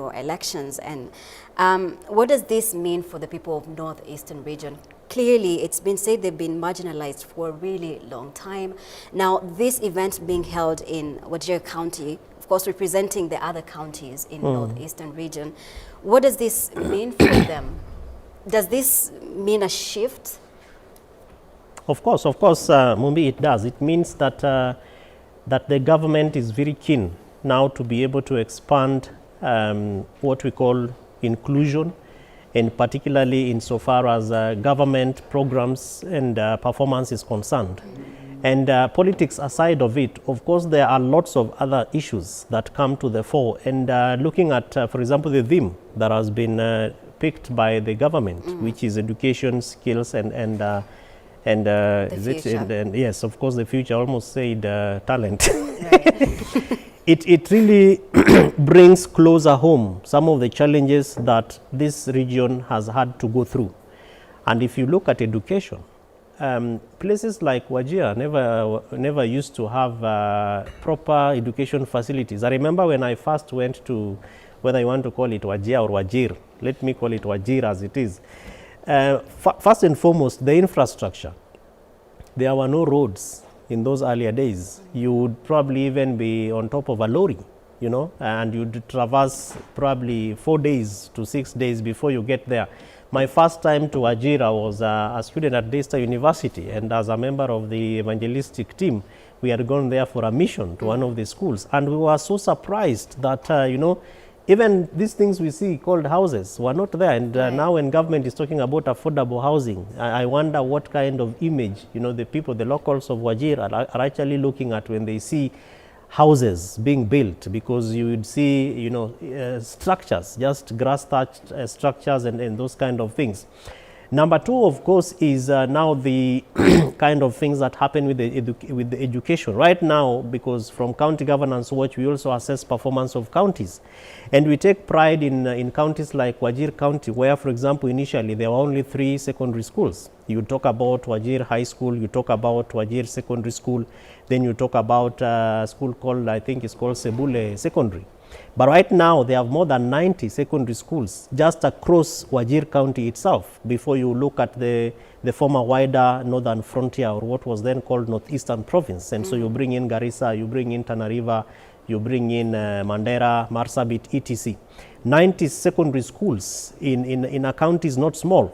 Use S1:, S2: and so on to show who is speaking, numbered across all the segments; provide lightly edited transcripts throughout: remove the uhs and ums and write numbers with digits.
S1: general elections. And what does this mean for the people of northeastern region? Clearly, it's been said they've been marginalized for a really long time. Now, this event being held in Wajir County, of course, representing the other counties in northeastern region, what does this mean for them? Does this mean a shift?
S2: Of course, Mumbi, it does. It means that that the government is very keen now to be able to expand what we call inclusion, and particularly insofar as government programs and performance is concerned. And politics aside of it, of course, there are lots of other issues that come to the fore. And looking at, for example, the theme that has been picked by the government, which is education, skills, and yes, of course, the future. I almost said talent. It really brings closer home some of the challenges that this region has had to go through. And if you look at education, places like Wajir never used to have proper education facilities. I remember when I first went to, whether you want to call it Wajir or Wajir, let me call it Wajir as it is. First and foremost, the infrastructure. There were no roads in those earlier days. You would probably even be on top of a lorry, you know, and you'd traverse probably 4 days to 6 days before you get there. My first time to Wajir, was a student at Daystar University, and as a member of the evangelistic team, we had gone there for a mission to one of the schools, and we were so surprised that, you know, even these things we see called houses were not there. And now when government is talking about affordable housing, I wonder what kind of image, you know, the people, the locals of Wajir are actually looking at when they see houses being built, because you would see, you know, structures, just grass-thatched structures and those kind of things. Number two, of course, is now the kind of things that happen with the education. Right now, because from County Governance Watch, we also assess performance of counties. And we take pride in counties like Wajir County, where, for example, initially there were only 3 secondary schools. You talk about Wajir High School, you talk about Wajir Secondary School, then you talk about a school called, I think it's called Sebule Secondary. But right now, they have more than 90 secondary schools just across Wajir County itself, before you look at the former wider northern frontier, or what was then called Northeastern Province. And so you bring in Garissa, you bring in Tana River, you bring in Mandera, Marsabit, etc. 90 secondary schools in a county is not small.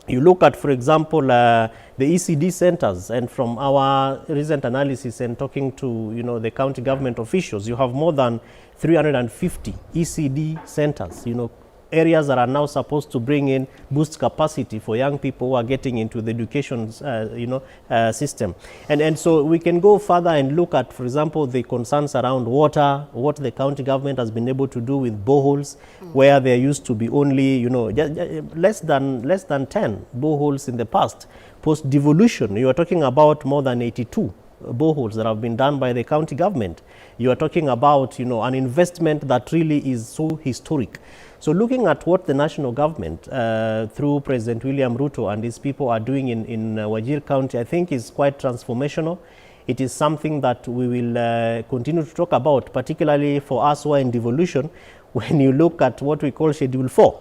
S2: You look at, for example, the ECD centers, and from our recent analysis and talking to, you know, the county government officials, you have more than 350 ECD centers, you know, areas that are now supposed to bring in, boost capacity for young people who are getting into the education, system. And so we can go further and look at, for example, the concerns around water, what the county government has been able to do with boreholes, where there used to be only, you know, less than 10 boreholes in the past. Post-devolution, you are talking about more than 82 boreholes that have been done by the county government. You are talking about, you know, an investment that really is so historic. So looking at what the national government, through President William Ruto and his people are doing in Wajir County, I think is quite transformational. It is something that we will continue to talk about, particularly for us who are in devolution, when you look at what we call Schedule 4.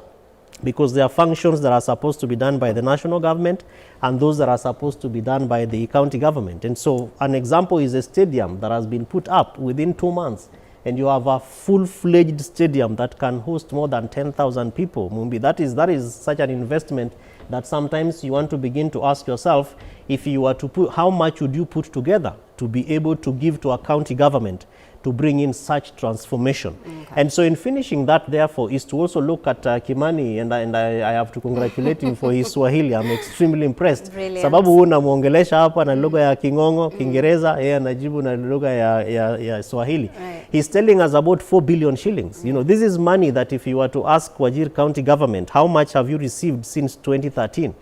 S2: Because there are functions that are supposed to be done by the national government and those that are supposed to be done by the county government. And so an example is a stadium that has been put up within 2 months, and you have a full-fledged stadium that can host more than 10,000 people. Mumbi, that is such an investment that sometimes you want to begin to ask yourself, if you were to put, how much would you put together to be able to give to a county government to bring in such transformation. Okay. And so in finishing that, therefore, is to also look at Kimani, and I have to congratulate him for his Swahili. I'm extremely impressed.
S1: Brilliant.
S2: Sababu unamwongelesha hapa na lugha ya Kingongo, Kiingereza, yeye anajibu na lugha ya Swahili.
S1: Right.
S2: He's telling us about 4 billion shillings. You know, this is money that if you were to ask Wajir County government, how much have you received since 2013?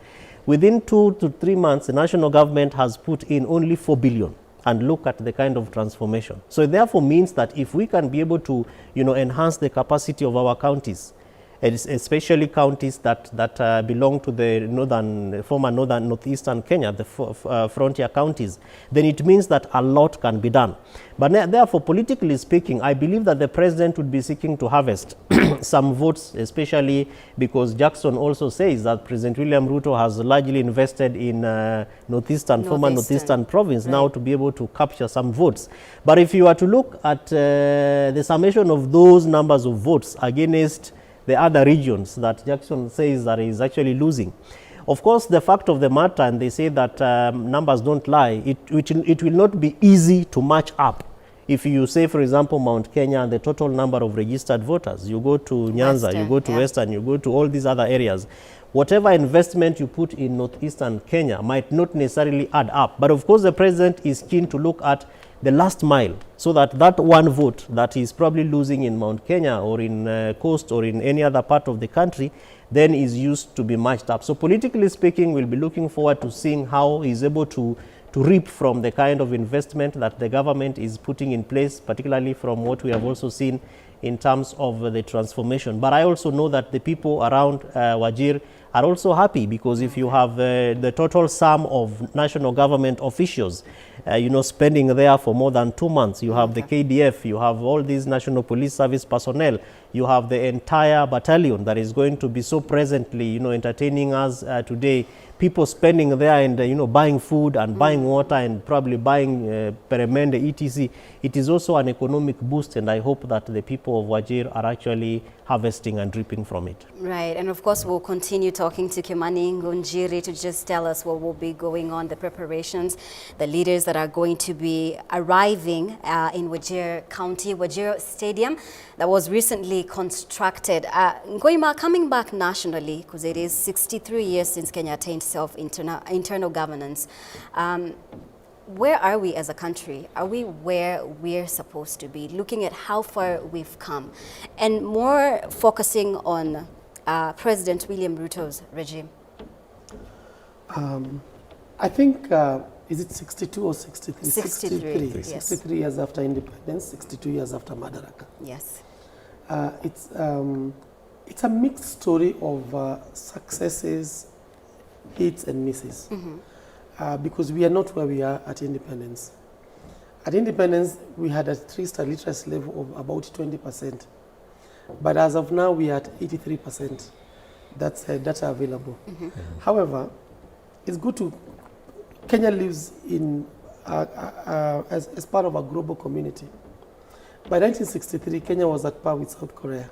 S2: Within 2 to 3 months, the national government has put in only 4 billion. And look at the kind of transformation. So it therefore means that if we can be able to, you know, enhance the capacity of our counties, especially counties that belong to the former northeastern Kenya, the frontier counties, then it means that a lot can be done. But therefore, politically speaking, I believe that the president would be seeking to harvest some votes, especially because Jackson also says that President William Ruto has largely invested in former northeastern province now to be able to capture some votes. But if you are to look at the summation of those numbers of votes against the other regions that Jackson says that is actually losing, of course, the fact of the matter, and they say that numbers don't lie, it will not be easy to match up. If you say, for example, Mount Kenya and the total number of registered voters, you go to Nyanza, Western, you go to Western, you go to all these other areas, whatever investment you put in northeastern Kenya might not necessarily add up. But of course, the president is keen to look at the last mile, so that that one vote that is probably losing in Mount Kenya or in Coast or in any other part of the country then is used to be matched up. So politically speaking, we'll be looking forward to seeing how he's able to reap from the kind of investment that the government is putting in place, particularly from what we have also seen in terms of the transformation. But I also know that the people around Wajir are also happy, because if you have the total sum of national government officials, spending there for more than 2 months, you have the KDF, you have all these National Police Service personnel, you have the entire battalion that is going to be so presently, entertaining us today, people spending there and, buying food and buying water and probably buying peremende, etc. It is also an economic boost, and I hope that the people of Wajir are actually harvesting and reaping from it. Right,
S1: and of course we'll continue talking to Kimani Ngunjiri to just tell us what will be going on, the preparations, the leaders that are going to be arriving in Wajir County, Wajir Stadium that was recently constructed. Ngoima, coming back nationally, because it is 63 years since Kenya attained internal governance. Where are we as a country? Are we where we're supposed to be? Looking at how far we've come, and more focusing on President William Ruto's regime.
S3: I think, is it 62 or 63?
S1: 63, yes.
S3: 63 years after independence, 62 years after Madaraka.
S1: Yes.
S3: It's a mixed story of successes, hits and misses. Because we are not where we are at independence. At independence, we had a 3-star literacy level of about 20%. But as of now, we are at 83%. That's data available. However, it's good to, Kenya lives in, as part of a global community. By 1963, Kenya was at par with South Korea.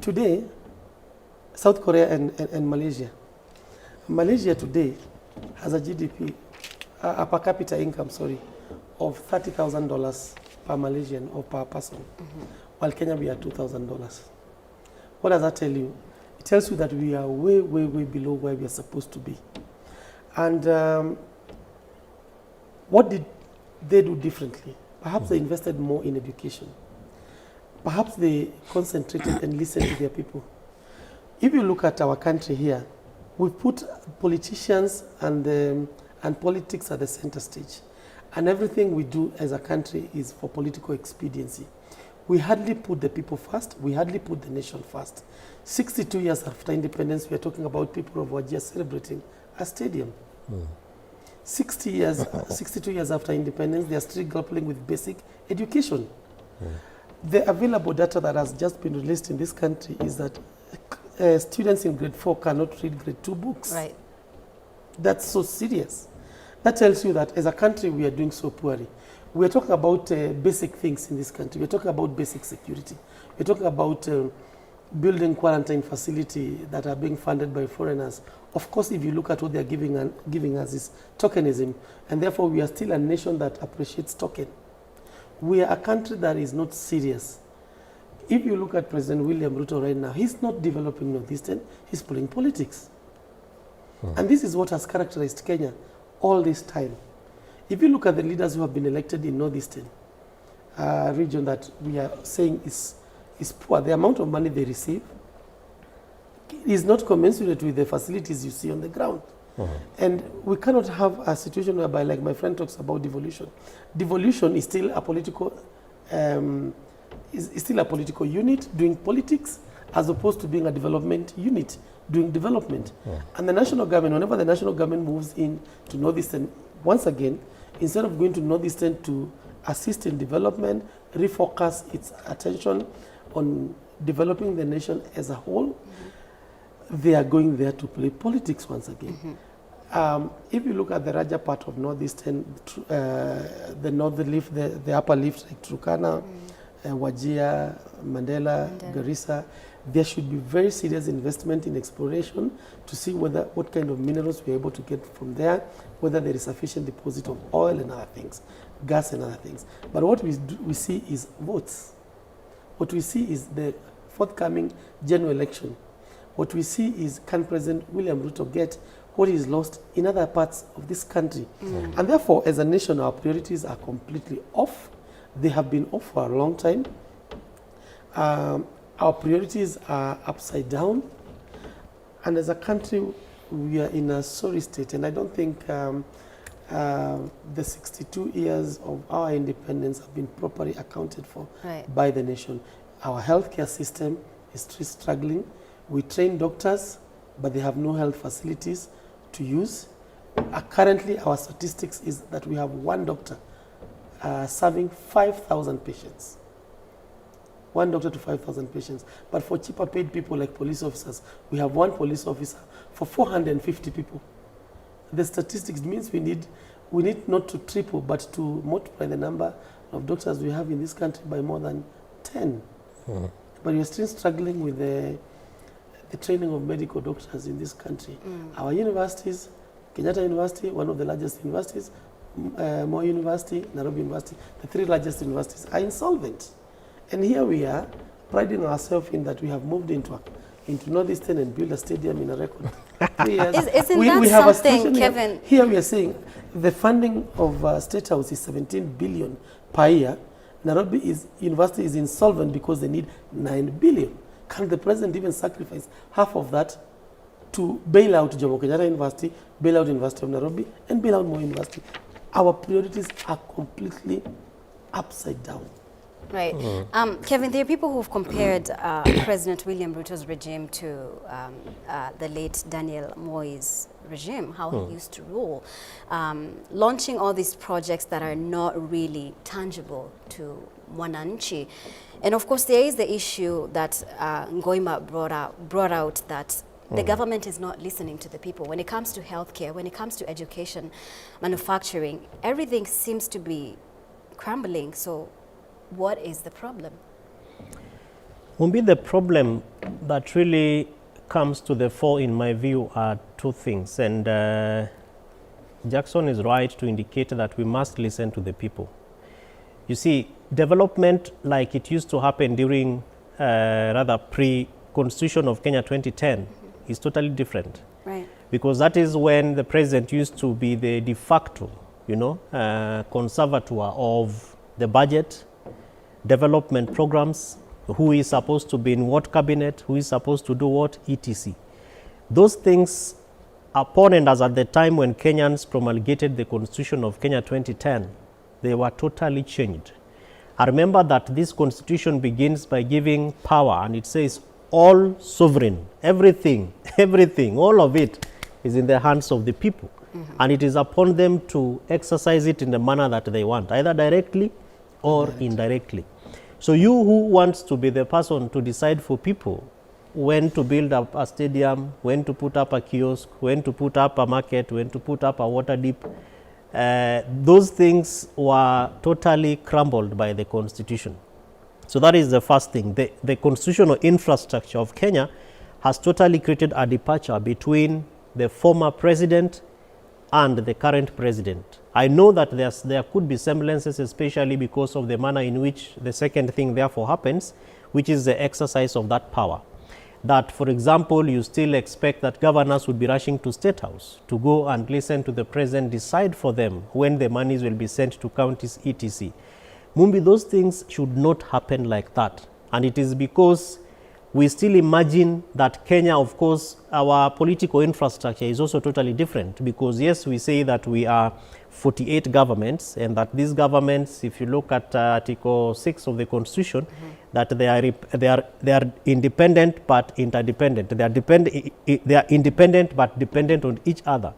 S3: Today, South Korea and Malaysia. Malaysia today has a GDP, a per capita income, of $30,000 per Malaysian or per person, while Kenya we are $2,000. What does that tell you? It tells you that we are way, way, way below where we are supposed to be. And what did they do differently? Perhaps they invested more in education. Perhaps they concentrated and listened to their people. If you look at our country here, we put politicians and politics at the center stage. And everything we do as a country is for political expediency. We hardly put the people first. We hardly put the nation first. 62 years after independence, we are talking about people of Wajir celebrating a stadium. 62 years after independence, they are still grappling with basic education. The available data that has just been released in this country is that students in grade 4 cannot read grade 2 books.
S1: Right.
S3: That's so serious. That tells you that as a country we are doing so poorly. We are talking about basic things in this country. We are talking about basic security. We are talking about building quarantine facility that are being funded by foreigners. Of course, if you look at what they are giving us is tokenism, and therefore we are still a nation that appreciates token. We are a country that is not serious. If you look at President William Ruto right now, he's not developing Northeastern, he's playing politics. And this is what has characterized Kenya all this time. If you look at the leaders who have been elected in Northeastern region that we are saying is poor, the amount of money they receive is not commensurate with the facilities you see on the ground. And we cannot have a situation whereby, like my friend talks about devolution. Devolution is still a political is still a political unit doing politics as opposed to being a development unit doing development. And the national government, whenever the national government moves in to Northeastern, once again, instead of going to Northeastern to assist in development, refocus its attention on developing the nation as a whole, they are going there to play politics once again. If you look at the Raja part of Northeastern, the northern lift, the upper lift, like Turkana, Wajir, Mandela, Garissa, there should be very serious investment in exploration to see what kind of minerals we're able to get from there, whether there is sufficient deposit of oil and other things, gas and other things. But what we see is votes. What we see is the forthcoming general election. What we see is, can President William Ruto get what is lost in other parts of this country? And therefore, as a nation, our priorities are completely off. They have been off for a long time. Our priorities are upside down. And as a country, we are in a sorry state. And I don't think the 62 years of our independence have been properly accounted for by the nation. Our healthcare system is still struggling. We train doctors, but they have no health facilities to use. Currently, our statistics is that we have one doctor serving 5,000 patients. One doctor to 5,000 patients. But for cheaper paid people like police officers, we have one police officer for 450 people. The statistics means we need not to triple, but to multiply the number of doctors we have in this country by more than 10. But we are still struggling with the training of medical doctors in this country. Our universities, Kenyatta University, one of the largest universities, Moi University, Nairobi University, the three largest universities are insolvent. And here we are, priding ourselves in that we have moved into Northeastern and built a stadium in a record 3 years.
S1: Isn't that something, Kevin?
S3: Here we are saying the funding of State House is 17 billion per year. Nairobi University is insolvent because they need 9 billion. Can the president even sacrifice half of that to bail out Jomo Kenyatta University, bail out University of Nairobi, and bail out Moi University? Our priorities are completely upside down.
S1: Right. Kevin, there are people who've compared President William Ruto's regime to the late Daniel Moi's regime, how he used to rule, launching all these projects that are not really tangible to Mwananchi. And of course, there is the issue that Ngoima brought out that the government is not listening to the people. When it comes to healthcare, when it comes to education, manufacturing, everything seems to be crumbling. So what is the problem?
S2: Mumbi, the problem that really comes to the fore, in my view, are two things. And Jackson is right to indicate that we must listen to the people. You see, development like it used to happen during rather pre-Constitution of Kenya 2010 is totally different.
S1: Right. Because
S2: that is when the president used to be the de facto, conservator of the budget, development programs, who is supposed to be in what cabinet, who is supposed to do what, etc. Those things, upon and as at the time when Kenyans promulgated the Constitution of Kenya 2010, they were totally changed. I remember that this constitution begins by giving power, and it says all sovereign, everything, all of it is in the hands of the people. And it is upon them to exercise it in the manner that they want, either directly or indirectly. So you who wants to be the person to decide for people when to build up a stadium, when to put up a kiosk, when to put up a market, when to put up a water dip, those things were totally crumbled by the Constitution. So that is the first thing. The constitutional infrastructure of Kenya has totally created a departure between the former president and the current president. I know that there could be semblances, especially because of the manner in which the second thing therefore happens, which is the exercise of that power. That, for example, you still expect that governors would be rushing to State House to go and listen to the president decide for them when the monies will be sent to counties, etc. Mumbi, those things should not happen like that. And it is because we still imagine that Kenya, of course, our political infrastructure is also totally different, because yes, we say that we are 48 governments, and that these governments, if you look at Article 6 of the Constitution, that they are independent but interdependent. They are independent but dependent on each other.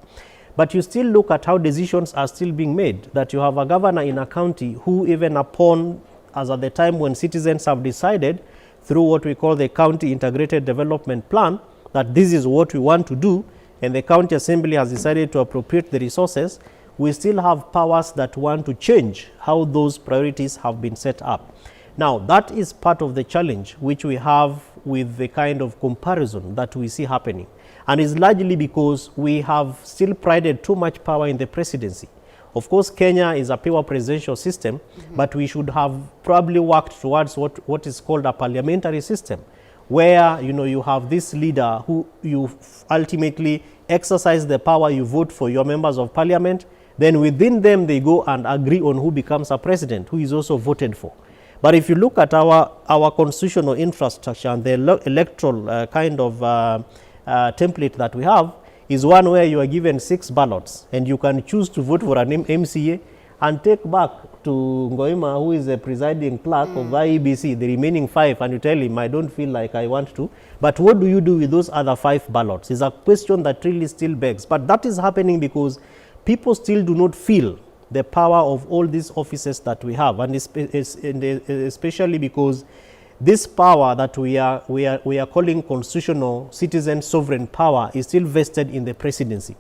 S2: But you still look at how decisions are still being made, that you have a governor in a county who, even upon, as at the time when citizens have decided through what we call the County Integrated Development Plan, that this is what we want to do, and the county assembly has decided to appropriate the resources, we still have powers that want to change how those priorities have been set up. Now, that is part of the challenge which we have with the kind of comparison that we see happening. And it's largely because we have still prided too much power in the presidency. Of course, Kenya is a pure presidential system, but we should have probably worked towards what is called a parliamentary system, where you have this leader who you ultimately exercise the power, you vote for your members of parliament, then within them they go and agree on who becomes a president, who is also voted for. But if you look at our constitutional infrastructure and the electoral kind of template that we have, is one where you are given 6 ballots and you can choose to vote for an MCA and take back to Ngoima, who is the presiding clerk of IEBC, the remaining 5, and you tell him, I don't feel like I want to. But what do you do with those other 5 ballots? Is a question that really still begs. But that is happening because people still do not feel the power of all these offices that we have, and especially because this power that we are calling constitutional citizen sovereign power is still vested in the presidency.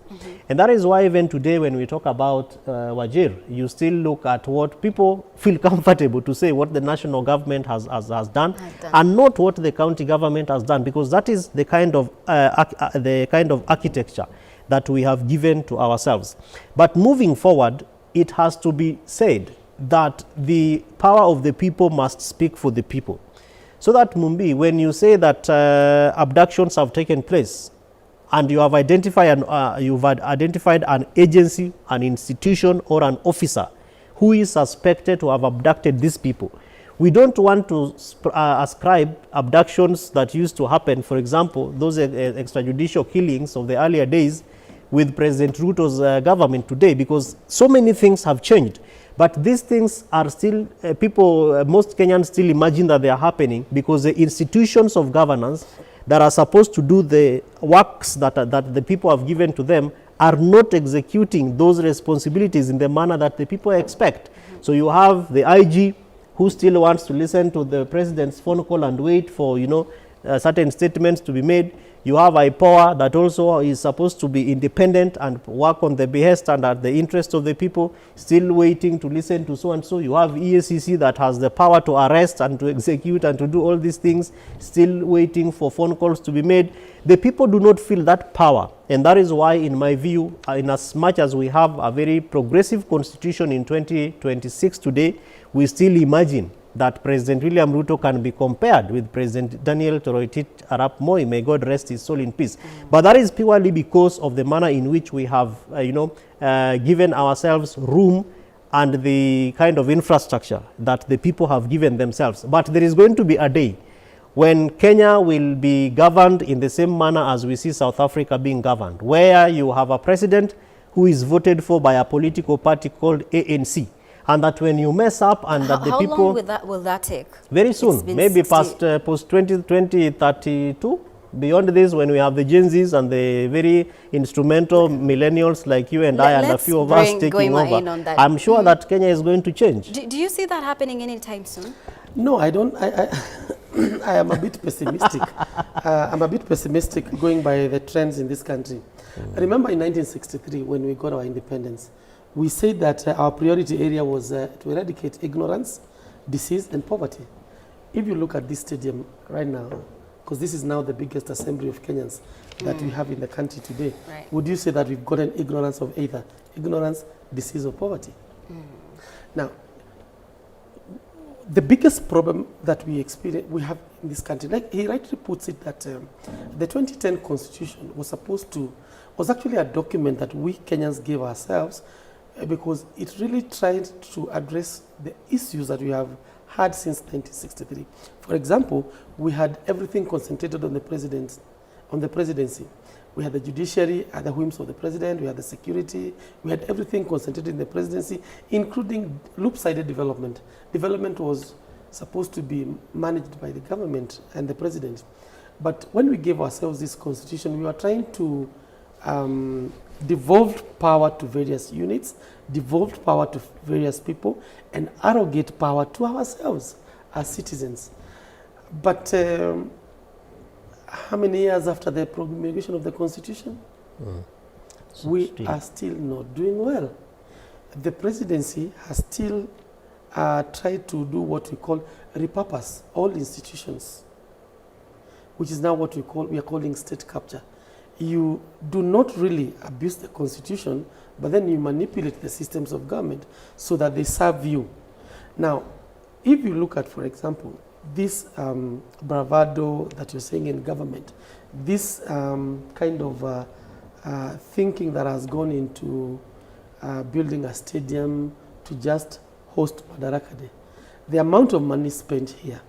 S2: And that is why even today when we talk about Wajir, you still look at what people feel comfortable to say what the national government has done, and not what the county government has done, because that is the kind of architecture that we have given to ourselves. But moving forward, it has to be said that the power of the people must speak for the people. So that, Mumbi, when you say that abductions have taken place and you have identified an agency, an institution, or an officer who is suspected to have abducted these people, we don't want to ascribe abductions that used to happen, for example, those extrajudicial killings of the earlier days with President Ruto's government today, because so many things have changed. But these things are still, most Kenyans still imagine that they are happening because the institutions of governance that are supposed to do the works that the people have given to them are not executing those responsibilities in the manner that the people expect. So you have the IG who still wants to listen to the president's phone call and wait for, certain statements to be made. You have IPOA that also is supposed to be independent and work on the behest and at the interest of the people, still waiting to listen to so and so. You have EACC that has the power to arrest and to execute and to do all these things, still waiting for phone calls to be made. The people do not feel that power, and that is why, in my view, in as much as we have a very progressive constitution in 2026 today, we still imagine that President William Ruto can be compared with President Daniel Toroitich Arap Moi, may God rest his soul in peace. But that is purely because of the manner in which we have, given ourselves room and the kind of infrastructure that the people have given themselves. But there is going to be a day when Kenya will be governed in the same manner as we see South Africa being governed, where you have a president who is voted for by a political party called ANC. And that when you mess up and that the people...
S1: How long will that take?
S2: Very soon, maybe post 2032. Beyond this, when we have the Gen Zs and the very instrumental millennials like you and I and a few of us taking over, I'm sure that Kenya is going to change.
S1: Do you see that happening anytime soon?
S3: No, I don't. I am a bit pessimistic. I'm a bit pessimistic going by the trends in this country. I remember in 1963 when we got our independence, we said that our priority area was to eradicate ignorance, disease, and poverty. If you look at this stadium right now, because this is now the biggest assembly of Kenyans that we have in the country today, would you say that we've gotten ignorance of either ignorance, disease, or poverty? Now, the biggest problem that we have in this country, like he rightly puts it, that the 2010 Constitution was actually a document that we Kenyans gave ourselves because it really tried to address the issues that we have had since 1963. For example, we had everything concentrated on the presidency. We had the judiciary at the whims of the president, we had the security, we had everything concentrated in the presidency, including loop-sided development. Development was supposed to be managed by the government and the president. But when we gave ourselves this constitution, we were trying to devolve power to various units, devolve power to various people, and arrogate power to ourselves as citizens. But how many years after the promulgation of the constitution? We are still not doing well. The presidency has still tried to do what we call repurpose all institutions, which is now what we are calling state capture. You do not really abuse the constitution, but then you manipulate the systems of government so that they serve you. Now, if you look at, for example, this bravado that you're saying in government, this kind of thinking that has gone into building a stadium to just host Madaraka Day, the amount of money spent here,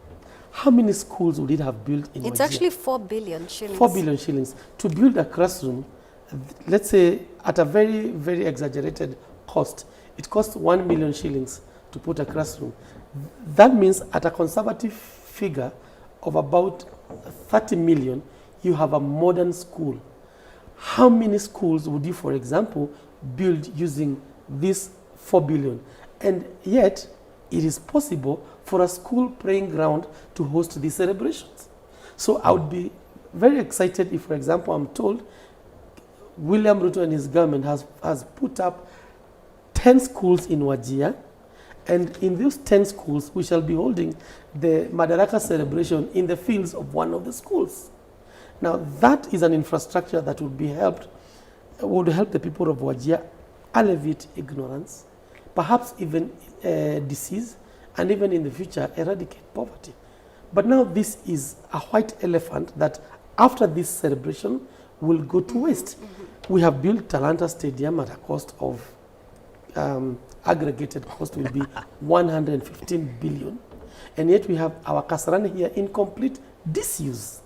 S3: how many schools would it have built in
S1: It's
S3: Wajir?
S1: actually 4 billion shillings.
S3: 4 billion shillings. To build a classroom, let's say at a very, very exaggerated cost, it costs 1 million shillings to put a classroom. That means at a conservative figure of about 30 million, you have a modern school. How many schools would you, for example, build using this 4 billion? And yet, it is possible for a school playing ground to host these celebrations. So I would be very excited if, for example, I'm told William Ruto and his government has put up 10 schools in Wajir, and in those 10 schools, we shall be holding the Madaraka celebration in the fields of one of the schools. Now, that is an infrastructure that would help the people of Wajir alleviate ignorance, perhaps even disease, and even in the future, eradicate poverty. But now this is a white elephant that after this celebration will go to waste. We have built Talanta Stadium at a cost of, aggregated cost will be 115 billion. And yet we have our Kasarani here in complete disuse.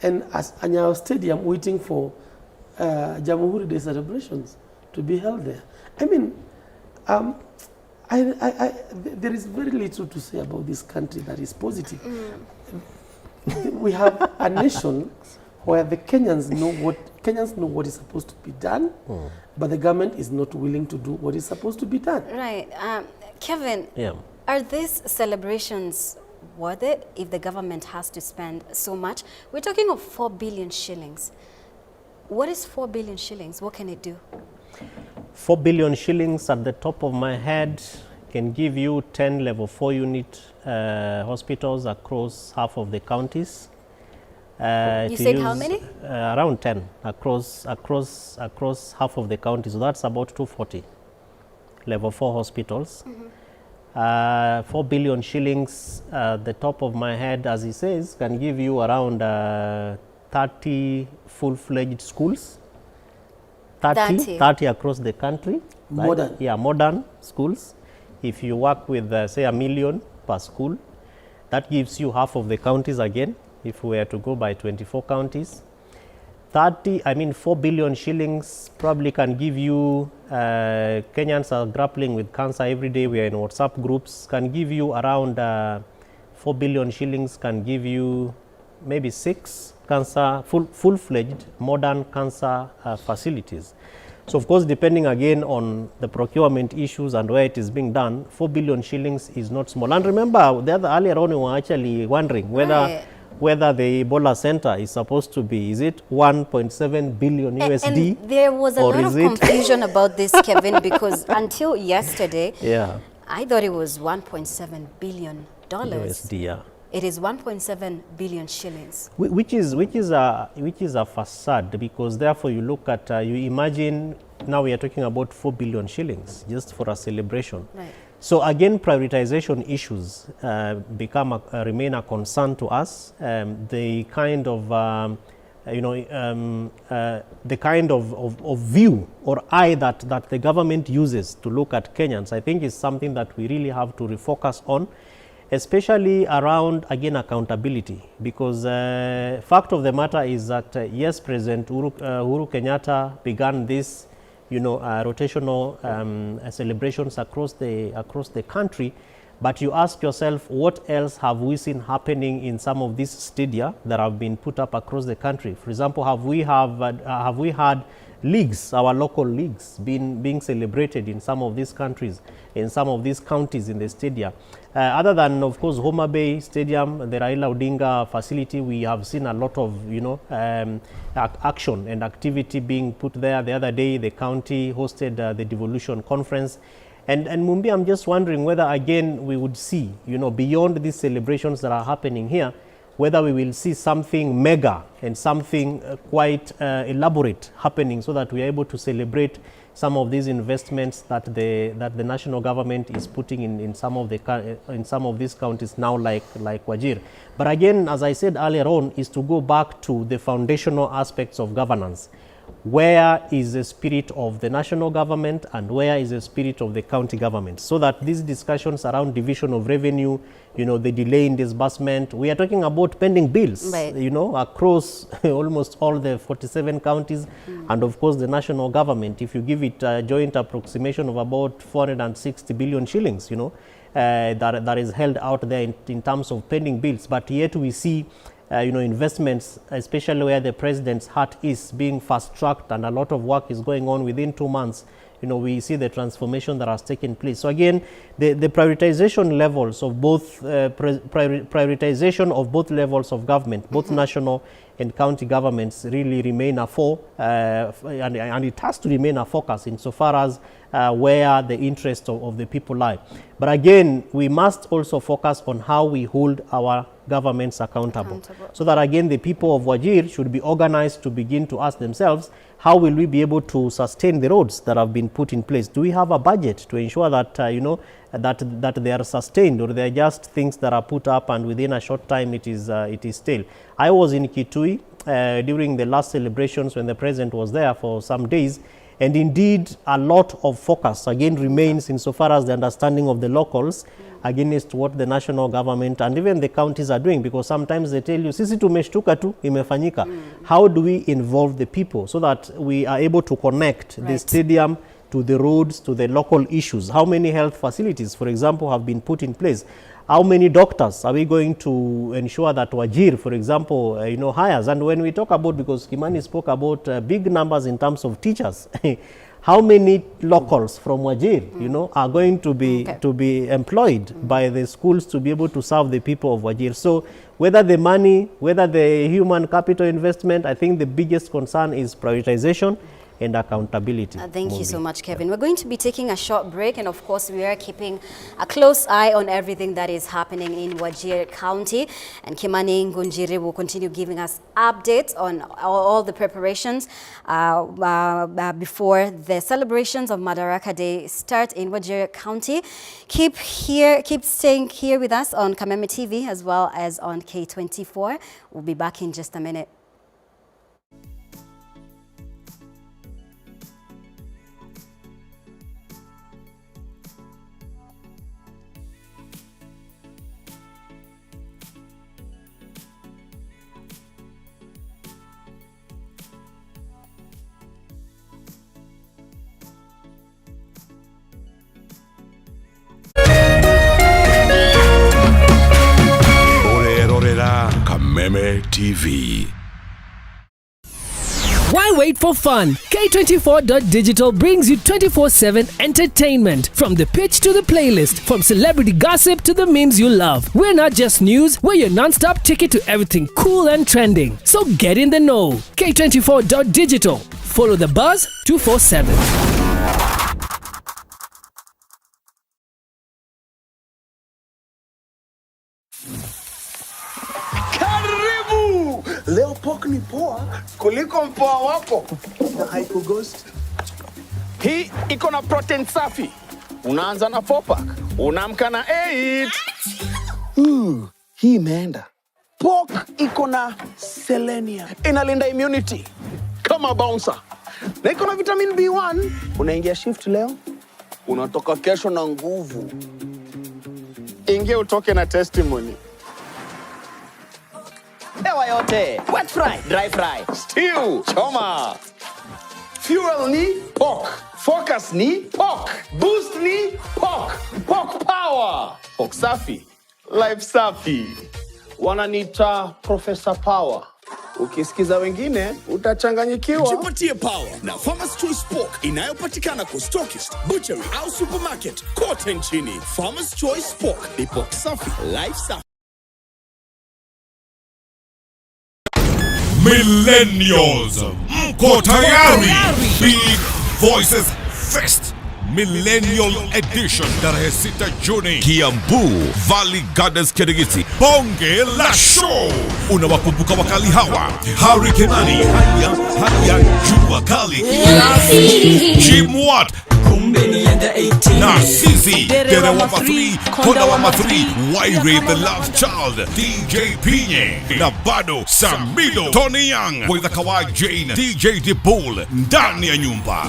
S3: And as Anyawa Stadium waiting for Jamhuri Day celebrations to be held there. I mean, there is very little to say about this country that is positive. We have a nation where the Kenyans know what is supposed to be done, but the government is not willing to do what is supposed to be done.
S1: Right. Kevin, are these celebrations worth it if the government has to spend so much? We're talking of 4 billion shillings. What is 4 billion shillings? What can it do?
S2: 4 billion shillings at the top of my head can give you 10 level 4 unit hospitals across half of the counties.
S1: You said how many?
S2: Around 10 across half of the counties. So that's about 240 level 4 hospitals. 4 billion shillings at the top of my head, as he says, can give you around 30 full-fledged schools. 30 across the country.
S3: Modern.
S2: Right? Yeah, modern schools. If you work with, say, 1 million per school, that gives you half of the counties again, if we were to go by 24 counties. 4 billion shillings probably can give you, Kenyans are grappling with cancer every day, we are in WhatsApp groups, can give you around 4 billion shillings, can give you maybe 6 cancer, full-fledged modern cancer facilities. So of course, depending again on the procurement issues and where it is being done, 4 billion shillings is not small. And remember, earlier on we were actually wondering whether the Ebola Center is supposed to be, is it 1.7 billion USD?
S1: And there was a lot of confusion about this, Kevin, because until yesterday, I thought it was 1.7 billion
S2: USD, yeah.
S1: It is 1.7 billion shillings.
S2: Which is a facade, because therefore you look at, you imagine, now we are talking about 4 billion shillings just for a celebration.
S1: Right.
S2: So again, prioritization issues remain a concern to us. The kind of, the kind of view or eye that the government uses to look at Kenyans, I think is something that we really have to refocus on. especially around, again, accountability. Because fact of the matter is that, yes, President Uhuru Kenyatta began this, rotational celebrations across the country. But you ask yourself, what else have we seen happening in some of these stadia that have been put up across the country? For example, have we had leagues, our local leagues, being celebrated in some of these countries, in some of these counties in the stadia? Other than, of course, Homa Bay Stadium, the Raila Odinga facility, we have seen a lot of, action and activity being put there. The other day, the county hosted the devolution conference. And Mumbi, I'm just wondering whether, again, we would see, beyond these celebrations that are happening here, whether we will see something mega and something quite elaborate happening so that we are able to celebrate some of these investments that the national government is putting in some of these counties now, like Wajir. But again, as I said earlier on, is to go back to the foundational aspects of governance. Where is the spirit of the national government and where is the spirit of the county government? So that these discussions around division of revenue, the delay in disbursement, we are talking about pending bills,
S1: right,
S2: across almost all the 47 counties, and of course the national government. If you give it a joint approximation of about 460 billion shillings, that is held out there in terms of pending bills, but yet we see investments, especially where the president's heart is, being fast-tracked and a lot of work is going on within 2 months. We see the transformation that has taken place. So again, the prioritization levels of both, prioritization of both levels of government, both national and county governments, really remain a and it has to remain a focus insofar as where the interests of the people lie. But again, we must also focus on how we hold our governments accountable. So that again, the people of Wajir should be organized to begin to ask themselves, how will we be able to sustain the roads that have been put in place? Do we have a budget to ensure that, that they are sustained, or they are just things that are put up and within a short time it is stale? I was in Kitui during the last celebrations when the president was there for some days, and indeed a lot of focus again remains insofar as the understanding of the locals against what the national government and even the counties are doing, because sometimes they tell you, sisi tumeshtuka tu, imefanyika. How do we involve the people so that we are able to connect the stadium to the roads, to the local issues? How many health facilities, for example, have been put in place? How many doctors are we going to ensure that Wajir, for example, hires? And when we talk about, because Kimani spoke about big numbers in terms of teachers, how many locals from Wajir, are going to be employed by the schools to be able to serve the people of Wajir? So whether the money, whether the human capital investment, I think the biggest concern is prioritization and accountability.
S1: Thank you so much, Kevin. We're going to be taking a short break, and of course we are keeping a close eye on everything that is happening in Wajir County, and Kimani Ngunjiri will continue giving us updates on all the preparations before the celebrations of Madaraka Day start in Wajir County. Keep staying here with us on Kameme TV as well as on K24. We'll be back in just a minute.
S4: Kameme TV.
S5: Why wait for fun? K24.digital brings you 24/7 entertainment. From the pitch to the playlist, from celebrity gossip to the memes you love. We're not just news, we're your non-stop ticket to everything cool and trending. So get in the know. K24.digital. Follow the buzz 247.
S6: Leo pork ni poa kuliko mpoa wako na haiko ghost. Hii iko na protein safi. Unaanza na 4-pack, unaamka na 8. Hii imeenda. Pork iko na selenium, inalinda immunity kama bouncer. Na iko na vitamin B1, unaingia shift leo, unatoka kesho na nguvu. ingia utoke na testimony.
S7: Ewa yote, wet fry, dry fry,
S6: Stew, choma. Fuel ni pork. Focus ni pork. Boost ni pork. Pork power. Pork safi. Life safi. Wananiita Professor Power. Ukisikiza wengine utachanganyikiwa.
S4: Jipatie power na Farmers Choice Pork inayopatikana kwa stockist, butchery au supermarket kote nchini. Farmers Choice Pork ni pork safi, life safi.
S8: Millennials, mko tayari? Big Voices Fest Millennial Edition tarehe 6 Juni, Kiambu Valley Gardens, Kirigiti. Bonge la show. Unawakumbuka wakali hawa: Harry Kimani, haya jua kali, Jimwat, Narcisi, Derewama 3, Kodawama 3, Wairi the Love Child, DJ Pinye, na bado Samido, Tony Young, Boyza Kawai Jane, DJ Dibul, ndani ya nyumba.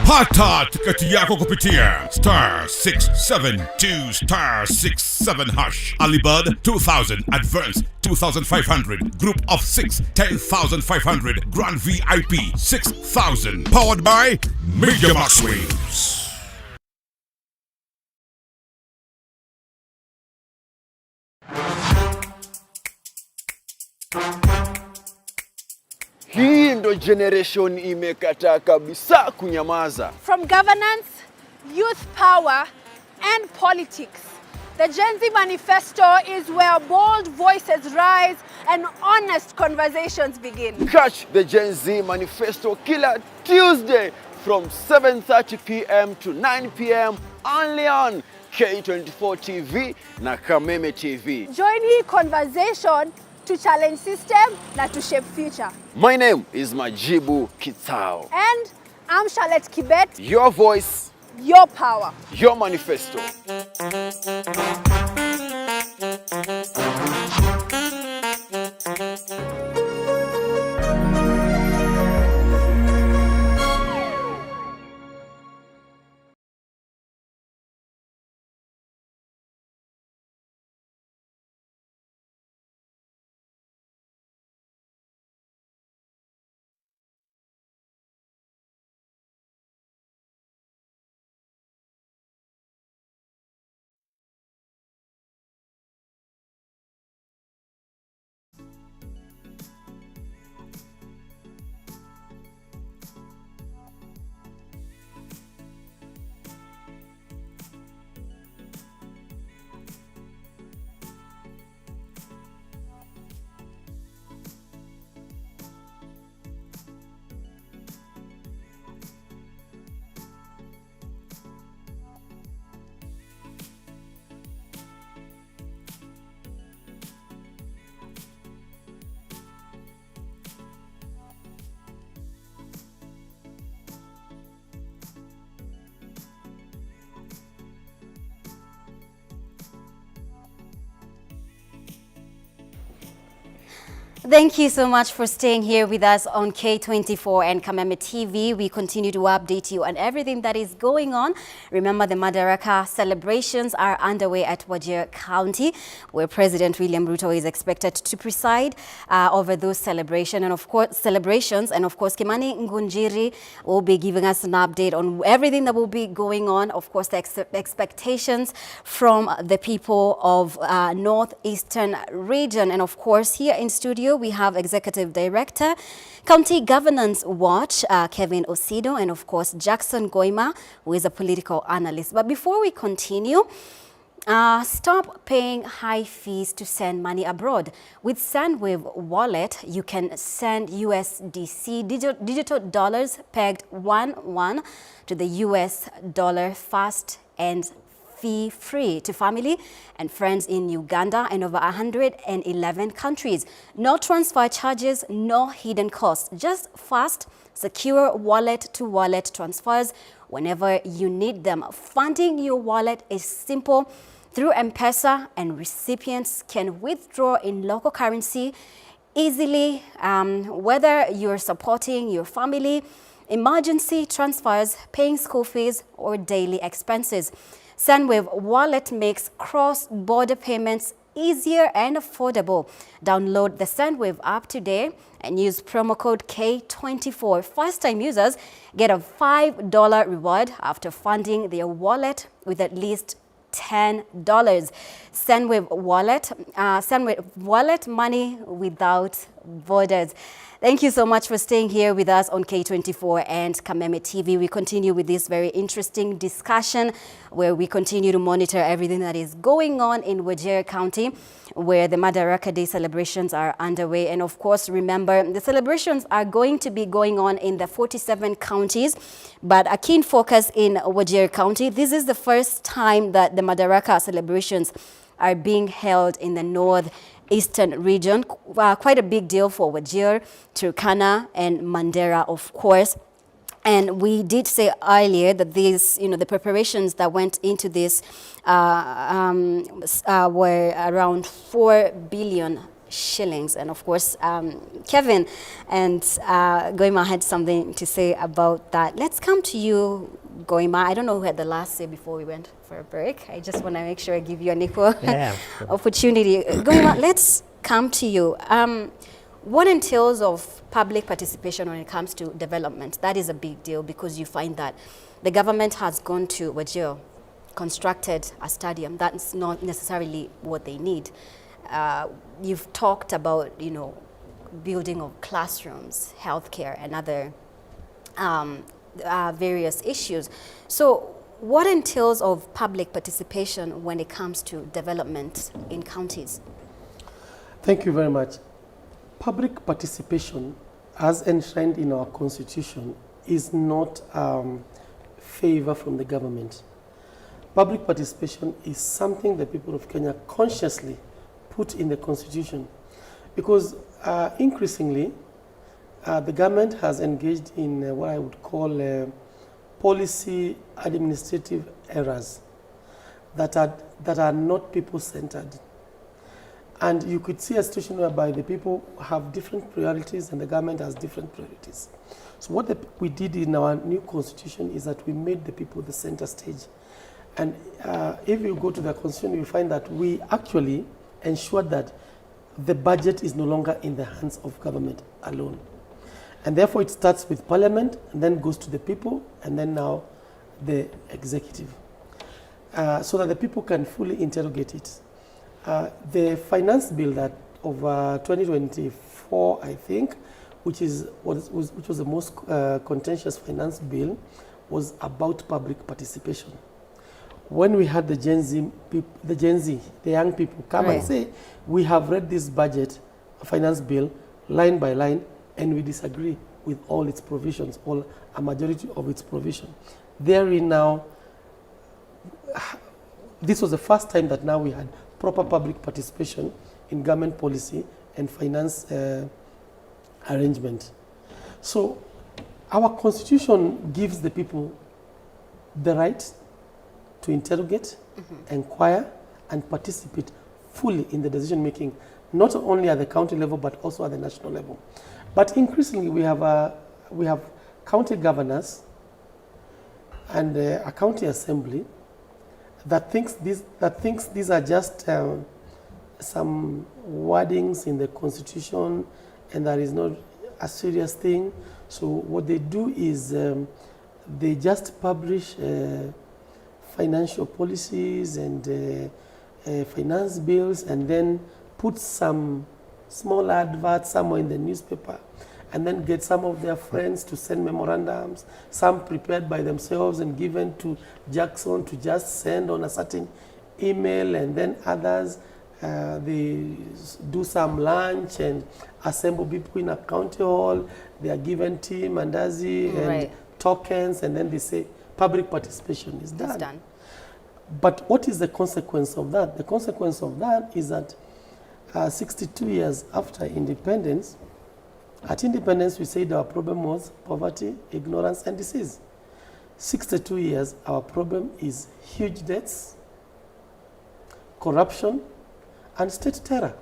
S8: Pata tiketi yako kupitia *672 *67#. Alibud 2,000, advance 2,500, group of 6 10,500, grand VIP 6,000. Powered by Media Max Waves.
S9: Hii ndo generation imekataa kabisa kunyamaza.
S10: From governance, youth power, and politics, the Gen Z Manifesto is where bold voices rise and honest conversations begin.
S9: Catch the Gen Z Manifesto kila Tuesday from 7:30 p.m. to 9 p.m. only on K24 TV na Kameme TV.
S10: Join hii conversation to challenge system na to shape future.
S9: My name is Majibu Kitao.
S10: And I'm Charlotte Kibet.
S9: Your voice,
S10: your power,
S9: your manifesto.
S1: Thank you so much for staying here with us on K24 and Kameme TV. We continue to update you on everything that is going on. Remember, the Madaraka celebrations are underway at Wajir County, where President William Ruto is expected to preside over those celebrations. And of course, Kimani Ngunjiri will be giving us an update on everything that will be going on. Of course, the expectations from the people of Northeastern region. And of course, here in studio, we have Executive Director, County Governance Watch, Kevin Osido, and of course, Jackson Goima, who is a political analyst. But before we continue, stop paying high fees to send money abroad. With SendWave Wallet, you can send USDC digital dollars pegged 1:1 to the US dollar fast and fee-free to family and friends in Uganda and over 111 countries. No transfer charges, no hidden costs, just fast, secure wallet-to-wallet transfers whenever you need them. Funding your wallet is simple through M-Pesa, and recipients can withdraw in local currency easily, whether you're supporting your family emergency transfers, paying school fees, or daily expenses. Sendwave Wallet makes cross-border payments easier and affordable. Download the Sendwave app today and use promo code K24. First-time users get a $5 reward after funding their wallet with at least $10. Sendwave Wallet, money without borders. Thank you so much for staying here with us on K24 and Kameme TV. We continue with this very interesting discussion where we continue to monitor everything that is going on in Wajir County, where the Madaraka Day celebrations are underway. And of course, remember, the celebrations are going to be going on in the 47 counties, but a keen focus in Wajir County. This is the first time that the Madaraka celebrations are being held in the northeastern region. Quite a big deal for Wajir, Turkana, and Mandera, of course. And we did say earlier that these, the preparations that went into this were around 4 billion shillings. And of course, Kevin and Goima had something to say about that. Let's come to you, Goima. I don't know who had the last say before we went for a break. I just want to make sure I give you an equal opportunity. Goima, let's come to you. What entails of public participation when it comes to development? That is a big deal because you find that the government has gone to Wajir, constructed a stadium. That's not necessarily what they need. You've talked about, building of classrooms, healthcare, and other various issues. So what entails of public participation when it comes to development in counties?
S3: Thank you very much. Public participation, as enshrined in our constitution, is not favor from the government. Public participation is something the people of Kenya consciously put in the constitution because increasingly the government has engaged in what I would call policy administrative errors that are not people-centered. And you could see a situation whereby the people have different priorities and the government has different priorities. So what we did in our new constitution is that we made the people the center stage. And if you go to the constitution, you find that we actually ensured that the budget is no longer in the hands of government alone. And therefore it starts with parliament and then goes to the people and then now the executive. So that the people can fully interrogate it. The finance bill that of 2024, I think, which was the most contentious finance bill, was about public participation. When we had the Gen Z, the young people come and say, we have read this budget, finance bill, line by line, and we disagree with all its provisions, or a majority of its provision. Therein now, this was the first time that now we had proper public participation in government policy and finance arrangement. So our constitution gives the people the right to interrogate, inquire, and participate fully in the decision making, not only at the county level, but also at the national level. But increasingly, we have county governors and a county assembly that thinks these are just some wordings in the constitution, and that is not a serious thing. So what they do is they just publish financial policies and finance bills, and then put some small adverts somewhere in the newspaper, and then get some of their friends to send memorandums, some prepared by themselves and given to Jackson to just send on a certain email, and then others, they do some lunch and assemble people in a county hall. They are given tea, mandazi, and tokens, and then they say public participation is done.
S1: It's done.
S3: But what is the consequence of that? The consequence of that is that 62 years after independence, at independence we said our problem was poverty, ignorance, and disease. 62 years, our problem is huge debts, corruption, and state terror.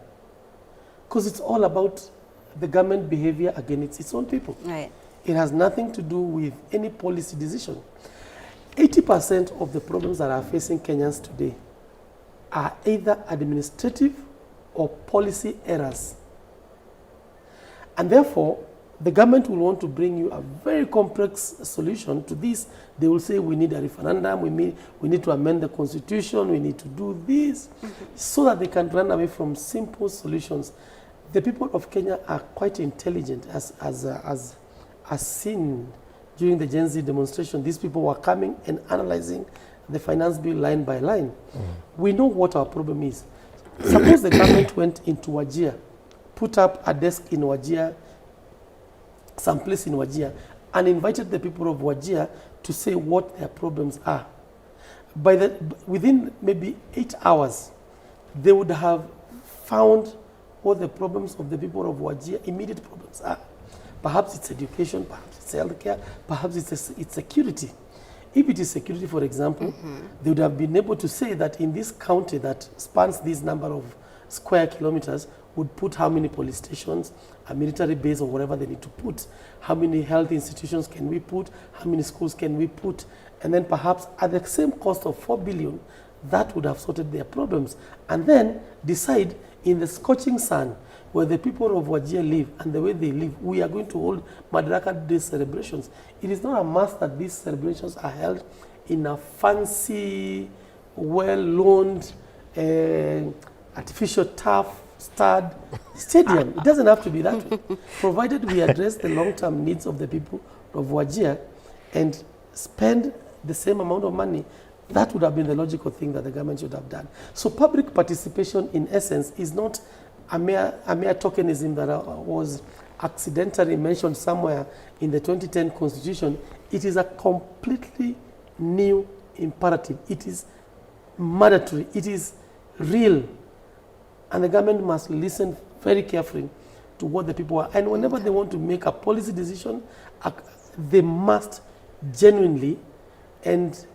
S3: Because it's all about the government behavior against its own people. It has nothing to do with any policy decision. 80% of the problems that are facing Kenyans today are either administrative or policy errors. And therefore, the government will want to bring you a very complex solution to this. They will say, we need a referendum, we need to amend the constitution, we need to do this, so that they can run away from simple solutions. The people of Kenya are quite intelligent, as seen during the Gen Z demonstration. These people were coming and analyzing the finance bill line by line. We know what our problem is. Suppose the government went into Wajir, put up a desk in Wajir, someplace in Wajir, and invited the people of Wajir to say what their problems are. Within maybe 8 hours, they would have found what the problems of the people of Wajir, immediate problems are. Perhaps it's education, perhaps it's healthcare, perhaps it's security. If it is security, for example, they would have been able to say that in this county that spans this number of square kilometers, would put how many police stations, a military base or whatever they need to put, how many health institutions can we put, how many schools can we put, and then perhaps at the same cost of 4 billion, that would have sorted their problems. And then decide in the scorching sun where the people of Wajir live and the way they live, we are going to hold Madaraka Day celebrations. It is not a must that these celebrations are held in a fancy, well-loaned, artificial turf, stadium. It doesn't have to be that way. Provided we address the long-term needs of the people of Wajir and spend the same amount of money, that would have been the logical thing that the government should have done. So public participation, in essence, is not a mere tokenism that was accidentally mentioned somewhere in the 2010 Constitution. It is a completely new imperative. It is mandatory. It is real. And the government must listen very carefully to what the people are. And whenever they want to make a policy decision, they must genuinely and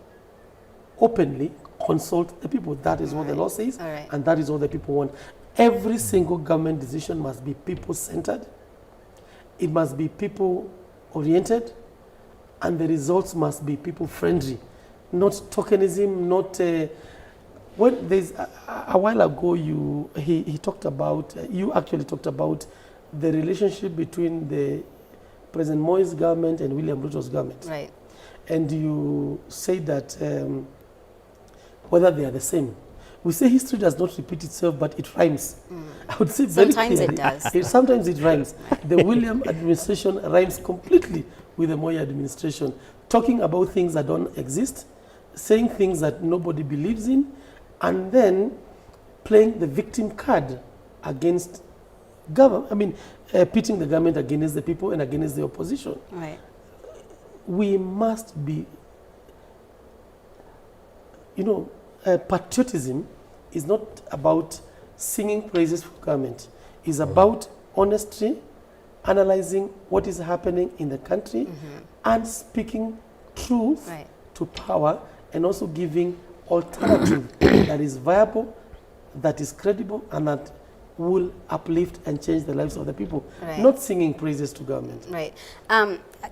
S3: openly consult the people. That is what the law says, and that is what the people want. Every single government decision must be people-centered. It must be people-oriented, and the results must be people-friendly. Not tokenism, not... when there's a while ago, he talked about, you actually talked about the relationship between the President Moi's government and William Ruto's government.
S1: Right.
S3: And you say that whether they are the same. We say history does not repeat itself, but it rhymes. I would say very
S1: Sometimes
S3: clearly.
S1: it does.
S3: Sometimes it rhymes. The William administration rhymes completely with the Moi administration, talking about things that don't exist, saying things that nobody believes in, and then playing the victim card against government. I mean, pitting the government against the people and against the opposition.
S1: Right.
S3: We must be, patriotism is not about singing praises for government. It's about honesty, analyzing what is happening in the country, and speaking truth to power, and also giving alternative that is viable, that is credible, and that will uplift and change the lives of the people, not singing praises to government.
S1: Right.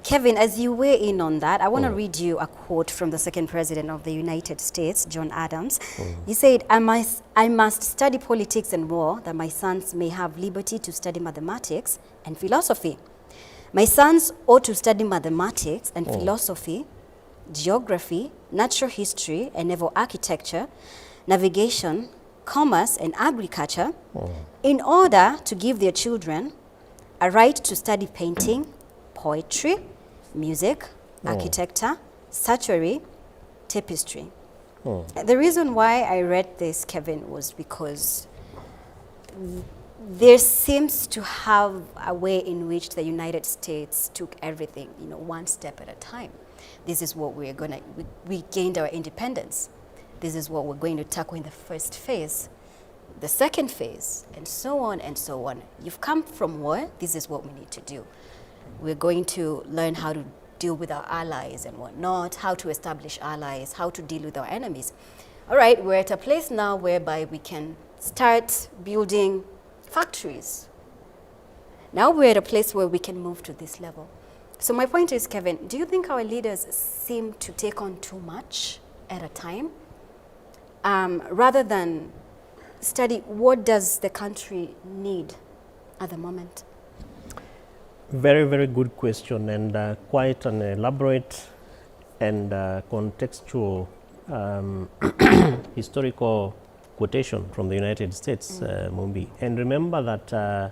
S1: Kevin, as you weigh in on that, I want to read you a quote from the second president of the United States, John Adams. He said, I must study politics and war that my sons may have liberty to study mathematics and philosophy. My sons ought to study mathematics and philosophy, geography, natural history and naval architecture, navigation, commerce and agriculture, in order to give their children a right to study painting, poetry, music, architecture, statuary, tapestry. The reason why I read this, Kevin, was because there seems to have a way in which the United States took everything, one step at a time. This is what we gained our independence. This is what we're going to tackle in the first phase, the second phase, and so on and so on. You've come from war, this is what we need to do. We're going to learn how to deal with our allies and whatnot, how to establish allies, how to deal with our enemies. All right, we're at a place now whereby we can start building factories. Now we're at a place where we can move to this level. So my point is, Kevin, do you think our leaders seem to take on too much at a time, rather than study what does the country need at the moment?
S2: Very, very good question, and quite an elaborate and contextual historical quotation from the United States, Mumbi. And remember that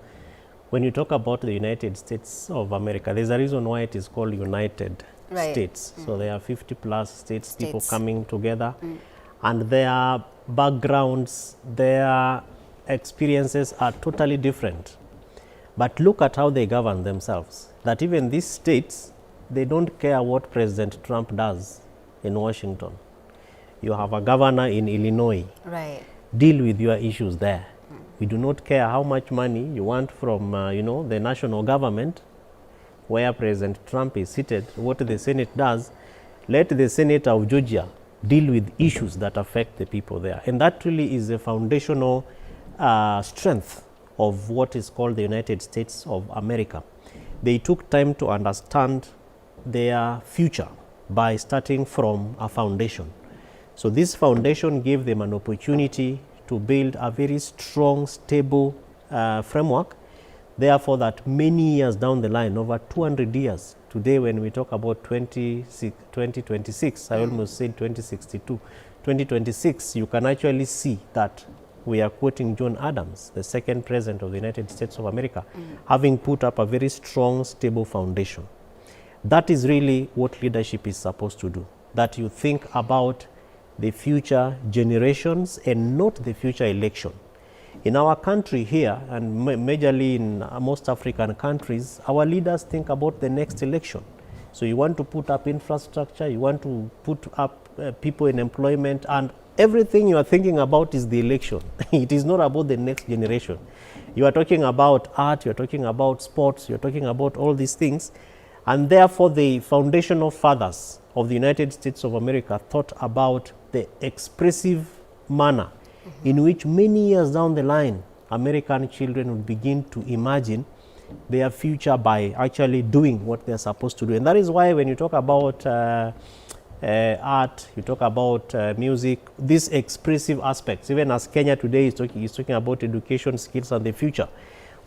S2: when you talk about the United States of America, there's a reason why it is called United States. So there are 50 plus states, people coming together, and their backgrounds, their experiences are totally different. But look at how they govern themselves. That even these states, they don't care what President Trump does in Washington. You have a governor in Illinois.
S1: Right.
S2: Deal with your issues there. We do not care how much money you want from the national government where President Trump is seated, what the Senate does. Let the Senate of Georgia deal with issues that affect the people there. And that really is a foundational strength of what is called the United States of America. They took time to understand their future by starting from a foundation. So this foundation gave them an opportunity to build a very strong, stable framework. Therefore, that many years down the line, over 200 years, today when we talk about 2026, I almost said 2062, 2026, you can actually see that we are quoting John Adams, the second president of the United States of America, having put up a very strong, stable foundation. That is really what leadership is supposed to do, that you think about the future generations and not the future election. In our country here, and majorly in most African countries, our leaders think about the next election. So you want to put up infrastructure, you want to put up people in employment, and everything you are thinking about is the election. It is not about the next generation. You are talking about art, you are talking about sports, you are talking about all these things. And therefore, the foundational fathers of the United States of America thought about the expressive manner in which many years down the line, American children will begin to imagine their future by actually doing what they're supposed to do. And that is why when you talk about art, you talk about music, these expressive aspects, even as Kenya today is talking about education, skills, and the future.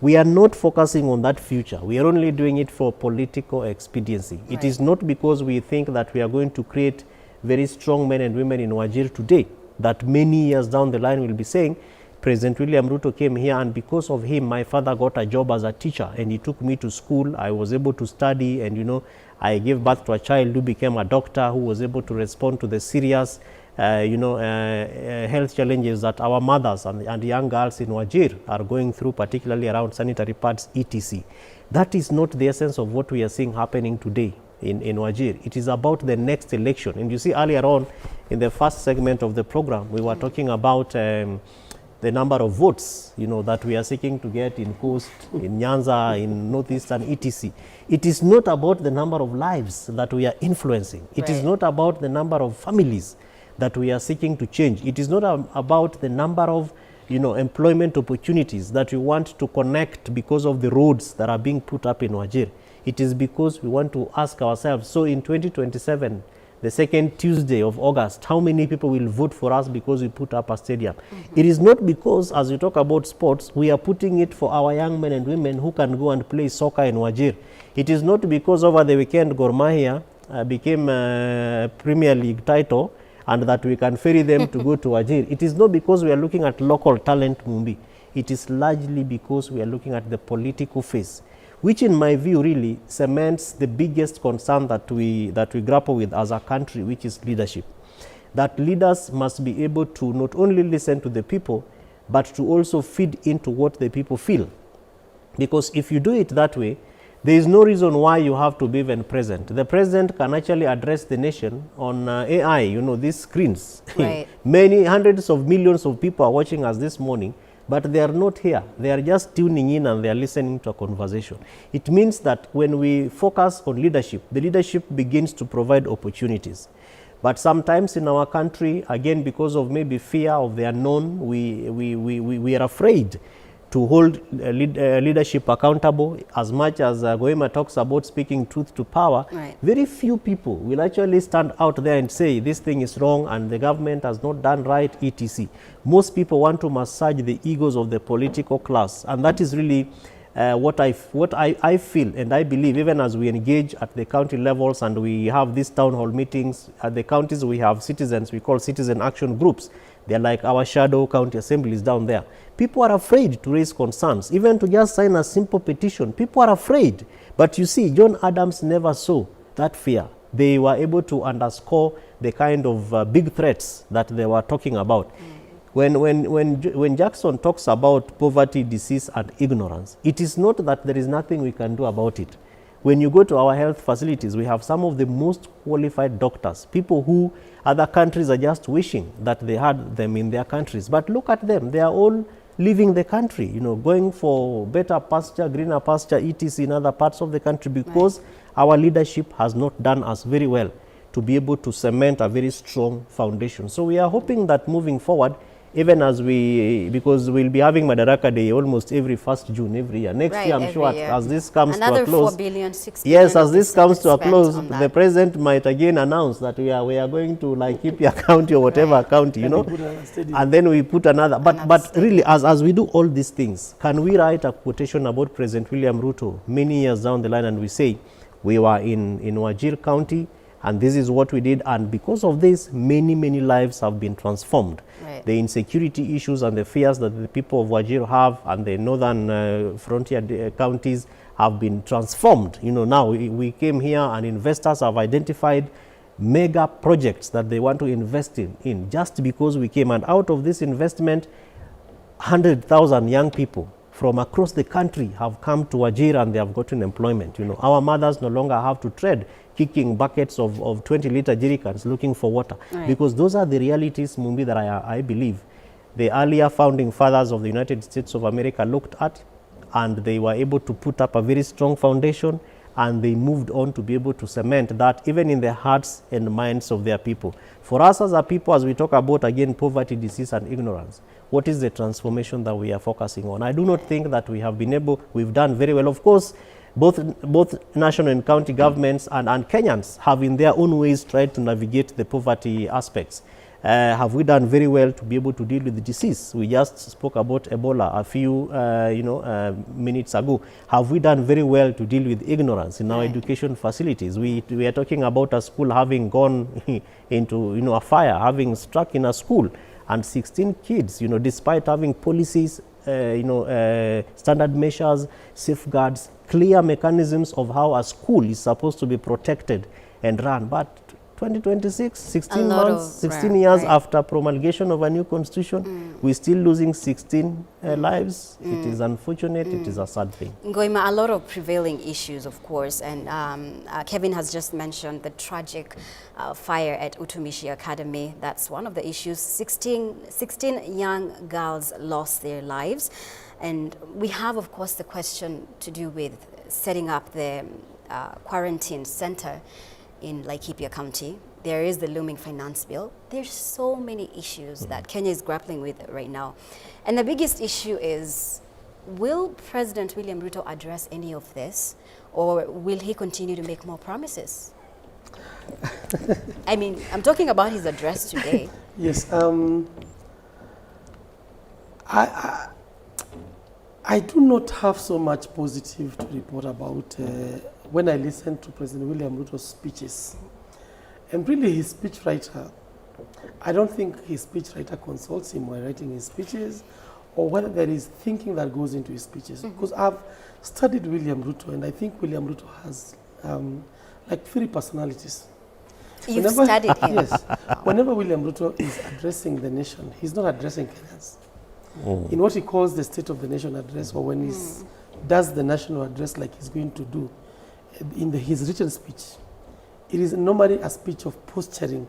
S2: We are not focusing on that future. We are only doing it for political expediency. Right. It is not because we think that we are going to create very strong men and women in Wajir today, that many years down the line will be saying, President William Ruto came here and because of him, my father got a job as a teacher and he took me to school. I was able to study and, I gave birth to a child who became a doctor who was able to respond to the serious health challenges that our mothers and young girls in Wajir are going through, particularly around sanitary pads, etc. That is not the essence of what we are seeing happening today in Wajir. It is about the next election. And you see earlier on in the first segment of the program, we were talking about the number of votes, that we are seeking to get in Coast, in Nyanza, in Northeastern, etc. It is not about the number of lives that we are influencing. It is not about the number of families that we are seeking to change. It is not about the number of employment opportunities that we want to connect because of the roads that are being put up in Wajir. It is because we want to ask ourselves, so in 2027, the second Tuesday of August, how many people will vote for us because we put up a stadium? It is not because, as we talk about sports, we are putting it for our young men and women who can go and play soccer in Wajir. It is not because over the weekend Gor Mahia became a Premier League title and that we can ferry them to go to Wajir. It is not because we are looking at local talent, Mumbi. It is largely because we are looking at the political face, which in my view really cements the biggest concern that we grapple with as a country, which is leadership. That leaders must be able to not only listen to the people, but to also feed into what the people feel. Because if you do it that way, there is no reason why you have to be even present. The president can actually address the nation on AI, these screens.
S1: Right.
S2: Many hundreds of millions of people are watching us this morning, but they are not here. They are just tuning in and they are listening to a conversation. It means that when we focus on leadership, the leadership begins to provide opportunities. But sometimes in our country, again, because of maybe fear of the unknown, we are afraid to hold leadership accountable. As much as Goema talks about speaking truth to power, very few people will actually stand out there and say this thing is wrong and the government has not done right, etc. Most people want to massage the egos of the political class, and that is really what I feel and I believe. Even as we engage at the county levels and we have these town hall meetings at the counties, we have citizens, we call citizen action groups. They're like our shadow county assemblies down there. People are afraid to raise concerns, even to just sign a simple petition. People are afraid. But you see, John Adams never saw that fear. They were able to underscore the kind of big threats that they were talking about. When Jackson talks about poverty, disease, and ignorance, it is not that there is nothing we can do about it. When you go to our health facilities, we have some of the most qualified doctors, people who other countries are just wishing that they had them in their countries. But look at them, they are all leaving the country, you know, going for better pasture, greener pasture, etc. in other parts of the country, because our leadership has not done us very well to be able to cement a very strong foundation. So we are hoping that moving forward, even as because we'll be having Madaraka Day almost every 1st June every year. Next year, I'm sure, as this comes to a close.
S1: 4 billion, 6
S2: yes,
S1: billion
S2: as this comes to a close, the president might again announce that we are going to like keep your county or whatever county, you know, and then we put another. But really, as we do all these things, can we write a quotation about President William Ruto many years down the line and we say, we were in Wajir County, and this is what we did, and because of this, many lives have been transformed. The insecurity issues and the fears that the people of Wajir have and the northern frontier counties have been transformed. You know, now we came here and investors have identified mega projects that they want to invest in just because we came, and out of this investment, 100,000 young people from across the country have come to Wajir and they have gotten employment. You know, our mothers no longer have to tread kicking buckets of 20-liter jerrycans looking for water, because those are the realities, Mumbi, that I believe the earlier founding fathers of the United States of America looked at, and they were able to put up a very strong foundation, and they moved on to be able to cement that even in the hearts and minds of their people. For us as a people, as we talk about again poverty, disease, and ignorance, what is the transformation that we are focusing on? I do not think that we have been able, we've done very well. Of course, both national and county governments and Kenyans have in their own ways tried to navigate the poverty aspects. Have we done very well to be able to deal with the disease? We just spoke about Ebola a few minutes ago. Have we done very well to deal with ignorance in our education facilities? We are talking about a school having gone into a fire, having struck in a school, and 16 kids, despite having policies, standard measures, safeguards, clear mechanisms of how a school is supposed to be protected and run. But 2026, 16 years after promulgation of a new constitution, we're still losing 16 lives. It is unfortunate. It is a sad thing.
S1: Ngoima, a lot of prevailing issues, of course, and Kevin has just mentioned the tragic fire at Utumishi Academy. That's one of the issues. 16 young girls lost their lives. And we have, of course, the question to do with setting up the quarantine center in Laikipia County. There is the looming finance bill. There's so many issues that Kenya is grappling with right now. And the biggest issue is, will President William Ruto address any of this, or will he continue to make more promises? I mean, I'm talking about his address today.
S3: Yes. I do not have so much positive to report about when I listen to President William Ruto's speeches. And really his speechwriter, I don't think his speechwriter consults him while writing his speeches, or whether there is thinking that goes into his speeches. Because I've studied William Ruto, and I think William Ruto has like 3 personalities.
S1: You've studied him?
S3: Yes. Whenever William Ruto is addressing the nation, he's not addressing Kenyans. In what he calls the State of the Nation address, or when he does the national address like he's going to do in his written speech, it is normally a speech of posturing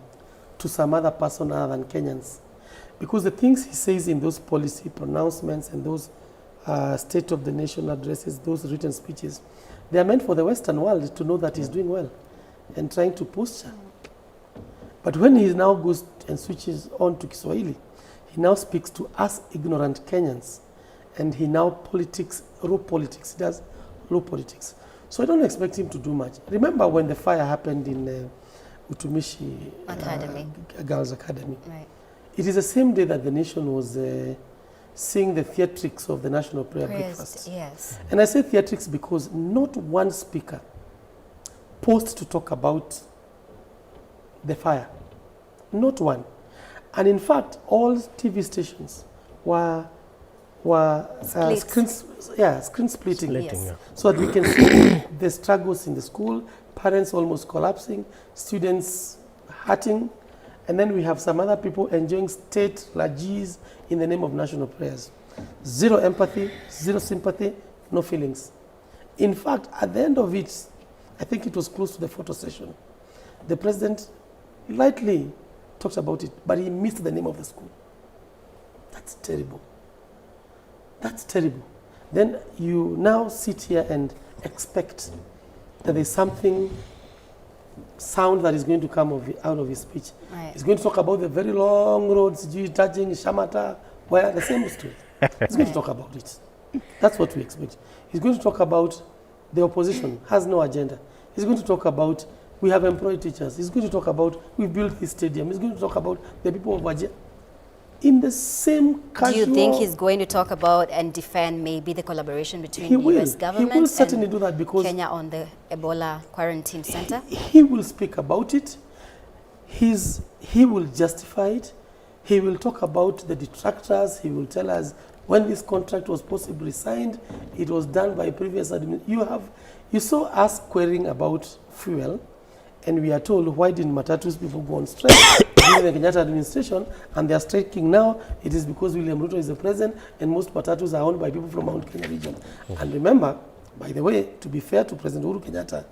S3: to some other person other than Kenyans. Because the things he says in those policy pronouncements and those State of the Nation addresses, those written speeches, they are meant for the Western world to know that he's doing well and trying to posture. But when he now goes and switches on to Kiswahili, he now speaks to us ignorant Kenyans and he now raw politics. He does low politics. So I don't expect him to do much. Remember when the fire happened in Utumishi
S1: Academy.
S3: Girls Academy?
S1: Right.
S3: It is the same day that the nation was seeing the theatrics of the National Prayer Breakfast.
S1: Yes.
S3: And I say theatrics because not one speaker paused to talk about the fire. Not one. And in fact, all TV stations were screen splitting.
S1: Yes.
S3: So that we can see the struggles in the school, parents almost collapsing, students hurting, and then we have some other people enjoying state largesse in the name of national prayers. Zero empathy, zero sympathy, no feelings. In fact, at the end of it, I think it was close to the photo session, the president lightly talked about it, but he missed the name of the school. That's terrible. That's terrible. Then you now sit here and expect that there's something sound that is going to come out of his speech.
S1: Right.
S3: He's going to talk about the very long roads, touching Shamata, where the same story. He's going to talk about it. That's what we expect. He's going to talk about the opposition has no agenda. He's going to talk about we have employed teachers. He's going to talk about we've built this stadium. He's going to talk about the people of Wajir. In the same casual...
S1: Do you think he's going to talk about and defend maybe the collaboration between the U.S. government
S3: He will certainly do that
S1: and
S3: because
S1: Kenya on the Ebola quarantine center?
S3: He will speak about it. He will justify it. He will talk about the detractors. He will tell us when this contract was possibly signed, it was done by previous administration. You saw us querying about fuel, and we are told, why didn't Matatu's people go on strike during the Kenyatta administration, and they are striking now? It is because William Ruto is the president, and most Matatus are owned by people from Mount Kenya region. And remember, by the way, to be fair to President Uhuru Kenyatta,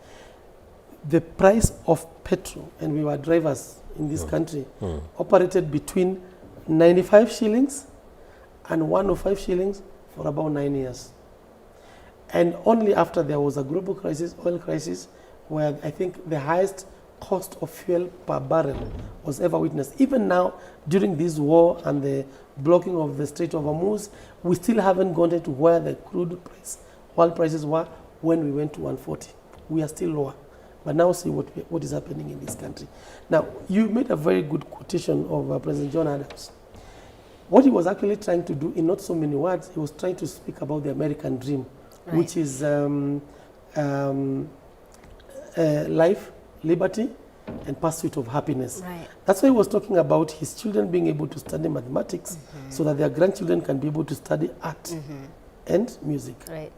S3: the price of petrol, and we were drivers in this country, operated between 95 shillings and 105 shillings for about 9 years. And only after there was a global crisis, oil crisis, where I think the highest cost of fuel per barrel was ever witnessed. Even now, during this war and the blocking of the Strait of Hormuz, we still haven't gotten to where the crude price, oil prices were when we went to 140. We are still lower. But now see what is happening in this country. Now, you made a very good quotation of President John Adams. What he was actually trying to do, in not so many words, he was trying to speak about the American dream, right, which is life, liberty, and pursuit of happiness.
S1: Right.
S3: That's why he was talking about his children being able to study mathematics so that their grandchildren can be able to study art and music.
S1: Right.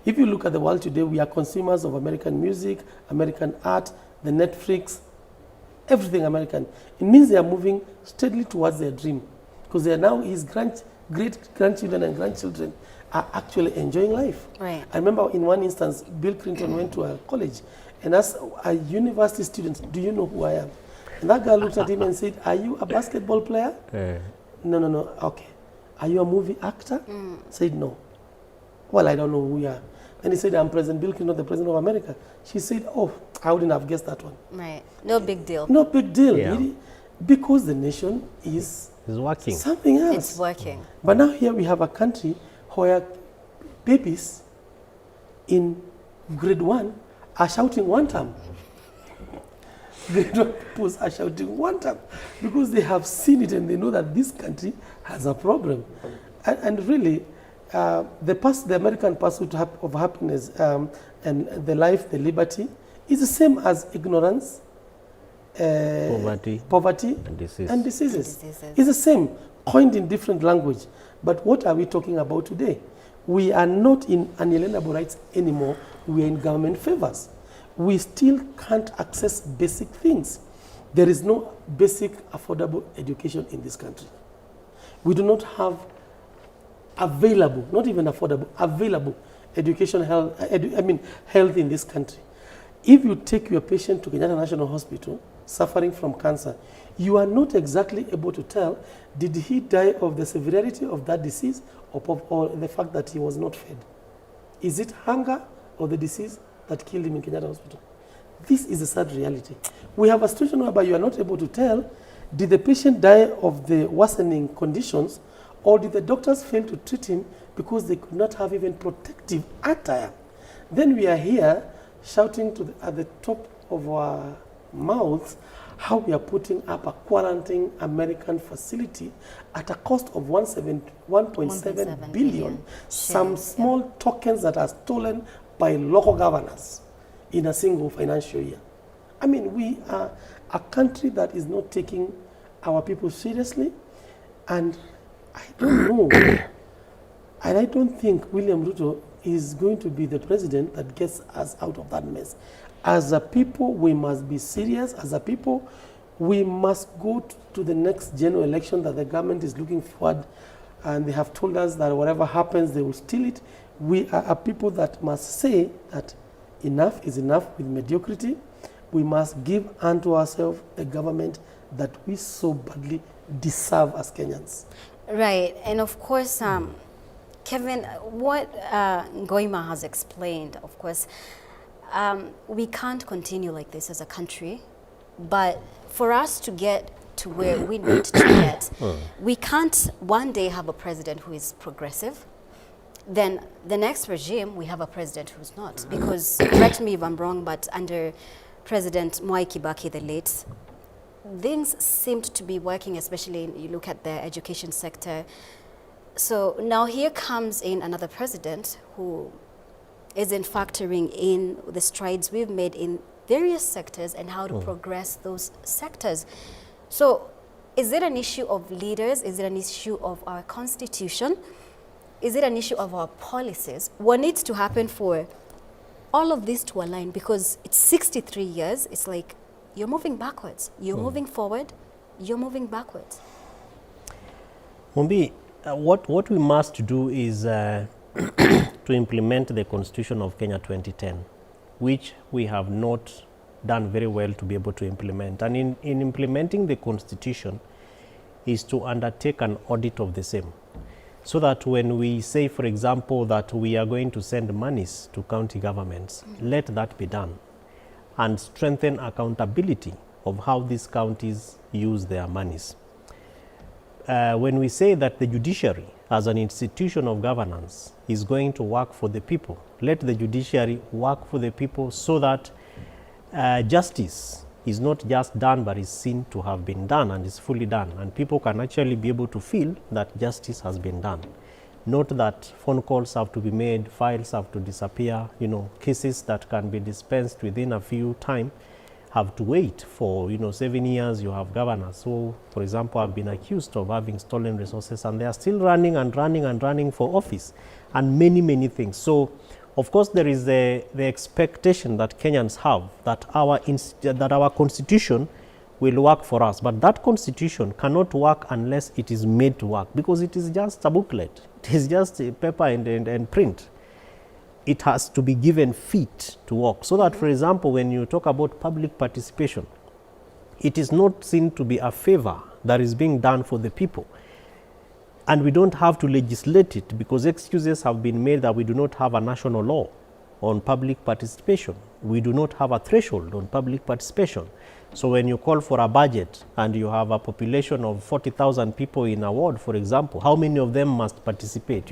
S3: If you look at the world today, we are consumers of American music, American art, the Netflix, everything American. It means they are moving steadily towards their dream, because they are now his great-grandchildren and grandchildren are actually enjoying life.
S1: Right.
S3: I remember in one instance, Bill Clinton went to a college and asked a university student, do you know who I am? And that girl looked at him and said, are you a basketball player? No. Okay. Are you a movie actor? Said, no. Well, I don't know who you are. Then he said, I'm President Bill Clinton, the President of America. She said, oh, I wouldn't have guessed that one.
S1: Right. No big deal.
S3: No big deal.
S2: Yeah.
S3: Really, because the nation is
S2: working.
S3: Something else.
S1: It's working.
S3: But now here we have a country where babies in grade 1 are shouting one term. Grade 1 pupils are shouting one term because they have seen it and they know that this country has a problem. And really, the American pursuit of happiness and the life, the liberty, is the same as ignorance, poverty and diseases. It's the same, coined in different language. But what are we talking about today? We are not in unalienable rights anymore. We are in government favors. We still can't access basic things. There is no basic affordable education in this country. We do not have available, not even affordable, available education, health in this country. If you take your patient to Kenyatta National Hospital suffering from cancer, you are not exactly able to tell, did he die of the severity of that disease or the fact that he was not fed? Is it hunger or the disease that killed him in Kenyatta Hospital? This is a sad reality. We have a situation whereby you are not able to tell, did the patient die of the worsening conditions Or did the doctors fail to treat him because they could not have even protective attire? Then we are here shouting at the top of our mouths how we are putting up a quarantine American facility at a cost of 1.7 billion. Some small tokens that are stolen by local governors in a single financial year. I mean, we are a country that is not taking our people seriously, and I don't know, and I don't think William Ruto is going to be the president that gets us out of that mess. As a people, we must be serious. As a people, we must go to the next general election that the government is looking forward, and they have told us that whatever happens, they will steal it. We are a people that must say that enough is enough with mediocrity. We must give unto ourselves a government that we so badly deserve as Kenyans.
S1: Right, and of course, Kevin, what Ngoima has explained, of course, we can't continue like this as a country, but for us to get to where we need to get, we can't one day have a president who is progressive, then the next regime we have a president who's not. Because, correct me if I'm wrong, but under President Mwai Kibaki the late, things seemed to be working, especially you look at the education sector. So now here comes in another president who isn't factoring in the strides we've made in various sectors and how to progress those sectors. So is it an issue of leaders? Is it an issue of our constitution? Is it an issue of our policies? What needs to happen for all of this to align? Because it's 63 years, it's like you're moving backwards. You're moving forward, you're moving backwards.
S2: Mumbi, what we must do is to implement the Constitution of Kenya 2010, which we have not done very well to be able to implement. And in implementing the Constitution is to undertake an audit of the same, so that when we say, for example, that we are going to send monies to county governments, let that be done, and strengthen accountability of how these counties use their monies. When we say that the judiciary as an institution of governance is going to work for the people, let the judiciary work for the people so that justice is not just done but is seen to have been done and is fully done, and people can actually be able to feel that justice has been done. Not that phone calls have to be made, files have to disappear, cases that can be dispensed within a few time have to wait for 7 years. You have governors who, for example, have been accused of having stolen resources, and they are still running and running and running for office, and many things. So of course there is the expectation that Kenyans have that our constitution will work for us, but that constitution cannot work unless it is made to work, because it is just a booklet. It is just a paper and print. It has to be given feet to work, so that, for example, when you talk about public participation, it is not seen to be a favor that is being done for the people. And we don't have to legislate it, because excuses have been made that we do not have a national law on public participation. We do not have a threshold on public participation. So when you call for a budget and you have a population of 40,000 people in a ward, for example, how many of them must participate?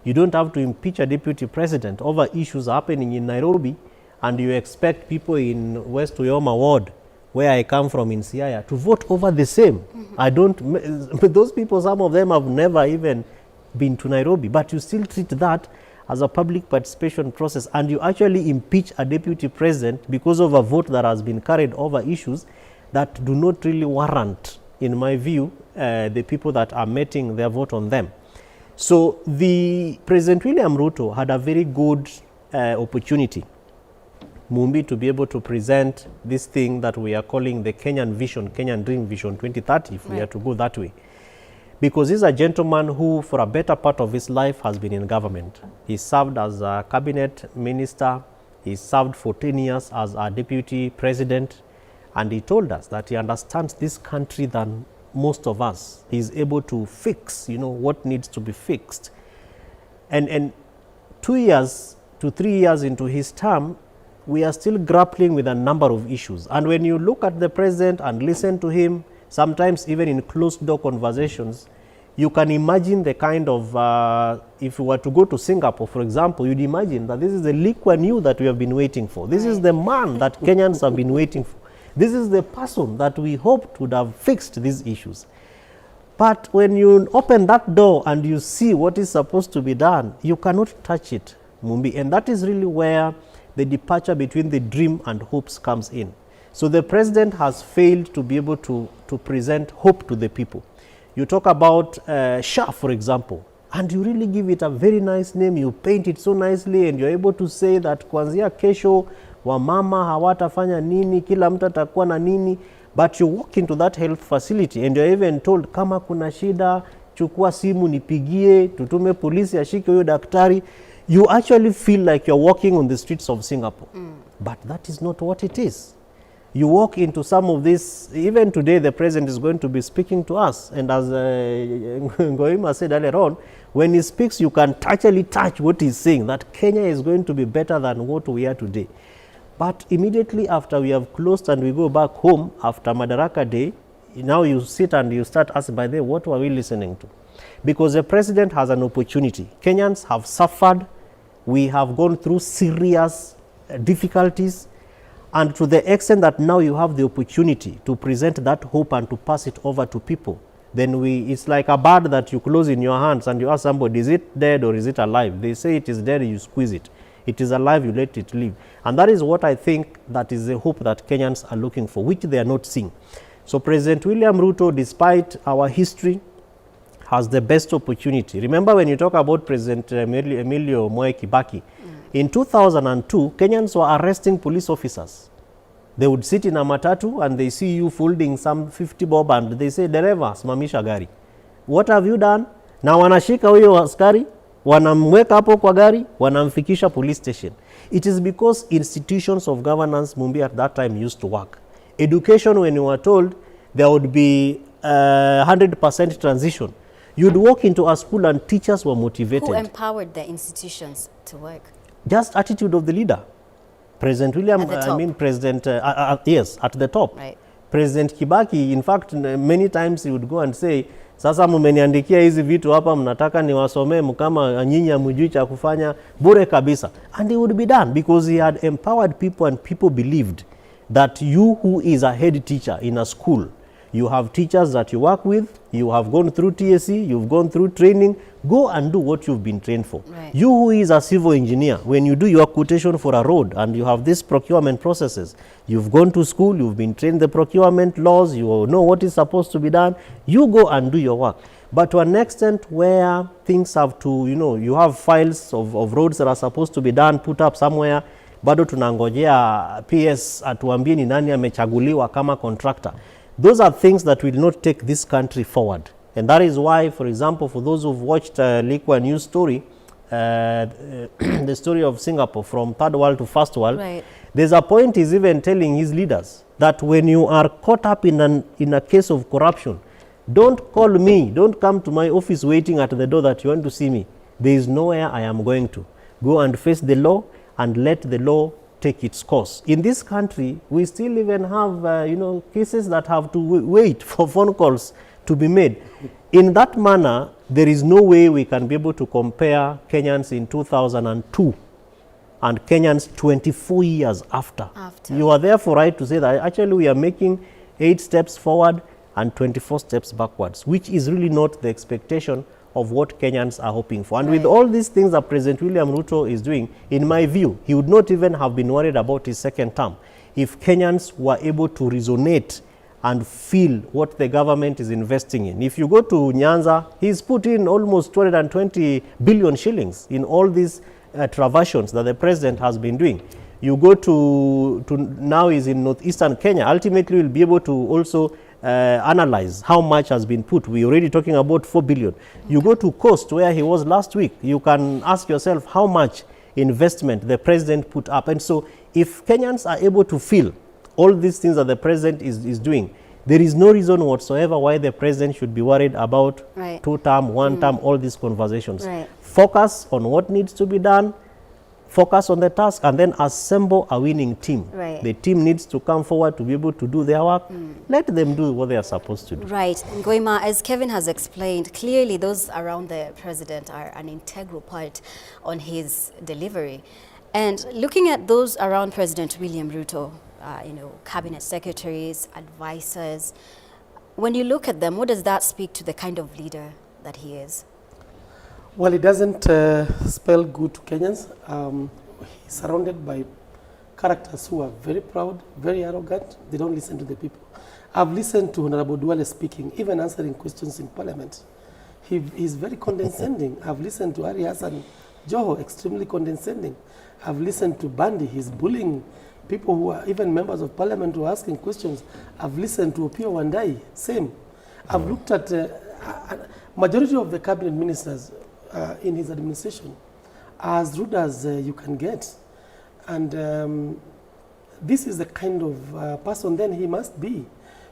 S2: You don't have to impeach a deputy president over issues happening in Nairobi, and you expect people in West Uyoma ward, where I come from in Siaya, to vote over the same. Those people, some of them have never even been to Nairobi, but you still treat that as a public participation process, and you actually impeach a deputy president because of a vote that has been carried over issues that do not really warrant, in my view, the people that are meting their vote on them. So the President William Ruto had a very good opportunity, Mumbi, to be able to present this thing that we are calling the Kenyan Vision, Kenyan Dream Vision 2030, if we are to go that way. Because he's a gentleman who, for a better part of his life, has been in government. He served as a cabinet minister. He served for 10 years as a deputy president. And he told us that he understands this country than most of us. He's able to fix, what needs to be fixed. And 2 years to 3 years into his term, we are still grappling with a number of issues. And when you look at the president and listen to him, sometimes even in closed-door conversations, You can imagine the kind of, if you were to go to Singapore, for example, you'd imagine that this is the Lee Kuan Yew that we have been waiting for. This is the man that Kenyans have been waiting for. This is the person that we hoped would have fixed these issues. But when you open that door and you see what is supposed to be done, you cannot touch it, Mumbi. And that is really where the departure between the dream and hopes comes in. So the president has failed to be able to present hope to the people. You talk about SHA, for example, and you really give it a very nice name. You paint it so nicely, and you're able to say that kuanzia kesho wamama hawatafanya nini, kila mtu atakuwa na nini. But you walk into that health facility and you're even told, kama kuna shida, chukua simu nipigie, tutume polisi ashike huyo daktari. You actually feel like you're walking on the streets of Singapore. But that is not what it is. You walk into some of this, even today the president is going to be speaking to us, and as Ngoima said earlier on, when he speaks you can actually touch what he's saying, that Kenya is going to be better than what we are today. But immediately after we have closed and we go back home after Madaraka Day, now you sit and you start asking, by the way, what were we listening to? Because the president has an opportunity. Kenyans have suffered. We have gone through serious difficulties. And to the extent that now you have the opportunity to present that hope and to pass it over to people, then it's like a bird that you close in your hands and you ask somebody, is it dead or is it alive? They say it is dead, you squeeze it. It is alive, you let it live. And that is what I think that is the hope that Kenyans are looking for, which they are not seeing. So President William Ruto, despite our history, has the best opportunity. Remember when you talk about President Emilio Mwai Kibaki, in 2002, Kenyans were arresting police officers. They would sit in a matatu and they see you folding some 50 bob and they say, dereva, simamisha gari. What have you done? Na wanashika huyo askari, wanamweka hapo kwa gari, wanamfikisha police station. It is because institutions of governance, Mumbi, at that time used to work. Education, when you were told there would be 100% transition, you'd walk into a school and teachers were motivated.
S1: Who empowered the institutions to work?
S2: Just attitude of the leader. President William, President, yes, at the top.
S1: Right.
S2: President Kibaki, in fact, many times he would go and say, sasa mumeniandikia hizi vitu hapa, mnataka niwasomee mkama nyinyi hamjui cha kufanya, bure kabisa. And he would be done because he had empowered people and people believed that you who is a head teacher in a school, you have teachers that you work with, you have gone through TSC, you've gone through training, go and do what you've been trained for.
S1: Right.
S2: You who is a civil engineer, when you do your quotation for a road and you have these procurement processes, you've gone to school, you've been trained the procurement laws, you know what is supposed to be done, you go and do your work. But to an extent where things have to, you have files of roads that are supposed to be done, put up somewhere, bado tunangojea PS atuambie ni nani amechaguliwa kama contractor. Those are things that will not take this country forward. And that is why, for example, for those who've watched Lee Kuan Yew's story, the story of Singapore from third world to first world,
S1: right,
S2: there's a point he's even telling his leaders that when you are caught up in a case of corruption, don't call me, don't come to my office waiting at the door that you want to see me. There is nowhere I am going to. Go and face the law and let the law take its course. In this country, we still even have, cases that have to wait for phone calls to be made. In that manner, there is no way we can be able to compare Kenyans in 2002 and Kenyans 24 years after. You are therefore right to say that actually we are making 8 steps forward and 24 steps backwards, which is really not the expectation of what Kenyans are hoping for. And with all these things that President William Ruto is doing, in my view, he would not even have been worried about his second term if Kenyans were able to resonate and feel what the government is investing in. If you go to Nyanza, he's put in almost 220 billion shillings in all these travations that the president has been doing. You go to now he's in northeastern Kenya. Ultimately, we'll be able to also analyze how much has been put. We're already talking about 4 billion. You go to Coast, where he was last week, you can ask yourself how much investment the president put up. And so if Kenyans are able to feel all these things that the president is doing, there is no reason whatsoever why the president should be worried about two-term, one-term, all these conversations. Focus on what needs to be done, focus on the task, and then assemble a winning team.
S1: Right.
S2: The team needs to come forward to be able to do their work. Let them do what they are supposed to do.
S1: Right. Ngoima, as Kevin has explained, clearly those around the president are an integral part on his delivery. And looking at those around President William Ruto, cabinet secretaries, advisors, when you look at them, what does that speak to the kind of leader that he is?
S3: Well, it doesn't spell good to Kenyans. He's surrounded by characters who are very proud, very arrogant. They don't listen to the people. I've listened to Honorable Duale speaking, even answering questions in Parliament. He's very condescending. I've listened to Ari Hassan Joho, extremely condescending. I've listened to Bandi. He's bullying people who are even members of Parliament who are asking questions. I've listened to Opiyo Wandayi, same. I've looked at majority of the cabinet ministers in his administration are as rude as you can get. And this is the kind of person then he must be.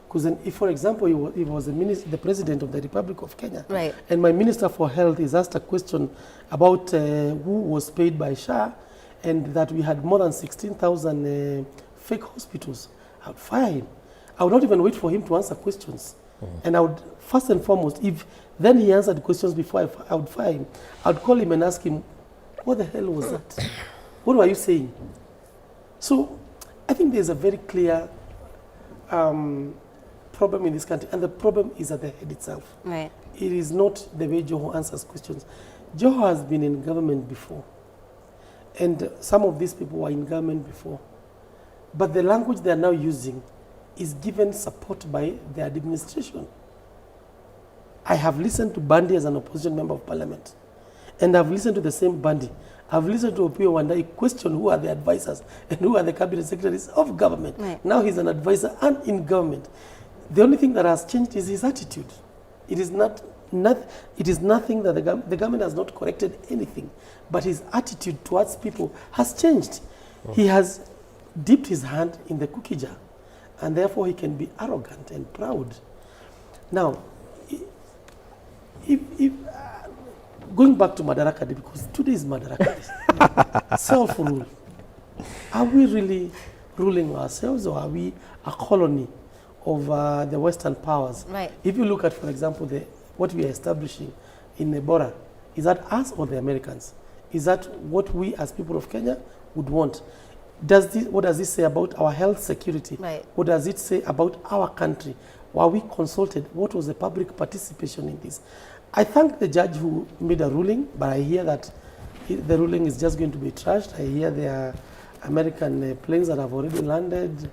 S3: Because if, for example, he was the president of the Republic of Kenya,
S1: right,
S3: and my Minister for Health is asked a question about who was paid by SHA, and that we had more than 16,000 fake hospitals, I would fire him. I would not even wait for him to answer questions. And I would, first and foremost, if then he answered questions before I would fire him, I would call him and ask him, what the hell was that? What were you saying? So I think there's a very clear problem in this country, and the problem is at the head itself.
S1: Right.
S3: It is not the way Joho answers questions. Joho has been in government before, and some of these people were in government before. But the language they are now using is given support by the administration. I have listened to Bandi as an opposition member of Parliament, and I've listened to the same Bandi. I've listened to Opiyo Wandayi question who are the advisors and who are the cabinet secretaries of government.
S1: Right.
S3: Now he's an advisor and in government. The only thing that has changed is his attitude. It is it is nothing that the government has not corrected anything, but his attitude towards people has changed. He has dipped his hand in the cookie jar, and therefore he can be arrogant and proud. Now, if going back to Madaraka Day, because today is Madaraka Day, self-rule. Are we really ruling ourselves, or are we a colony of the Western powers?
S1: Right.
S3: If you look at, for example, what we are establishing in Ebola, is that us or the Americans? Is that what we as people of Kenya would want? What does this say about our health security?
S1: Right.
S3: What does it say about our country? Were we consulted? What was the public participation in this? I thank the judge who made a ruling, but I hear that the ruling is just going to be trashed. I hear there are American planes that have already landed,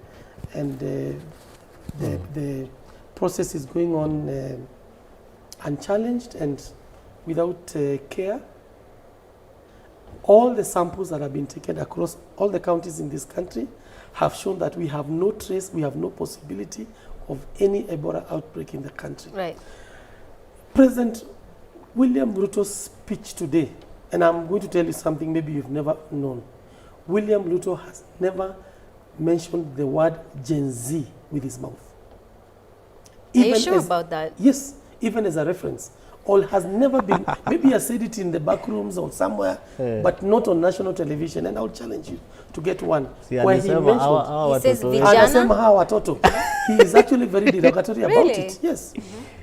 S3: and the process is going on unchallenged and without care. All the samples that have been taken across all the counties in this country have shown that we have no trace, we have no possibility of any Ebola outbreak in the country.
S1: Right.
S3: President William Ruto's speech today, and I'm going to tell you something maybe you've never known. William Ruto has never mentioned the word Gen Z with his mouth.
S1: Are you sure about that?
S3: Yes, even as a reference. Or has never been, maybe he has said it in the back rooms or somewhere, but not on national television, and I'll challenge you to get one. Where he mentioned,
S1: he says
S3: vijana. He is actually very derogatory about
S1: Really?
S3: it. Yes.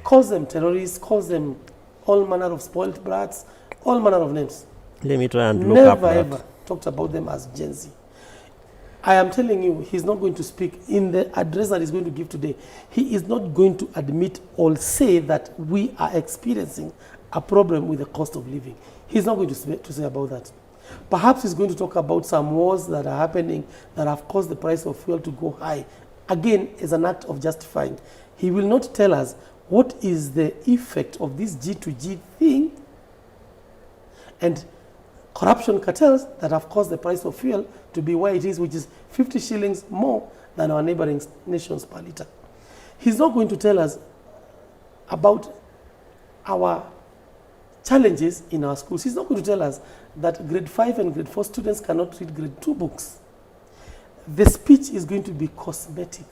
S3: Calls them terrorists, calls them all manner of spoiled brats, all manner of names.
S2: Let me try and look up that.
S3: Never ever talked about them as Gen Z. I am telling you, he's not going to speak in the address that he's going to give today. He is not going to admit or say that we are experiencing a problem with the cost of living. He's not going to say about that. Perhaps he's going to talk about some wars that are happening that have caused the price of fuel to go high. Again, as an act of justifying. He will not tell us what is the effect of this G2G thing and corruption cartels that have caused the price of fuel to be where it is, which is 50 shillings more than our neighboring nations per litre. He's not going to tell us about our challenges in our schools. He's not going to tell us that grade 5 and grade 4 students cannot read grade 2 books. The speech is going to be cosmetic.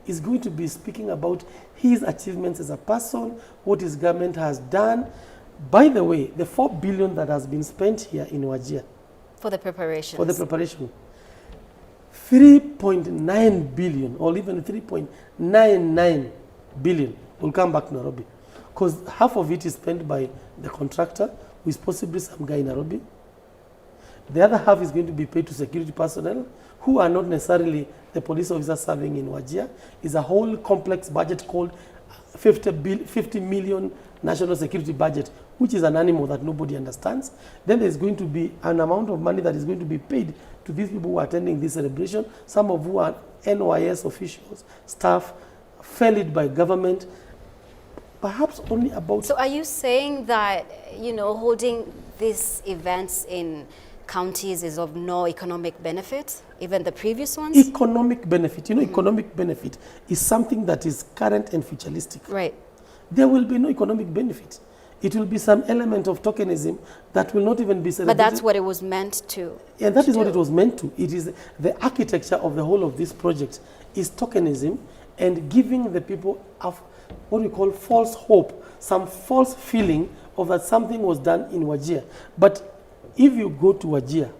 S3: He's going to be speaking about his achievements as a person, what his government has done. By the way, the 4 billion that has been spent here in Wajir,
S1: For the preparations.
S3: For the preparation. 3.9 billion or even 3.99 billion will come back to Nairobi. Because half of it is spent by the contractor, who is possibly some guy in Nairobi. The other half is going to be paid to security personnel, who are not necessarily the police officers serving in Wajir. It's a whole complex budget called 50 million national security budget, which is an animal that nobody understands. Then there's going to be an amount of money that is going to be paid to these people who are attending this celebration, some of who are NYS officials, staff, funded by government, perhaps only about...
S1: So are you saying that, you know, holding these events in counties is of no economic benefit, even the previous ones?
S3: Economic benefit. You know, economic benefit is something that is current and futuristic.
S1: Right.
S3: There will be no economic benefit. It will be some element of tokenism that will not even be celebrated.
S1: But that's what it was meant to.
S3: And that is what it was meant to. It is the architecture of the whole of this project is tokenism and giving the people what we call false hope, some false feeling of that something was done in Wajir. But if you go to Wajir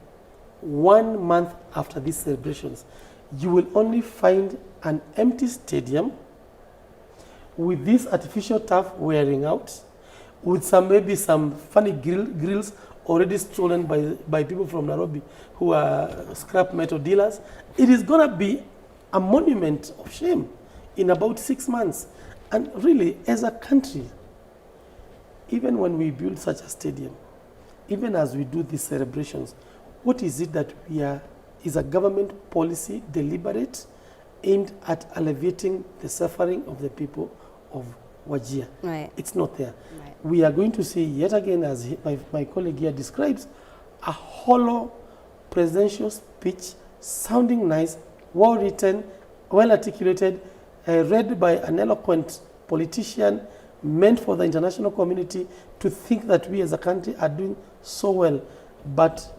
S3: 1 month after these celebrations, you will only find an empty stadium with this artificial turf wearing out, with maybe some funny grills already stolen by people from Nairobi who are scrap metal dealers. It is going to be a monument of shame in about 6 months. And really, as a country, even when we build such a stadium, even as we do these celebrations, what is it that is a government policy deliberate aimed at alleviating the suffering of the people of Wajir?
S1: Right.
S3: It's not there.
S1: Right.
S3: We are going to see yet again, as my colleague here describes, a hollow presidential speech sounding nice, well written, well articulated, read by an eloquent politician, meant for the international community to think that we as a country are doing so well. But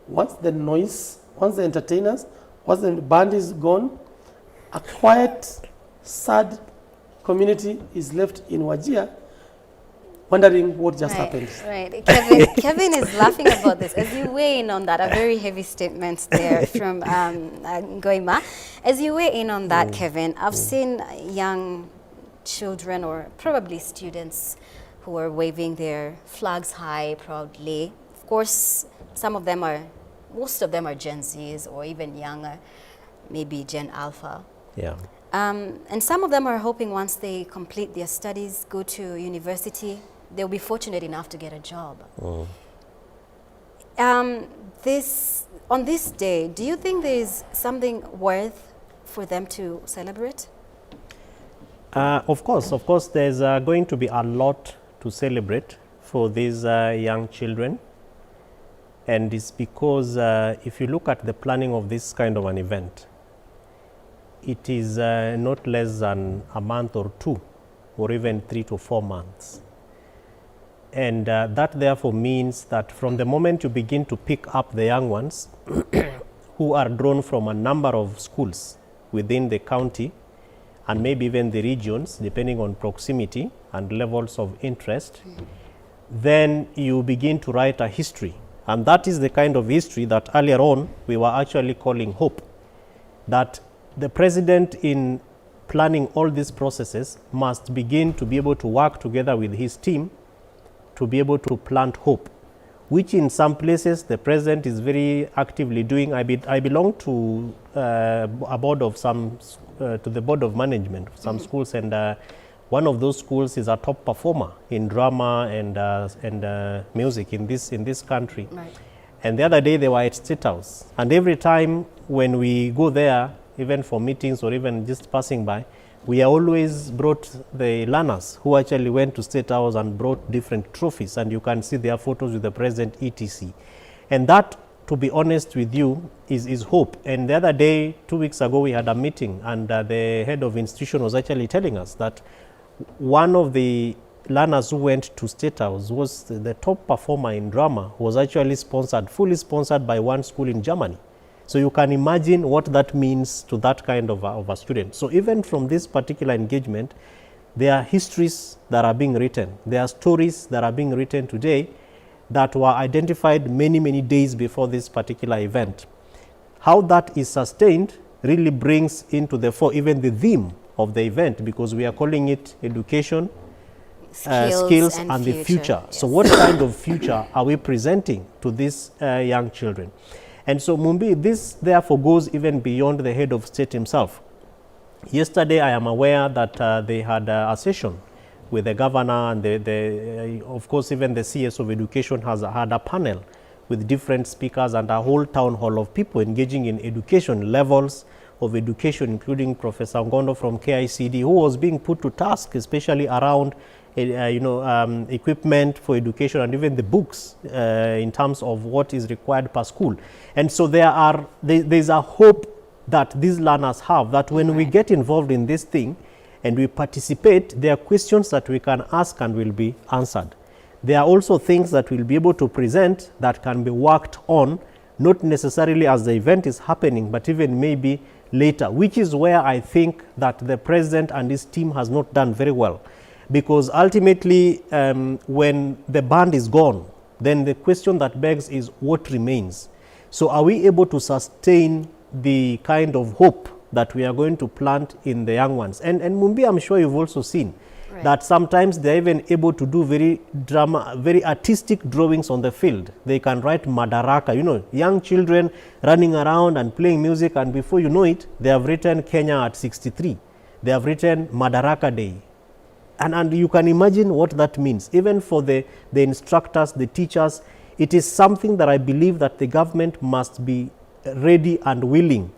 S3: once the noise, once the entertainers, once the band is gone, a quiet, sad community is left in Wajir wondering what just happened.
S1: Right. Kevin is laughing about this. As you weigh in on that, a very heavy statement there from Goima. As you weigh in on that, Kevin, I've seen young children or probably students who are waving their flags high proudly. Of course, most of them are Gen Zs or even younger, maybe Gen Alpha.
S2: Yeah.
S1: And some of them are hoping once they complete their studies, go to university, they'll be fortunate enough to get a job. On this day, do you think there's something worth for them to celebrate?
S2: Of course, there's going to be a lot to celebrate for these young children. And it's because if you look at the planning of this kind of an event, it is not less than a month or two, or even 3 to 4 months. And that therefore means that from the moment you begin to pick up the young ones who are drawn from a number of schools within the county and maybe even the regions, depending on proximity and levels of interest, then you begin to write a history. And that is the kind of history that earlier on we were actually calling hope. That the president, in planning all these processes, must begin to be able to work together with his team to be able to plant hope, which in some places the president is very actively doing. I belong to a board of to the board of management of some schools, and one of those schools is a top performer in drama and music in this country. Right. And the other day they were at State House, and every time when we go there, even for meetings or even just passing by, we always brought the learners who actually went to State House and brought different trophies, and you can see their photos with the president, etc. And that, to be honest with you, is hope. And the other day, 2 weeks ago, we had a meeting, and the head of institution was actually telling us that one of the learners who went to State House was the top performer in drama, was actually fully sponsored by one school in Germany. So you can imagine what that means to that kind of a student. So even from this particular engagement, there are histories that are being written. There are stories that are being written today that were identified many, many days before this particular event. How that is sustained really brings into the fore even the theme of the event, because we are calling it education, skills and the future. Yes. So what kind of future are we presenting to these young children? And so Mumbi, this therefore goes even beyond the head of state himself. Yesterday, I am aware that they had a session with the governor, and of course, even the CS of education has had a panel with different speakers and a whole town hall of people engaging in education, levels of education, including Professor Ngondo from KICD, who was being put to task, especially around equipment for education and even the books in terms of what is required per school. And so there's a hope that these learners have, that when we get involved in this thing and we participate, there are questions that we can ask and will be answered. There are also things that we'll be able to present that can be worked on, not necessarily as the event is happening, but even maybe later, which is where I think that the president and his team has not done very well. Because ultimately, when the band is gone, then the question that begs is what remains? So are we able to sustain the kind of hope that we are going to plant in the young ones? And Mumbi, I'm sure you've also seen that sometimes they're even able to do very artistic drawings on the field. They can write Madaraka, young children running around and playing music, and before you know it, they have written Kenya at 63. They have written Madaraka Day. And you can imagine what that means. Even for the instructors, the teachers, it is something that I believe that the government must be ready and willing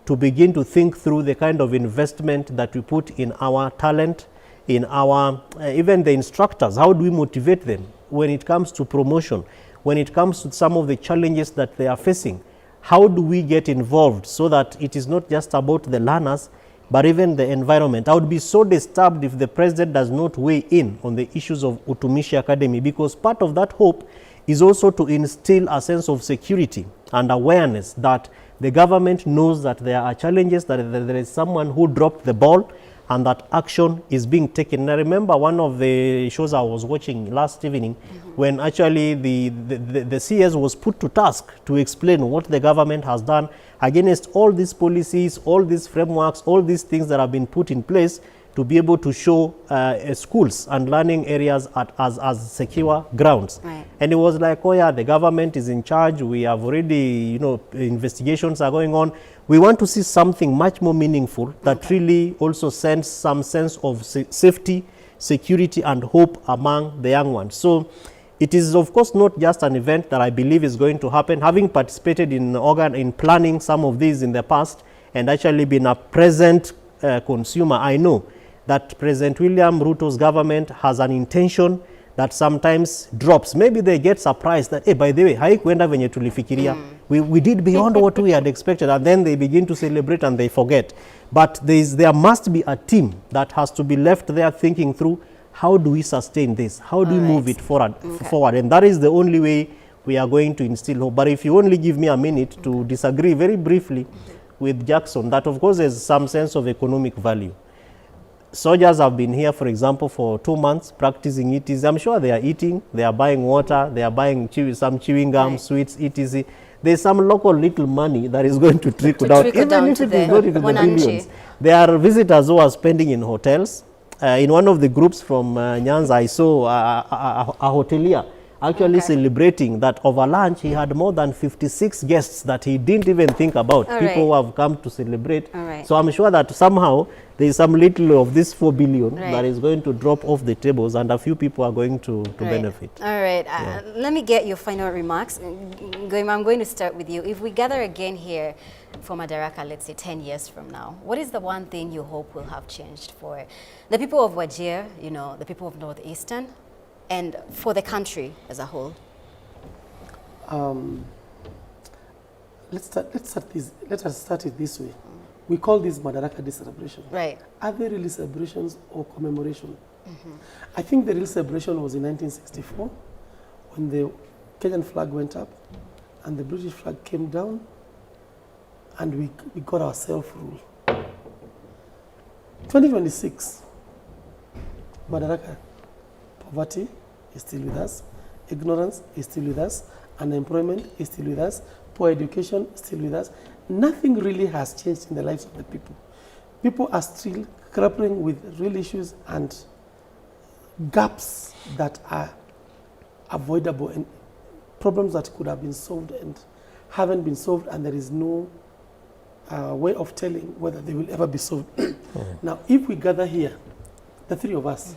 S2: to begin to think through the kind of investment that we put in our talent, in our, even the instructors. How do we motivate them when it comes to promotion, when it comes to some of the challenges that they are facing? How do we get involved so that it is not just about the learners, but even the environment? I would be so disturbed if the president does not weigh in on the issues of Utumishi Academy, because part of that hope is also to instill a sense of security and awareness that the government knows that there are challenges, that there is someone who dropped the ball, and that action is being taken. And I remember one of the shows I was watching last evening when actually the CS was put to task to explain what the government has done against all these policies, all these frameworks, all these things that have been put in place to be able to show schools and learning areas as secure grounds. Right. And it was like, oh yeah, the government is in charge. We have already, investigations are going on. We want to see something much more meaningful that really also sends some sense of safety, security, and hope among the young ones. So it is, of course, not just an event that I believe is going to happen. Having participated in planning some of these in the past and actually been a present consumer, I know that President William Ruto's government has an intention that sometimes drops. Maybe they get surprised that, hey, by the way, haikuenda venye tulifikiria. We did beyond what we had expected, and then they begin to celebrate and they forget. But there must be a team that has to be left there thinking through, how do we sustain this? How do we move it forward? And that is the only way we are going to instill hope. But if you only give me a minute to disagree very briefly with Jackson, that of course there's some sense of economic value. Soldiers have been here, for example, for 2 months practicing ETC. I'm sure they are eating, they are buying water, they are buying some chewing gum, sweets, ETC. There's some local little money that is going to trickle down, even if it is not into the billions. There are visitors who are spending in hotels. In one of the groups from Nyanza, I saw a hotelier actually celebrating that over lunch he had more than 56 guests that he didn't even think about, people who have come to celebrate. So I'm sure that somehow there is some little of this 4 billion that is going to drop off the tables, and a few people are going to benefit.
S1: All right, let me get your final remarks. I'm going to start with you. If we gather again here for Madaraka, let's say 10 years from now, what is the one thing you hope will have changed for the people of Wajir, the people of Northeastern, and for the country as a whole?
S3: Let us start it this way. We call this Madaraka Day celebration.
S1: Right.
S3: Are they really celebrations or commemoration? I think the real celebration was in 1964 when the Kenyan flag went up and the British flag came down, and we got our self-rule. 2026, Madaraka, poverty is still with us. Ignorance is still with us. Unemployment is still with us. Poor education is still with us. Nothing really has changed in the lives of the people. People are still grappling with real issues and gaps that are avoidable and problems that could have been solved and haven't been solved, and there is no way of telling whether they will ever be solved. Now, if we gather here, the three of us,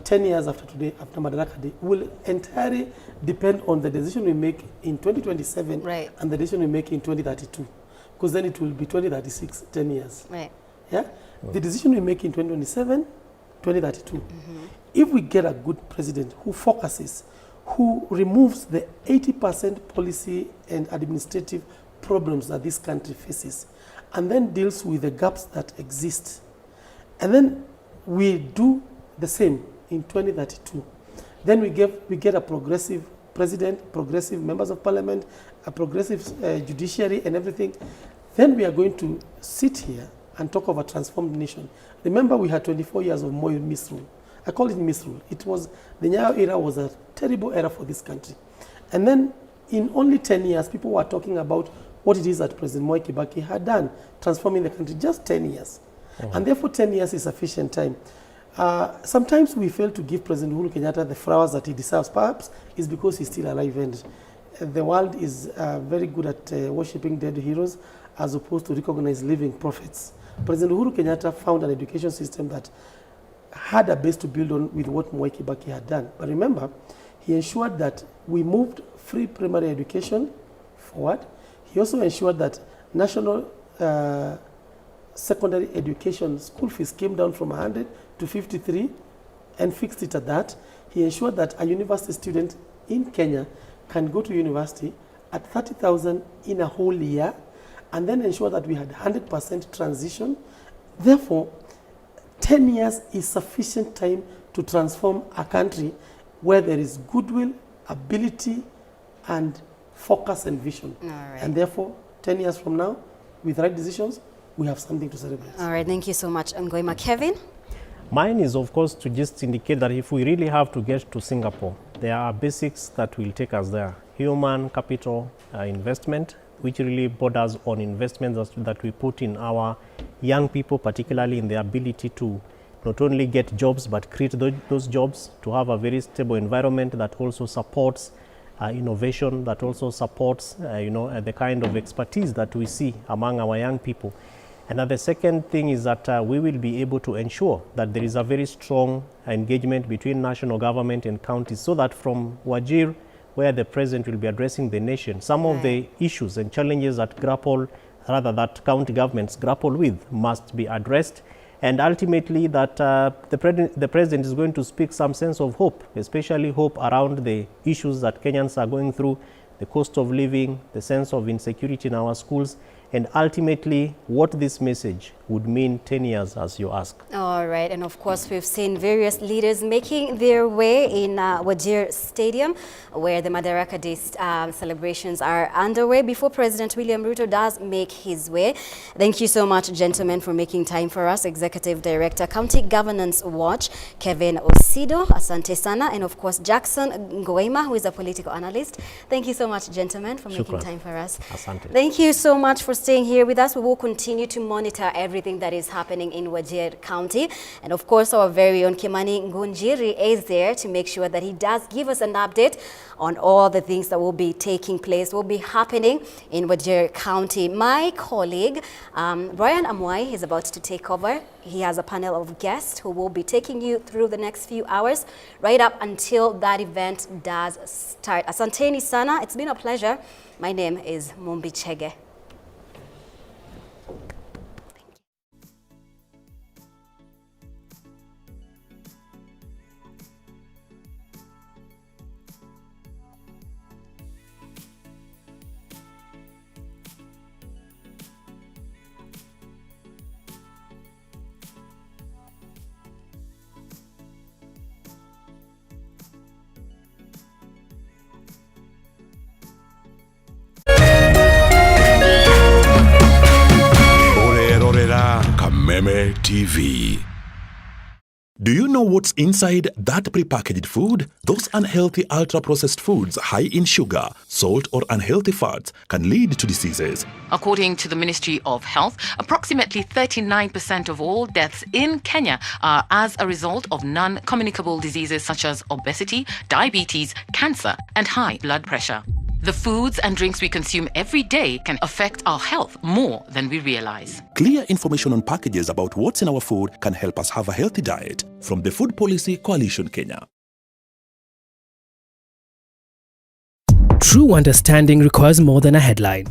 S3: 10 years after today, after Madaraka Day, will entirely depend on the decision we make in 2027 and the decision we make in 2032, because then it will be 2036, 10 years.
S1: Right.
S3: Yeah? The decision we make in 2027, 2032, if we get a good president who focuses, who removes the 80% policy and administrative problems that this country faces, and then deals with the gaps that exist, and then we do the same in 2032, then we get a progressive president, progressive members of parliament, a progressive judiciary and everything, then we are going to sit here and talk of a transformed nation. Remember, we had 24 years of Moi misrule. I call it misrule. It was, the Nyayo era was a terrible era for this country. And then in only 10 years, people were talking about what it is that President Mwai Kibaki had done, transforming the country, just 10 years. And therefore 10 years is sufficient time. Sometimes we fail to give President Uhuru Kenyatta the flowers that he deserves. Perhaps it's because he's still alive, and the world is very good at worshipping dead heroes as opposed to recognize living prophets. President Uhuru Kenyatta found an education system that had a base to build on with what Mwai Kibaki had done. But remember, he ensured that we moved free primary education forward. He also ensured that national secondary education school fees came down from 100 to 53 and fixed it at that. He ensured that a university student in Kenya can go to university at 30,000 in a whole year, and then ensure that we had 100% transition. Therefore, 10 years is sufficient time to transform a country where there is goodwill, ability, and focus and vision. And therefore, 10 years from now, with right decisions, we have something to celebrate.
S1: All right, thank you so much, Ngoima. Kevin?
S2: Mine is, of course, to just indicate that if we really have to get to Singapore, there are basics that will take us there. Human capital investment, which really borders on investments that we put in our young people, particularly in the ability to not only get jobs, but create those jobs, to have a very stable environment that also supports innovation, that also supports the kind of expertise that we see among our young people. And then the second thing is that we will be able to ensure that there is a very strong engagement between national government and counties, so that from Wajir, where the president will be addressing the nation, some of the issues and challenges that that county governments grapple with must be addressed. And ultimately that the president is going to speak some sense of hope, especially hope around the issues that Kenyans are going through, the cost of living, the sense of insecurity in our schools, and ultimately what this message would mean 10 years, as you ask.
S1: All right, and of course we've seen various leaders making their way in Wajir Stadium, where the Madaraka Day celebrations are underway before President William Ruto does make his way. Thank you so much, gentlemen, for making time for us. Executive Director, County Governance Watch, Kevin Osido, asante sana, and of course Jackson Ngoima, who is a political analyst. Thank you so much, gentlemen, for making time for us.
S2: Asante.
S1: Thank you so much for staying here with us. We will continue to monitor everything that is happening in Wajir County. And of course, our very own Kimani Ngunjiri is there to make sure that he does give us an update on all the things that will be taking place, will be happening in Wajir County. My colleague, Brian Amwai, is about to take over. He has a panel of guests who will be taking you through the next few hours, right up until that event does start. Asanteni sana. It's been a pleasure. My name is Mumbi Chege.
S8: Meme TV.
S11: Do you know what's inside that prepackaged food? Those unhealthy ultra-processed foods high in sugar, salt or unhealthy fats can lead to diseases.
S12: According to the Ministry of Health, approximately 39% of all deaths in Kenya are as a result of non-communicable diseases such as obesity, diabetes, cancer, and high blood pressure. The foods and drinks we consume every day can affect our health more than we realize.
S11: Clear information on packages about what's in our food can help us have a healthy diet. From the Food Policy Coalition Kenya.
S5: True understanding requires more than a headline.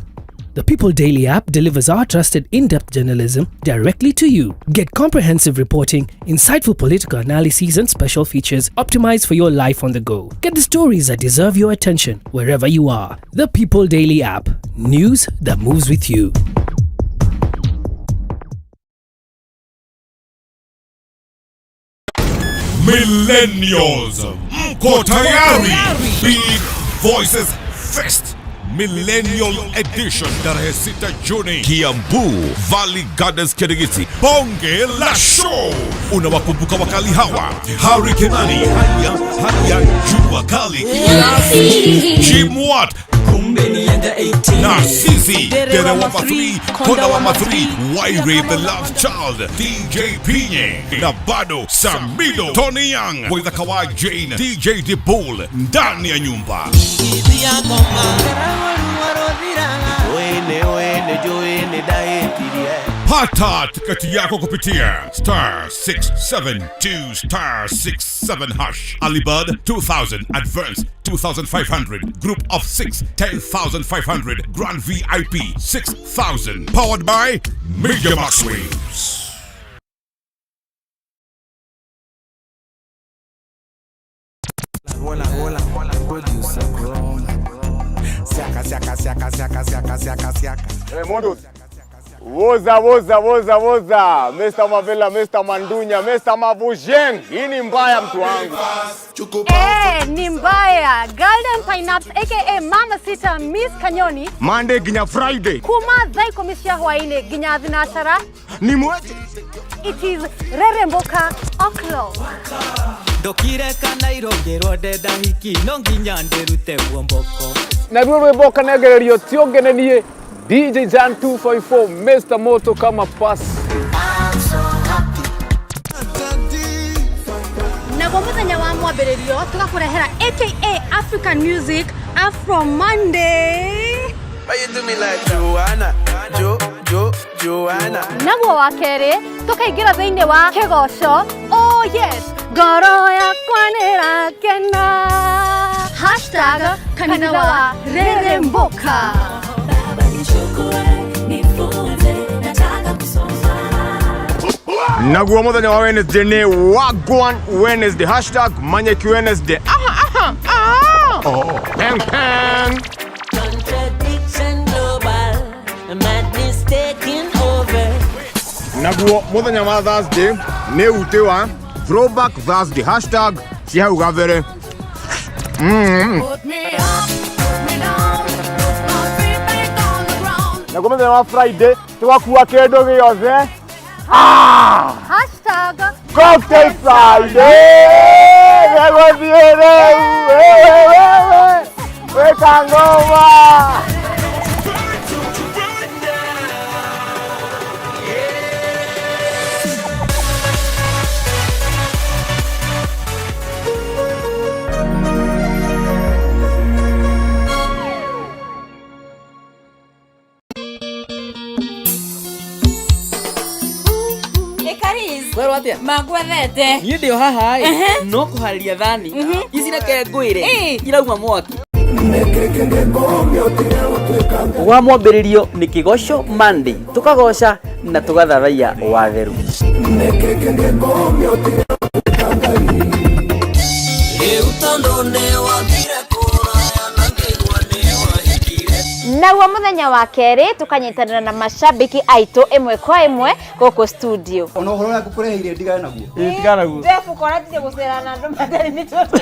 S5: The People Daily app delivers our trusted in-depth journalism directly to you. Get comprehensive reporting, insightful political analyses and special features optimized for your life on the go. Get the stories that deserve your attention wherever you are. The People Daily app. News that moves with you.
S8: Millennials, mko tayari? Big Voices Fest Millennial Edition tarehe 6 Juni, Kiambu Valley Gardens, Kirigiti. Bonge la show. Unawakumbuka wakali hawa: Harry Kenani, haya jua kali, Jimwat na Sisi, Derewa Mathri, Konda Mathri, Waire the Love Child, DJ Pinye na bado Samido, Tony Young, with the Kawaii Jane, DJ Dibul, ndani ya nyumba. Pata tiketi yako kupitia *672 *67#. Alibud 2,000, advance 2,500, group of 6 10,500, grand VIP 6,000. Powered by Media Max Waves.
S6: Hey, Mondo. Woza. Mr. Mavela, Mr. Mandunya, Mr. Mavujeng. Hii ni mbaya mtu wangu.
S10: Ni mbaya. Golden Pineapple aka Mama Sita Miss Kanyoni.
S6: Monday ginya Friday.
S10: Kuma zai komisia hwaine ginya zinashara.
S6: Ni mweche.
S10: It is Reremboka o'clock.
S13: Dokire kana irogero deda hiki nonginya nderute bwomboko.
S6: Na rwe boka negererio tiongenenie DJ Jan 254 Mr. Moto kama pass.
S10: Na kwa muthenya wa mwambĩrĩrio tugakurehera aka African Music Afro Monday.
S13: Why you do me like Joanna?
S10: Naguo wa kerĩ tukaingira thĩinĩ wa kĩgoco. Oh yes, ngoro yakwa nĩrakena. #kanitha wa Reremboka.
S6: Naguo muthenya wa Wednesday ni Wagwan Wednesday #Manyeki Wednesday. Pen.
S13: Contradiction global, madness taking over.
S6: Naguo muthenya wa Thursday ni ute wa Throwback Thursday #Chihau Gavere.
S13: Put me up, put me down, put my feet back on the ground.
S6: Naguo muthenya wa Friday tugakuwa kendo gĩothe.
S10: #Cocktail
S6: Friday. Weka ngoma.
S14: Weroatia magwethete ni ndio haha no kuharia thani ici reke ngwire irauma mwaki
S7: wa mwambĩrĩrio nĩ Kĩgoco Monday, tukagoca na tugathathaiya watheru.
S10: Naguo muthenya wa kerĩ tukanyitanĩra na mashabiki aitũ ĩmwe kwa ĩmwe gũkũ studio.
S15: Ona ũhoro wa gũkũreheire ndigana naguo.
S14: Ndigana naguo.
S10: Ndefu koratire gũcera na andũ matarĩ mĩtũrĩ.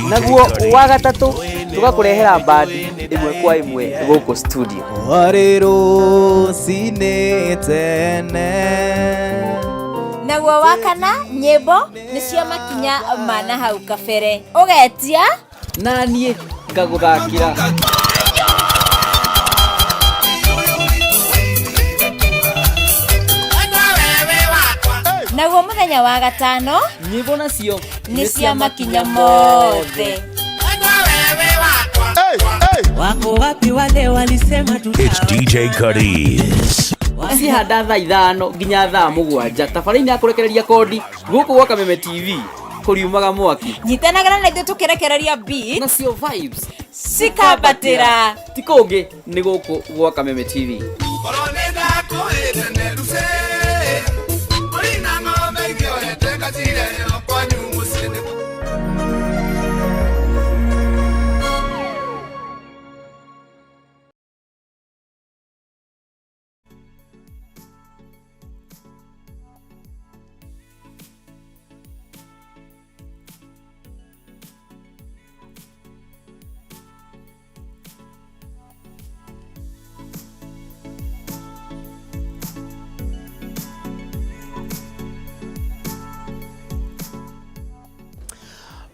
S7: Naguo wa gatatũ tugakũrehera bandi ĩmwe kwa ĩmwe gũkũ studio.
S13: Warĩrũ cine tene
S16: Naguo wakana nyimbo nicio makinya mana hau kabere ugetia
S14: na niĩ ngaguthakira.
S16: Naguo muthenya wa gatano
S14: nyimbo nacio
S16: nĩ cia makinya mothe.
S17: Wako wapi wale walisema
S11: It's DJ Curtis.
S14: Cihanda thaa 5 nginya thaa 7 tabarĩinĩ ya kũrekereria kodi gũkũ gwa Kameme TV kũriumaga mwaki.
S16: Nyitanagĩra na ithuĩ tũkĩrekereria beat
S14: nacio vibes
S16: cikambatĩra.
S14: ti kũngĩ nĩ gũkũ gwa Kameme TV.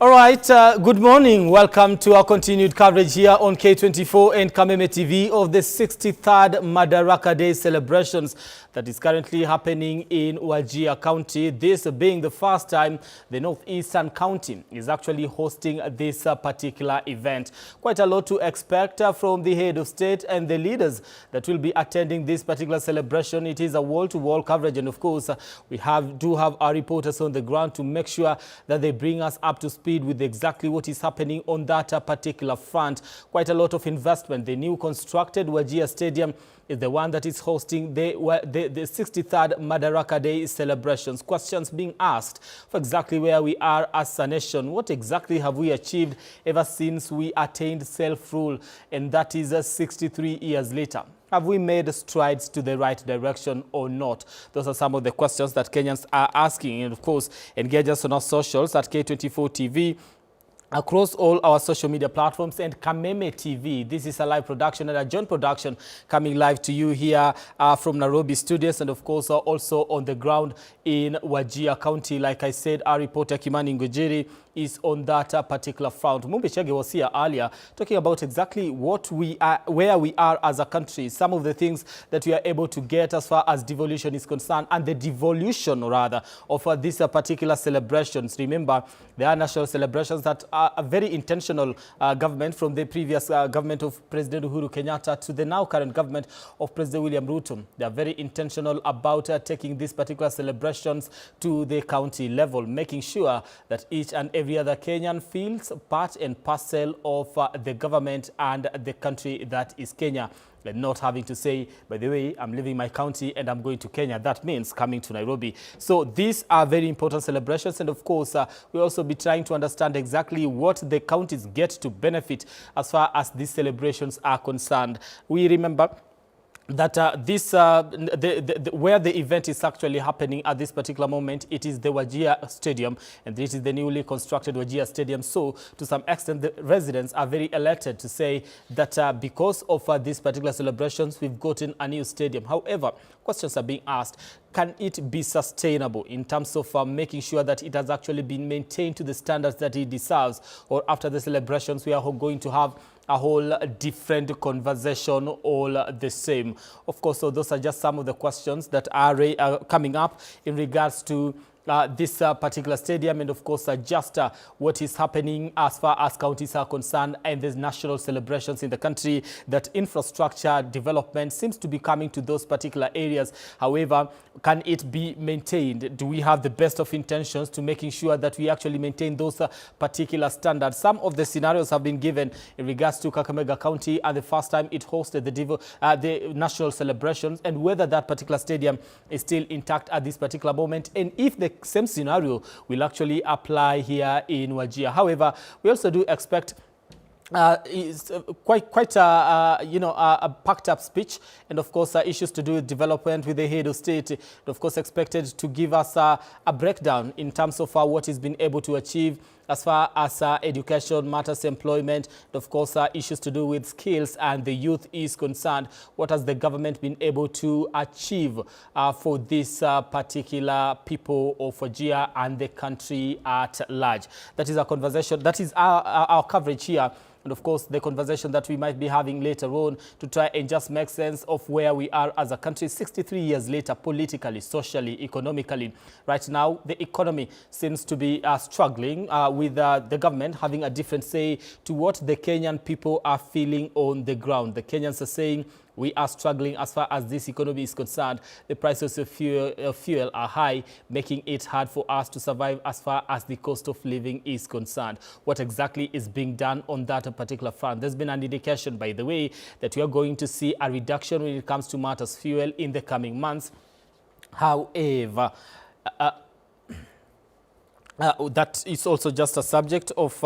S18: All right, good morning. Welcome to our continued coverage here on K24 and Kameme TV of the 63rd Madaraka Day celebrations that is currently happening in Wajir County. This being the first time the Northeastern County is actually hosting this particular event. Quite a lot to expect from the head of state and the leaders that will be attending this particular celebration. It is a wall-to-wall coverage, and of course, we do have our reporters on the ground to make sure that they bring us up to speed with exactly what is happening on that particular front. Quite a lot of investment. The new constructed Wajir Stadium is the one that is hosting the 63rd Madaraka Day celebrations. Questions being asked for exactly where we are as a nation. What exactly have we achieved ever since we attained self-rule? And that is 63 years later. Have we made strides to the right direction or not? Those are some of the questions that Kenyans are asking. And of course, engage us on our socials at K24 TV, across all our social media platforms, and Kameme TV. This is a live production and a joint production coming live to you here from Nairobi studios, and of course also on the ground in Wajir County. Like I said, our reporter Kimani Ngujiri is on that particular front. Mumbi Chege was here earlier talking about exactly what we are, where we are as a country, some of the things that we are able to get as far as devolution is concerned, and the devolution rather of these particular celebrations. Remember, there are national celebrations that are a very intentional government from the previous government of President Uhuru Kenyatta to the now current government of President William Ruto. They are very intentional about taking these particular celebrations to the county level, making sure that each and every other Kenyan feels part and parcel of the government and the country that is Kenya. And not having to say, by the way, I'm leaving my county and I'm going to Kenya. That means coming to Nairobi. So these are very important celebrations. And of course, we'll also be trying to understand exactly what the counties get to benefit as far as these celebrations are concerned. We remember that where the event is actually happening at this particular moment, it is the Wajir Stadium, and this is the newly constructed Wajir Stadium. So to some extent, the residents are very elated to say that because of these particular celebrations, we've gotten a new stadium. However, questions are being asked. Can it be sustainable in terms of making sure that it has actually been maintained to the standards that it deserves? Or after the celebrations, we are going to have a whole different conversation, all the same? Of course, so those are just some of the questions that are coming up in regards to this particular stadium, and of course just what is happening as far as counties are concerned and there's national celebrations in the country, that infrastructure development seems to be coming to those particular areas. However, can it be maintained? Do we have the best of intentions to making sure that we actually maintain those particular standards? Some of the scenarios have been given in regards to Kakamega County and the first time it hosted the national celebrations, and whether that particular stadium is still intact at this particular moment, and if the same scenario will actually apply here in Wajir. However, we also do expect is quite a packed up speech, and of course issues to do with development with the head of state, and of course expected to give us a breakdown in terms of what he's been able to achieve as far as education matters, employment, and of course issues to do with skills and the youth is concerned. What has the government been able to achieve for this particular people of Wajir and the country at large? That is our conversation. That is our coverage here. And of course, the conversation that we might be having later on to try and just make sense of where we are as a country 63 years later, politically, socially, economically. Right now, the economy seems to be struggling with the government having a different say to what the Kenyan people are feeling on the ground. The Kenyans are saying, we are struggling as far as this economy is concerned. The prices of fuel are high, making it hard for us to survive as far as the cost of living is concerned. What exactly is being done on that particular front? There's been an indication, by the way, that we are going to see a reduction when it comes to matters fuel in the coming months. However, that is also just a subject of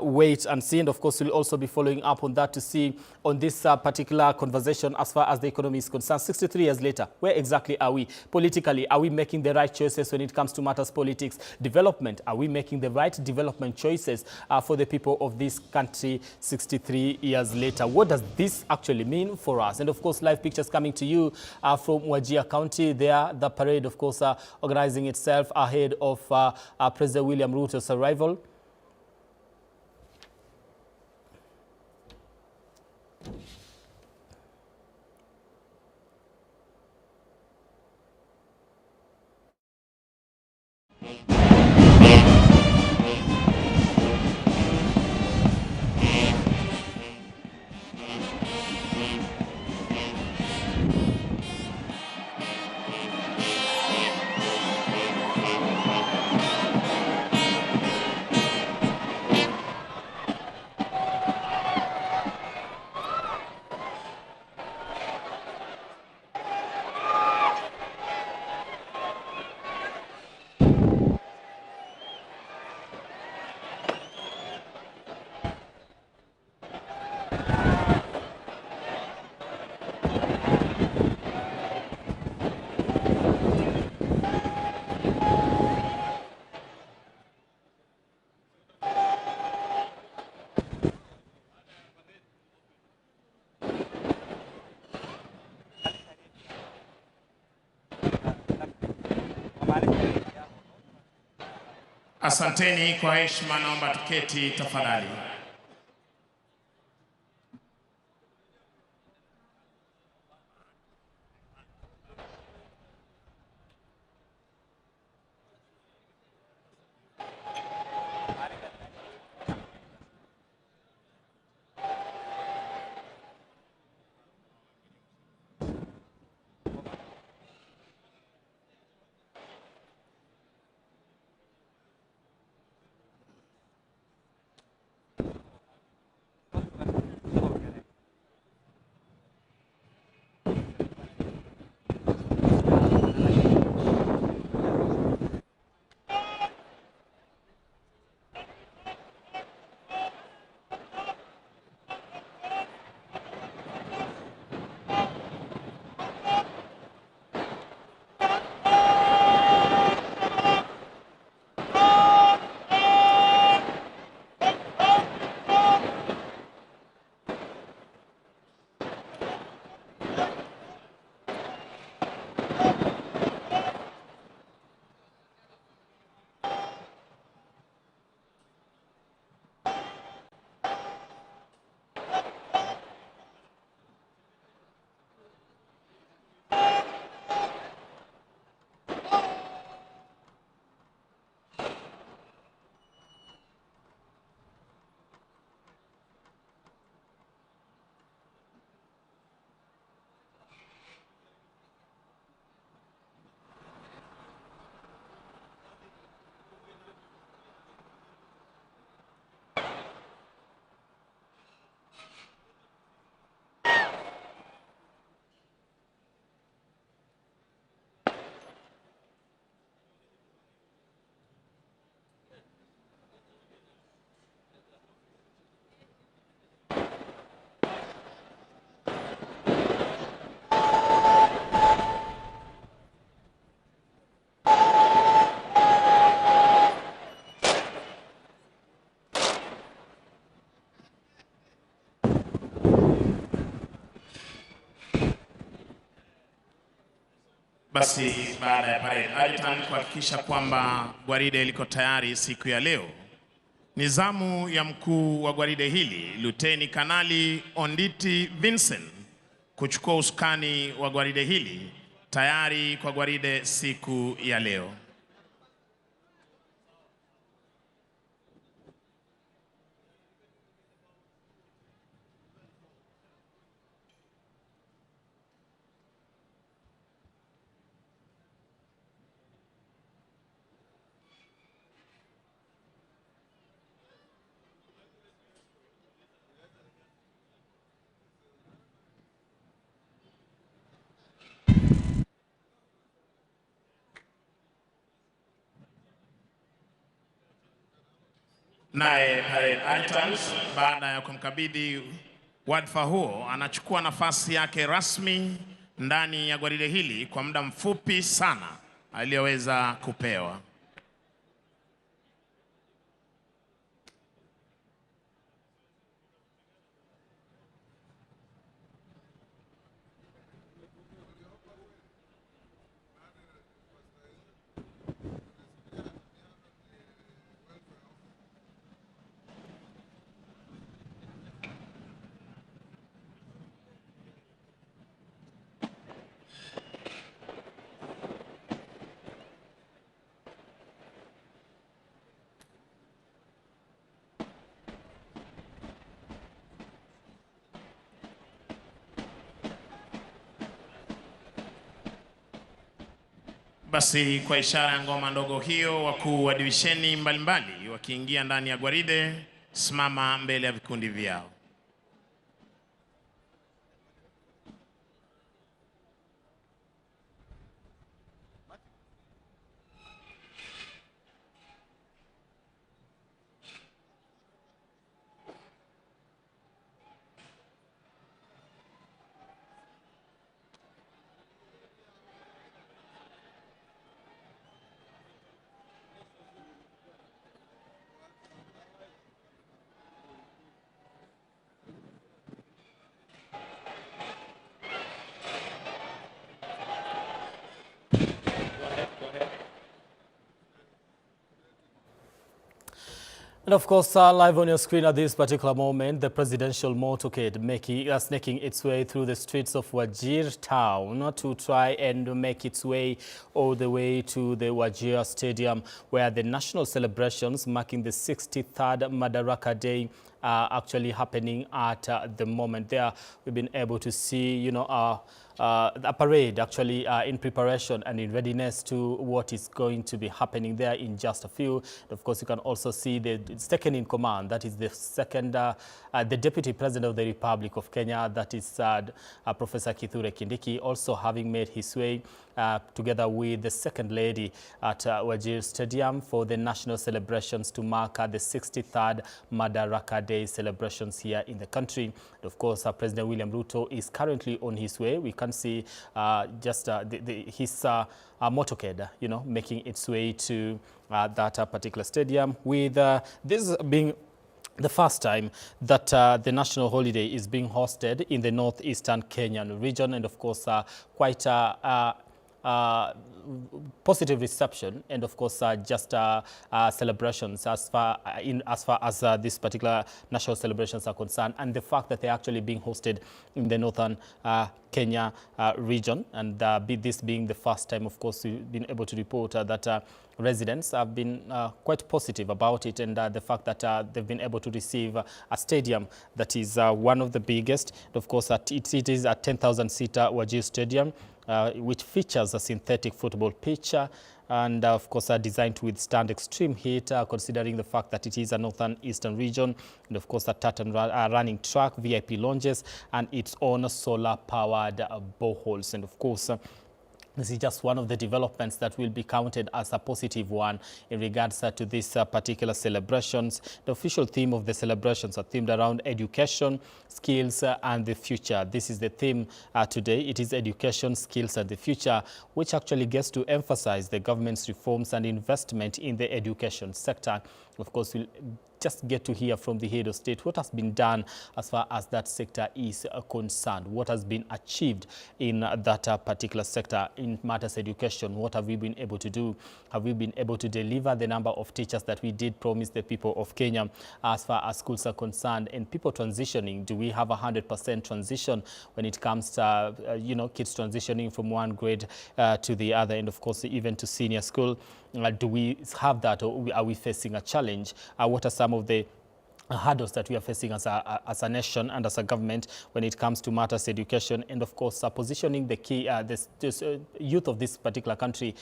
S18: wait and see. And of course, we'll also be following up on that to see on this particular conversation as far as the economy is concerned. 63 years later, where exactly are we? Politically, are we making the right choices when it comes to matters politics? Development, are we making the right development choices for the people of this country 63 years later? What does this actually mean for us? And of course, live pictures coming to you from Wajir County. There, the parade, of course, organizing itself ahead of President William Ruto's arrival.
S19: Asanteni kwa heshima, naomba tuketi tafadhali. Basi baada ya parade, adjutant kuhakikisha kwamba gwaride liko tayari siku ya leo. Ni zamu ya mkuu wa gwaride hili, Luteni Kanali Onditi Vincent, kuchukua usukani wa gwaride hili tayari kwa gwaride siku ya leo. Naye parade adjutant baada ya kumkabidhi wadhifa huo anachukua nafasi yake rasmi ndani ya gwaride hili kwa muda mfupi sana aliyoweza kupewa. Basi kwa ishara ya ngoma ndogo hiyo, wakuu wa divisheni mbalimbali wakiingia ndani ya gwaride, simama mbele ya vikundi vyao.
S18: And of course, live on your screen at this particular moment, the presidential motorcade snaking its way through the streets of Wajir town to try and make its way all the way to the Wajir Stadium, where the national celebrations marking the 63rd Madaraka Day are actually happening at the moment. There, we've been able to see, a parade actually in preparation and in readiness to what is going to be happening there in just a few. Of course, you can also see the second in command, that is the second, the Deputy President of the Republic of Kenya, that is Professor Kithure Kindiki, also having made his way together with the second lady at Wajir Stadium for the national celebrations to mark the 63rd Madaraka Day celebrations here in the country. And of course, President William Ruto is currently on his way. We can see his motorcade, making its way to that particular stadium, with this being the first time that the national holiday is being hosted in the northeastern Kenyan region, and of course quite positive reception, and of course just celebrations as far as this particular national celebrations are concerned, and the fact that they're actually being hosted in the northern Kenya region, and this being the first time, of course, we've been able to report that residents have been quite positive about it, and the fact that they've been able to receive a stadium that is one of the biggest. And of course, it is a 10,000-seater Wajir Stadium, which features a synthetic football pitch, and of course designed to withstand extreme heat, considering the fact that it is a northern eastern region, and of course a tartan running track, VIP lounges, and its own solar-powered boreholes. And of course, this is just one of the developments that will be counted as a positive one in regards to these particular celebrations. The official theme of the celebrations are themed around education, skills, and the future. This is the theme today. It is education, skills, and the future, which actually gets to emphasize the government's reforms and investment in the education sector. Of course, we'll just get to hear from the head of state what has been done as far as that sector is concerned. What has been achieved in that particular sector in matters education? What have we been able to do? Have we been able to deliver the number of teachers that we did promise the people of Kenya as far as schools are concerned? And people transitioning, do we have 100% transition when it comes to, kids transitioning from one grade to the other, and of course even to senior school? Do we have that, or are we facing a challenge? What are some of the hurdles that we are facing as a nation and as a government when it comes to matters education, and of course positioning the key youth of this particular country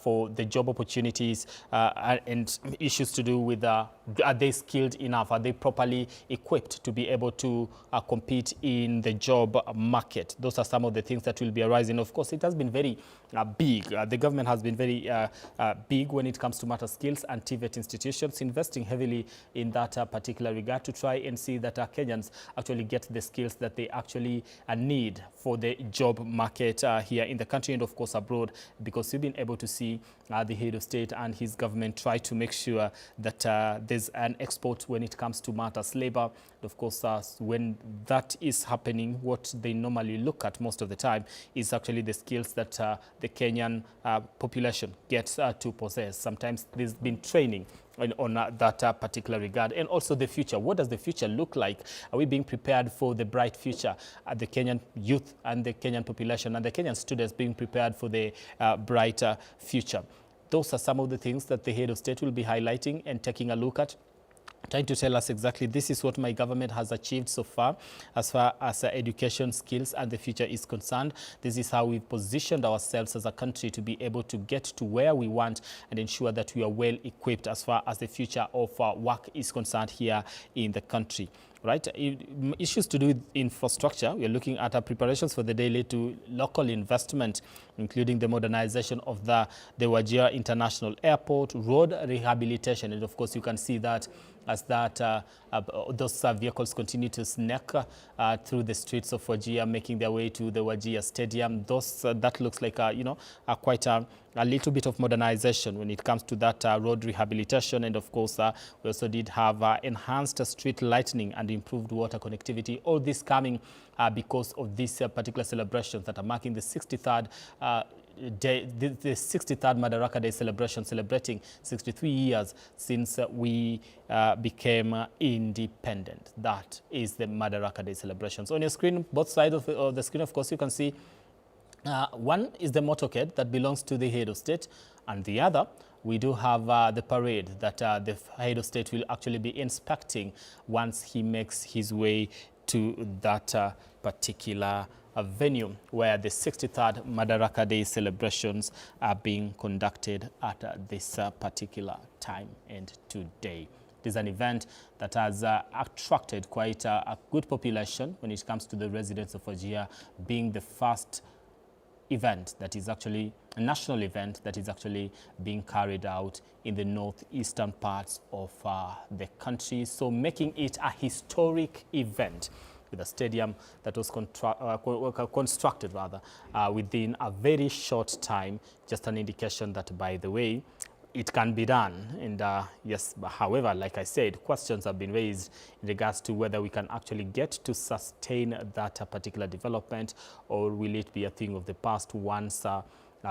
S18: for the job opportunities and issues to do with are they skilled enough, are they properly equipped to be able to compete in the job market? Those are some of the things that will be arising. Of course, it has been very big. The government has been very big when it comes to matter skills and TVET institutions, investing heavily in that particular regard to try and see that our Kenyans actually get the skills that they actually need for the job market here in the country and of course abroad, because we've been able to see the head of state and his government try to make sure that there's an export when it comes to matters labor. Of course, when that is happening, what they normally look at most of the time is actually the skills that the Kenyan population gets to possess. Sometimes there's been training on that particular regard. And also the future. What does the future look like? Are we being prepared for the bright future? The Kenyan youth and the Kenyan population and the Kenyan students being prepared for the brighter future? Those are some of the things that the head of state will be highlighting and taking a look at, trying to tell us exactly this is what my government has achieved so far as education, skills and the future is concerned. This is how we've positioned ourselves as a country to be able to get to where we want and ensure that we are well equipped as far as the future of work is concerned here in the country. Right, issues to do with infrastructure. We are looking at our preparations for the day led to local investment, including the modernization of the Wajir International Airport, road rehabilitation, and of course you can see that as that those vehicles continue to snake through the streets of Wajir, making their way to the Wajir Stadium. Those that looks like quite a little bit of modernization when it comes to that road rehabilitation, and of course we also did have enhanced street lighting and improved water connectivity. All this coming because of these particular celebrations that are marking the 63rd day, the 63rd Madaraka Day celebration, celebrating 63 years since we became independent. That is the Madaraka Day celebrations. On your screen, both sides of the screen, of course, you can see one is the motorcade that belongs to the head of state, and the other we do have the parade that the head of state will actually be inspecting once he makes his way to that particular venue where the 63rd Madaraka Day celebrations are being conducted at this particular time and today. It is an event that has attracted quite a good population when it comes to the residents of Wajir, being the first event that is actually a national event that is actually being carried out in the northeastern parts of the country. So making it a historic event with a stadium that was constructed within a very short time. Just an indication that, by the way, it can be done. And yes, however, like I said, questions have been raised in regards to whether we can actually get to sustain that particular development, or will it be a thing of the past once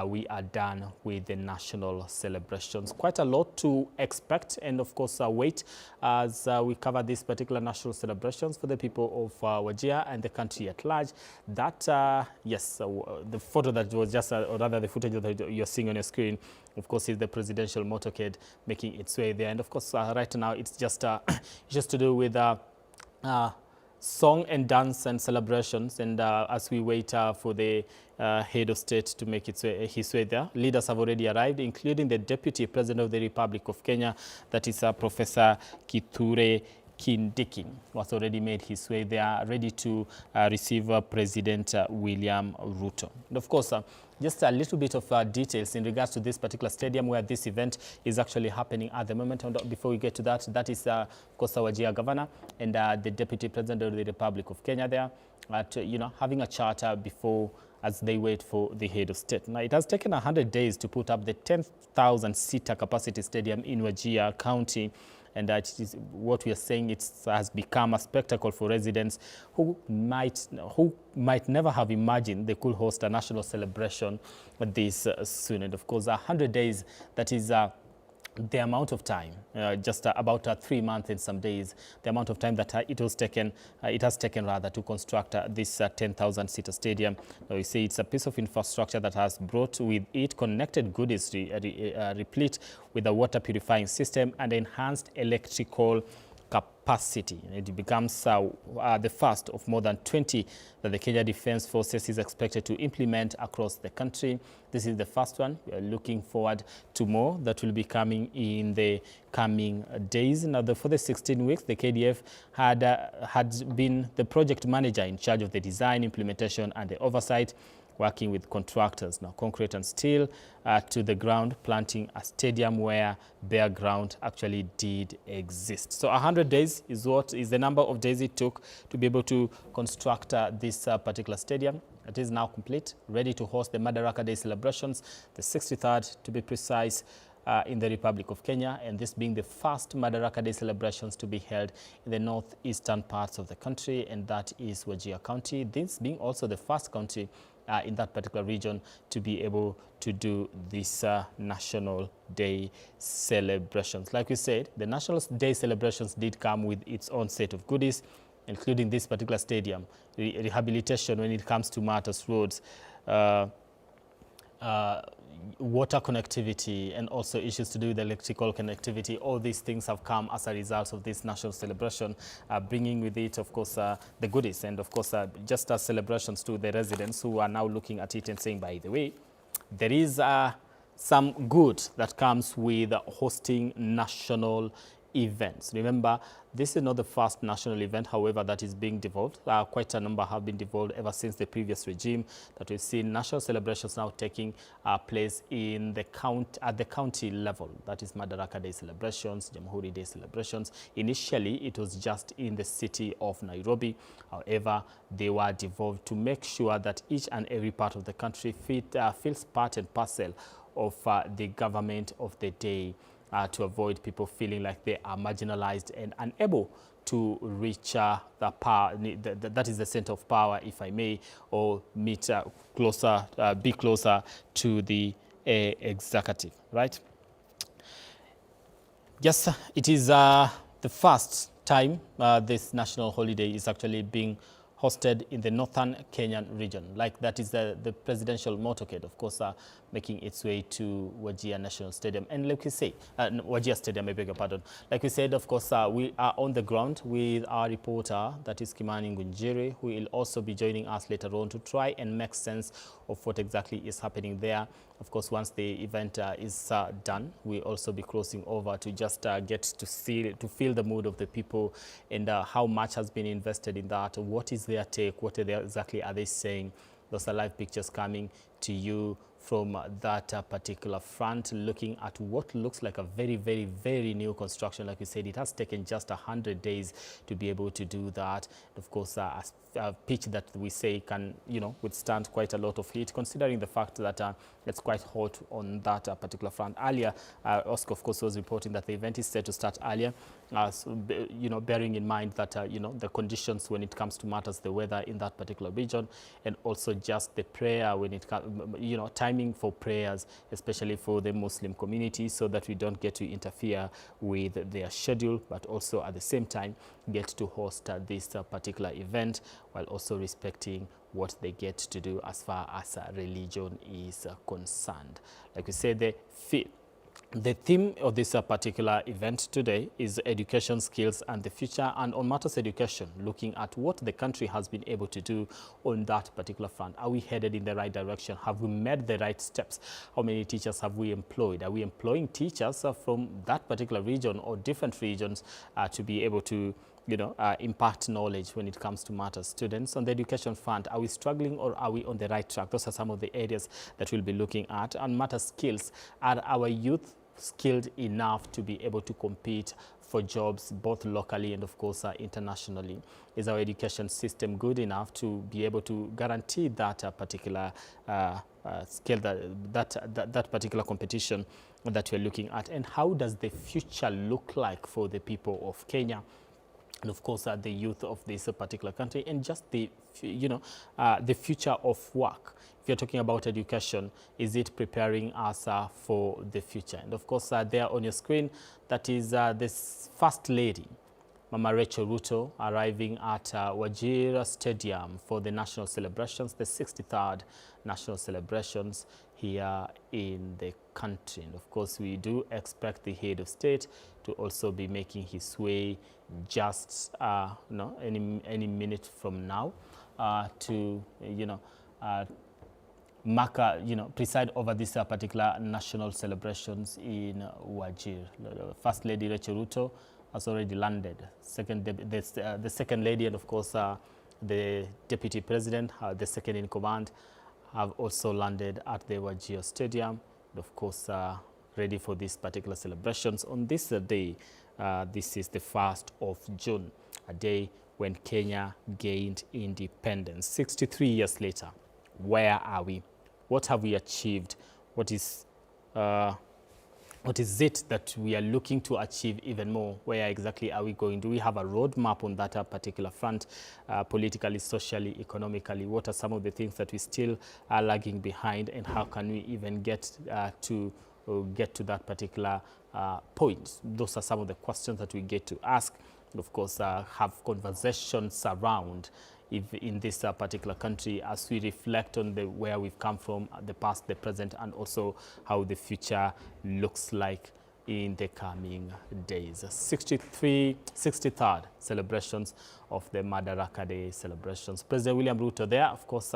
S18: we are done with the national celebrations. Quite a lot to expect and of course wait as we cover these particular national celebrations for the people of Wajir and the country at large. That, yes, the photo that was just, or rather the footage that you're seeing on your screen, of course, is the presidential motorcade making its way there. And of course, right now it's just to do with song and dance and celebrations, and as we wait for the head of state to make his way there, leaders have already arrived, including the Deputy President of the Republic of Kenya, that is Professor Kithure Kindiki, was already made his way there, ready to receive President William Ruto. And of course, just a little bit of details in regards to this particular stadium where this event is actually happening at the moment. And before we get to that, that is of course our Wajir Governor and the Deputy President of the Republic of Kenya there, at, having a charter before as they wait for the head of state. Now, it has taken 100 days to put up the 10,000-seater capacity stadium in Wajir County, and that is what we are saying. It has become a spectacle for residents who might never have imagined they could host a national celebration this soon. And of course, 100 days, that is the amount of time, just about 3 months and some days, the amount of time that it has taken rather to construct this 10,000-seater stadium. Now, you see, it's a piece of infrastructure that has brought with it connected goodies replete with a water purifying system and enhanced electrical capacity. It becomes the first of more than 20 that the Kenya Defence Forces is expected to implement across the country. This is the first one. We are looking forward to more that will be coming in the coming days. Now, for the 16 weeks, the KDF had been the project manager in charge of the design, implementation, and the oversight, working with contractors, now concrete and steel, to the ground, planting a stadium where bare ground actually did exist. So 100 days is what is the number of days it took to be able to construct this particular stadium. It is now complete, ready to host the Madaraka Day celebrations, the 63rd to be precise, in the Republic of Kenya, and this being the first Madaraka Day celebrations to be held in the northeastern parts of the country, and that is Wajir County. This being also the first county in that particular region to be able to do this National Day celebrations. Like we said, the National Day celebrations did come with its own set of goodies, including this particular stadium, rehabilitation when it comes to matters, roads, water connectivity, and also issues to do with electrical connectivity. All these things have come as a result of this national celebration, bringing with it, of course, the goodies, and of course, just as celebrations to the residents who are now looking at it and saying, by the way, there is some good that comes with hosting national events. Remember, this is not the first national event, however, that is being devolved. Quite a number have been devolved ever since the previous regime, that we've seen national celebrations now taking place in the at the county level. That is Madaraka Day celebrations, Jamhuri Day celebrations. Initially, it was just in the city of Nairobi. However, they were devolved to make sure that each and every part of the country feels part and parcel of the government of the day, to avoid people feeling like they are marginalized and unable to reach the power, that is the center of power, if I may, or be closer to the executive, right? Yes, it is the first time this national holiday is actually being hosted in the northern Kenyan region. Like that is the presidential motorcade, of course, making its way to Wajir National Stadium. And like we say, Wajir Stadium, I beg your pardon. Like we said, of course, we are on the ground with our reporter, that is Kimani Ngunjiri, who will also be joining us later on to try and make sense of what exactly is happening there. Of course, once the event is done, we'll also be crossing over to just get to feel the mood of the people and how much has been invested in that. What is their take? What exactly are they saying? Those are live pictures coming to you from that particular front, looking at what looks like a very, very, very new construction. Like we said, it has taken just 100 days to be able to do that. And of course, a pitch that we say can, withstand quite a lot of heat, considering the fact that it's quite hot on that particular front. Earlier, Oscar, of course, was reporting that the event is set to start earlier, so, bearing in mind that, the conditions when it comes to matters, the weather in that particular region, and also just the prayer when it comes, timing for prayers, especially for the Muslim community, so that we don't get to interfere with their schedule, but also at the same time get to host this particular event while also respecting what they get to do as far as religion is concerned. Like we said, the theme of this particular event today is education, skills, and the future. And on matters education, looking at what the country has been able to do on that particular front. Are we headed in the right direction? Have we made the right steps? How many teachers have we employed? Are we employing teachers from that particular region or different regions to be able to impart knowledge when it comes to matters? Students on the education front, are we struggling or are we on the right track? Those are some of the areas that we'll be looking at. And matter skills, are our youth skilled enough to be able to compete for jobs both locally and of course internationally? Is our education system good enough to be able to guarantee that particular skill, that particular competition that we're looking at, and how does the future look like for the people of Kenya, and of course the youth of this particular country, and just the the future of work. If you're talking about education, is it preparing us for the future? And of course there on your screen, that is this First Lady, Mama Rachel Ruto, arriving at Wajir Stadium for the national celebrations, the 63rd national celebrations here in the country. And of course, we do expect the head of state to also be making his way just any minute from now to preside over this particular national celebrations in Wajir. First Lady Rachel Ruto has already landed. The second lady, and of course the deputy president, the second in command, have also landed at the Wajir Stadium, and of course ready for these particular celebrations on this day. This is the 1st of June, a day when Kenya gained independence. 63 years later, where are we? What have we achieved? What is it that we are looking to achieve even more? Where exactly are we going? Do we have a roadmap on that particular front, politically, socially, economically? What are some of the things that we still are lagging behind, and how can we even get to that particular point? Those are some of the questions that we get to ask. Of course, have conversations around in this particular country as we reflect on where we've come from, the past, the present, and also how the future looks like in the coming days. 63rd celebrations of the Madaraka Day celebrations. President William Ruto there, of course,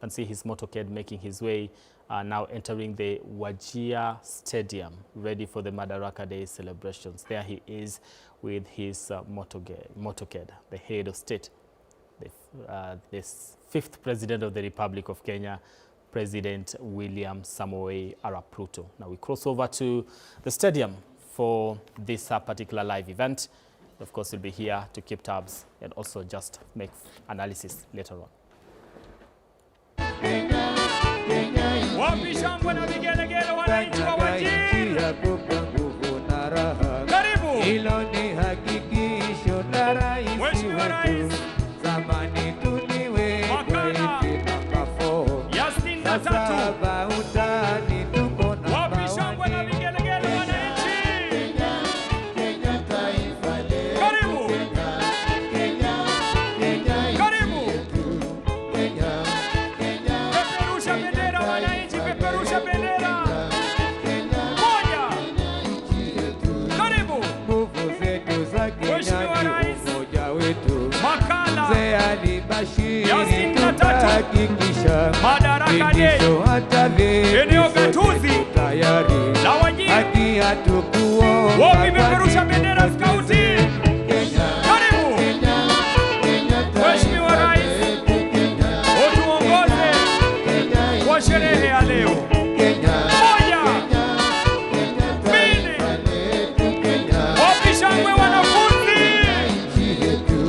S18: can see his motorcade making his way, now entering the Wajir Stadium, ready for the Madaraka Day celebrations. There he is with his motorcade, the head of state, this 5th President of the Republic of Kenya, President William Samoei Arap Ruto. Now we cross over to the stadium for this particular live event. Of course, we'll be here to keep tabs and also just make analysis later on.
S13: Madaraka Day, eneo gatuzi la Wajir, wakipeperusha bendera skauti. Karibu Mheshimiwa Rais, utuongoze kwa sherehe ya leo. Moja, mbili, wapi shangwe wanafunzi,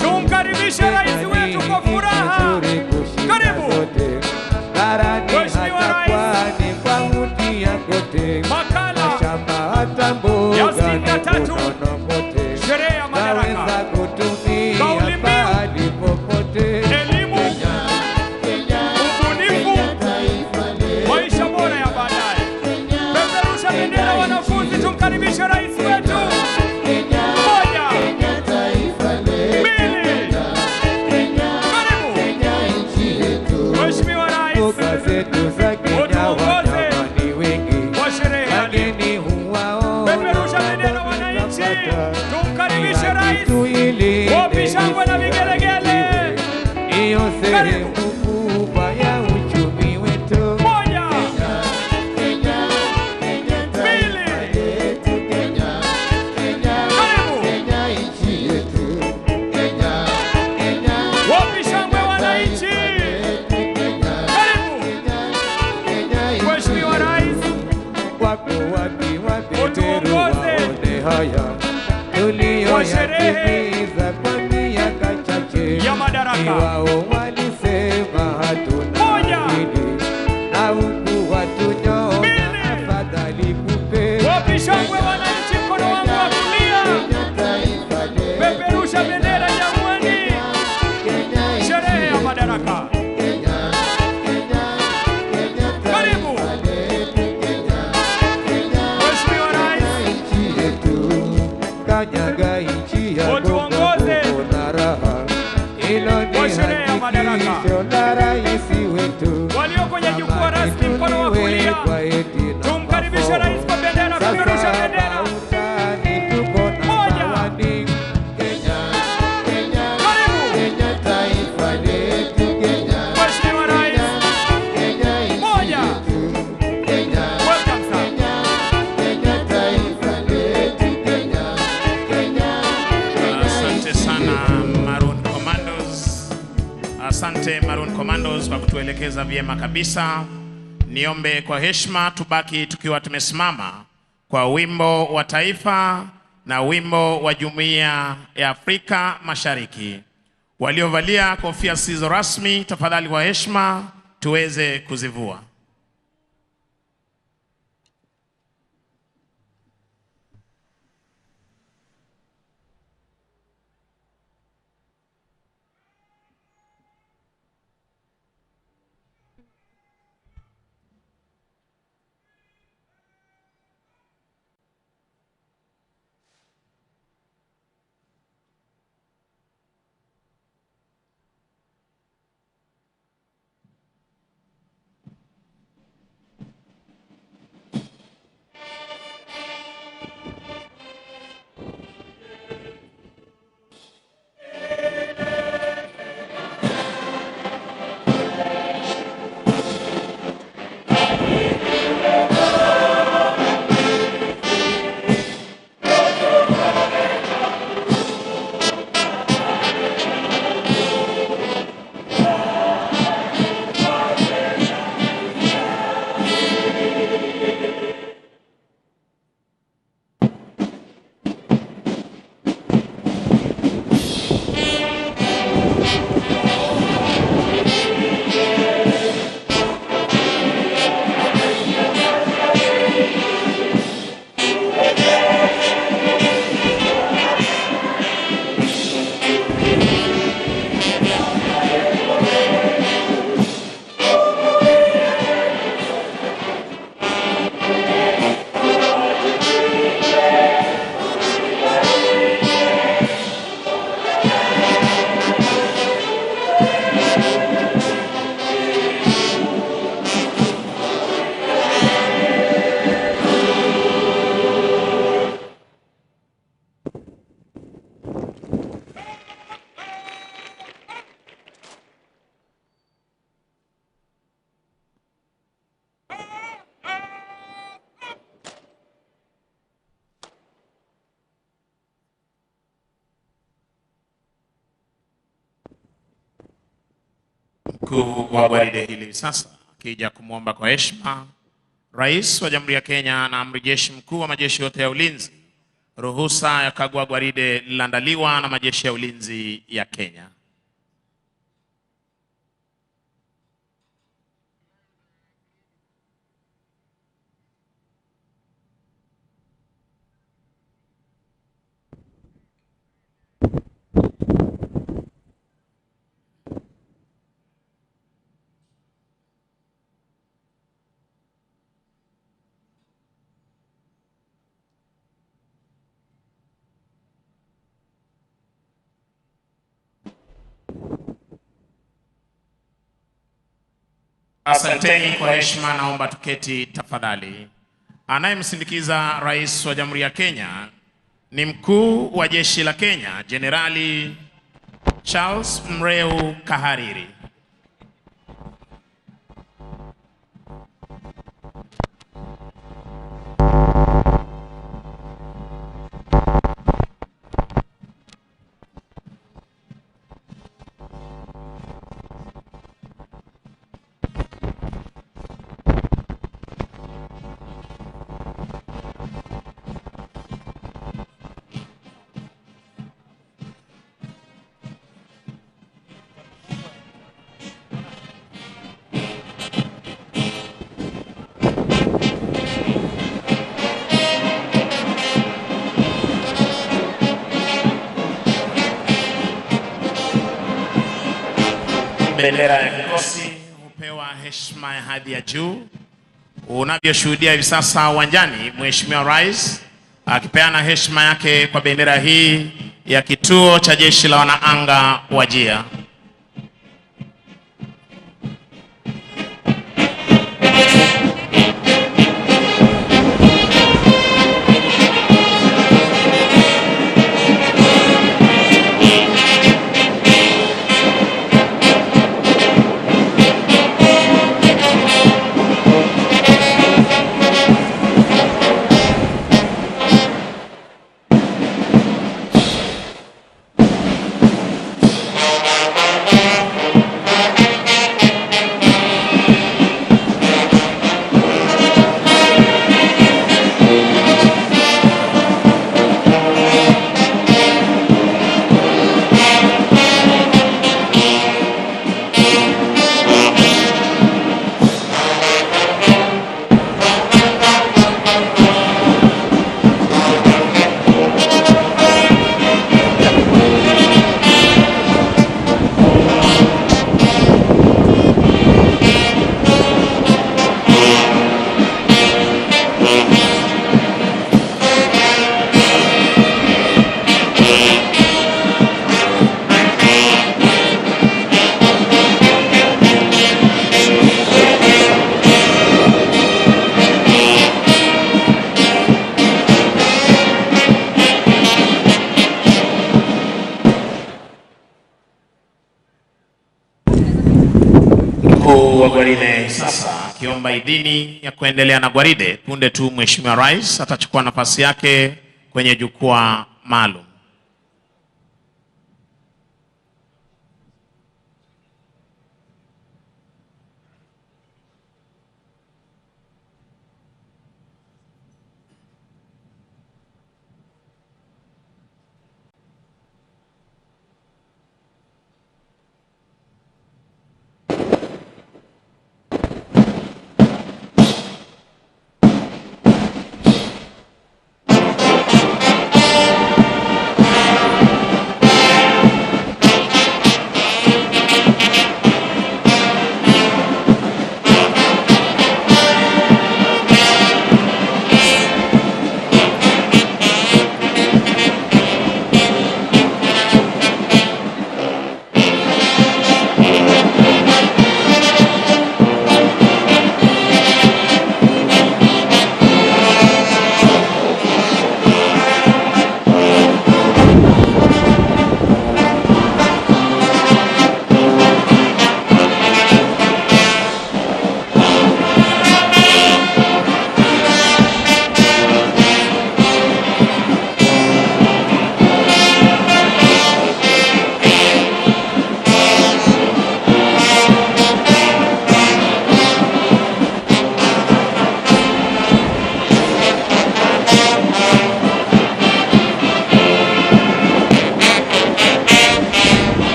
S13: tumkaribishe rais wetu kwa furaha. Karibu Mheshimiwa Rais, makala ya 63 sherehe ya Madaraka, kauli mbiu elimu, ubunifu, maisha bora ya baadaye. Peperusha bendera wanafunzi, tumkaribishe rais wetu. Moja, mbili, karibu Mheshimiwa Rais, utuongoze kwa sherehe ya leo. Peperusha bendera wananchi, tumkaribishe rais, wapi shangwe na vigelegele. Karibu. Moja, mbili, karibu. Wapi shangwe wananchi. Karibu Mheshimiwa Rais, utuongoze kwa sherehe ya Madaraka. Moja, mbili,
S20: kanyaga nchi ya Kongo na raha. Hilo ni hakikisho la rais wetu.
S21: Walio kwenye jukwaa rasmi mkono wa kulia. Tumkaribishe rais kwa bendera, peperusha bendera. Asante Maroon Commandos kwa kutuelekeza vyema kabisa. Niombe kwa heshima tubaki tukiwa tumesimama kwa wimbo wa taifa na wimbo wa Jumuiya ya Afrika Mashariki. Waliovalia kofia zisizo rasmi, tafadhali kwa heshima tuweze kuzivua. Mkuu wa gwaride hili sasa akija kumwomba kwa heshima Rais wa Jamhuri ya Kenya na Amiri Jeshi Mkuu wa majeshi yote ya ulinzi ruhusa ya kagua gwaride liloandaliwa na majeshi ya ulinzi ya Kenya. Asanteni kwa heshima, naomba tuketi tafadhali. Anayemsindikiza Rais wa Jamhuri ya Kenya ni Mkuu wa Jeshi la Kenya, Jenerali Charles Mreu Kahariri. Bendera ya kikosi hupewa heshima ya hadhi ya juu. Unavyoshuhudia hivi sasa uwanjani, Mheshimiwa Rais akipeana heshima yake kwa bendera hii ya kituo cha jeshi la wanaanga Wajir. Mkuu wa gwaride sasa akiomba idhini ya kuendelea na gwaride. Punde tu Mheshimiwa Rais atachukua nafasi yake kwenye jukwaa maalum.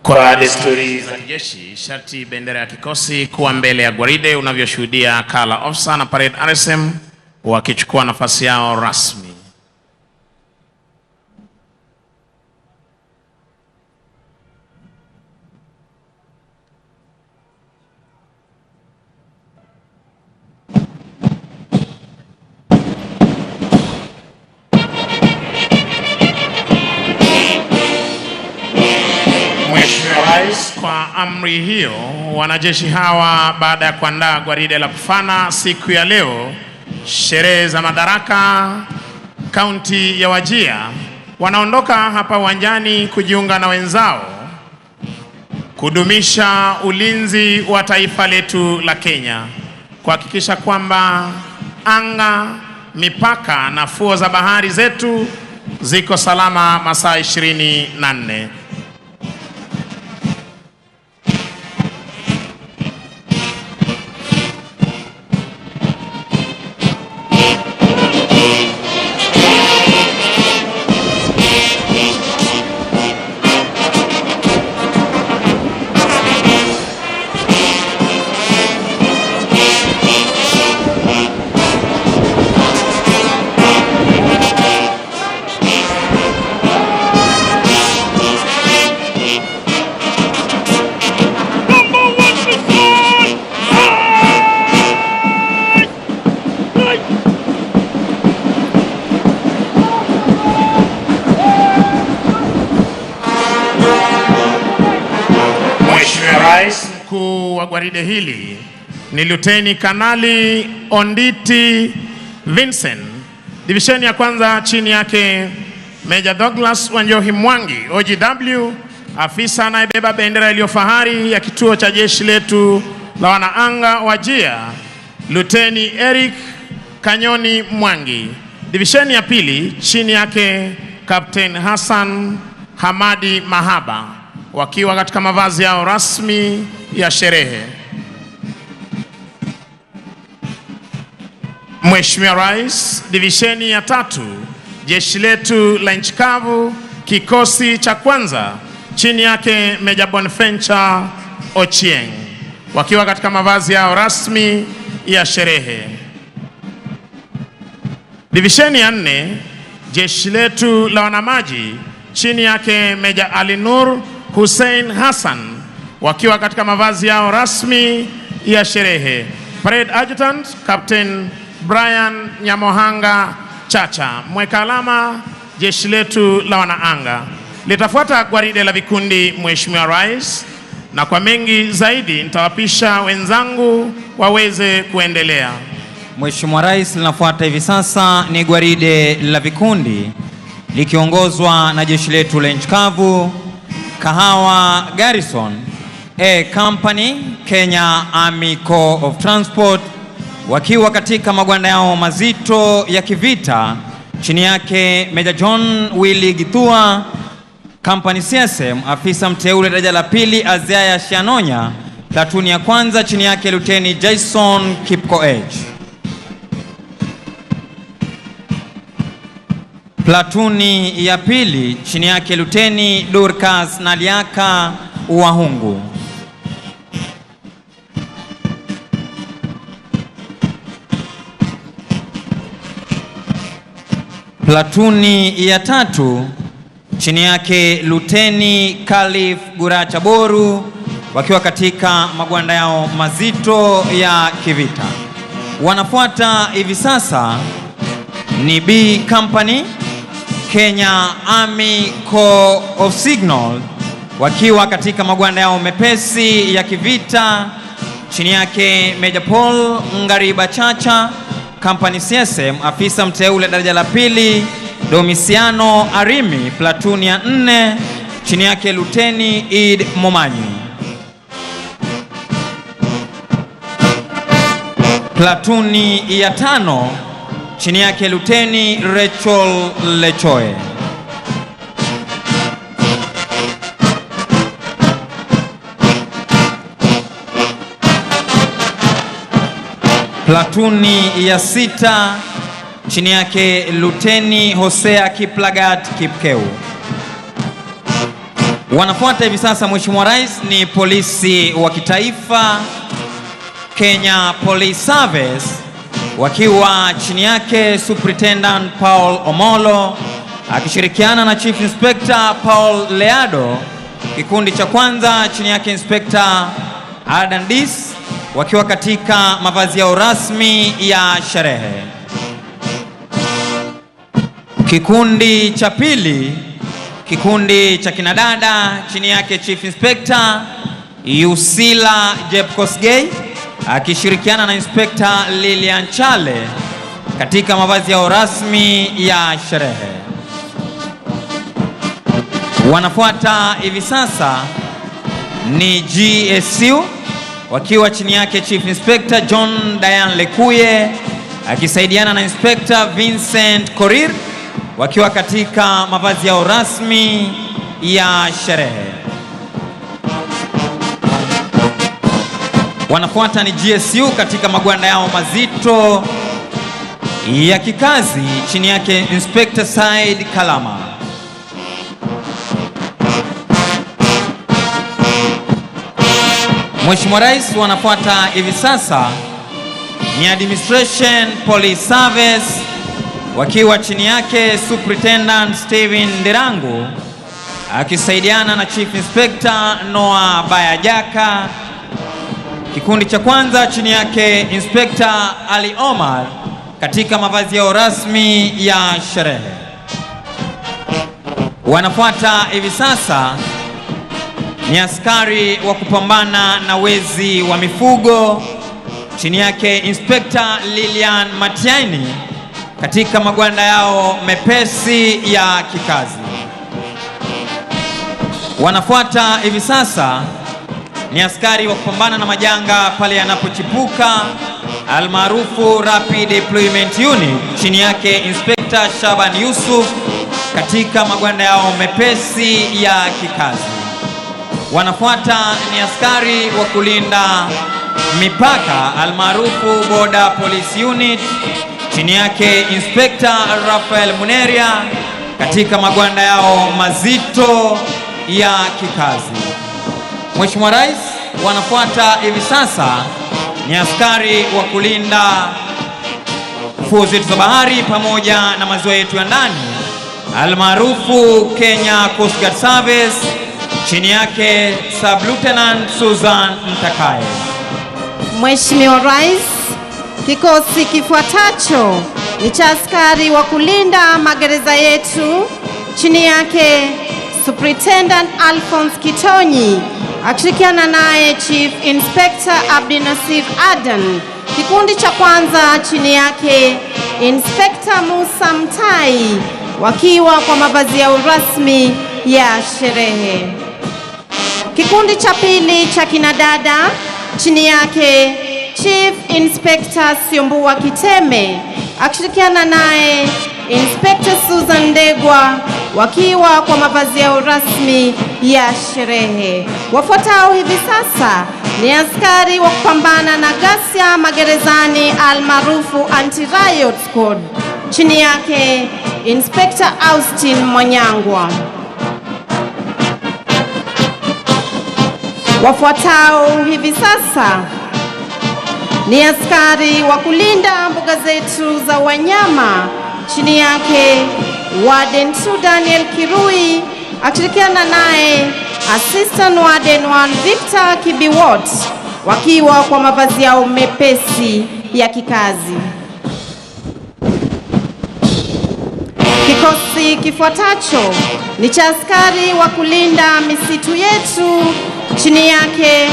S21: Kwa desturi za kijeshi, sharti bendera ya kikosi kuwa mbele ya gwaride unavyoshuhudia Kala Officer na Parade RSM wakichukua nafasi yao rasmi. Kwa amri hiyo, wanajeshi hawa baada ya kuandaa gwaride la kufana siku ya leo, sherehe za Madaraka, kaunti ya Wajir, wanaondoka hapa uwanjani kujiunga na wenzao kudumisha ulinzi wa taifa letu la Kenya, kuhakikisha kwamba anga, mipaka na fuo za bahari zetu ziko salama masaa 24. Rais mkuu wa gwaride hili ni Luteni Kanali Onditi Vincent, divisheni ya kwanza chini yake Major Douglas Wanjohi Mwangi OGW, afisa anayebeba bendera iliyo fahari ya kituo cha jeshi letu la wanaanga Wajir, Luteni Eric Kanyoni Mwangi. Divisheni ya pili chini yake Captain Hassan Hamadi Mahaba, wakiwa katika mavazi yao rasmi ya sherehe. Mheshimiwa Rais, divisheni ya tatu jeshi letu la nchi kavu, kikosi cha kwanza chini yake Major Bonfencha Ochieng, wakiwa katika mavazi yao rasmi ya sherehe. Divisheni ya nne jeshi letu la wanamaji chini yake Major Alinur Hussein Hassan, wakiwa katika mavazi yao rasmi ya sherehe. Parade Adjutant Captain Brian Nyamohanga Chacha, mweka alama jeshi letu la wanaanga. Litafuata gwaride la vikundi, Mheshimiwa Rais, na kwa mengi zaidi nitawapisha wenzangu waweze kuendelea.
S4: Mheshimiwa Rais, linafuata hivi sasa ni gwaride la vikundi likiongozwa na jeshi letu la nchi kavu, Kahawa Garrison A Company, Kenya Army Corps of Transport, wakiwa katika magwanda yao mazito ya kivita chini yake Major John Willy Githua, Company CSM, afisa mteule daraja la pili Aziaya Shianonya, platuni ya kwanza chini yake Luteni Jason Kipkoech. Platuni ya pili chini yake Luteni Dorcas Naliaka Wahungu. Platuni ya tatu chini yake Luteni Khalif Guracha Boru, wakiwa katika magwanda yao mazito ya kivita. Wanafuata hivi sasa ni B Company, Kenya Army Corps of Signal, wakiwa katika magwanda yao mepesi ya kivita chini yake Major Paul Ngariba Chacha, Company CSM, afisa mteule daraja la pili Domisiano Arimi, platuni ya 4 chini yake Luteni Eid Momanyi. Platuni ya 5 chini yake Luteni Rachel Lechoe. Platuni ya 6 chini yake Luteni Hosea Kiplagat Kipkeu. Wanafuata hivi sasa Mheshimiwa Rais ni polisi wa kitaifa Kenya Police Service wakiwa chini yake Superintendent Paul Omolo akishirikiana na Chief Inspector Paul Leado. Kikundi cha kwanza chini yake Inspector Adandis wakiwa katika mavazi yao rasmi ya sherehe. Kikundi cha pili, kikundi cha kinadada chini yake Chief Inspector Yusila Jepkosgei akishirikiana na Inspector Lilian Chale katika mavazi yao rasmi ya sherehe. Wanafuata hivi sasa ni GSU wakiwa chini yake Chief Inspector John Diane Lekuye akisaidiana na Inspector Vincent Korir wakiwa katika mavazi yao rasmi ya sherehe. Wanafuata ni GSU katika magwanda yao mazito ya kikazi chini yake Inspector Said Kalama. Mheshimiwa Rais, wanafuata hivi sasa ni Administration Police Service wakiwa chini yake Superintendent Steven Ndirangu akisaidiana na Chief Inspector Noah Bayajaka. Kikundi cha kwanza chini yake Inspector Ali Omar katika mavazi yao rasmi ya sherehe. Wanafuata hivi sasa ni askari wa kupambana na wezi wa mifugo chini yake Inspector Lilian Matiani katika magwanda yao mepesi ya kikazi. Wanafuata hivi sasa ni askari wa kupambana na majanga pale yanapochipuka almaarufu Rapid Deployment Unit chini yake Inspector Shaban Yusuf katika magwanda yao mepesi ya kikazi. Wanafuata ni askari wa kulinda mipaka almaarufu Border Police Unit chini yake Inspector Rafael Muneria katika magwanda yao mazito ya kikazi. Mheshimiwa Rais, wanafuata hivi sasa ni askari wa kulinda fuo zetu za bahari pamoja na maziwa yetu ya ndani almaarufu Kenya Coast Guard Service chini yake Sub Lieutenant Susan Mtakaye.
S9: Mheshimiwa Rais, kikosi kifuatacho ni cha askari wa kulinda magereza yetu chini yake Superintendent Alphonse Kitonyi akishirikiana naye Chief Inspector Abdinasir Adan. Kikundi cha kwanza chini yake Inspector Musa Mtai wakiwa kwa mavazi yao rasmi ya sherehe. Kikundi cha pili cha kinadada chini yake Chief Inspector Siombua Kiteme akishirikiana naye Inspector Susan Ndegwa wakiwa kwa mavazi yao rasmi ya sherehe. Wafuatao hivi sasa ni askari wa kupambana na ghasia magerezani almaarufu Anti-Riot Squad chini yake Inspector Austin Mwanyangwa. Wafuatao hivi sasa ni askari wa kulinda mbuga zetu za wanyama chini yake Warden 2 Daniel Kirui akishirikiana naye Assistant Warden 1 Victor Kibiwot wakiwa kwa mavazi yao mepesi ya kikazi. Kikosi kifuatacho ni cha askari wa kulinda misitu yetu chini yake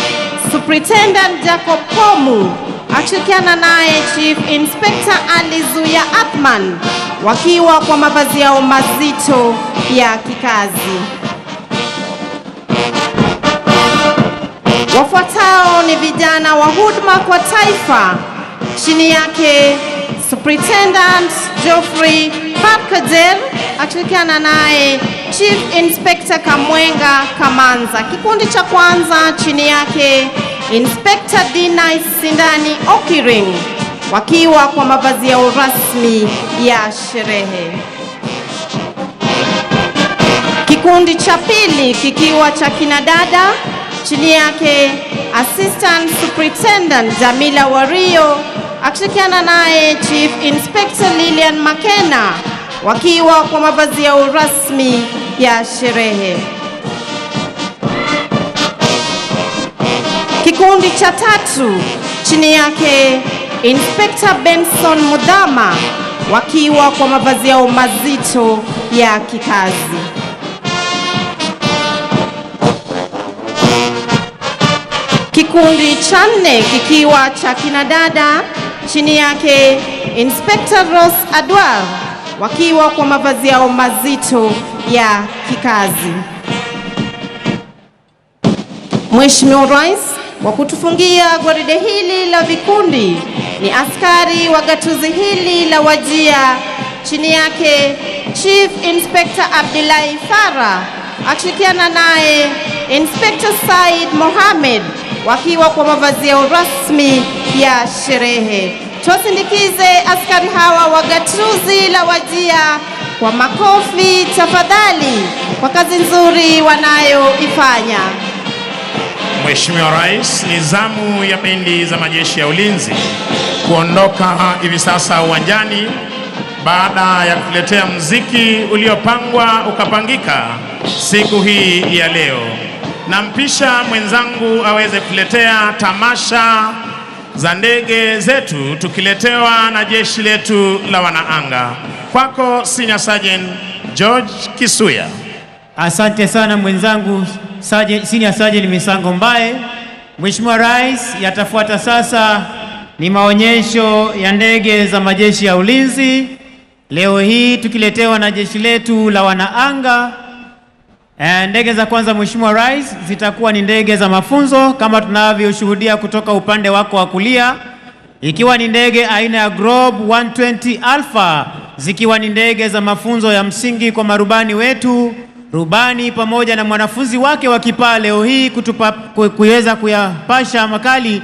S9: Superintendent Jacob Komu akishirikiana naye Chief Inspector Alizuya Athman wakiwa kwa mavazi yao mazito ya kikazi. Wafuatao ni vijana wa huduma kwa taifa chini yake Superintendent Geoffrey Parkader akishirikiana naye Chief Inspector Kamwenga Kamanza. Kikundi cha kwanza chini yake Inspector Dinai Sindani Okiring wakiwa kwa mavazi yao rasmi ya sherehe. Kikundi Kikundi cha pili kikiwa cha kinadada, chini yake Assistant Superintendent Jamila Wario akishirikiana naye Chief Inspector Lilian Makena wakiwa kwa mavazi yao rasmi ya sherehe. Kikundi cha tatu chini yake Inspector Benson Mudama wakiwa kwa mavazi yao mazito ya kikazi. Kikundi cha nne kikiwa cha kinadada, chini yake Inspector Rose Adwar wakiwa kwa mavazi yao mazito ya kikazi. Mheshimiwa Rais, wa kutufungia gwaride hili la vikundi ni askari wa gatuzi hili la Wajia, chini yake Chief Inspector Abdullahi Farah akishirikiana naye Inspector Said Mohamed wakiwa kwa mavazi yao rasmi ya sherehe. Tuwasindikize askari hawa wa gatuzi la Wajia kwa makofi tafadhali kwa kazi nzuri wanayoifanya.
S19: Mheshimiwa Rais, ni zamu ya bendi za majeshi ya ulinzi kuondoka hivi sasa uwanjani baada ya kuletea muziki uliopangwa ukapangika siku hii ya leo. Nampisha mwenzangu aweze kuletea tamasha za ndege zetu tukiletewa na jeshi letu la wanaanga. Kwako Senior Sergeant George Kisuya.
S3: Asante sana mwenzangu Senior Sergeant Misango Mbae. Mheshimiwa Rais, yatafuata sasa ni maonyesho ya ndege za majeshi ya ulinzi. Leo hii tukiletewa na jeshi letu la wanaanga. Ndege za kwanza Mheshimiwa Rais zitakuwa ni ndege za mafunzo kama tunavyoshuhudia kutoka upande wako wa kulia, ikiwa ni ndege aina ya Globe 120 Alpha, zikiwa ni ndege za mafunzo ya msingi kwa marubani wetu, rubani pamoja na mwanafunzi wake wa kipaa leo hii kuweza kuyapasha makali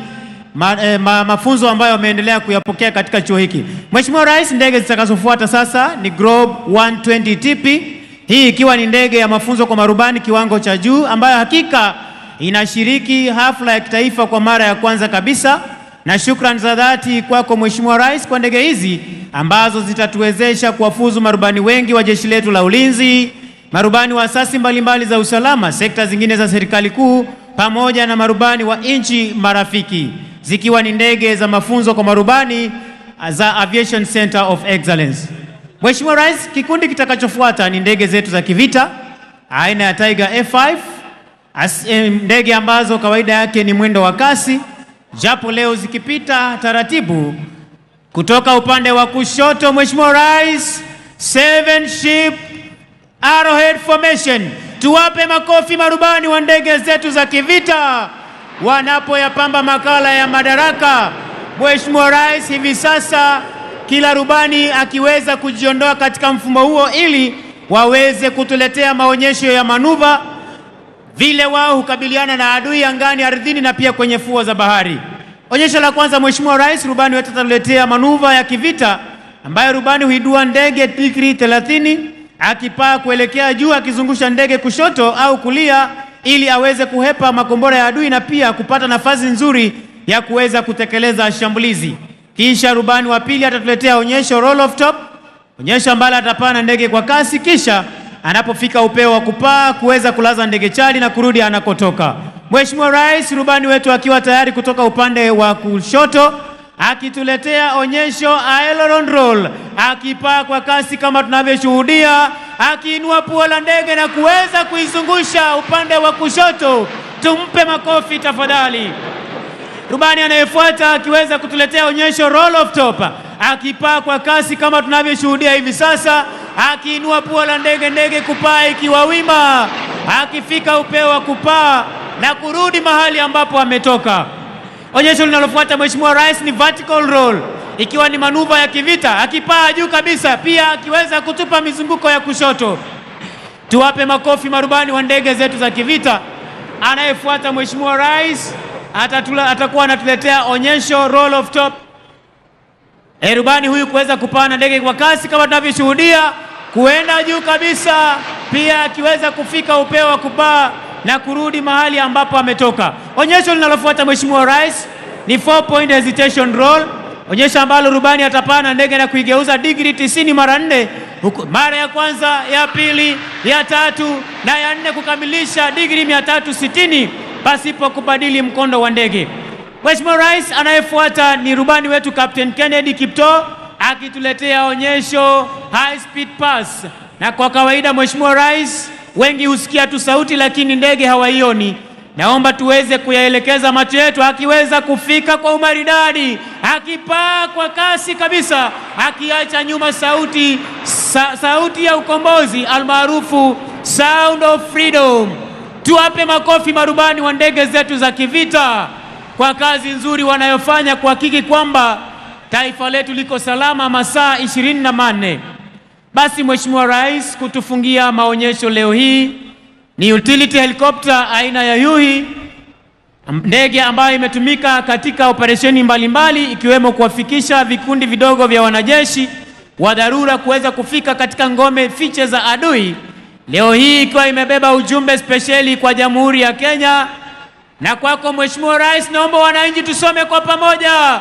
S3: mafunzo ambayo wameendelea kuyapokea katika chuo hiki. Mheshimiwa Rais, ndege zitakazofuata sasa ni Globe 120 TP, hii ikiwa ni ndege ya mafunzo kwa marubani kiwango cha juu ambayo hakika inashiriki hafla ya kitaifa kwa mara ya kwanza kabisa, na shukrani za dhati kwako Mheshimiwa Rais kwa ndege hizi ambazo zitatuwezesha kuwafuzu marubani wengi wa jeshi letu la ulinzi, marubani wa asasi mbalimbali za usalama, sekta zingine za serikali kuu pamoja na marubani wa nchi marafiki, zikiwa ni ndege za mafunzo kwa marubani za Aviation Center of Excellence. Mheshimiwa Rais, kikundi kitakachofuata ni ndege zetu za kivita aina ya Tiger F5, ndege ambazo kawaida yake ni mwendo wa kasi, japo leo zikipita taratibu. Kutoka upande wa kushoto Mheshimiwa Rais, 7 ship Arrowhead formation. Tuwape makofi marubani wa ndege zetu za kivita wanapoyapamba makala ya Madaraka. Mheshimiwa Rais, hivi sasa kila rubani akiweza kujiondoa katika mfumo huo ili waweze kutuletea maonyesho ya manuva, vile wao hukabiliana na adui angani, ardhini na pia kwenye fuo za bahari. Onyesho la kwanza Mheshimiwa Rais, rubani wetu atatuletea manuva ya kivita ambayo rubani huidua ndege digrii 30 akipaa kuelekea juu akizungusha ndege kushoto au kulia ili aweze kuhepa makombora ya adui na pia kupata nafasi nzuri ya kuweza kutekeleza shambulizi. Kisha rubani wa pili atatuletea onyesho roll of top, onyesho ambalo atapaa na ndege kwa kasi, kisha anapofika upeo wa kupaa kuweza kulaza ndege chali na kurudi anakotoka. Mheshimiwa Rais, rubani wetu akiwa tayari kutoka upande wa kushoto akituletea onyesho aileron roll, akipaa kwa kasi kama tunavyoshuhudia, akiinua pua la ndege na kuweza kuizungusha upande wa kushoto. Tumpe makofi tafadhali. Rubani anayefuata akiweza kutuletea onyesho roll of top, akipaa kwa kasi kama tunavyoshuhudia hivi sasa, akiinua pua la ndege, ndege kupaa ikiwa wima, akifika upeo wa kupaa na kurudi mahali ambapo ametoka. Onyesho linalofuata Mheshimiwa Rais ni vertical roll, ikiwa ni manuva ya kivita, akipaa juu kabisa, pia akiweza kutupa mizunguko ya kushoto. Tuwape makofi marubani wa ndege zetu za kivita. Anayefuata Mheshimiwa Rais atakuwa anatuletea onyesho roll of top. Rubani huyu kuweza kupaa na ndege kwa kasi kama tunavyoshuhudia, kuenda juu kabisa pia akiweza kufika upeo wa kupaa na kurudi mahali ambapo ametoka. Onyesho linalofuata Mheshimiwa Rais ni 4-point hesitation roll, onyesho ambalo rubani atapaa na ndege na kuigeuza degree 90 mara 4, mara ya kwanza, ya pili, ya tatu na ya 4 kukamilisha degree 360 pasipo kubadili mkondo wa ndege. Mheshimiwa Rais, anayefuata ni rubani wetu Captain Kennedy Kipto akituletea onyesho high speed pass. Na kwa kawaida Mheshimiwa Rais, wengi husikia tu sauti lakini ndege hawaioni. Naomba tuweze kuyaelekeza macho yetu, akiweza kufika kwa umaridadi, akipaa kwa kasi kabisa, akiacha nyuma sauti ya ukombozi almaarufu Sound of Freedom. Tuwape makofi marubani wa ndege zetu za kivita kwa kazi nzuri wanayofanya kuhakiki kwamba taifa letu liko salama masaa 24. Basi Mheshimiwa Rais, kutufungia maonyesho leo hii ni utility helicopter aina ya Yuhi, ndege ambayo imetumika katika operesheni mbalimbali ikiwemo kuwafikisha vikundi vidogo vya wanajeshi wa dharura kuweza kufika katika ngome fiche za adui. Leo hii ikiwa imebeba ujumbe spesheli kwa Jamhuri ya Kenya. Na kwako Mheshimiwa Rais, naomba wananchi tusome kwa pamoja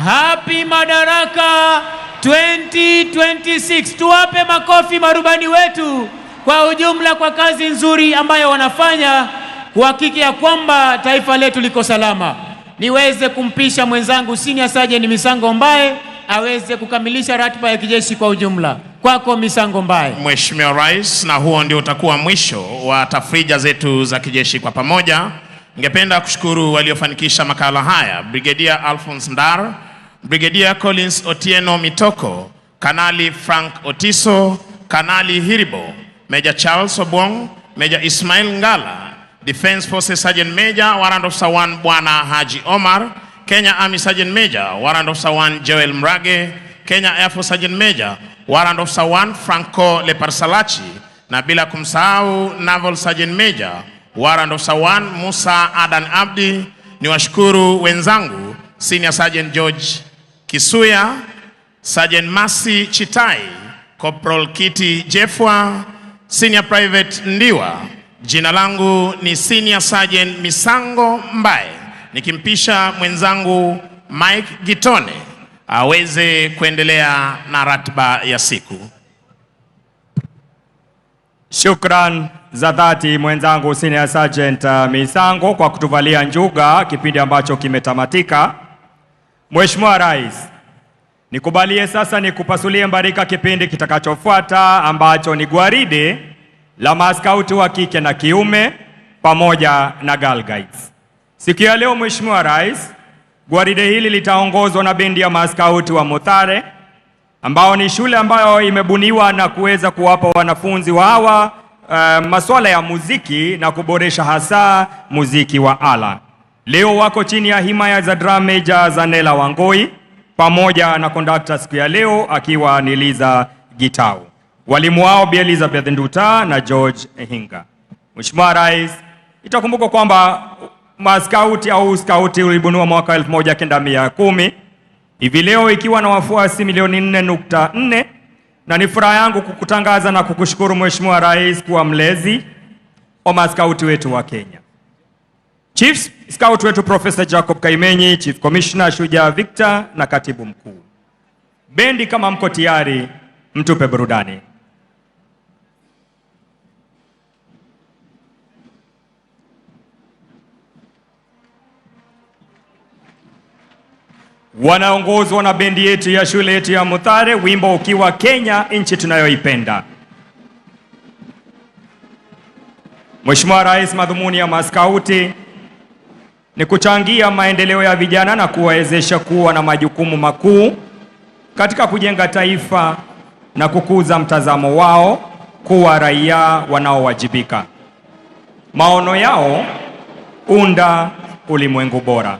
S3: Happy Madaraka 2026. Tuwape makofi marubani wetu kwa ujumla kwa kazi nzuri ambayo wanafanya kuhakiki ya kwamba taifa letu liko salama. Niweze kumpisha mwenzangu Senior Sergeant Misango Mbae aweze kukamilisha ratiba ya kijeshi kwa ujumla. Kwako Misango Mbae.
S21: Mheshimiwa Rais, na huo ndio utakuwa mwisho wa tafrija zetu za kijeshi kwa pamoja. Ningependa kushukuru waliofanikisha makala haya: Brigadier Alphonse Ndar, Brigadier Collins Otieno Mitoko, Kanali Frank Otiso, Kanali Hiribo, Major Charles Obong, Major Ismail Ngala, Defense Forces Sergeant Major Warrant Officer 1 Bwana Haji Omar, Kenya Army Sergeant Major Warrant Officer 1 Joel Mrage, Kenya Air Force Sergeant Major Warrant Officer 1 Franco Leparsalachi, na bila kumsahau Naval Sergeant Major Warrant Officer 1 Musa Adan Abdi. Ni washukuru wenzangu Senior Sergeant George Kisuya, Sergeant Masi Chitai, Corporal Kitty Jeffwa, Senior Private Ndiwa. Jina langu ni Senior Sergeant Misango Mbae, nikimpisha mwenzangu Mike Gitone aweze kuendelea na ratiba ya siku.
S2: Shukran za dhati mwenzangu Senior Sergeant Misango kwa kutuvalia njuga kipindi ambacho kimetamatika. Mheshimiwa Rais, nikubalie sasa nikupasulie mbarika kipindi kitakachofuata ambacho ni gwaride la maskauti wa kike na kiume pamoja na Girl Guides. Siku ya leo Mheshimiwa Rais, gwaride hili litaongozwa na bendi ya maskauti wa Muthare, ambao ni shule ambayo imebuniwa na kuweza kuwapa wanafunzi wa hawa masuala ya muziki na kuboresha hasa muziki wa ala. Leo wako chini ya himaya za drum major Zanela Wangoi pamoja na conductor siku ya leo akiwa ni Liza Gitau. Walimu wao Bi Elizabeth Nduta na George Hinga. Mheshimiwa Rais, itakumbuka kwamba maskauti au skauti ulibuniwa mwaka 1910. Hivi leo ikiwa na wafuasi milioni 4.4, na ni furaha yangu kukutangaza na kukushukuru Mheshimiwa Rais kuwa mlezi wa maskauti wetu wa Kenya. Chief Scout wetu Professor Jacob Kaimenyi, Chief Commissioner Shujaa Victor na Katibu Mkuu. Bendi kama mko tayari, mtupe burudani. Wanaongozwa na bendi yetu ya shule yetu ya Muthare, wimbo ukiwa Kenya nchi tunayoipenda. Mheshimiwa Rais, madhumuni ya maskauti ni kuchangia maendeleo ya vijana na kuwawezesha kuwa na majukumu makuu katika kujenga taifa na kukuza mtazamo wao kuwa raia wanaowajibika. Maono yao unda ulimwengu bora.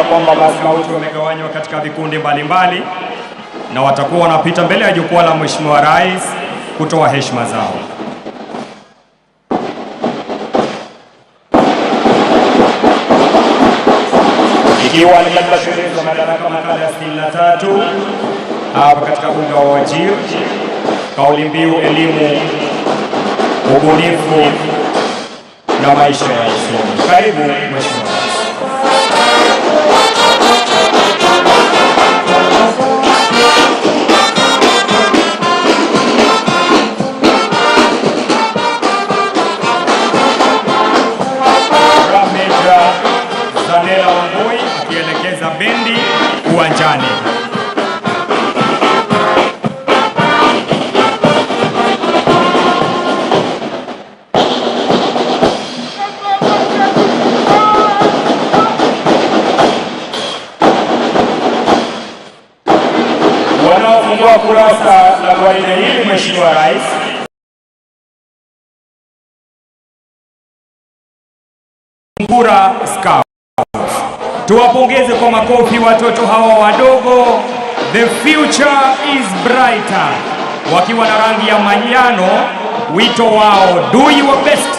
S2: Kwamba maskauti wamegawanywa katika vikundi mbalimbali na watakuwa wanapita mbele ya jukwaa la Mheshimiwa Rais kutoa heshima zao. Ikiwa ni katika sherehe za Madaraka makala ya 63 hapa katika bunge wa Wajir, kauli mbiu elimu, ubunifu na maisha ya usomi. Karibu Mheshimiwa Rais. Akielekeza bendi uwanjani. Wanaofungua kurasa la gwaride hili Mheshimiwa Rais Mambura Scout. Tuwapongeze kwa makofi watoto hawa wadogo. The future is brighter. Wakiwa na rangi ya manjano, wito wao do your best.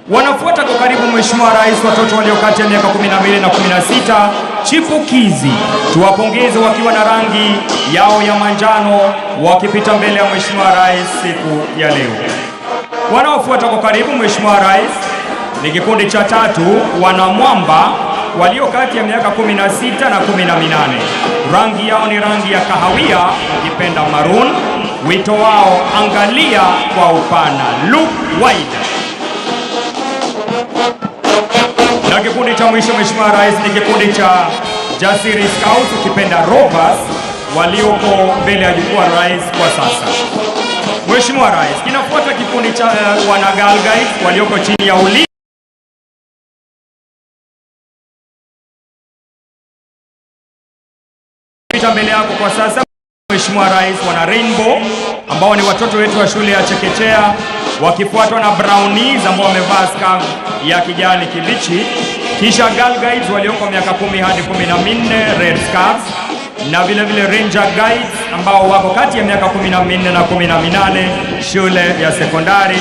S2: Wanafuata kwa karibu Mheshimiwa Rais watoto walio kati ya miaka 12 na 16 chipukizi. Tuwapongeze wakiwa na rangi yao ya manjano wakipita mbele ya Mheshimiwa Rais siku ya leo. Wanaofuata kwa karibu Mheshimiwa Rais ni kikundi cha 3 wanamwamba walio kati ya miaka 16 na 18. Rangi yao ni rangi ya kahawia, ukipenda maroon. Wito wao angalia kwa upana, look wide. Na kikundi cha mwisho Mheshimiwa Rais ni kikundi cha Jasiri Scouts, ukipenda Rovers, walioko mbele ya jukwaa la Rais kwa sasa. Mheshimiwa Rais, kinafuata kikundi cha wana Girl Guides walioko chini ya ulinzi mbele yako kwa sasa Mheshimiwa Rais. Wana Rainbow ambao ni watoto wetu wa shule ya chekechea, wakifuatwa na Brownies ambao wamevaa scarf ya kijani kibichi, kisha Girl Guides walioko miaka 10 hadi 14 red scarves, na vile vile Ranger Guides ambao wako kati ya miaka 14 na 18 shule ya sekondari,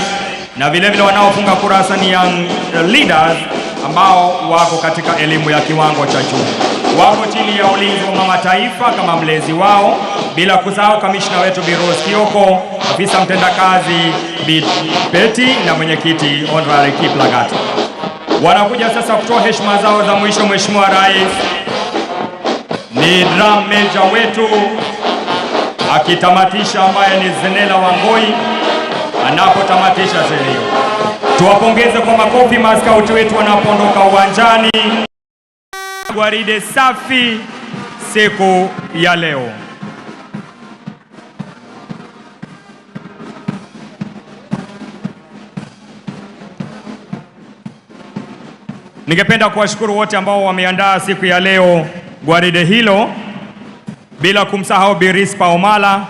S2: na vile vile wanaofunga kurasa ni Young Leaders ambao wako katika elimu ya kiwango cha juu. Wako chini ya ulinzi wa Mama Taifa kama mlezi wao, bila kusahau kamishna wetu Biros Kioko, afisa mtendakazi Beti na mwenyekiti Honorary Kiplagat. Wanakuja sasa kutoa heshima zao za mwisho Mheshimiwa Rais. Ni drum major wetu akitamatisha, ambaye ni Zenela Wangoi anapotamatisha selio. Tuwapongeze kwa makofi maskauti wetu wanapoondoka uwanjani. Gwaride safi siku ya leo. Ningependa kuwashukuru wote ambao wameandaa siku ya leo gwaride hilo, bila kumsahau Birispa Omala,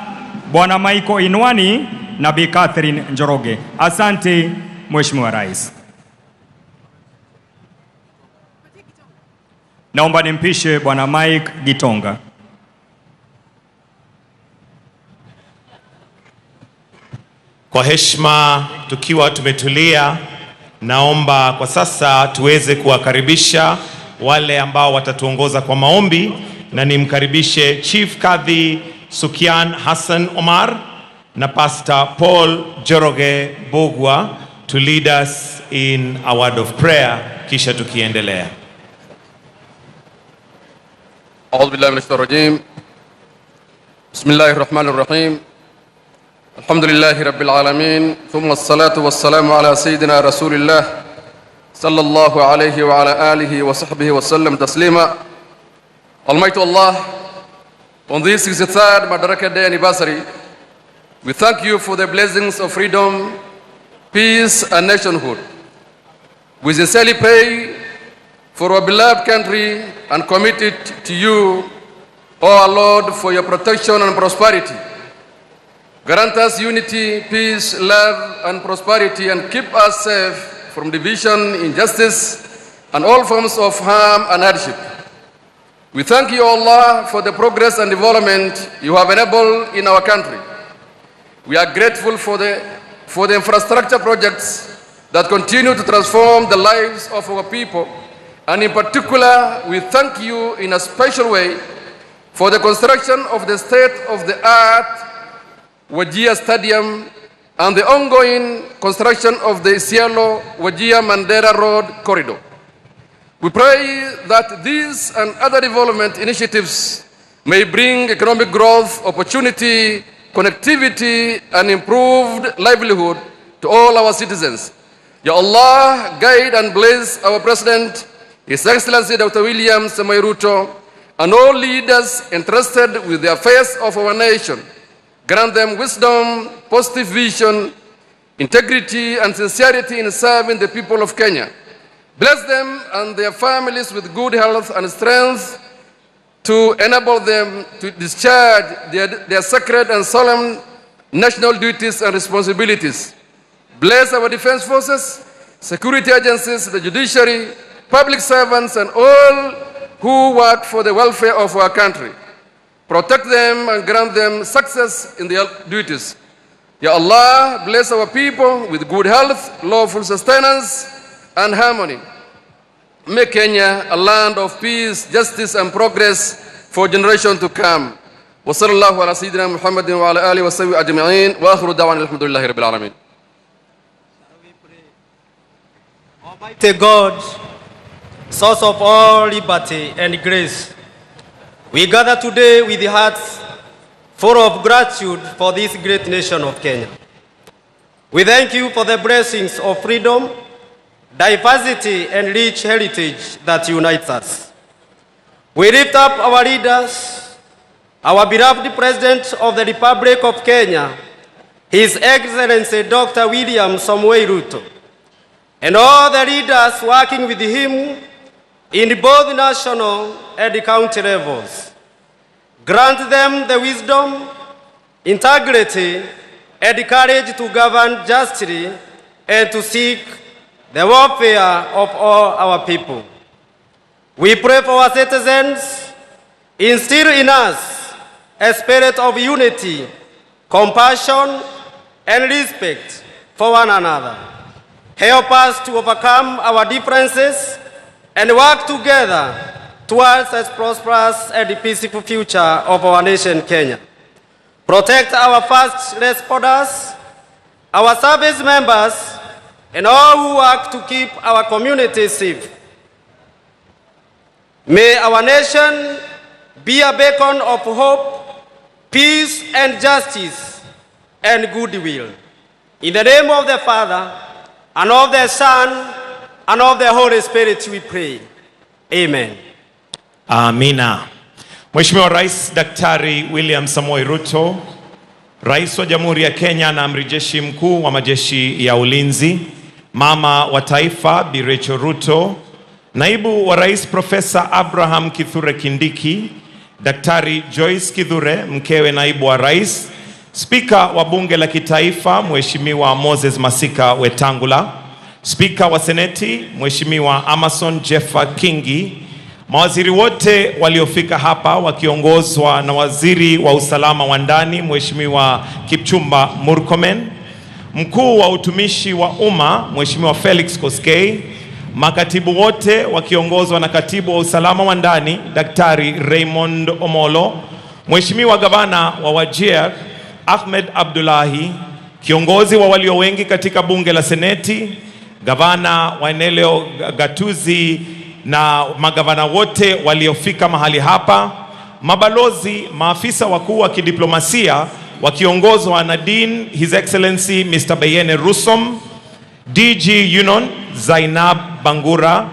S2: Bwana Maiko Inwani na Bi Catherine Njoroge. Asante Mheshimiwa Rais. Naomba nimpishe Bwana Mike Gitonga.
S1: Kwa heshima tukiwa tumetulia, naomba kwa sasa tuweze kuwakaribisha wale ambao watatuongoza kwa maombi, na nimkaribishe Chief Kadhi Sukian Hassan Omar na Pastor Paul Joroge Bogwa to lead us in a word of prayer, kisha tukiendelea.
S22: أعوذ بالله من الشيطان الرجيم. بسم الله الرحمن الرحيم. الحمد لله رب العالمين، ثم الصلاة والسلام على سيدنا رسول الله صلى الله عليه وعلى آله وصحبه وسلم تسليما. Almighty Allah, on this 63rd Madaraka Day anniversary, we thank you for the blessings of freedom, peace and nationhood. We sincerely pray for our beloved country and commit it to you, O our Lord, for your protection and prosperity. Grant us unity, peace, love and prosperity, and keep us safe from division, injustice, and all forms of harm and hardship. We thank you, Allah, for the progress and development you have enabled in our country. We are grateful for the infrastructure projects that continue to transform the lives of our people. And in particular, we thank you in a special way for the construction of the state-of-the-art Wajir Stadium and the ongoing construction of the Isiolo-Wajir-Mandera Road corridor. We pray that these and other development initiatives may bring economic growth, opportunity, connectivity, and improved livelihood to all our citizens. Ya Allah, guide and bless our President, His Excellency Dr. William Samoei Ruto, and all leaders entrusted with the affairs of our nation. Grant them wisdom, positive vision, integrity, and sincerity in serving the people of Kenya. Bless them and their families with good health and strength to enable them to discharge their sacred and solemn national duties and responsibilities. Bless our defense forces, security agencies, the judiciary, public servants, and all who work for the welfare of our country. Protect them and grant them success in their duties. Ya Allah, bless our people with good health, lawful sustenance, and harmony. Make Kenya a land of peace, justice, and progress for generations to come. Wa sallallahu ala sayyidina Muhammadin wa ala alihi wa sahbihi ajma'in wa akhiru da'wana alhamdulillahi rabbil alamin.
S5: Almighty God, source of all liberty and grace, we gather today with the hearts full of gratitude for this great nation of Kenya. We thank you for the blessings of freedom, diversity, and rich heritage that unites us. We lift up our leaders, our beloved President of the Republic of Kenya, His Excellency Dr. William Samoei Ruto, and all the leaders working with him in both national and county levels. Grant them the wisdom, integrity, and courage to govern justly and to seek the welfare of all our people. We pray for our citizens, instill in us a spirit of unity, compassion, and respect for one another. Help us to overcome our differences and work together towards a prosperous and peaceful future of our nation, Kenya. Protect our first responders, our service members, and all who work to keep our communities safe. May our nation be a beacon of hope, peace, and justice, and goodwill. In the name of the Father, and of the Son, and of the Holy Spirit we pray. Amen.
S1: Amina. Mheshimiwa Rais Daktari William Samoei Ruto, Rais wa Jamhuri ya Kenya na Amiri Jeshi Mkuu wa Majeshi ya Ulinzi, Mama wa Taifa Bi Rachel Ruto, Naibu wa Rais Profesa Abraham Kithure Kindiki, Daktari Joyce Kithure, mkewe Naibu wa Rais, Spika wa Bunge la Kitaifa Mheshimiwa Moses Masika Wetangula, Spika wa Seneti Mheshimiwa Amason Jeffa Kingi, mawaziri wote waliofika hapa wakiongozwa na Waziri wa Usalama wa Ndani Mheshimiwa Kipchumba Murkomen, Mkuu wa Utumishi wa Umma Mheshimiwa Felix Koskei, makatibu wote wakiongozwa na Katibu wa Usalama wa Ndani Daktari Raymond Omolo, Mheshimiwa Gavana wa Wajir Ahmed Abdullahi, kiongozi wa walio wengi katika Bunge la Seneti, Gavana wa eneo Gatuzi na magavana wote waliofika mahali hapa, mabalozi, maafisa wakuu wa kidiplomasia wakiongozwa na Dean His Excellency Mr. Bayene Rusom, DG Yunon Zainab Bangura,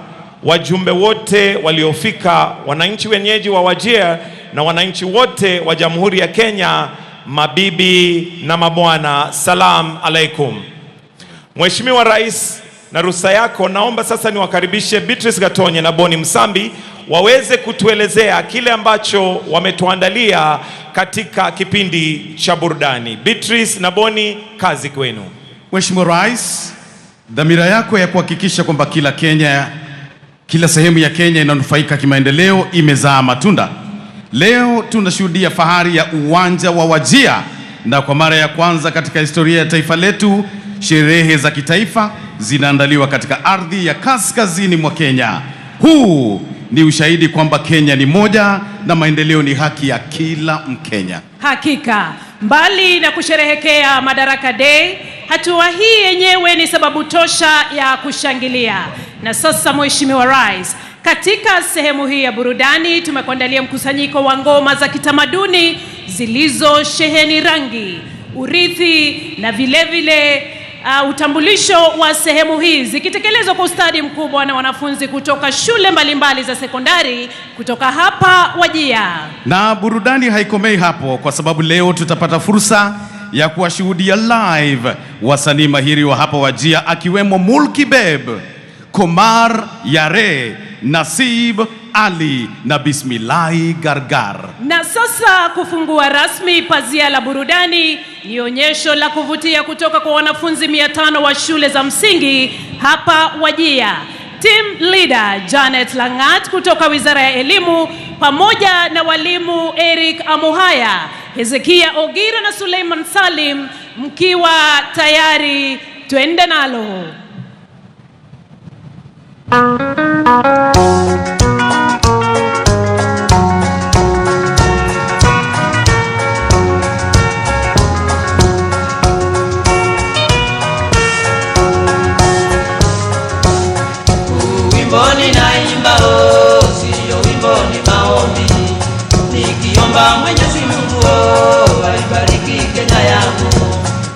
S1: wajumbe wote waliofika, wananchi wenyeji wa Wajir na wananchi wote wa Jamhuri ya Kenya, mabibi na mabwana, salam alaikum. Mheshimiwa Rais, na ruhusa yako naomba sasa niwakaribishe Beatrice Gatonye na Boni Msambi waweze kutuelezea kile ambacho wametuandalia katika kipindi cha burudani. Beatrice na Boni, kazi kwenu.
S12: Mheshimiwa Rais, dhamira yako ya kuhakikisha kwamba kila Kenya
S8: Kila sehemu ya Kenya inanufaika kimaendeleo, imezaa matunda. Leo tunashuhudia fahari ya uwanja wa Wajir, na kwa mara ya kwanza katika historia ya taifa letu, sherehe za kitaifa zinaandaliwa katika ardhi ya kaskazini mwa Kenya. Huu ni ushahidi kwamba Kenya ni moja na maendeleo ni haki ya kila Mkenya.
S12: Hakika, mbali na kusherehekea Madaraka Day, hatua hii yenyewe ni sababu tosha ya kushangilia. Na sasa Mheshimiwa Rais, katika sehemu hii ya burudani tumekuandalia mkusanyiko wa ngoma za kitamaduni zilizosheheni rangi, urithi na vile utambulisho wa sehemu hii, zikitekelezwa kwa ustadi mkubwa na wanafunzi kutoka shule mbalimbali za sekondari kutoka hapa Wajir.
S8: Na burudani haikomei hapo, kwa sababu leo tutapata fursa ya kuwashuhudia live wasanii mahiri wa hapa Wajir, akiwemo Mulki Beb, Komar Yare, Nasib Ali na Bismillahi Gargar.
S12: Na sasa kufungua rasmi pazia la burudani ni onyesho la kuvutia kutoka kwa wanafunzi 500 wa shule za msingi hapa Wajir. Team leader Janet Langat kutoka Wizara ya Elimu pamoja na walimu Eric Amuhaya, Hezekia Ogira na Suleiman Salim, mkiwa tayari, twende nalo.
S23: Wimboni naimba sio wimboni maombi, nikiomba Mwenyezi Mungu aibariki Kenya yangu,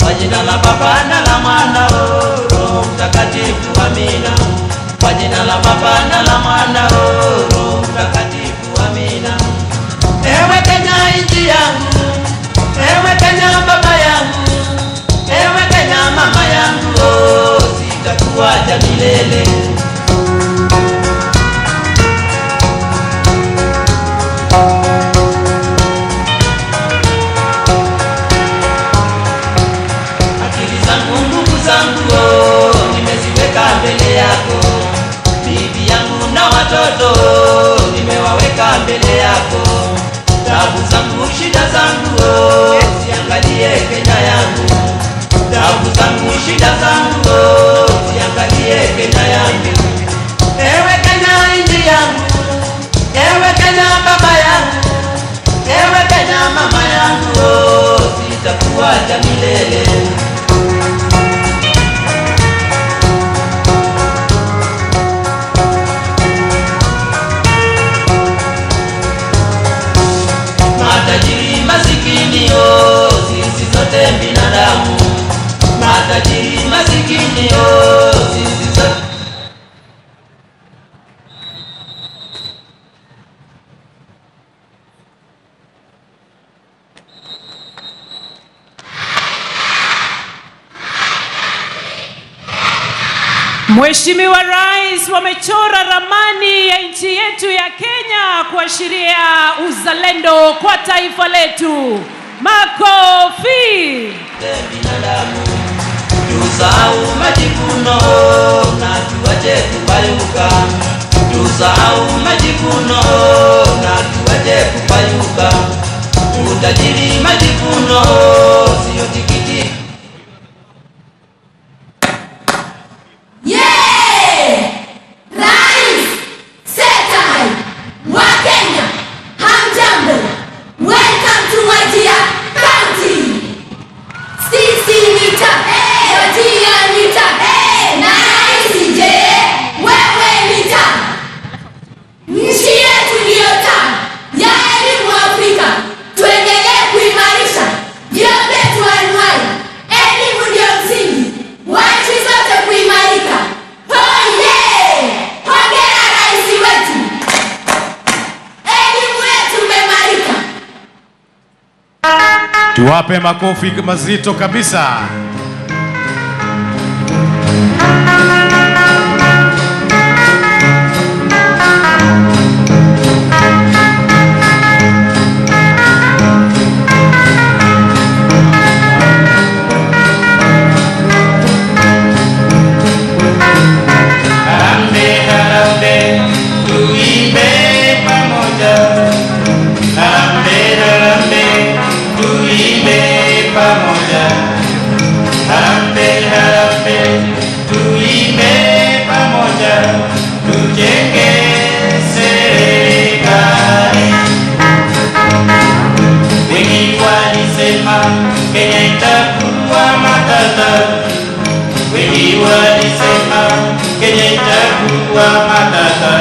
S23: kwa jina la Baba na la Mwana Roho Mtakatifu, amina. Kwa jina la Baba na la Mwana Roho Mtakatifu, amina. Ewe Kenya nchi yangu, ewe Kenya baba yangu, ewe Kenya mama yangu, sitakuacha milele. Akili zangu, nguvu zangu, nimeziweka mbele yako. Bibi yangu na watoto nimewaweka mbele yako. Tabu zangu, shida zangu, siangalie Kenya yangu. Tabu zangu, shida zangu, siangalie Kenya yangu. Ewe Kenya nchi yangu, ewe Kenya baba yangu, ewe Kenya mama yangu, sitakuacha milele. Matajiri masikini, sisi sote binadamu. Matajiri masikini, sisi sote.
S12: Mheshimiwa Rais, wamechora ramani ya nchi yetu ya Kenya kuashiria uzalendo kwa taifa letu. Makofi!
S23: Tusahau majivuno na tuache kupayuka. Tusahau majivuno na tuache kupayuka. Utajiri majivuno sio tikiti.
S13: Yeah! Rais Setai wa Kenya, hamjambo. Welcome to Wajir County. Sisi nita, Wajir nita, na rais je, wewe nita. Nchi yetu ndiyo taa ya elimu Afrika. Tuendelee kuimarisha vyote tuanuai. Elimu ndiyo msingi wa nchi zote kuimarika. Hoye! Hongera rais wetu. Elimu yetu imemarika.
S8: Tuwape makofi mazito kabisa.
S23: Harambe, harambe, Kenya itakuwa matata. Wengi walisema Kenya itakuwa matata.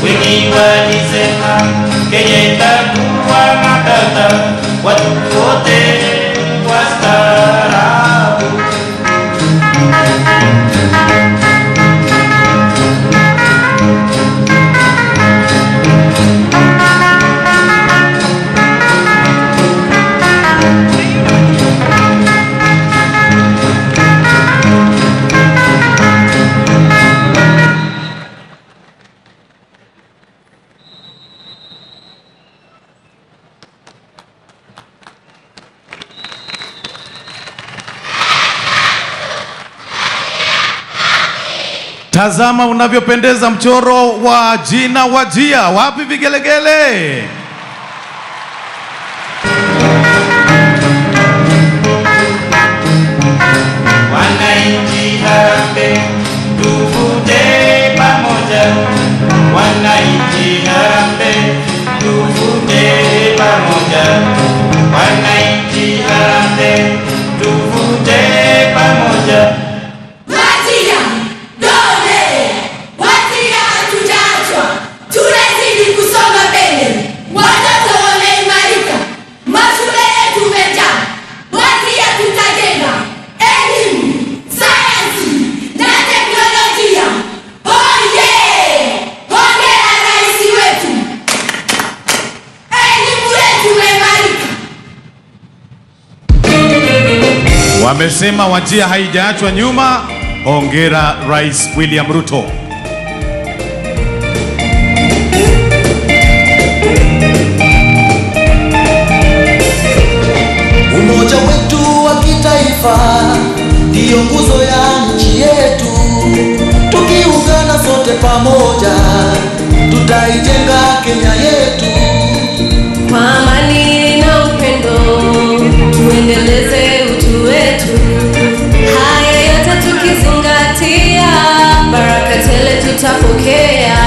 S23: Wengi walisema Kenya itakuwa matata. Watu wote wastaarabu.
S8: Tazama unavyopendeza mchoro wa jina Wajia. Wapi vigelegele?
S23: Wananchi harambee, tuvute pamoja. Wananchi harambee, tuvute pamoja. Wananchi harambee, tuvute pamoja.
S13: Wajia, dole! Wajia hatujachwa. Tunazidi kusonga mbele. Watoto wameimarika. Mashule yetu umejaa. Wajia tutajenga elimu, sayansi na teknolojia. Oye! Hongera rais wetu. Elimu yetu imeimarika.
S8: Wamesema Wajia haijaachwa nyuma. Hongera Rais William Ruto.
S6: Umoja wetu wa kitaifa ndiyo nguzo ya nchi yetu. Tukiungana sote pamoja, tutaijenga Kenya yetu.
S10: Kwa amani na upendo, tuendeleze utu wetu. Haya yote tukizingatia, baraka tele tutapokea.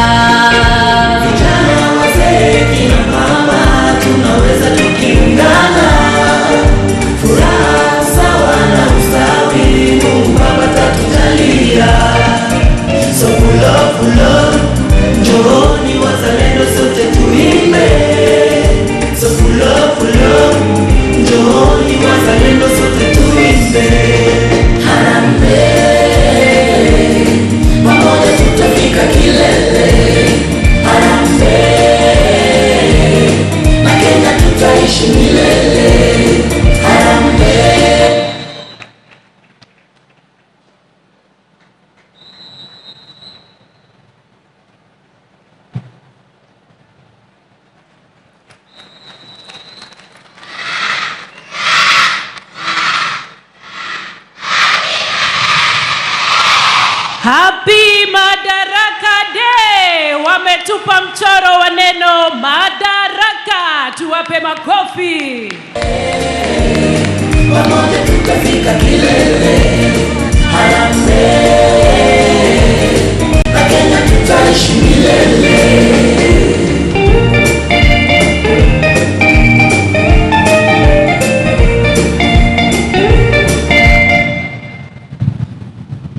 S23: Vijana, wazee, kina mama, tunaweza tukiungana. Furaha sawa na ustawi, Mungu Baba tatujalia. So full of, njooni wazalendo sote tuimbe. So full of, njooni wazalendo sote tuimbe. Harambee, pamoja tutafika kilele. Harambee, na Kenya tutaishi milele. Harambee.
S12: Happy Madaraka Day! Wametupa mchoro wa neno Madaraka. Tuwape makofi.
S23: Pamoja tutafika kilele. Harambee, na Kenya tutaishi milele.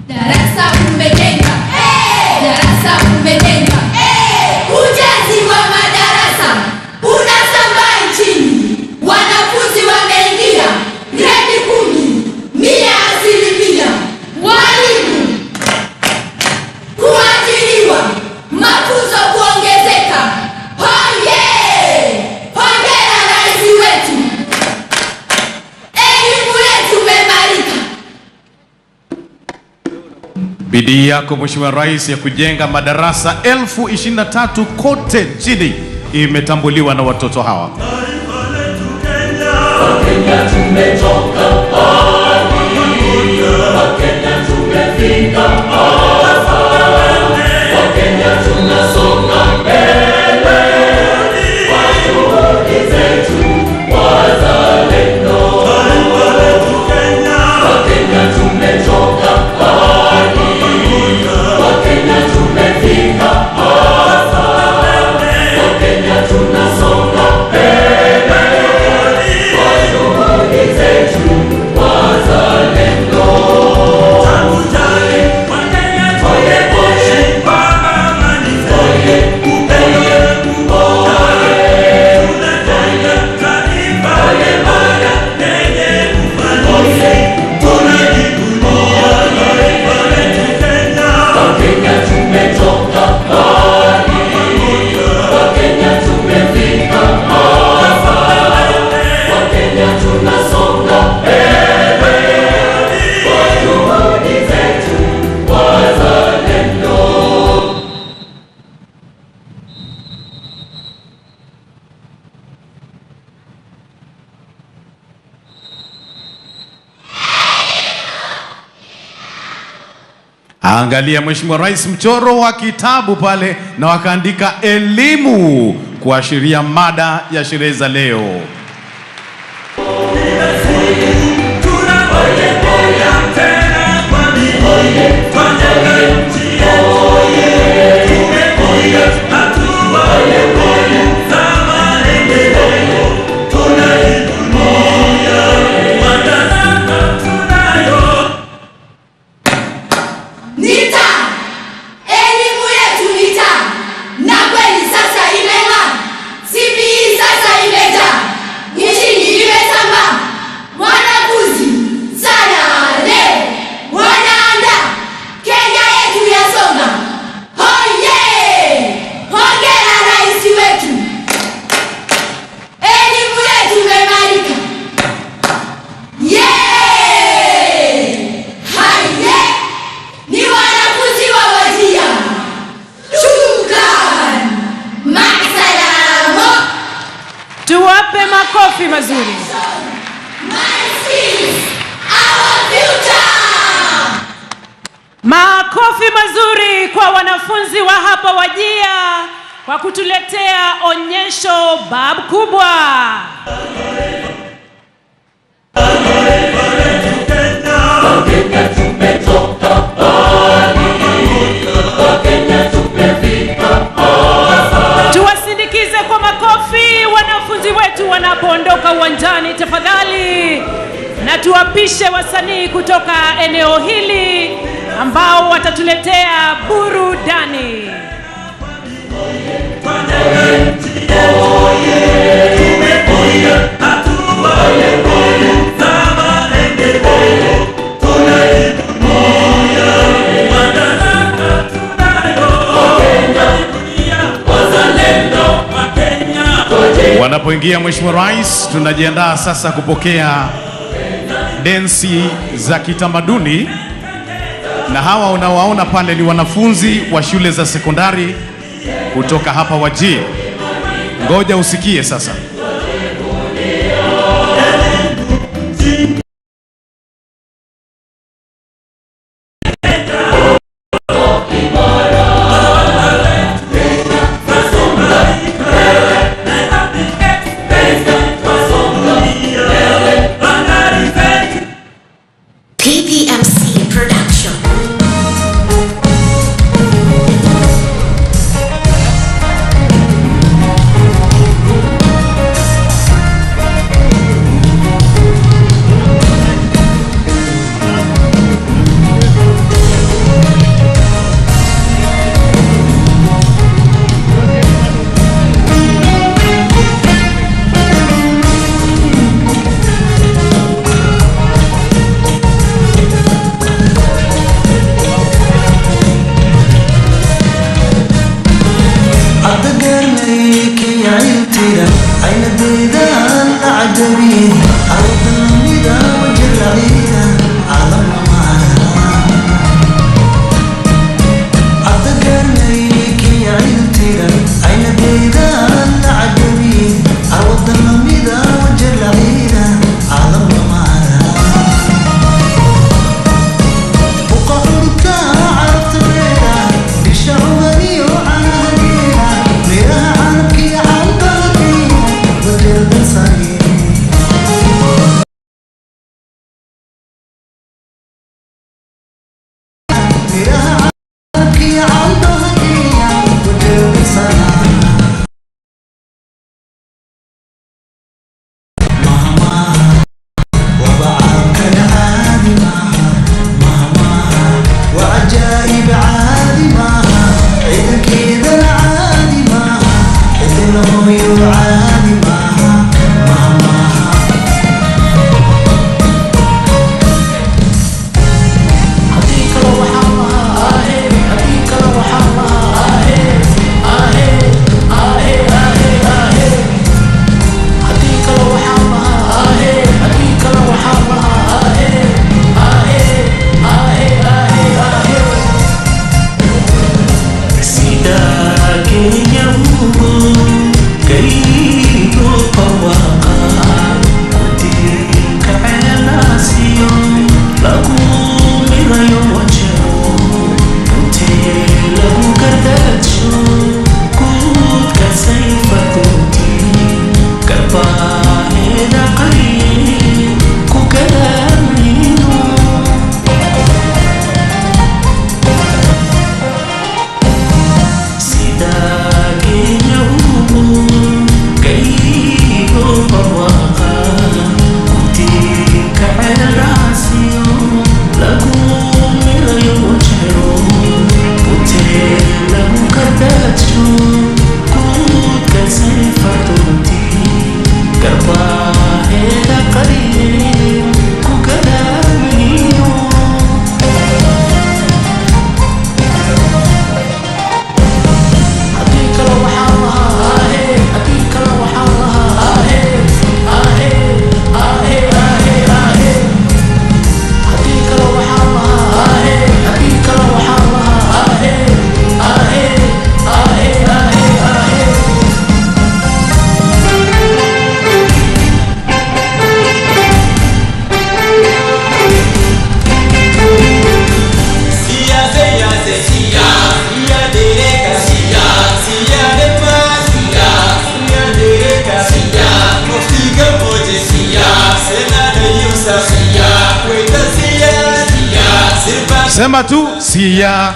S13: Darasa umejenga. Darasa umejenga. Ujenzi wa madarasa unasambaa nchini. Wanafunzi wameingia gredi 10, 100%. Walimu kuajiriwa, mafunzo kuongezeka. Hoye! Hongera rais wetu. Elimu yetu imeimarika.
S8: Bidii yako Mheshimiwa Rais ya kujenga madarasa 23,000 kote nchini imetambuliwa na watoto hawa.
S23: Wakenya tumetoka mbali, Wakenya tumefika hapa, Wakenya tunasonga mbele, kwa juhudi zetu wazalendo. Wakenya tumetoka mbali, Wakenya tumefika hapa, Wakenya tunasonga mbele.
S8: Angalia Mheshimiwa Rais, mchoro wa kitabu pale na wakaandika elimu kuashiria mada ya sherehe za leo.
S12: Tuwape makofi mazuri. Makofi mazuri kwa wanafunzi wa hapa Wajia kwa kutuletea onyesho bab kubwa. Tuwasindikize kwa makofi wanafunzi wetu wanapoondoka uwanjani tafadhali, na tuwapishe wasanii kutoka eneo hili ambao watatuletea burudani.
S8: Wanapoingia Mheshimiwa Rais, tunajiandaa sasa kupokea densi za kitamaduni, na hawa unawaona pale ni wanafunzi wa shule za sekondari kutoka hapa Wajir. Ngoja usikie sasa.
S6: عادي معها
S8: Sema tu siya.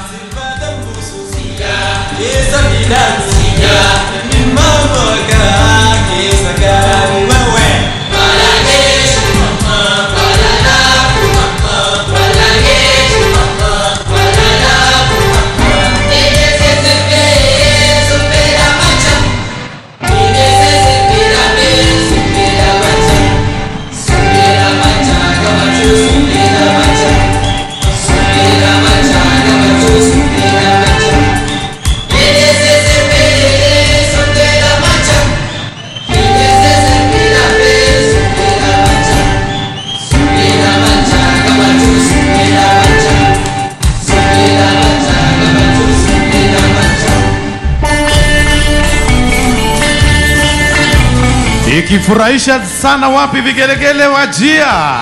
S8: Ikifurahisha sana wapi vigelegele Wajia.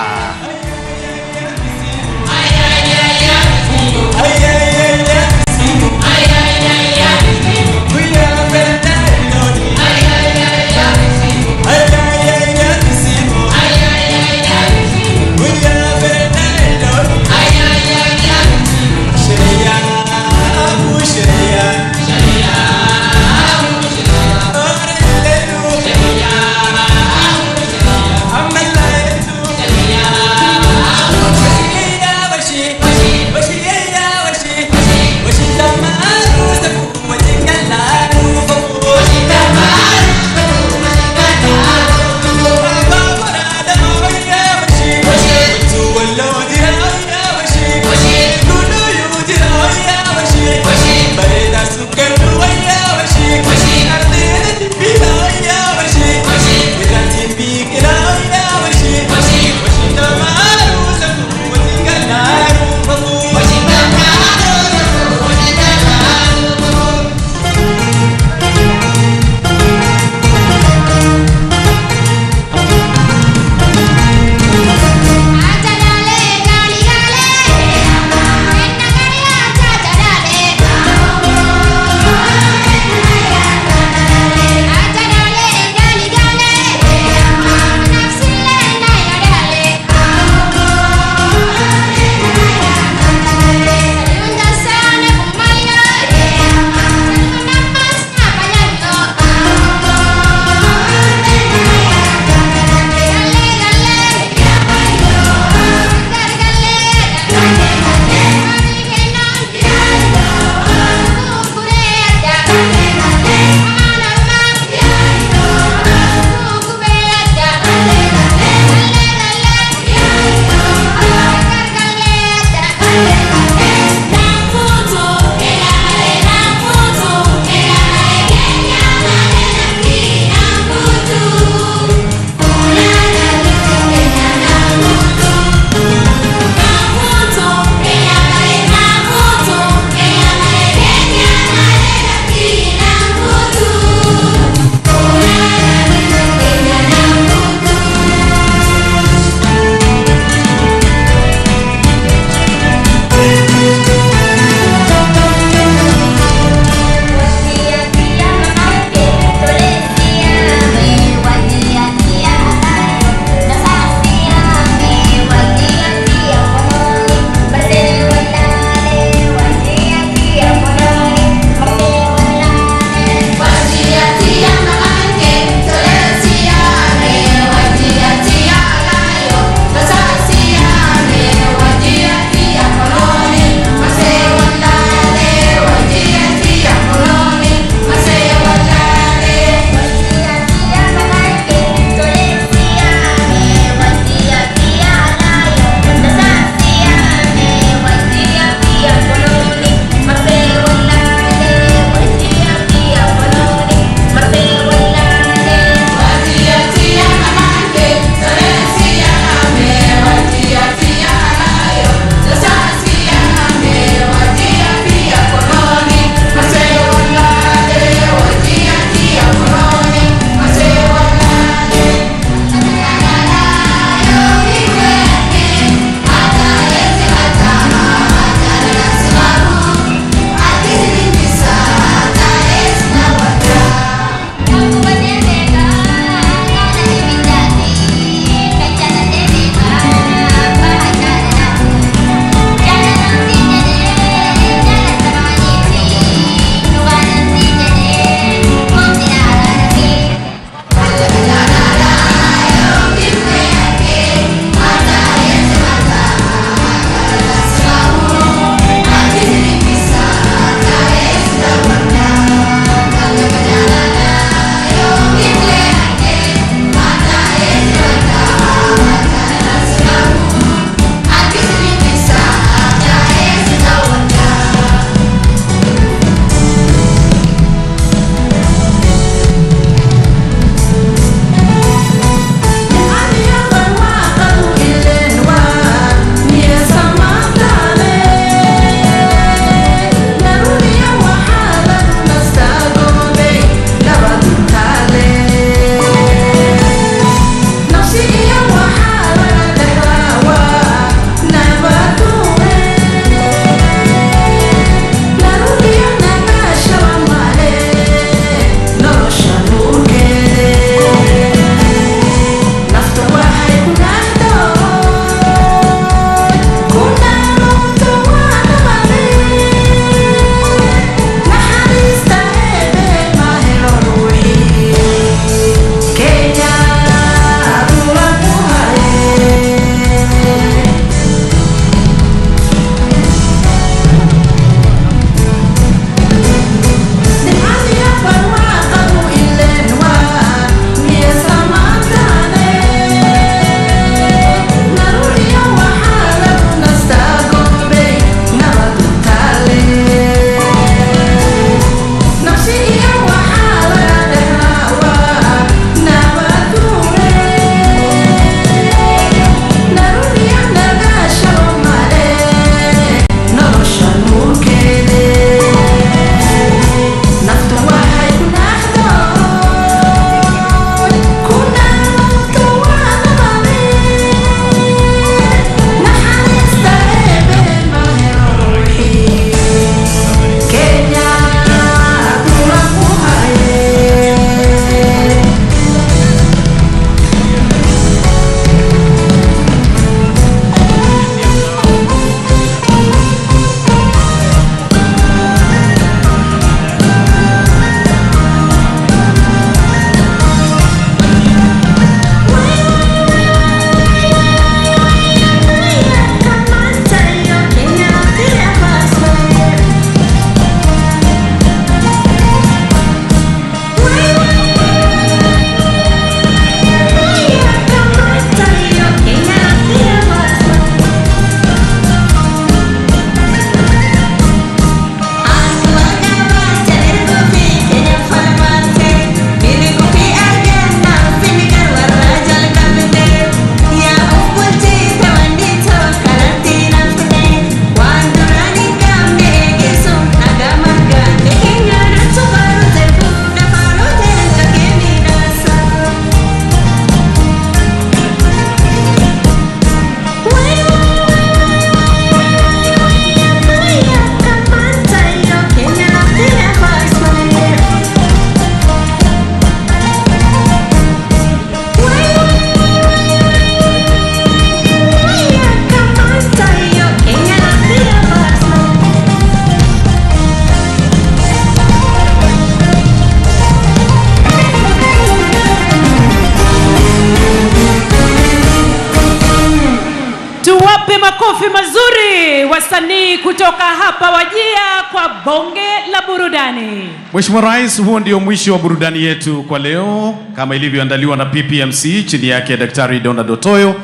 S12: makofi mazuri wasanii kutoka hapa Wajia kwa bonge la burudani.
S8: Mheshimiwa Rais, huo ndio mwisho wa burudani yetu kwa leo kama ilivyoandaliwa na PPMC chini yake Daktari Donald Otoyo.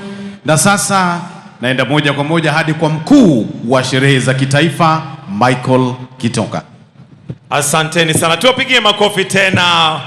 S8: Na sasa naenda moja kwa moja hadi kwa mkuu wa sherehe za kitaifa Michael Kitonga.
S1: Asanteni sana, tuwapigie makofi tena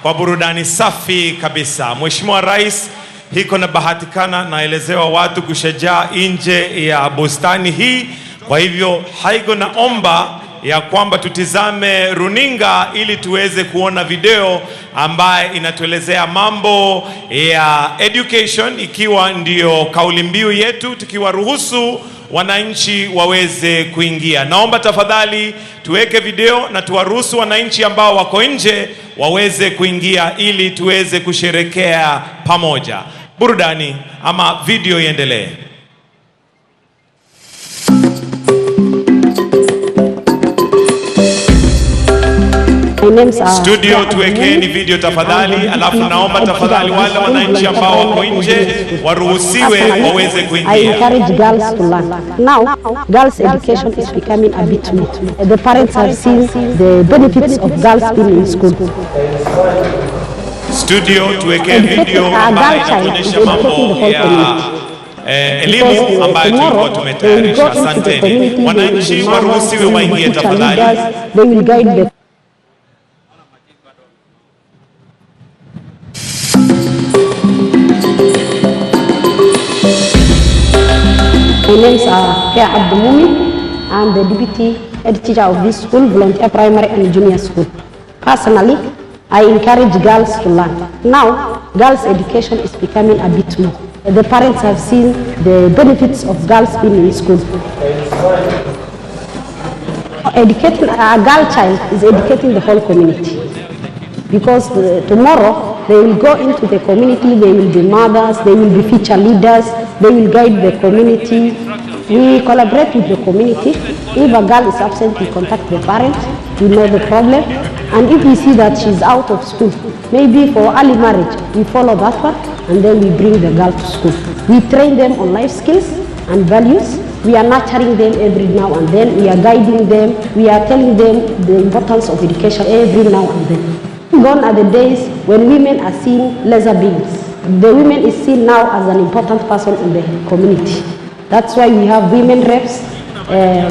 S1: kwa burudani safi kabisa. Mheshimiwa Rais, hiko na bahatikana naelezewa watu kushajaa nje ya bustani hii, kwa hivyo haigo naomba ya kwamba tutizame runinga ili tuweze kuona video ambaye inatuelezea mambo ya education, ikiwa ndio kauli mbiu yetu, tukiwaruhusu wananchi waweze kuingia. Naomba tafadhali tuweke video na tuwaruhusu wananchi ambao wako nje waweze kuingia ili tuweze kusherekea pamoja. Burudani ama video iendelee. Studio tuwekeni video tafadhali, alafu naomba tafadhali wale wananchi ambao wako nje waruhusiwe waweze kuingia.
S7: I encourage girls to learn. Now, girls' education is becoming a bit more. The parents have seen the benefits of girls being in school.
S1: Studio tuweke video ambayo inaonyesha mambo ya elimu ambayo tulikuwa tumetayarisha. Asanteni. Wananchi waruhusiwe waingie tafadhali.
S7: They will guide the My names are Kea Abdumumi. I'm the deputy head teacher of this school, Volunteer Primary and Junior School. Personally, I encourage girls to learn. Now, girls' education is becoming a bit more. The parents have seen the benefits of girls being in school. Educating a girl child is educating the whole community. Because tomorrow, they will go into the community, they will be mothers, they will be future leaders, they will guide the community. We collaborate with the community. If a girl is absent, we contact the parent, we know the problem. And if we see that she's out of school, maybe for early marriage, we follow that one, and then we bring the girl to school. We train them on life skills and values. We are nurturing them every now and then. We are guiding them. We are telling them the importance of education every now and then. Gone are the days when women are seen lesser beings. The women is seen now as an important person in the community. That's why we have women reps,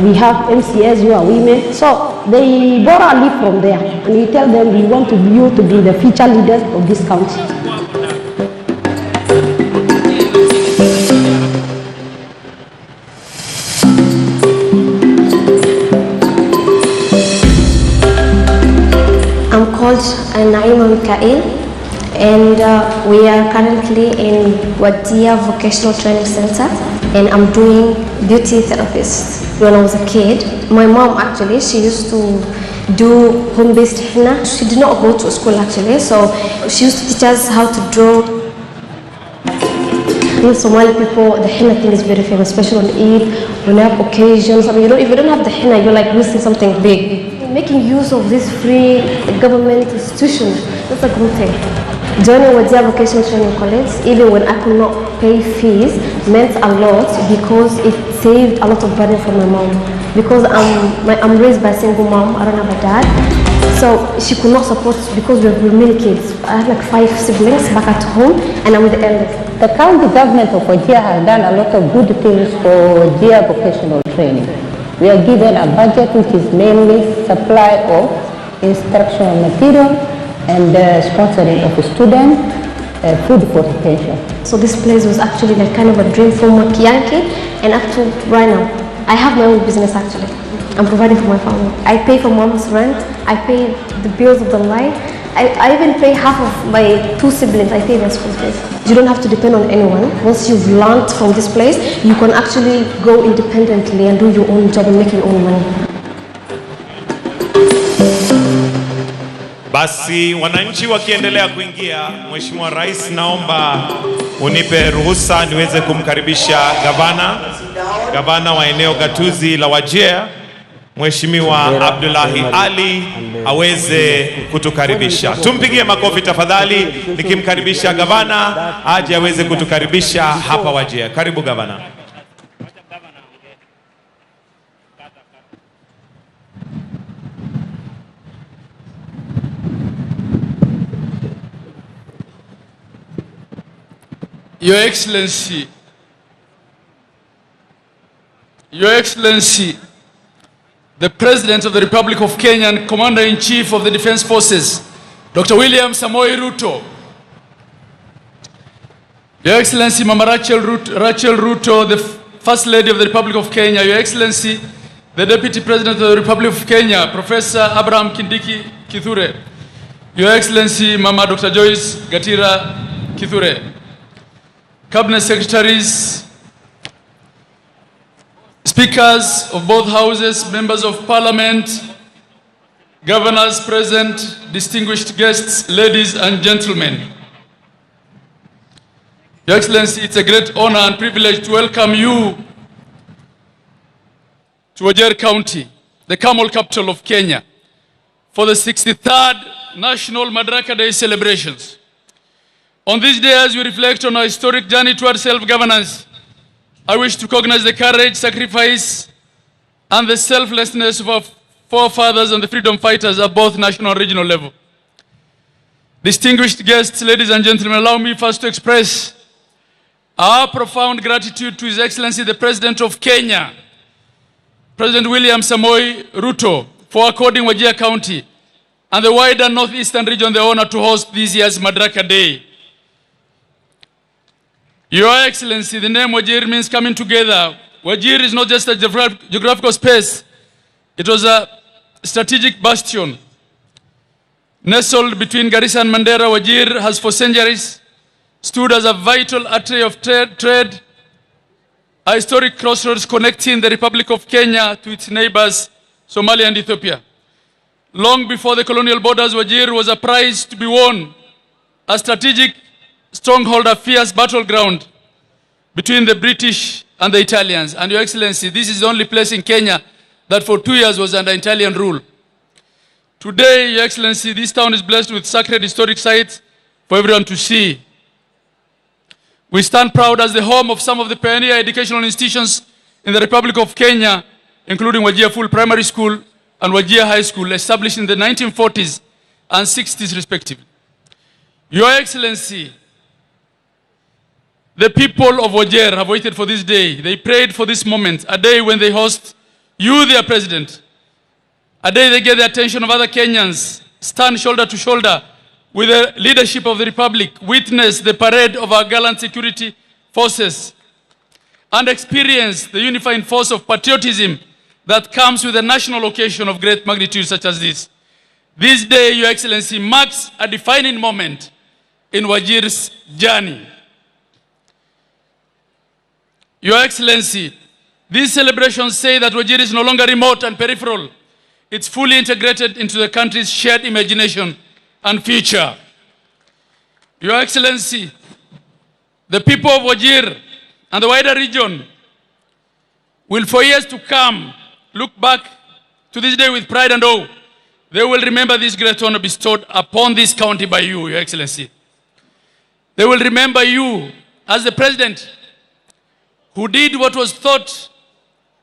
S7: we have MCS who are women. So they borrow a leaf from there, and we tell them we want you to be the future leaders of this country.
S15: I'm called Naima Mikael, and we are currently in Wajir Vocational Training Center, and I'm doing beauty therapist. When I was a kid, my mom actually, she used to do home-based henna. She did not go to school actually, so she used to teach us how to draw. In Somali people, the henna thing is very famous, especially on Eid, when you have occasions. I mean, if you don't have the henna, you're like missing something big. Making use of this free government institution, that's a good thing. Joining Wajir Vocational Training College, even when I could not pay fees, meant a lot because it saved a lot of burden for my mom. Because I'm raised by a single mom, I don't have a dad. So she could not support because we have many kids. I have like 5 siblings back at home, and I'm the eldest.
S17: The county government of Wajir has done a lot of good things for Wajir vocational training. We are given a budget which is mainly supply of instructional material and sponsoring of students, food for retention.
S15: So this place was actually like kind of a dream for my Yankee, and up to right now, I have my own business actually. I'm providing for my family. I pay for mom's rent, I pay the bills of the light, I even pay half of my 2 siblings, I pay their school fees. You don't have to depend on anyone. Once you've learned from this place, you can actually go independently and do your own job and make your own money.
S1: Basi wananchi wakiendelea kuingia, Mheshimiwa Rais, naomba unipe ruhusa niweze kumkaribisha gavana wa eneo gatuzi la Wajir, Mheshimiwa Abdullahi Ali aweze kutukaribisha. Tumpigie makofi tafadhali nikimkaribisha gavana aje aweze kutukaribisha hapa Wajir. Karibu gavana.
S11: Your Excellency, the President of the Republic of Kenya and Commander-in-Chief of the Defense Forces, Dr. William Samoei Ruto, Your Excellency Mama Rachel Ruto, the First Lady of the Republic of Kenya, Your Excellency, the Deputy President of the Republic of Kenya, Professor Abraham Kindiki Kithure, Your Excellency Mama Dr. Joyce Gatira Kithure, Cabinet Secretaries, Speakers of both houses, Members of Parliament, Governors present, distinguished guests, ladies and gentlemen. Your Excellency, it's a great honor and privilege to welcome you to Wajir County, the camel capital of Kenya, for the 63rd National Madaraka Day celebrations. On this day, as we reflect on our historic journey towards self-governance, I wish to recognize the courage, sacrifice, and the selflessness of our forefathers and the freedom fighters at both national and regional level. Distinguished guests, ladies and gentlemen, allow me first to express our profound gratitude to His Excellency the President of Kenya, President William Samoei Ruto, for according Wajir County and the wider northeastern region the honor to host this year's Madaraka Day. Your Excellency, the name Wajir means coming together. Wajir is not just a geographical space. It was a strategic bastion. Nestled between Garissa and Mandera, Wajir has for centuries stood as a vital artery of trade, a historic crossroads connecting the Republic of Kenya to its neighbors, Somalia and Ethiopia. Long before the colonial borders, Wajir was a prize to be won, a strategic stronghold, a fierce battleground between the British and the Italians. And Your Excellency, this is the only place in Kenya that for 2 years was under Italian rule. Today, Your Excellency, this town is blessed with sacred historic sites for everyone to see. We stand proud as the home of some of the pioneer educational institutions in the Republic of Kenya, including Wajir Full Primary School and Wajir High School, established in the 1940s and 60s respectively. Your Excellency, the people of Wajir have waited for this day. They prayed for this moment, a day when they host you, their president. A day they get the attention of other Kenyans, stand shoulder to shoulder with the leadership of the Republic, witness the parade of our gallant security forces, and experience the unifying force of patriotism that comes with a national occasion of great magnitude such as this. This day, Your Excellency, marks a defining moment in Wajir's journey. Your Excellency, these celebrations say that Wajir is no longer remote and peripheral. It's fully integrated into the country's shared imagination and future. Your Excellency, the people of Wajir and the wider region will for years to come look back to this day with pride and awe. They will remember this great honor bestowed upon this county by you, Your Excellency. They will remember you as the president who did what was thought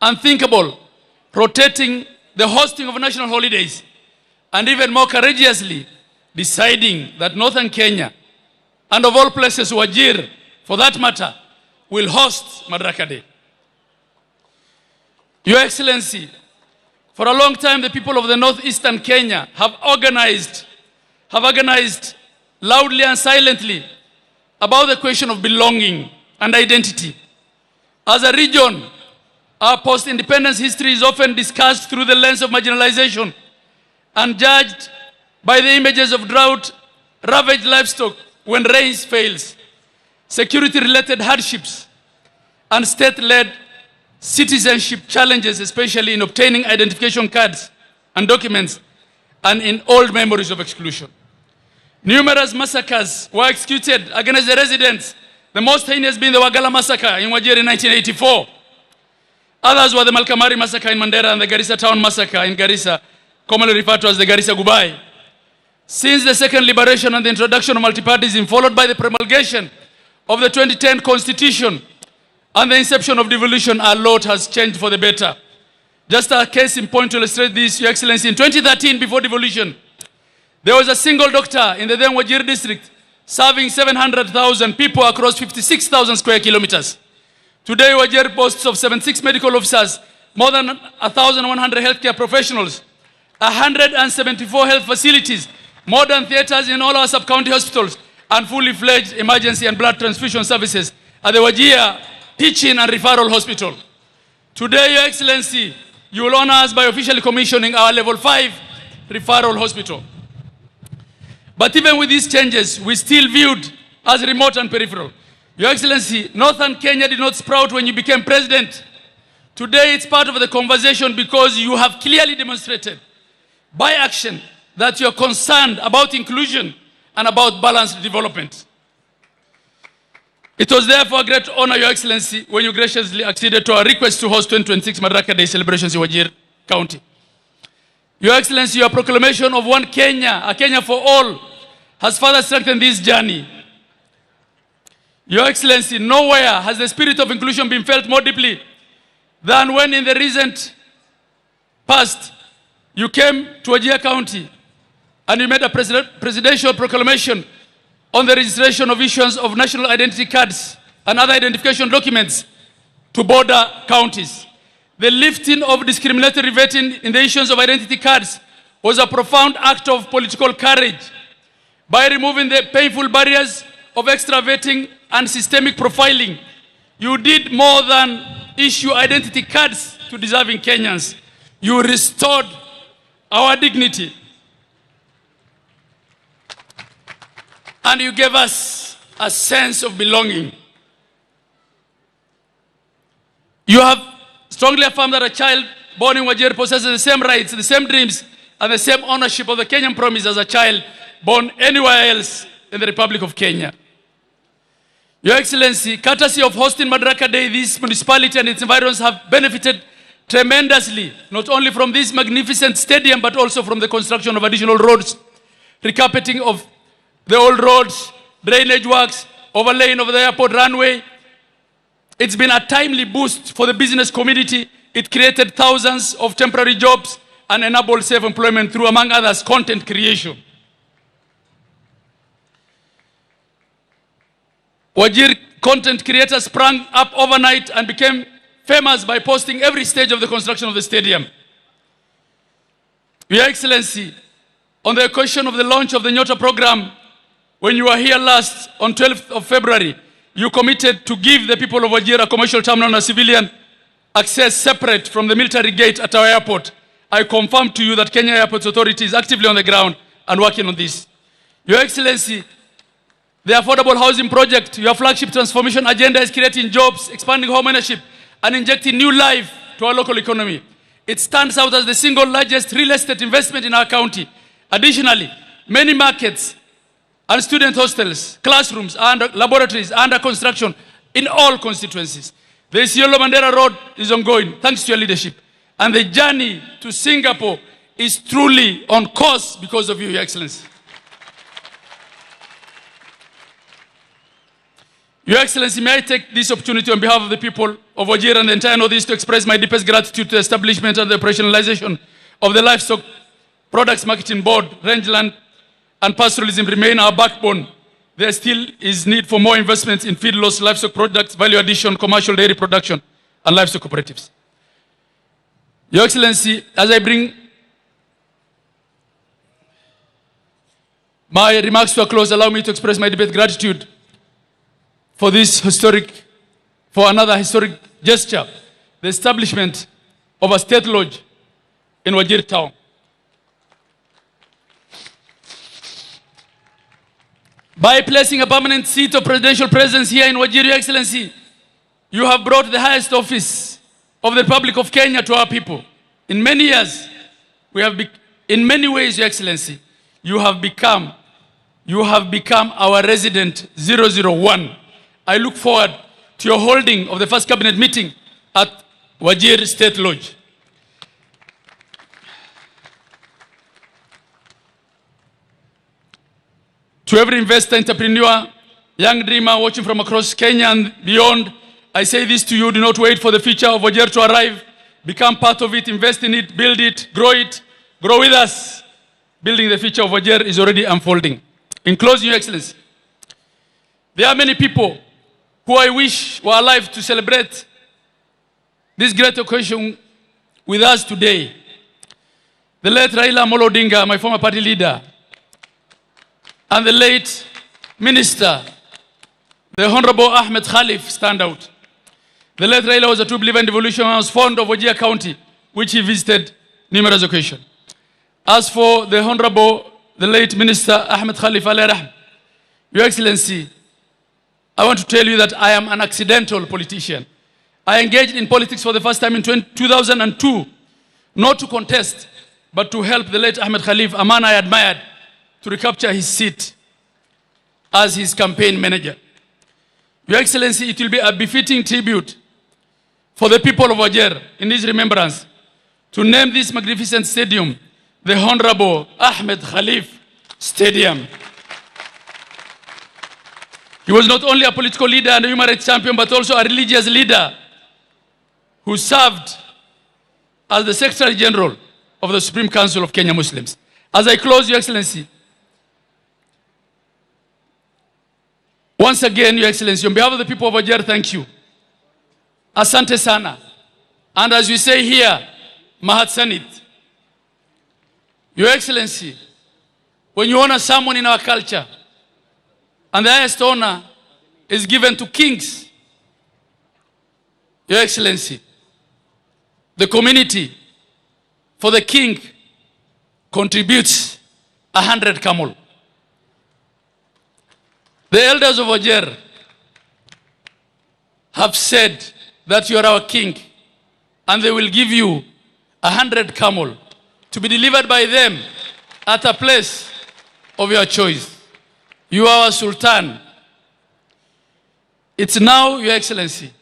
S11: unthinkable, rotating the hosting of national holidays, and even more courageously deciding that northern Kenya, and of all places Wajir, for that matter, will host Madaraka Day. Your Excellency, for a long time the people of the northeastern Kenya have organized loudly and silently about the question of belonging and identity. As a region, our post-independence history is often discussed through the lens of marginalization and judged by the images of drought, ravaged livestock when rains fails, security-related hardships, and state-led citizenship challenges, especially in obtaining identification cards and documents, and in old memories of exclusion. Numerous massacres were executed against the residents, the most heinous being the Wagala massacre in Wajir in 1984. Others were the Malkamari massacre in Mandera and the Garissa town massacre in Garissa, commonly referred to as the Garissa Gubai. Since the second liberation and the introduction of multipartyism, followed by the promulgation of the 2010 Constitution and the inception of devolution, a lot has changed for the better. Just a case in point to illustrate this, Your Excellency, in 2013, before devolution, there was a single doctor in the then Wajir district serving 700,000 people across 56,000 square kilometers. Today, Wajir boasts of 76 medical officers, more than 1,100 healthcare professionals, 174 health facilities, modern theaters in all our sub-county hospitals, and fully fledged emergency and blood transfusion services at the Wajir Teaching and Referral Hospital. Today, Your Excellency, you will honor us by officially commissioning our level 5 referral hospital. But even with these changes, we still viewed as remote and peripheral. Your Excellency, Northern Kenya did not sprout when you became president. Today, it's part of the conversation because you have clearly demonstrated by action that you're concerned about inclusion and about balanced development. It was therefore a great honor, Your Excellency, when you graciously acceded to our request to host 2026 Madaraka Day celebrations in Wajir County. Your Excellency, your proclamation of one Kenya, a Kenya for all, has further strengthened this journey. Your Excellency, nowhere has the spirit of inclusion been felt more deeply than when in the recent past you came to Wajir County and you made a presidential proclamation on the registration of issuance of national identity cards and other identification documents to border counties. The lifting of discriminatory vetting in the issuance of identity cards was a profound act of political courage. By removing the painful barriers of extra vetting and systemic profiling, you did more than issue identity cards to deserving Kenyans. You restored our dignity. And you gave us a sense of belonging. You have strongly affirmed that a child born in Wajir possesses the same rights, the same dreams, and the same ownership of the Kenyan promise as a child born anywhere else in the Republic of Kenya. Your Excellency, courtesy of hosting Madaraka Day, this municipality and its environs have benefited tremendously, not only from this magnificent stadium, but also from the construction of additional roads, recarpeting of the old roads, drainage works, overlaying of the airport runway. It's been a timely boost for the business community. It created thousands of temporary jobs and enabled safe employment through, among others, content creation. Wajir content creators sprang up overnight and became famous by posting every stage of the construction of the stadium. Your Excellency, on the occasion of the launch of the Nyota program, when you were here last on 12th of February, you committed to give the people of Wajir a commercial terminal and a civilian access separate from the military gate at our airport. I confirm to you that Kenya Airports Authority is actively on the ground and working on this. Your Excellency, the affordable housing project, your flagship transformation agenda, is creating jobs, expanding home ownership, and injecting new life to our local economy. It stands out as the single largest real estate investment in our county. Additionally, many markets and student hostels, classrooms, and laboratories are under construction in all constituencies. The Isiolo Mandera Road is ongoing, thanks to your leadership. And the journey to Singapore is truly on course because of you, Your Excellency. Your Excellency, may I take this opportunity on behalf of the people of Wajir and the entire Northeast to express my deepest gratitude to the establishment and the operationalization of the Livestock Products Marketing Board. Rangeland and pastoralism remain our backbone. There still is need for more investments in feedlots, livestock products, value addition, commercial dairy production, and livestock cooperatives. Your Excellency, as I bring my remarks to a close, allow me to express my deepest gratitude for another historic gesture, the establishment of a state lodge in Wajir town. By placing a permanent seat of presidential presence here in Wajir, Your Excellency, you have brought the highest office of the Republic of Kenya to our people. In many years, in many ways, Your Excellency, you have become our resident 001. I look forward to your holding of the first cabinet meeting at Wajir State Lodge. To every investor, entrepreneur, young dreamer watching from across Kenya and beyond, I say this to you: do not wait for the future of Wajir to arrive. Become part of it, invest in it, build it, grow with us. Building the future of Wajir is already unfolding. In closing, Your Excellency, There are many people who I wish were alive to celebrate this great occasion with us today. The late Raila Amolo Odinga, my former party leader, and the late Minister, the Honorable Ahmed Khalif, stand out. The late Raila was a true believer in devolution and was fond of Wajir County, which he visited numerous occasions. As for the Honorable, the late Minister Ahmed Khalif alayhi rahm, Your Excellency, I want to tell you that I am an accidental politician. I engaged in politics for the first time in 2002, not to contest, but to help the late Ahmed Khalif, a man I admired, to recapture his seat as his campaign manager. Your Excellency, it will be a befitting tribute for the people of Wajir in his remembrance to name this magnificent stadium the Honorable Ahmed Khalif Stadium. He was not only a political leader and a human rights champion, but also a religious leader who served as the Secretary General of the Supreme Council of Kenya Muslims. As I close, Your Excellency, once again, Your Excellency, on behalf of the people of Wajir, thank you. Asante sana. And as we say here, Mahat Sanit. Your Excellency, when you honor someone in our culture, and the highest honor is given to kings, Your Excellency, the community for the king contributes 100 camel. The elders of Wajir have said that you are our king, and they will give you 100 camel to be delivered by them at a place of your choice. You are our Sultan. It's now, Your Excellency,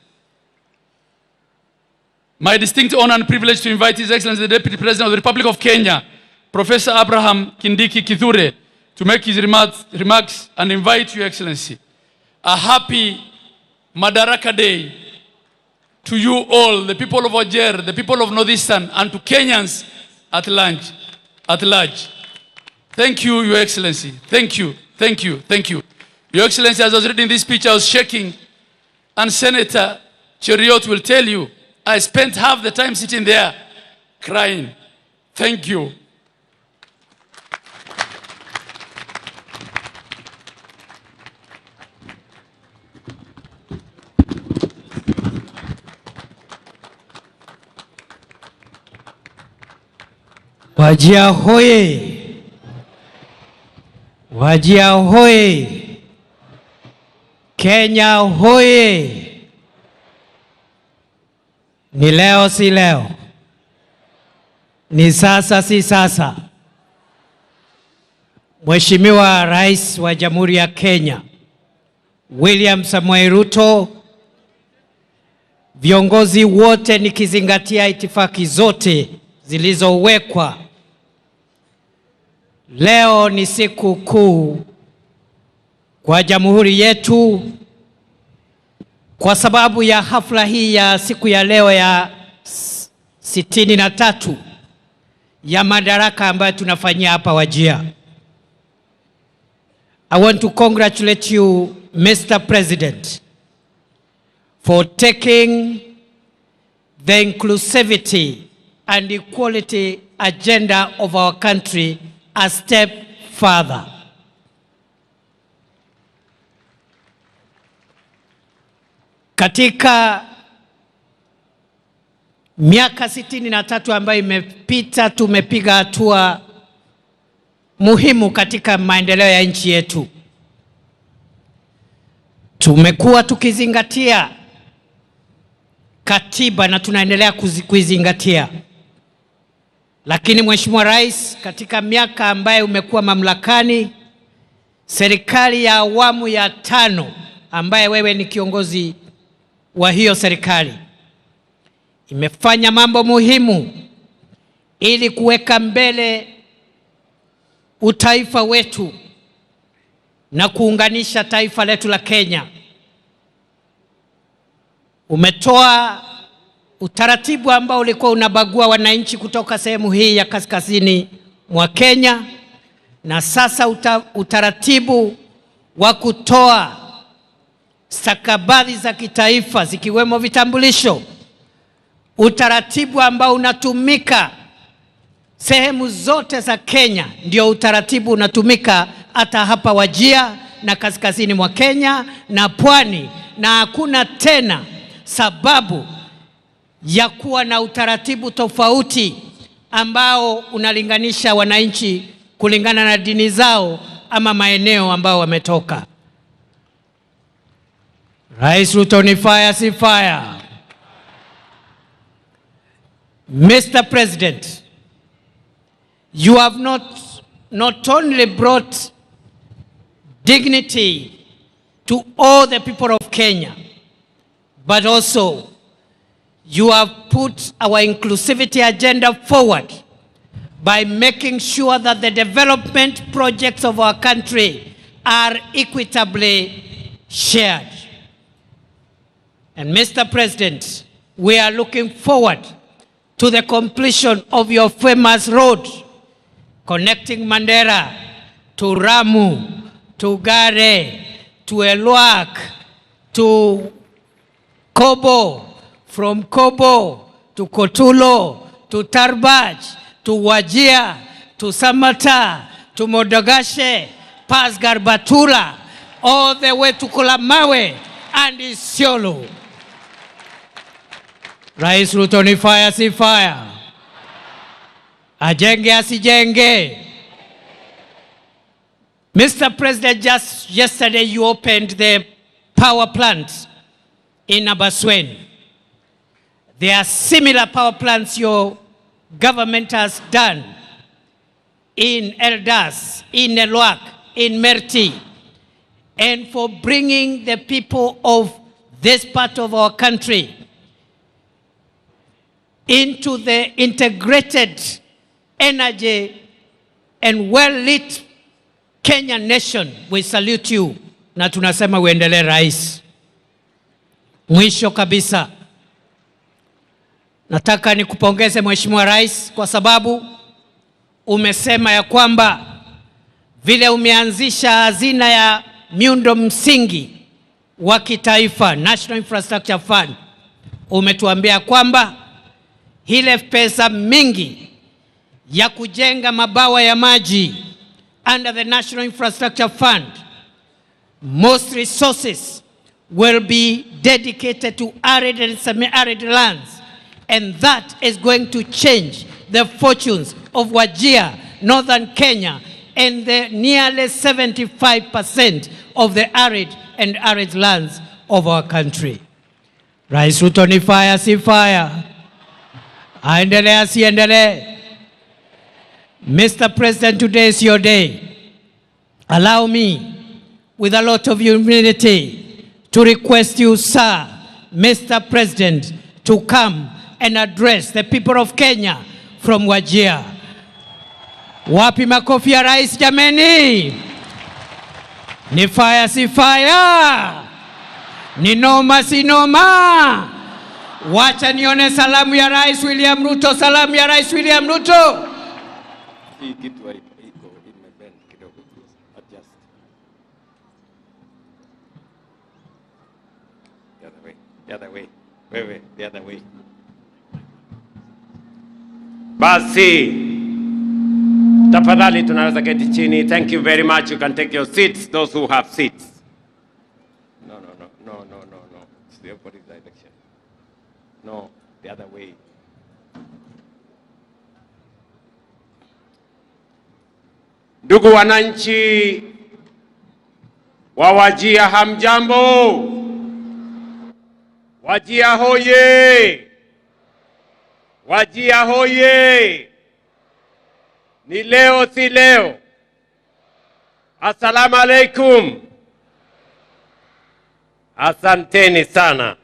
S11: my distinct honor and privilege to invite His Excellency the Deputy President of the Republic of Kenya, Professor Abraham Kindiki Kithure, to make his remarks and invite Your Excellency. A happy Madaraka Day to you all, the people of Wajir, the people of Northeastern, and to Kenyans at large. Thank you, Your Excellency. Thank you. Thank you. Thank you. Your Excellency, as I was reading this speech, I was shaking. And Senator Cheriot will tell you, I spent half the time sitting there crying. Thank you.
S14: Wajir hoye! Wajir hoye! Kenya hoye! Ni leo si leo, ni sasa si sasa. Mheshimiwa Rais wa Jamhuri ya Kenya William Samoei Ruto, viongozi wote nikizingatia itifaki zote zilizowekwa, leo ni siku kuu kwa jamhuri yetu kwa sababu ya hafla hii ya siku ya leo ya 63 ya Madaraka ambayo tunafanyia hapa Wajir. I want to congratulate you, Mr. President, for taking the inclusivity and equality agenda of our country a step further. Katika miaka 63 ambayo imepita, tumepiga hatua muhimu katika maendeleo ya nchi yetu. Tumekuwa tukizingatia katiba na tunaendelea kuizingatia. Lakini Mheshimiwa Rais, katika miaka ambayo umekuwa mamlakani, serikali ya awamu ya 5 ambaye wewe ni kiongozi wa hiyo serikali imefanya mambo muhimu ili kuweka mbele utaifa wetu na kuunganisha taifa letu la Kenya. Umetoa utaratibu ambao ulikuwa unabagua wananchi kutoka sehemu hii ya kaskazini mwa Kenya, na sasa utaratibu wa kutoa stakabadhi za kitaifa zikiwemo vitambulisho, utaratibu ambao unatumika sehemu zote za Kenya ndio utaratibu unatumika hata hapa Wajir na kaskazini mwa Kenya na pwani, na hakuna tena sababu ya kuwa na utaratibu tofauti ambao unalinganisha wananchi kulingana na dini zao ama maeneo ambao wametoka. Rais Ruto ni fire si fire. Mr. President, you have not only brought dignity to all the people of Kenya, but also you have put our inclusivity agenda forward by making sure that the development projects of our country are equitably shared. And Mr. President, we are looking forward to the completion of your famous road connecting Mandera to Ramu, to Gare, to Elwak, to Kobo, from Kobo to Kotulo, to Tarbaj, to Wajir, to Samata, to Modogashe, past Garbatula, all the way to Kulamawe and Isiolo. Rais Ruto ni fire si fire. Ajenge asijenge. Mr. President, just yesterday you opened the power plant in Abaswen. There are similar power plants your government has done in Eldas, in Elwak, in Merti, and for bringing the people of this part of our country into the integrated energy and well-lit Kenyan nation. We salute you na tunasema uendelee rais. Mwisho kabisa, nataka nikupongeze Mheshimiwa Rais kwa sababu umesema ya kwamba vile umeanzisha hazina ya miundo msingi wa kitaifa, National Infrastructure Fund, umetuambia kwamba ile pesa mingi ya kujenga mabawa ya maji under the National Infrastructure Fund, most resources will be dedicated to arid and semi-arid lands, and that is going to change the fortunes of Wajir, northern Kenya, and the nearly 75% of the arid and arid lands of our country. Rais Ruto ni fire si fire. Aendelee asiendelee. Mr. President, today is your day. Allow me, with a lot of humility, to request you, sir, Mr. President, to come and address the people of Kenya from Wajir. Wapi makofi ya rais jameni? Ni fire si fire? Ni noma si noma? Wacha nione salamu ya Rais William Ruto, salamu ya Rais William Ruto.
S16: Hii kitu iko imebend kidogo, adjust. The other way, the other way. Wewe, the other way.
S18: Basi, tafadhali tunaweza keti chini. Thank you very much. You can take your seats, those who have seats.
S16: No. It's the opposite direction. No, the other way.
S18: Ndugu wananchi wa Wajir, hamjambo? Wajir hoye! Wajir hoye! Ni leo si leo. Assalamu alaikum. Asanteni sana.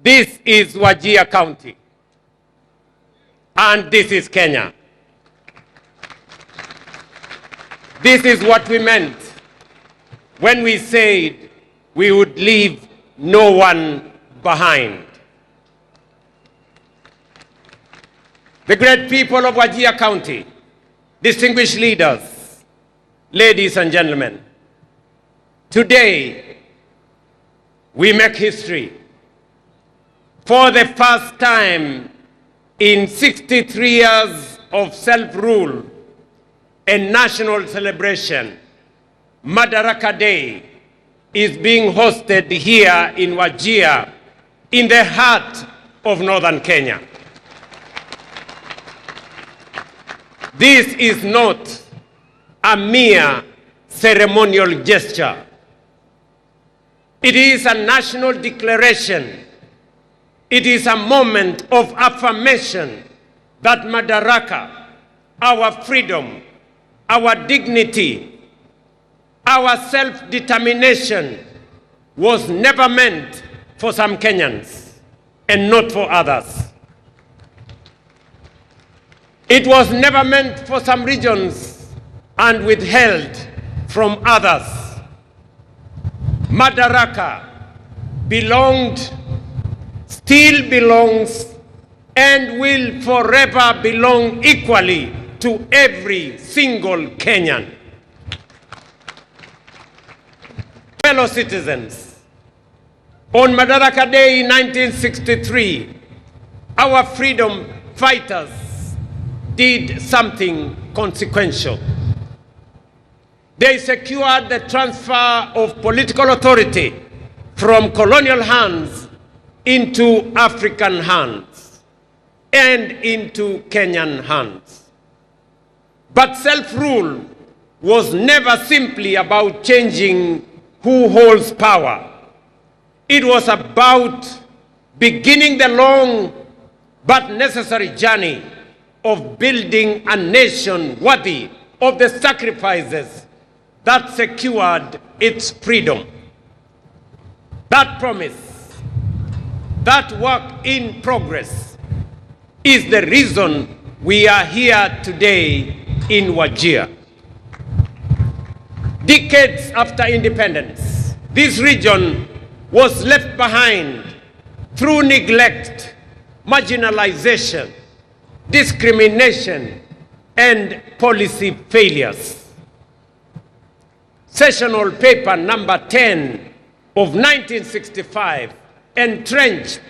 S18: This is Wajir County. And this is Kenya. This is what we meant when we said we would leave no one behind. The great people of Wajir County, distinguished leaders, ladies and gentlemen, Today, we make history. For the first time in 63 years of self-rule and national celebration, Madaraka Day is being hosted here in Wajir, in the heart of northern Kenya. This is not a mere ceremonial gesture. It is a national declaration. It is a moment of affirmation that Madaraka, our freedom, our dignity, our self-determination was never meant for some Kenyans and not for others. It was never meant for some regions and withheld from others. Madaraka belonged, still belongs, and will forever belong equally to every single Kenyan. Fellow citizens, on Madaraka Day in 1963, our freedom fighters did something consequential. They secured the transfer of political authority from colonial hands into African hands and into Kenyan hands. But self-rule was never simply about changing who holds power. It was about beginning the long but necessary journey of building a nation worthy of the sacrifices that secured its freedom. That promise, that work in progress, is the reason we are here today in Wajir. Decades after independence, this region was left behind through neglect, marginalization, discrimination, and policy failures. Sessional paper number 10 of 1965 entrenched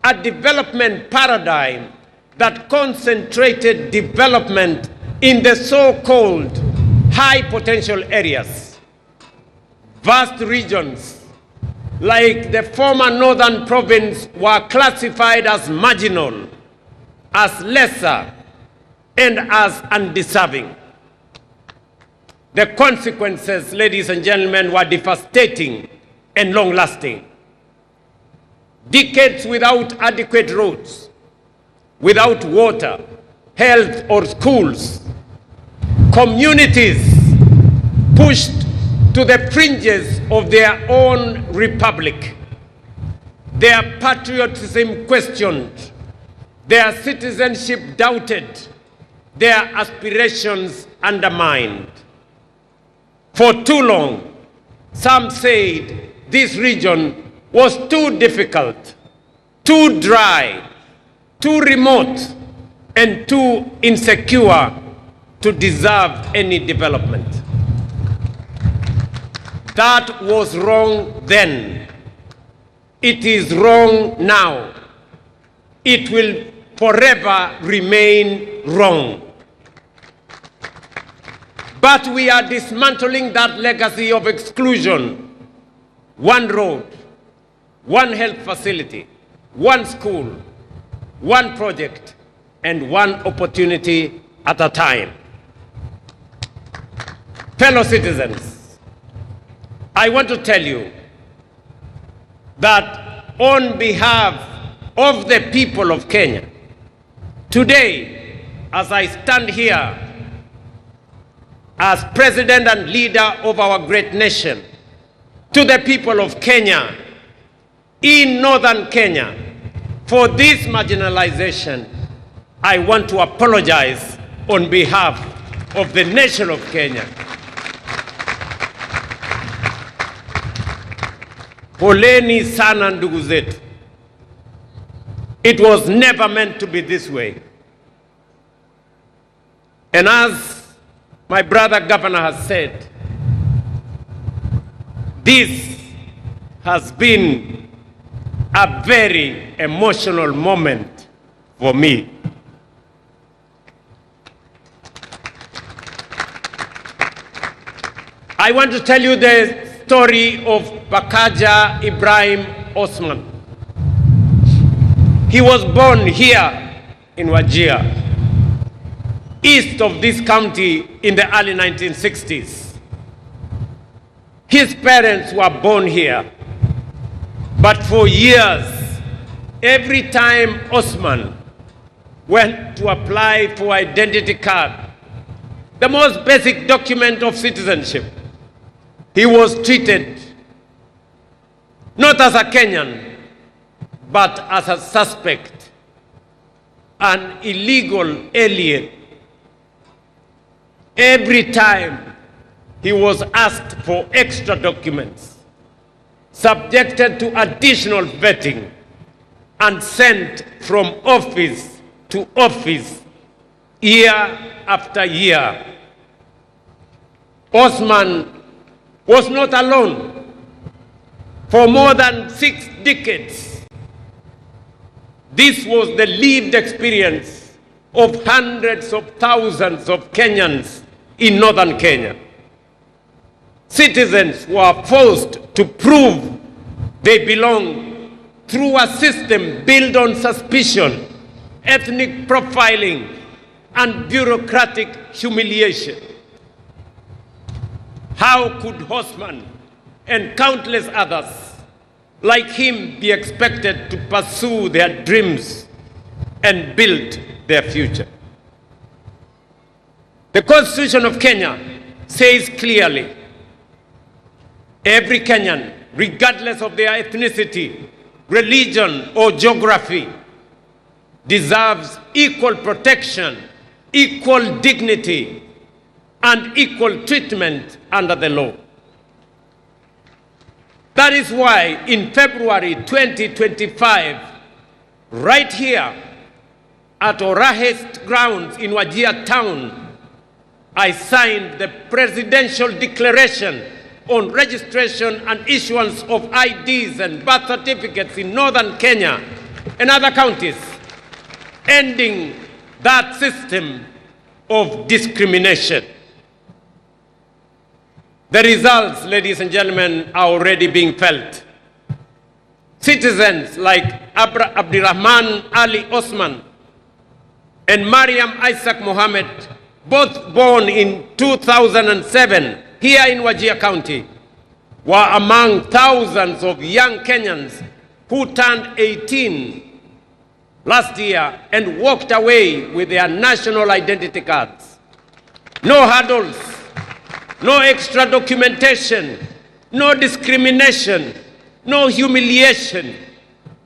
S18: a development paradigm that concentrated development in the so-called high potential areas. Vast regions like the former northern province were classified as marginal, as lesser, and as undeserving. The consequences, ladies and gentlemen, were devastating and long-lasting. Decades without adequate roads, without water, health, or schools. Communities pushed to the fringes of their own republic. Their patriotism questioned, their citizenship doubted, their aspirations undermined. For too long, some said this region was too difficult, too dry, too remote, and too insecure to deserve any development. That was wrong then. It is wrong now. It will forever remain wrong. But we are dismantling that legacy of exclusion. One road, one health facility, one school, one project, and one opportunity at a time. Fellow citizens, I want to tell you that on behalf of the people of Kenya, today, as I stand here as president and leader of our great nation, to the people of Kenya, in northern Kenya, for this marginalization, I want to apologize on behalf of the nation of Kenya. Poleni sana ndugu zetu. It was never meant to be this way. And as my brother governor has said, This has been a very emotional moment for me. I want to tell you the story of Bakaja Ibrahim Osman. He was born here in Wajir, east of this county in the early 1960s. His parents were born here, but for years, every time Osman went to apply for identity card, the most basic document of citizenship, he was treated not as a Kenyan, but as a suspect, an illegal alien. Every time he was asked for extra documents, subjected to additional vetting, and sent from office to office year after year. Osman was not alone. For more than 6 decades, this was the lived experience of hundreds of thousands of Kenyans in northern Kenya. Citizens were forced to prove they belong through a system built on suspicion, ethnic profiling, and bureaucratic humiliation. How could Osman and countless others like him be expected to pursue their dreams and build their future? The Constitution of Kenya says clearly, every Kenyan, regardless of their ethnicity, religion, or geography, deserves equal protection, equal dignity, and equal treatment under the law. That is why in February 2025, right here at Orahes grounds in Wajir town, I signed the Presidential Declaration on registration and issuance of IDs and birth certificates in northern Kenya and other counties, ending that system of discrimination. The results, ladies and gentlemen, are already being felt. Citizens like Abdirahman Ali Osman and Mariam Isaac Mohammed, both born in 2007 here in Wajir County, were among thousands of young Kenyans who turned 18 last year and walked away with their national identity cards. No hurdles, no extra documentation, no discrimination, no humiliation,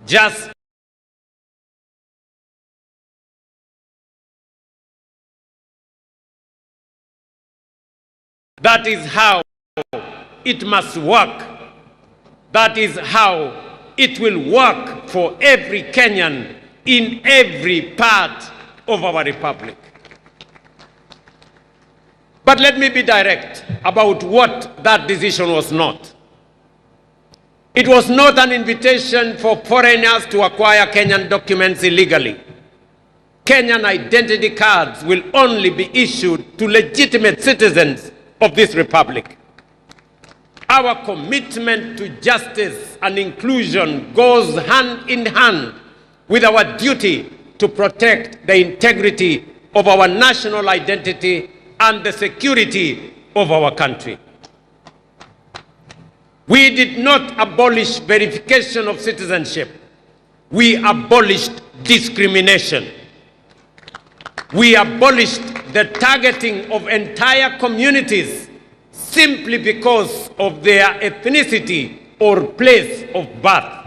S18: just that is how it must work. That is how it will work for every Kenyan in every part of our republic. But let me be direct about what that decision was not. It was not an invitation for foreigners to acquire Kenyan documents illegally. Kenyan identity cards will only be issued to legitimate citizens of this republic. Our commitment to justice and inclusion goes hand in hand with our duty to protect the integrity of our national identity and the security of our country. We did not abolish verification of citizenship. We abolished discrimination. We abolished the targeting of entire communities simply because of their ethnicity or place of birth.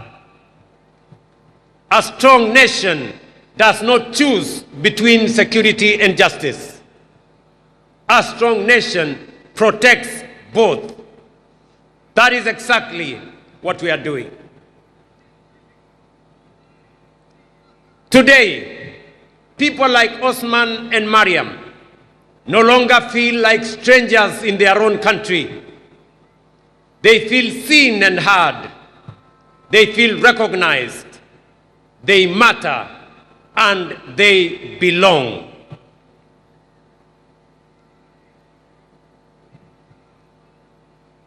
S18: A strong nation does not choose between security and justice. A strong nation protects both. That is exactly what we are doing. Today, people like Osman and Mariam no longer feel like strangers in their own country. They feel seen and heard. They feel recognized. They matter and they belong.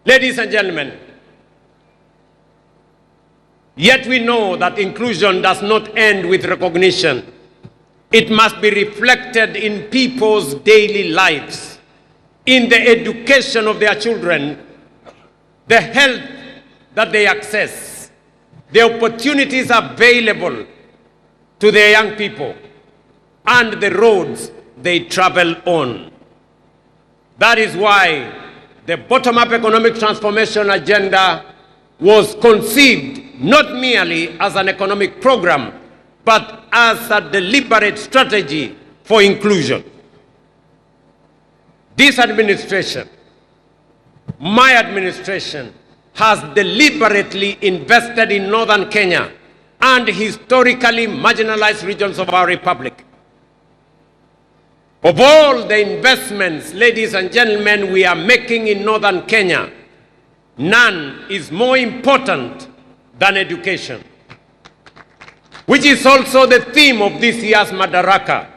S18: Ladies and gentlemen, yet we know that inclusion does not end with recognition. It must be reflected in people's daily lives, in the education of their children, the health that they access, the opportunities available to their young people, and the roads they travel on. That is why the bottom-up economic transformation agenda was conceived not merely as an economic program, but as a deliberate strategy for inclusion. This administration, my administration, has deliberately invested in northern Kenya and historically marginalized regions of our republic. Of all the investments, ladies and gentlemen, we are making in northern Kenya, none is more important than education, which is also the theme of this year's Madaraka: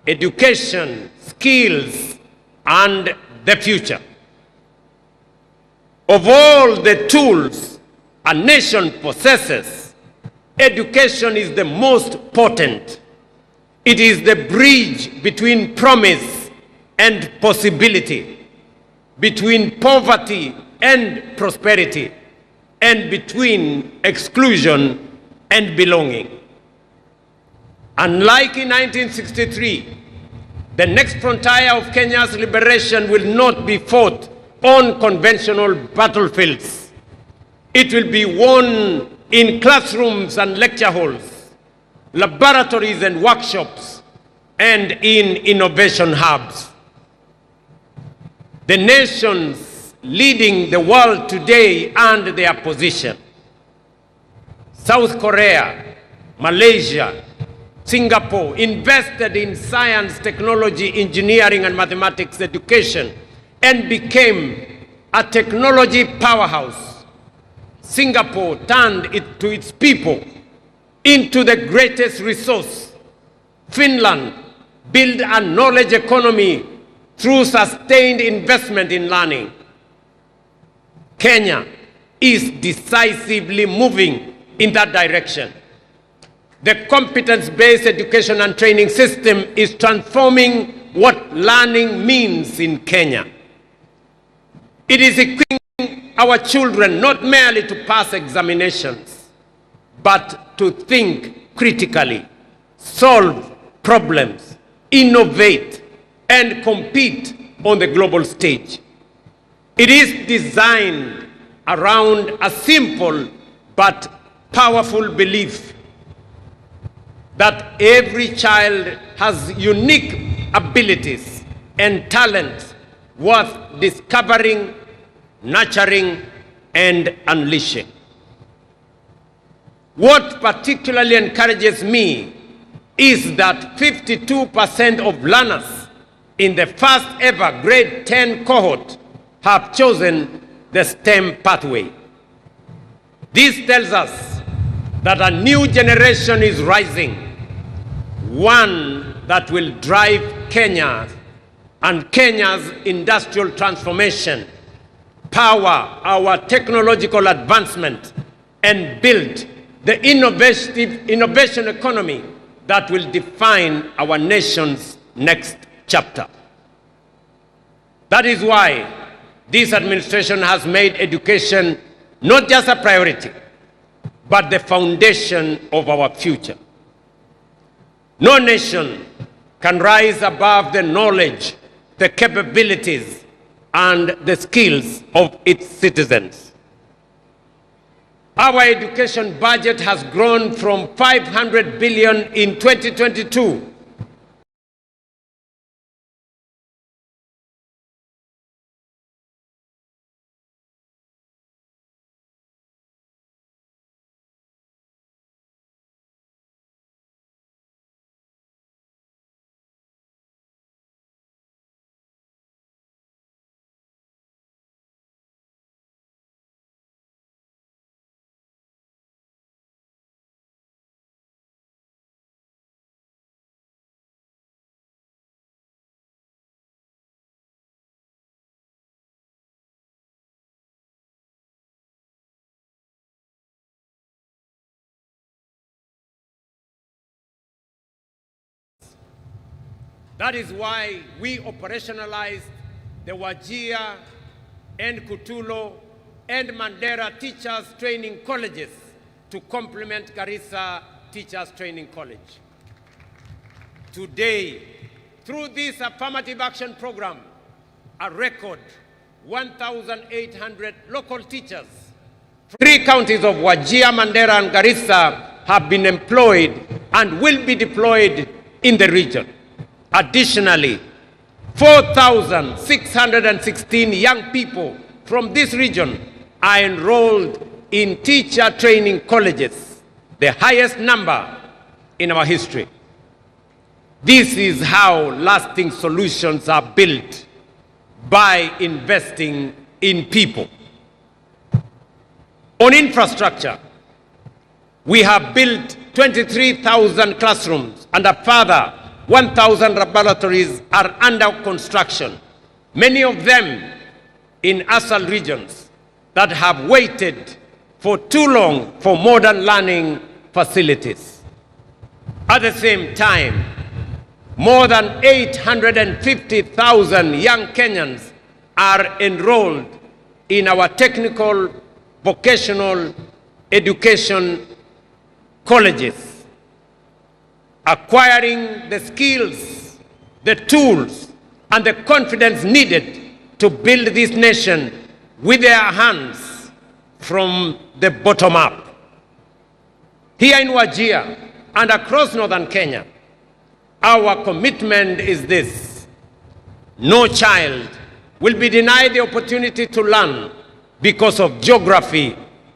S18: education, skills, and the future. Of all the tools a nation possesses, education is the most potent. It is the bridge between promise and possibility, between poverty and prosperity, and between exclusion and belonging. Unlike in 1963, the next frontier of Kenya's liberation will not be fought on conventional battlefields. It will be won in classrooms and lecture halls, laboratories and workshops, and in innovation hubs. The nations leading the world today and their position: South Korea, Malaysia, Singapore, invested in science, technology, engineering, and mathematics education and became a technology powerhouse. Singapore turned it to its people into the greatest resource. Finland built a knowledge economy through sustained investment in learning. Kenya is decisively moving in that direction. The competence-based education and training system is transforming what learning means in Kenya. It is equipping our children not merely to pass examinations, but to think critically, solve problems, innovate, and compete on the global stage. It is designed around a simple but powerful belief that every child has unique abilities and talents worth discovering, nurturing, and unleashing. What particularly encourages me is that 52% of learners in the first ever grade 10 cohort have chosen the STEM pathway. This tells us that a new generation is rising, one that will drive Kenya and Kenya's industrial transformation, power our technological advancement, and build the innovation economy that will define our nation's next chapter. That is why this administration has made education not just a priority, but the foundation of our future. No nation can rise above the knowledge, the capabilities, and the skills of its citizens. Our education budget has grown from 500 billion in 2022 That is why we operationalized the Wajir and Kutulo and Mandera Teachers Training Colleges to complement Garissa Teachers Training College. Today, through this affirmative action program, a record 1,800 local teachers from 3 counties of Wajir, Mandera, and Garissa have been employed and will be deployed in the region. Additionally, 4,616 young people from this region are enrolled in teacher training colleges, the highest number in our history. This is how lasting solutions are built, by investing in people. On infrastructure, we have built 23,000 classrooms and a further 1,000 laboratories are under construction, many of them in ASAL regions that have waited for too long for modern learning facilities. At the same time, more than 850,000 young Kenyans are enrolled in our technical vocational education colleges, acquiring the skills, the tools, and the confidence needed to build this nation with their hands from the bottom up. Here in Wajir and across northern Kenya, our commitment is this: no child will be denied the opportunity to learn because of geography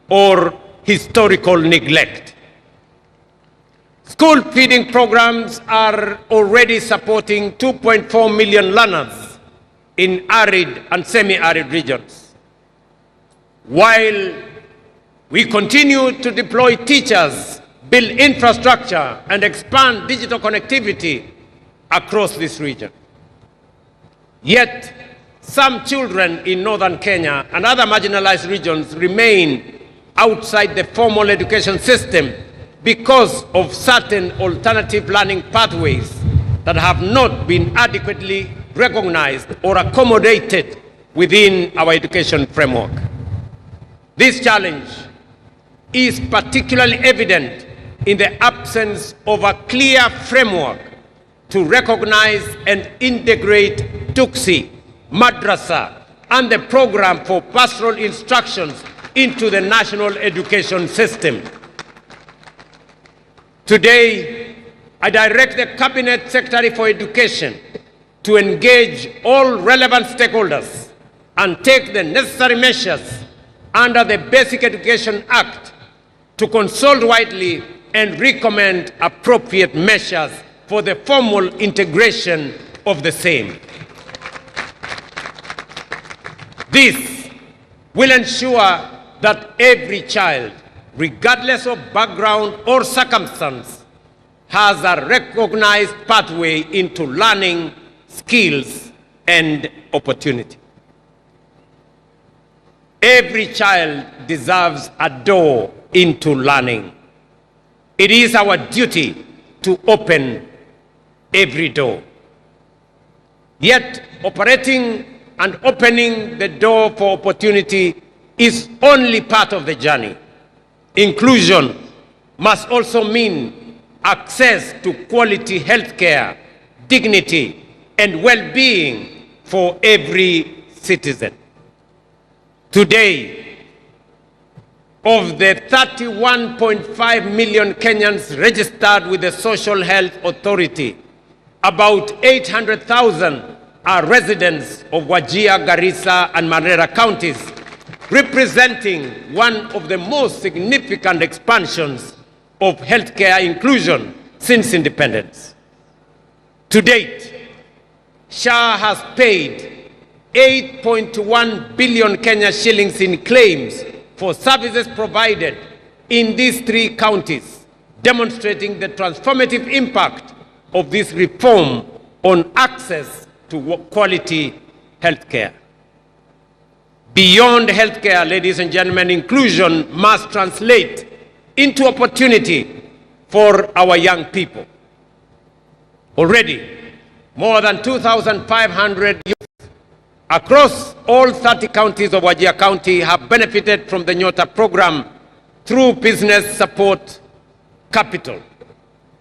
S18: or historical neglect. School feeding programs are already supporting 2.4 million learners in arid and semi-arid regions. While we continue to deploy teachers, build infrastructure, and expand digital connectivity across this region. Yet, some children in northern Kenya and other marginalized regions remain outside the formal education system because of certain alternative learning pathways that have not been adequately recognized or accommodated within our education framework. This challenge is particularly evident in the absence of a clear framework to recognize and integrate Tuksi, Madrasa, and the program for pastoral instructions into the national education system. Today, I direct the Cabinet Secretary for Education to engage all relevant stakeholders and take the necessary measures under the Basic Education Act to consult widely and recommend appropriate measures for the formal integration of the same. This will ensure that every child, regardless of background or circumstance, has a recognized pathway into learning, skills, and opportunity. Every child deserves a door into learning. It is our duty to open every door. Yet, operating and opening the door for opportunity is only part of the journey. Inclusion must also mean access to quality healthcare, dignity, and well-being for every citizen. Today, of the 31.5 million Kenyans registered with the Social Health Authority, about 800,000 are residents of Wajir, Garissa, and Madaraka counties, representing one of the most significant expansions of healthcare inclusion since independence. To date, SHA has paid 8.1 billion Kenya shillings in claims for services provided in these 3 counties, demonstrating the transformative impact of this reform on access to quality healthcare. Beyond healthcare, ladies and gentlemen, inclusion must translate into opportunity for our young people. Already, more than 2,500 youth across all 30 counties of Wajir County have benefited from the Nyota program through business support, capital,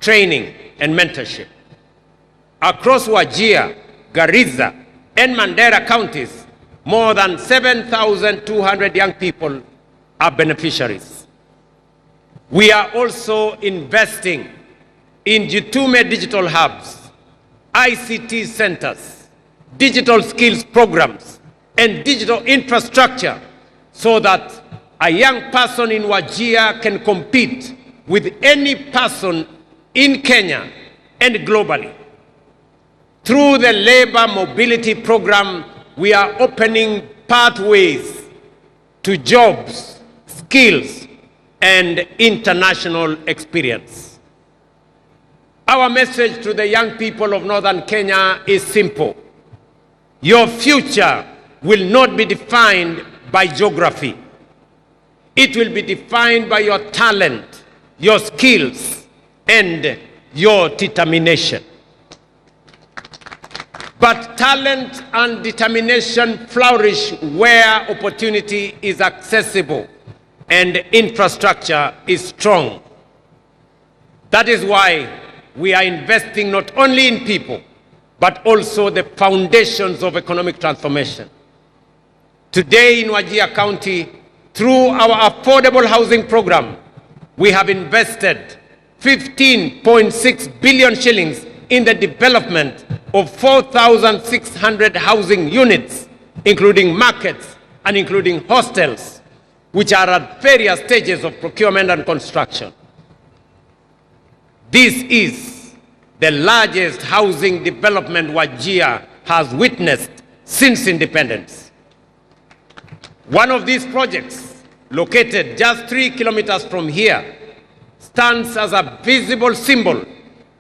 S18: training, and mentorship. Across Wajir, Garissa, and Mandera counties, more than 7,200 young people are beneficiaries. We are also investing in Jitume digital hubs, ICT centers, digital skills programs, and digital infrastructure so that a young person in Wajir can compete with any person in Kenya and globally. Through the labor mobility program, we are opening pathways to jobs, skills, and international experience. Our message to the young people of Northern Kenya is simple. Your future will not be defined by geography. It will be defined by your talent, your skills, and your determination. But talent and determination flourish where opportunity is accessible and infrastructure is strong. That is why we are investing not only in people, but also the foundations of economic transformation. Today in Wajir County, through our affordable housing program, we have invested 15.6 billion shillings in the development of 4,600 housing units, including markets and including hostels, which are at various stages of procurement and construction. This is the largest housing development Wajir has witnessed since independence. One of these projects, located just 3 kilometers from here, stands as a visible symbol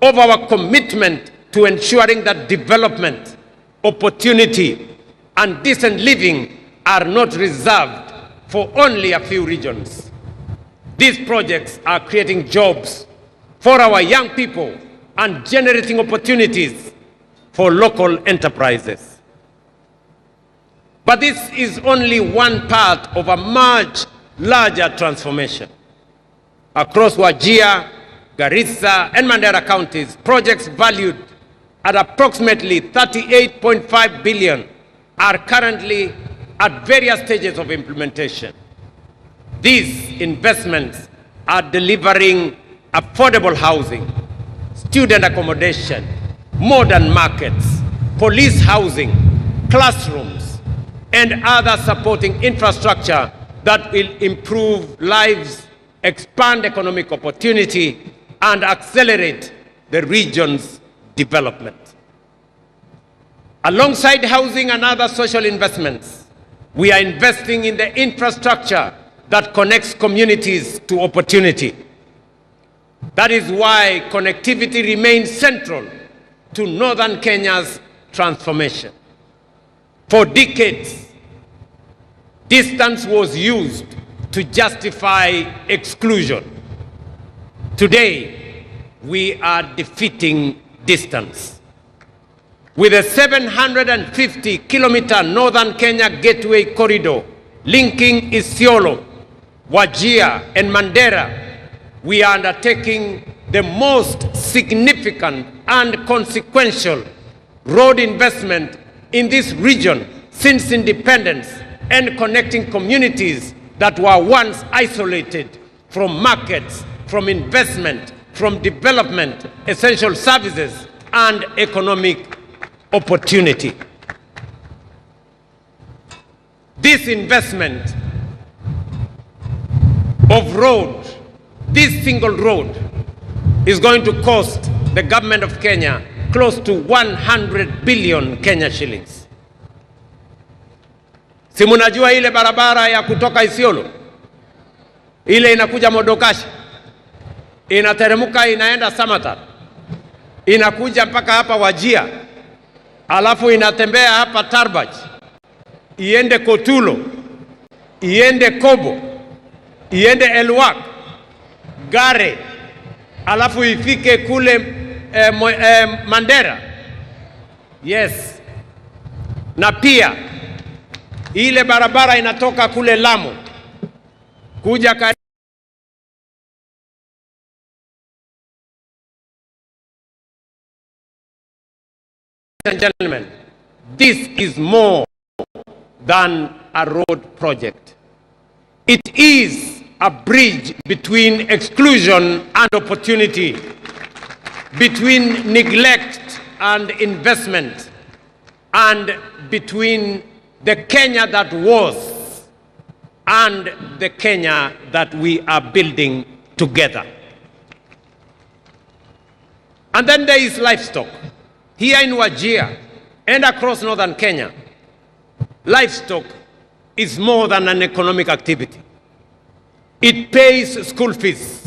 S18: of our commitment to ensuring that development, opportunity, and decent living are not reserved for only a few regions. These projects are creating jobs for our young people and generating opportunities for local enterprises. But this is only one part of a much larger transformation. Across Wajir, Garissa, and Mandera counties, projects valued at approximately 38.5 billion are currently at various stages of implementation. These investments are delivering affordable housing, student accommodation, modern markets, police housing, classrooms, and other supporting infrastructure that will improve lives, expand economic opportunity, and accelerate the region's development. Alongside housing and other social investments, we are investing in the infrastructure that connects communities to opportunity. That is why connectivity remains central to Northern Kenya's transformation. For decades, distance was used to justify exclusion. Today, we are defeating distance. With a 750-kilometer Northern Kenya Gateway Corridor linking Isiolo, Wajir, and Mandera, we are undertaking the most significant and consequential road investment in this region since independence, and connecting communities that were once isolated from markets, from investment, from development, essential services, and economic opportunity. This investment of road, this single road, is going to cost the government of Kenya close to 100 billion Kenya shillings. Si munajua ile barabara ya kutoka Isiolo, ile inakuja Modokashi, inateremuka inaenda Samata, inakuja mpaka hapa Wajia, alafu inatembea hapa Tarbaj, iende Kotulo, iende Kobo, iende Elwak, Gare, alafu ifike kule Mandera. Yes. Na pia ile barabara inatoka kule Lamu kuja and gentlemen, this is more than a road project. It is a bridge between exclusion and opportunity, between neglect and investment, and between the Kenya that was and the Kenya that we are building together. And then there is livestock. Here in Wajir and across northern Kenya, livestock is more than an economic activity. It pays school fees.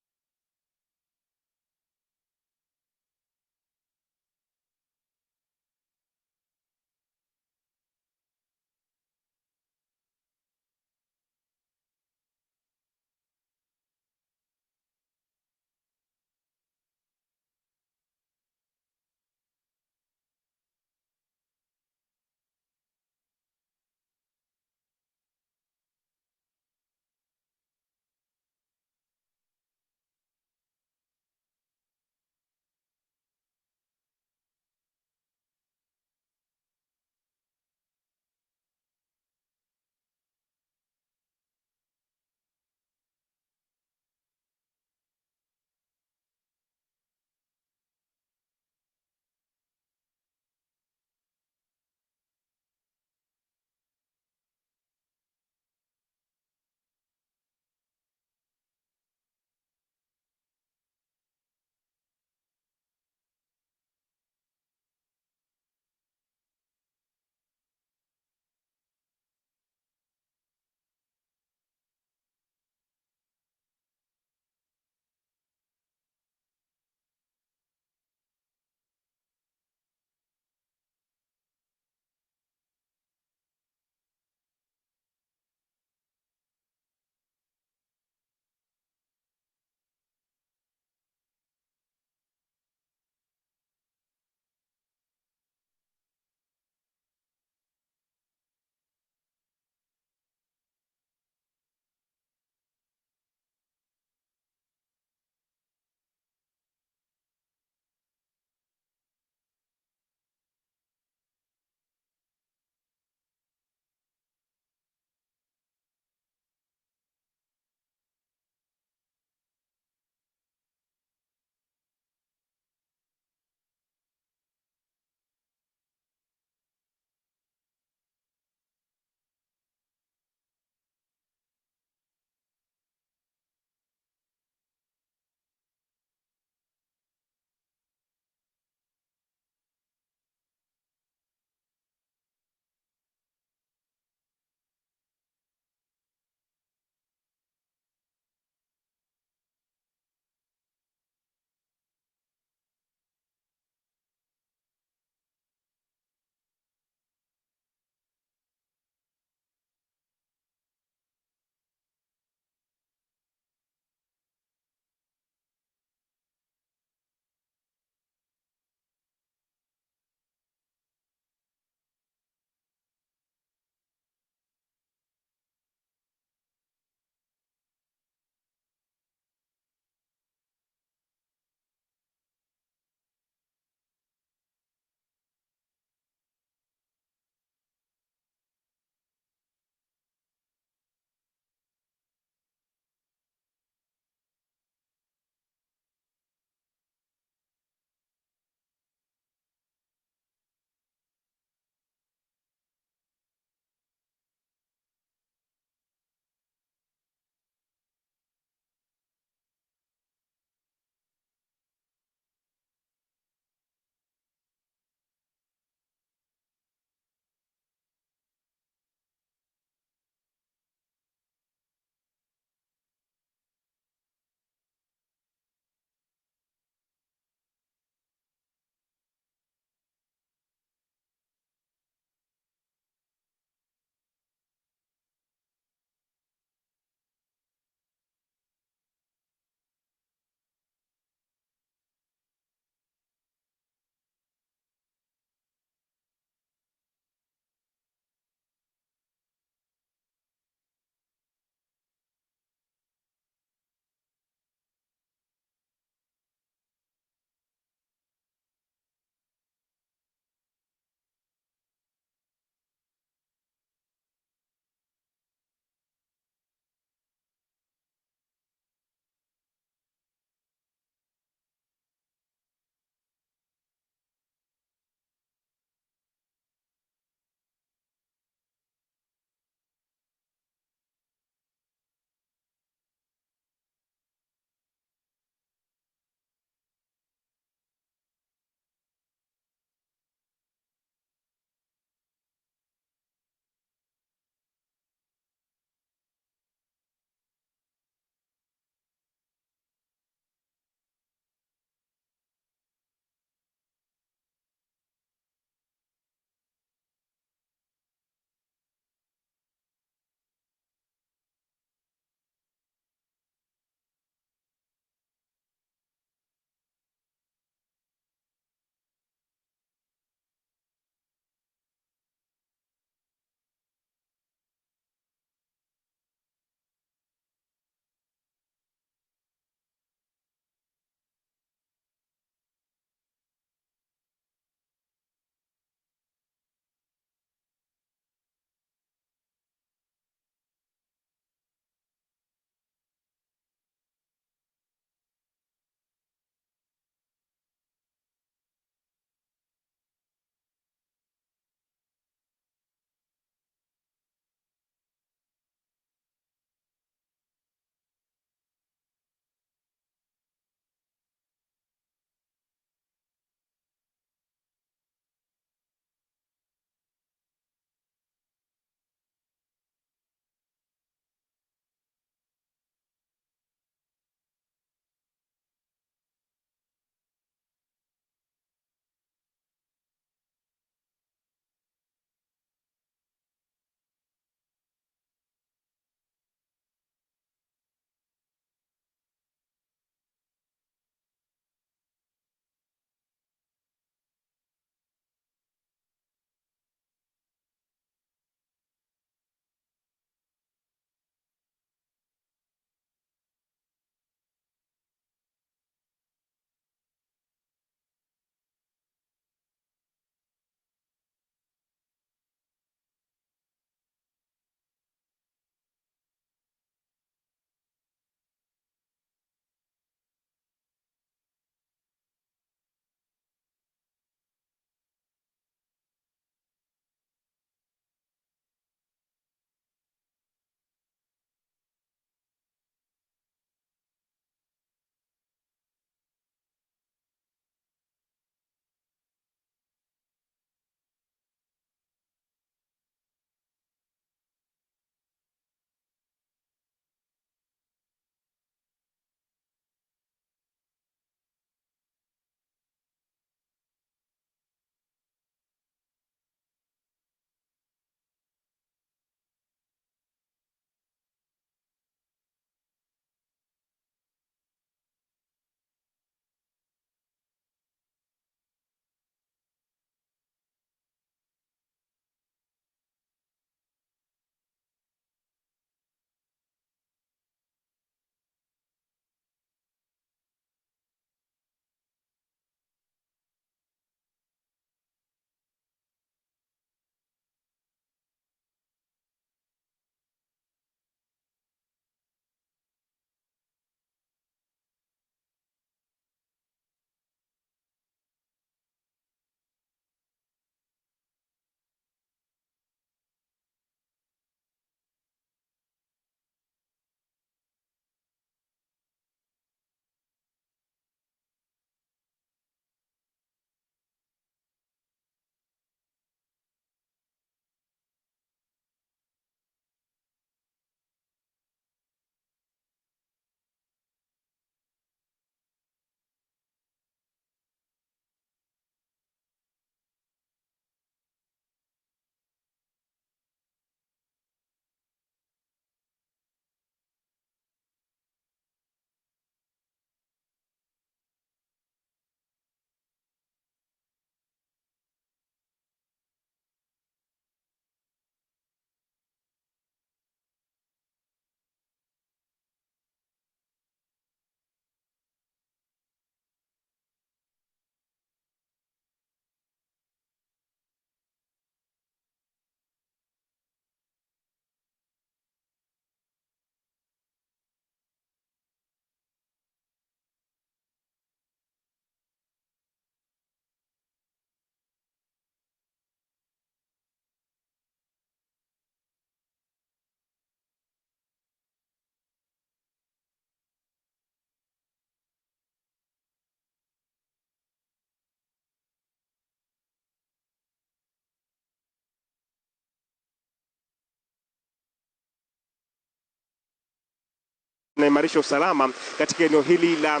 S4: naimarisha usalama katika eneo hili la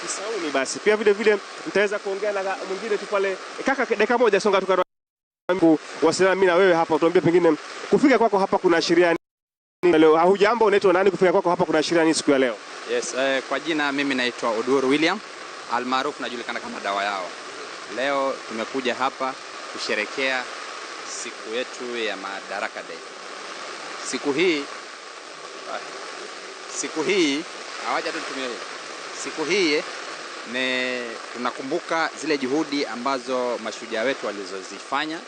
S4: Kisauni. Basi pia vile vile mtaweza kuongea na mwingine tu pale. Kaka, dakika moja songa wasiliana mimi na wewe hapa, tuambie pengine kufika kwako hapa kuna ashiria nini leo? Hujambo, unaitwa nani? Kufika kwako hapa kuna ashiria nini siku ya leo?
S9: Yes, kwa jina mimi naitwa Oduru William, almaarufu najulikana kama dawa yao. Leo tumekuja hapa kusherekea siku yetu ya Madaraka Day. Siku hii tunakumbuka zile juhudi ambazo mashujaa wetu walizozifanya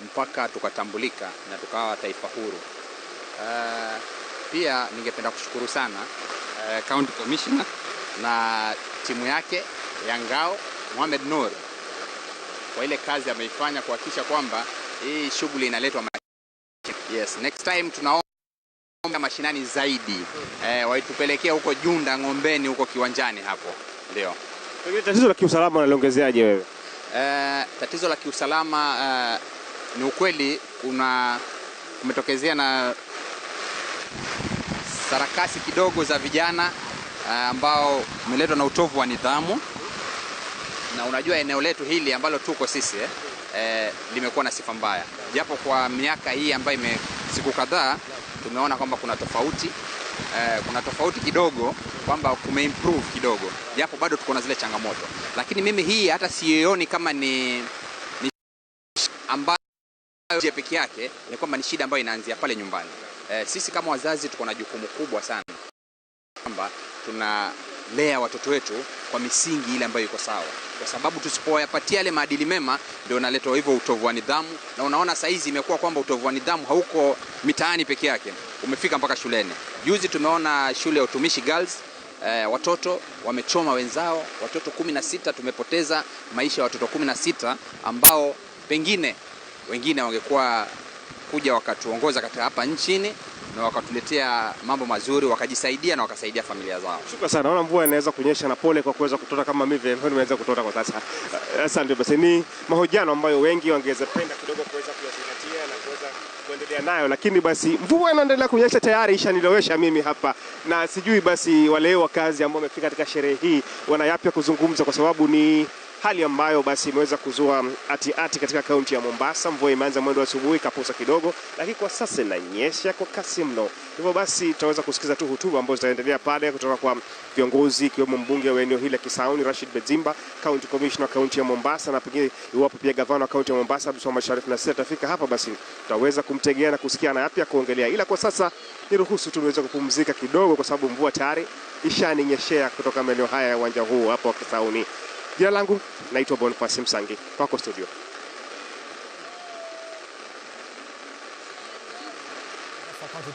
S9: mpaka tukatambulika na tukawa taifa huru. Pia ningependa kushukuru sana County Commissioner na timu yake ya ngao Mohamed Noor kwa ile kazi ameifanya kuhakikisha kwamba hii shughuli inaletwa. Yes, next time tunaomba mashinani zaidi. Waitupelekea huko Junda Ngombeni huko kiwanjani hapo. Ndio.
S4: Tatizo la kiusalama unaliongezeaje wewe?
S9: Tatizo la kiusalama ni ukweli kumetokezea na sarakasi kidogo za vijana ambao umeletwa na utovu wa nidhamu. Na unajua eneo letu hili ambalo tuko sisi limekuwa na sifa mbaya. Japo kwa miaka hii ambayo siku kadhaa tumeona kwamba kuna tofauti kidogo, kwamba kumeimprove kidogo. Japo bado tuko na zile changamoto. Lakini mimi hii hata sioni kama ni ambayo peke yake, ni kwamba ni shida ambayo inaanzia pale nyumbani. Sisi kama wazazi tuko na jukumu kubwa sana kwamba tunalea watoto wetu kwa misingi ile ambayo iko sawa. Kwa sababu tusipoyapatia yale maadili mema ndio unaletwa hivyo utovu wa nidhamu. Na unaona saizi imekuwa kwamba utovu wa nidhamu hauko mitaani peke yake, umefika mpaka shuleni. Juzi tumeona shule ya Utumishi Girls, watoto wamechoma wenzao, watoto 16, tumepoteza maisha ya watoto 16 ambao pengine wengine wangekuwa kuja wakatuongoza katika hapa nchini na wakatuletea mambo mazuri, wakajisaidia na wakasaidia familia zao.
S4: Shukrani sana. Naona mvua inaweza kunyesha na pole kwa kuweza kutota kama mimi vile nimeweza kutota kwa sasa. Asante. Basi ni mahojiano ambayo wengi wangeweza penda kidogo kuweza kuyazingatia na kuweza kuendelea nayo, lakini basi mvua inaendelea kunyesha tayari, ishanilowesha mimi hapa, na sijui basi wale wakazi ambao wamefika katika sherehe hii wana yapi kuzungumza, kwa sababu ni hali ambayo basi imeweza kuzua ati katika kaunti ya Mombasa. Mvua imeanza mwendo wa asubuhi, kaposa kidogo, lakini kwa sasa inanyesha kwa kasi mno. Hivyo basi tutaweza kusikiza tu hotuba ambazo zitaendelea pale kutoka kwa viongozi, ikiwemo mbunge wa eneo hili la Kisauni Rashid Bedzimba, County Commissioner kaunti ya Mombasa, na pengine iwapo pia gavana wa kaunti ya Mombasa Abdulswamad Sharif Nassir atafika hapa, basi tutaweza kumtegea na kusikia na yapi ya kuongelea. Ila kwa sasa niruhusu tuweze kupumzika kidogo, kwa sababu mvua tayari ishaninyeshea kutoka maeneo haya ya uwanja huu hapa wa Kisauni. Jina langu naitwa Boniface Msangi, kwako studio.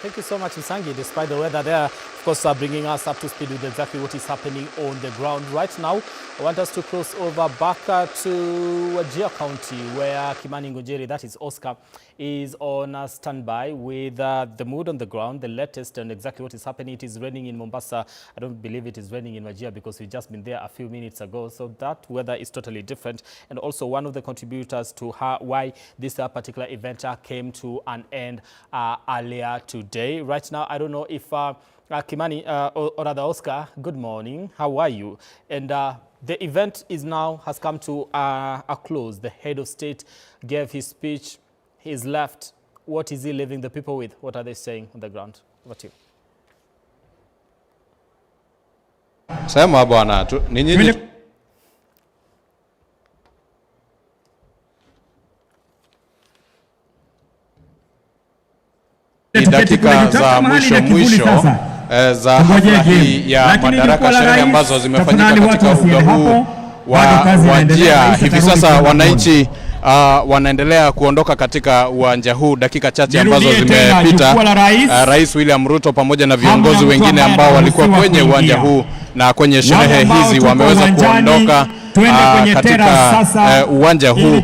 S20: Thank you so much, Msangi. Despite the weather there, of course, bringing us up to speed with exactly what is happening on the ground right now. I want us to cross over back to Wajir County, where Kimani Ngunjiri, that is Oscar, is on standby with the mood on the ground, the latest and exactly what is happening. It is raining in Mombasa. I don't believe it is raining in Wajir because we've just been there a few minutes ago. So that weather is totally different. And also one of the contributors to why this particular event came to an end earlier today. Right now, I don't know if Kimani or rather Oscar, good morning. How are you? And the event has come to a close. The head of state gave his speech. He's left. What is he leaving the people with? What are they saying on the ground? Over to you.
S24: Sema bwana, ninyi dakika za mwisho za hafla hii ya Madaraka, sherehe ambazo zimefanyika katika uga huu wa Wajir. Hivi sasa wananchi wanaendelea kuondoka katika uwanja huu dakika chache ambazo zimepita. Rais William Ruto pamoja na viongozi wengine ambao walikuwa kwenye uwanja huu na kwenye sherehe hizi wameweza kuondoka katika uwanja huu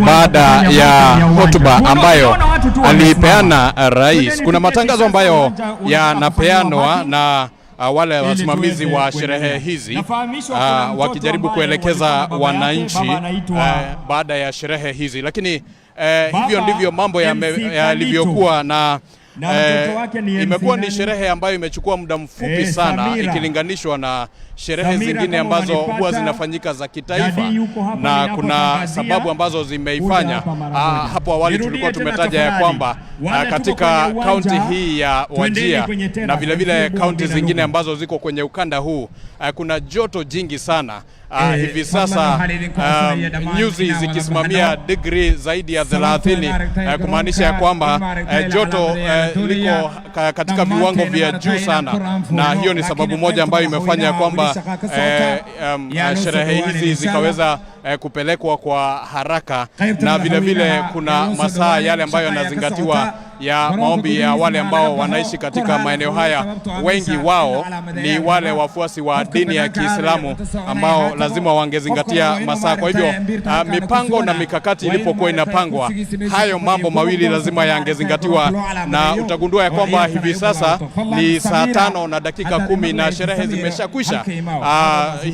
S24: baada ya hotuba ambayo alipeana rais. Kuna matangazo ambayo yanapeanwa na wale wasimamizi wa sherehe hizi wakijaribu kuelekeza wananchi baada ya sherehe hizi, lakini hivyo ndivyo mambo yalivyokuwa, na imekuwa ni sherehe ambayo imechukua muda mfupi sana ikilinganishwa na sherehe zingine ambazo huwa zinafanyika za kitaifa, na kuna sababu ambazo zimeifanya. Hapo awali tulikuwa tumetaja ya kwamba katika kaunti hii ya Wajir na vile vile kaunti zingine ambazo ziko kwenye ukanda huu kuna joto jingi sana. Hivi sasa nyuzi zikisimamia degree zaidi ya 30, kumaanisha ya kwamba joto liko katika viwango vya juu sana, na hiyo ni sababu moja ambayo imefanya kwamba sherehe hizi zikaweza kupelekwa kwa haraka, na vile vile kuna masaa yale ambayo yanazingatiwa ya maombi ya wale ambao wanaishi katika maeneo haya. Wengi wao ni wale wafuasi wa dini ya Kiislamu ambao lazima wangezingatia masaa. Kwa hivyo mipango na mikakati ilipokuwa inapangwa, hayo mambo mawili lazima yangezingatiwa, na utagundua ya kwamba hivi sasa ni saa 5:10 na sherehe zimeshakwisha.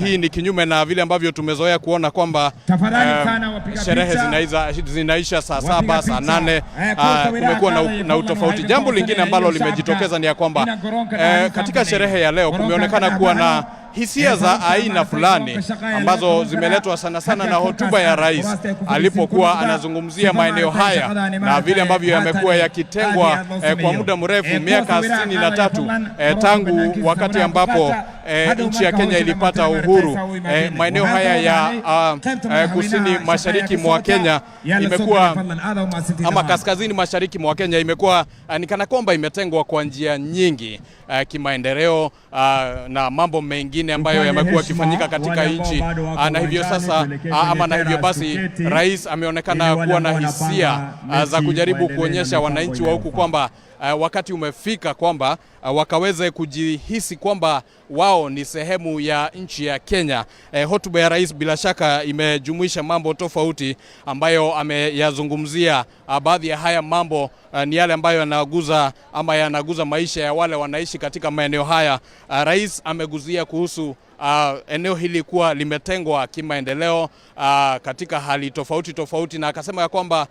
S24: Hii ni kinyume na vile ambavyo tumezoea kuona kwamba sherehe zinaisha saa 7, saa 8. Kumekuwa na utofauti. Jambo lingine ambalo limejitokeza ni ya kwamba katika sherehe ya leo kumeonekana kuwa na hisia za aina fulani ambazo zimeletwa sana sana na hotuba ya rais alipokuwa anazungumzia maeneo haya na vile ambavyo yamekuwa yakitengwa kwa muda mrefu, miaka 63 tangu wakati ambapo nchi ya Kenya ilipata uhuru. Maeneo haya ya kusini mashariki mwa Kenya imekuwa, ama kaskazini mashariki mwa Kenya imekuwa ni kana kwamba imetengwa kwa njia nyingi kimaendeleo na mambo mengine ambayo yamekuwa kifanyika katika nchi, na hivyo sasa na hivyo basi rais ameonekana kuwa na hisia za kujaribu kuonyesha wananchi wa huku kwamba wakati umefika kwamba wakaweze kujihisi kwamba wao ni sehemu ya nchi ya Kenya. Hotuba ya rais bila shaka imejumuisha mambo tofauti ambayo ameyazungumzia. Baadhi ya haya mambo ni yale ambayo yanaguza maisha ya wale wanaishi katika maeneo haya. Rais ameguzia kuhusu eneo hili kuwa limetengwa kimaendeleo katika hali tofauti tofauti, na akasema ya kwamba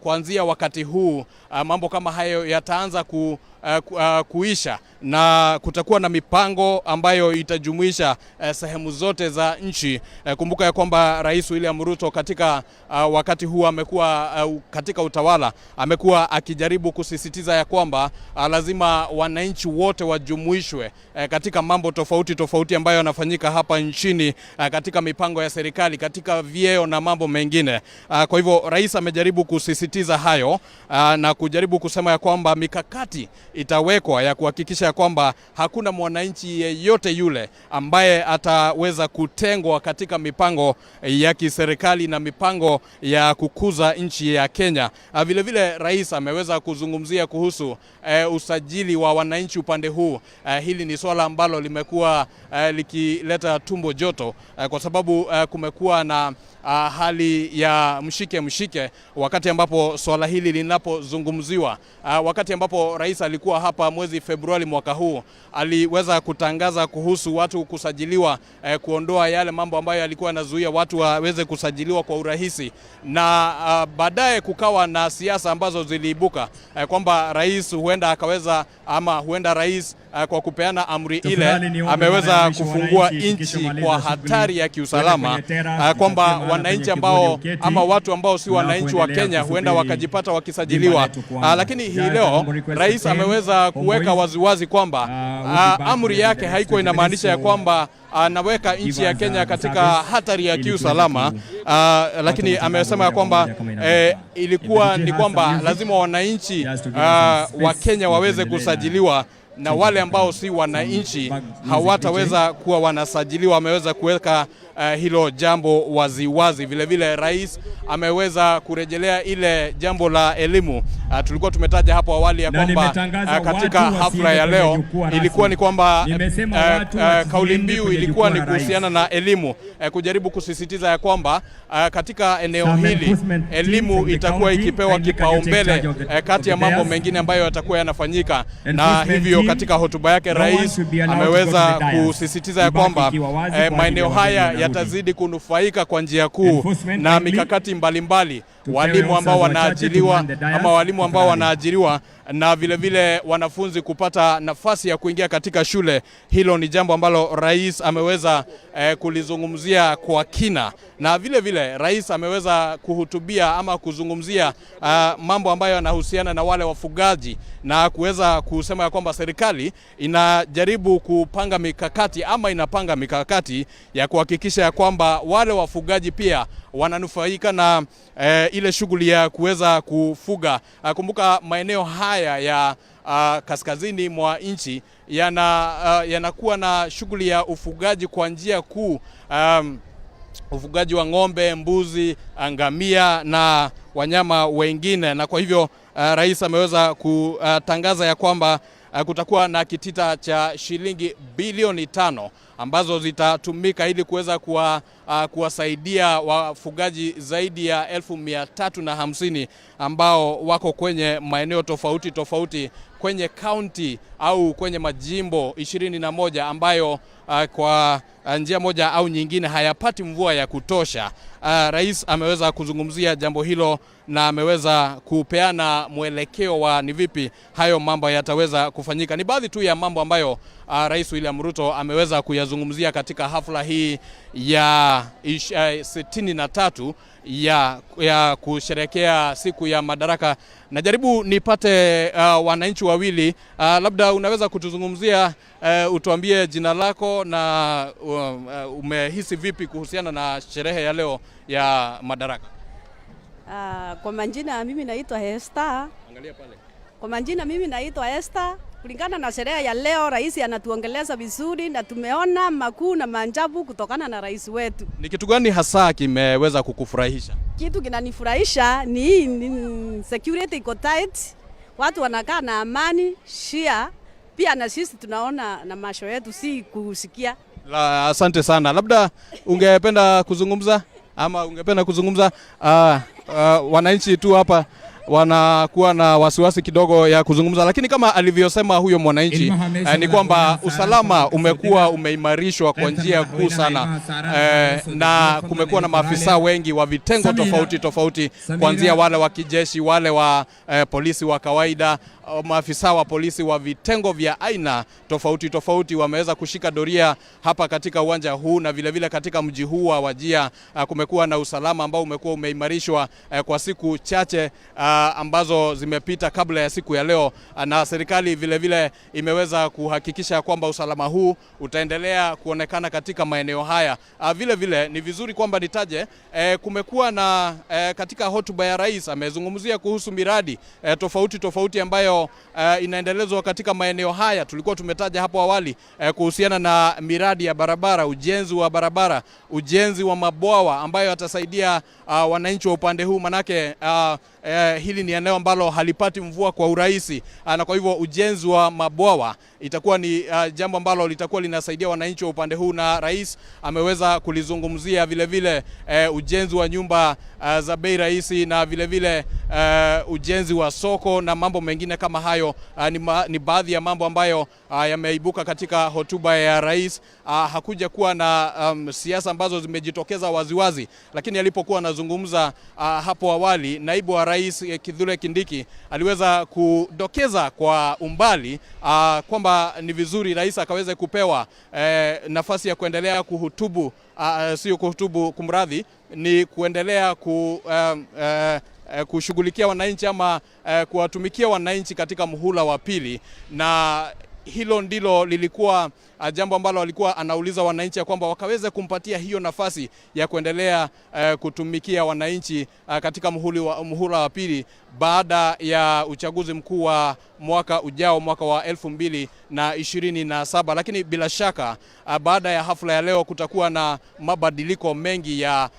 S24: kuanzia wakati huu mambo kama hayo yataanza kuisha na kutakuwa na mipango ambayo itajumuisha sehemu zote za nchi. Kumbuka ya kwamba Rais William Ruto katika wakati huu amekuwa katika utawala, amekuwa akijaribu kusisitiza ya kwamba lazima wananchi wote wajumuishwe katika mambo tofauti tofauti ambayo yanafanyika hapa nchini, katika mipango ya serikali, katika vyeo na mambo mengine. Kwa hivyo rais amejaribu kusisitiza hayo na kujaribu kusema ya kwamba mikakati itawekwa ya kuhakikisha kwamba hakuna mwananchi yeyote yule ambaye ataweza kutengwa katika mipango ya kiserikali na mipango ya kukuza nchi ya Kenya. Vile vile rais ameweza kuzungumzia kuhusu usajili wa wananchi upande huu. Hili ni swala ambalo limekuwa likileta tumbo joto kwa sababu kumekuwa na hali ya mshike wakati ambapo swala hili linapozungumziwa. Wakati ambapo rais alikuwa hapa mwezi Februari mwaka huu, aliweza kutangaza kuhusu watu kusajiliwa, kuondoa yale mambo ambayo yalikuwa yanazuia watu waweze kusajiliwa kwa urahisi, na baadaye kukawa na siasa ambazo ziliibuka kwamba rais huenda rais kwa kupeana amri ile ameweza kufungua nchi kwa hatari ya kiusalama, kwamba wananchi ambao ama watu ambao si wananchi wa Kenya huenda wakajipata wakisajiliwa. Lakini hii leo rais ameweza kuweka waziwazi kwamba amri yake haikuwa inamaanisha ya kwamba anaweka nchi ya Kenya katika hatari ya kiusalama, lakini amesema ya kwamba ilikuwa ni kwamba lazima wananchi wa Kenya waweze kusajiliwa na wale ambao si wananchi hawataweza kuwa wanasajiliwa. Ameweza kuweka hilo jambo waziwazi. Vile vile rais ameweza kurejelea ile jambo la elimu. Tulikuwa tumetaja hapo awali ya kwamba katika hafla ya leo ilikuwa ni kwamba kauli mbiu ilikuwa ni kuhusiana na elimu, kujaribu kusisitiza ya kwamba katika eneo hili elimu itakuwa ikipewa kipaumbele kati ya mambo mengine ambayo yatakuwa yanafanyika. Na hivyo katika hotuba yake rais ameweza kusisitiza ya kwamba maeneo haya yatazidi kunufaika kwa njia kuu na mikakati mbalimbali walimu ambao wanaajiriwa ama walimu ambao wanaajiriwa na vile vile wanafunzi kupata nafasi ya kuingia katika shule. Hilo ni jambo ambalo rais ameweza kulizungumzia kwa kina, na vile vile rais ameweza kuhutubia ama kuzungumzia mambo ambayo yanahusiana na wale wafugaji na kuweza kusema ya kwamba serikali inajaribu kupanga mikakati ama inapanga mikakati ya kuhakikisha ya kwamba wale wafugaji pia wananufaika na ile shughuli ya kuweza kufuga. Kumbuka maeneo haya ya kaskazini mwa nchi yanakuwa na shughuli ya ufugaji kwa njia kuu, ufugaji wa ng'ombe, mbuzi, ngamia na wanyama wengine, na kwa hivyo rais ameweza kutangaza ya kwamba kutakuwa na kitita cha shilingi bilioni 5 ambazo zitatumika ili kuweza kuwasaidia wafugaji zaidi ya 1350 ambao wako kwenye maeneo tofauti tofauti kwenye county au kwenye majimbo 21 ambayo kwa njia moja au nyingine hayapati mvua ya kutosha. Rais ameweza kuzungumzia jambo hilo na ameweza kupeana mwelekeo wa ni vipi hayo mambo yataweza kufanyika. Ni baadhi tu ya mambo ambayo Rais William Ruto ameweza kuyazungumzia katika hafla hii ya 63 ya kusherehekea siku ya Madaraka. Najaribu nipate wananchi wawili, labda unaweza kutuzungumzia, utuambie jina lako na umehisi vipi kuhusiana na sherehe ya leo ya Madaraka.
S2: Kwa majina mimi naitwa Esther.
S24: Angalia pale.
S2: Kwa majina mimi naitwa Esther. Kulingana na sherehe ya leo, rais anatuongeleza vizuri na tumeona makuu na maajabu kutokana na rais wetu.
S24: Ni kitu gani hasa kimeweza kukufurahisha?
S2: Kitu kinanifurahisha ni security iko tight, watu wanakaa na amani, shia pia na sisi tunaona na macho yetu si kusikia.
S24: Asante sana. Labda ungependa kuzungumza ama ungependa kuzungumza? Wananchi tu hapa wanakuwa na wasiwasi kidogo ya kuzungumza, lakini kama alivyosema huyo mwananchi ni kwamba usalama umekuwa umeimarishwa kwa njia kuu sana, na kumekuwa na maafisa wengi wa vitengo tofauti tofauti, kuanzia wale wa kijeshi, wale wa polisi wa kawaida, maafisa wa polisi wa vitengo vya aina tofauti tofauti wameweza kushika doria hapa katika uwanja huu, na vile vile katika mji huu wa Wajir kumekuwa na usalama ambao umekuwa umeimarishwa kwa siku chache ambazo zimepita kabla ya siku ya leo, na serikali vile vile imeweza kuhakikisha kwamba usalama huu utaendelea kuonekana katika maeneo haya. Vile vile ni vizuri kwamba nitaje, kumekuwa na katika hotuba ya rais amezungumzia kuhusu miradi tofauti tofauti ambayo inaendelezwa katika maeneo haya. Tulikuwa tumetaja hapo awali kuhusiana na miradi ya barabara, ujenzi wa barabara, ujenzi wa mabwawa ambayo yatasaidia wananchi wa upande huu, manake hili ni eneo ambalo halipati mvua kwa urahisi, na kwa hivyo ujenzi wa mabwawa itakuwa ni jambo ambalo litakuwa linasaidia wananchi wa upande huu, na rais ameweza kulizungumzia vile vile ujenzi wa nyumba za bei rahisi na vile vile ujenzi wa soko na mambo mengine kama hayo. Ni baadhi ya mambo ambayo yameibuka katika hotuba ya rais. Hakuja kuwa na siasa ambazo zimejitokeza waziwazi, lakini alipokuwa anazungumza hapo awali, naibu wa rais Kithure Kindiki aliweza kudokeza kwa umbali kwamba ni vizuri rais akaweze kupewa nafasi ya kuendelea kuhutubu, sio kuhutubu, kumradhi, ni kuendelea kushughulikia wananchi ama kuwatumikia wananchi katika muhula wa pili, na hilo ndilo lilikuwa jambo ambalo alikuwa anauliza wananchi ya kwamba wakaweze kumpatia hiyo nafasi ya kuendelea kutumikia wananchi katika muhula wa pili baada ya uchaguzi mkuu wa mwaka ujao, mwaka wa 2027. Lakini bila shaka baada ya hafla ya leo kutakuwa na mabadiliko mengi ya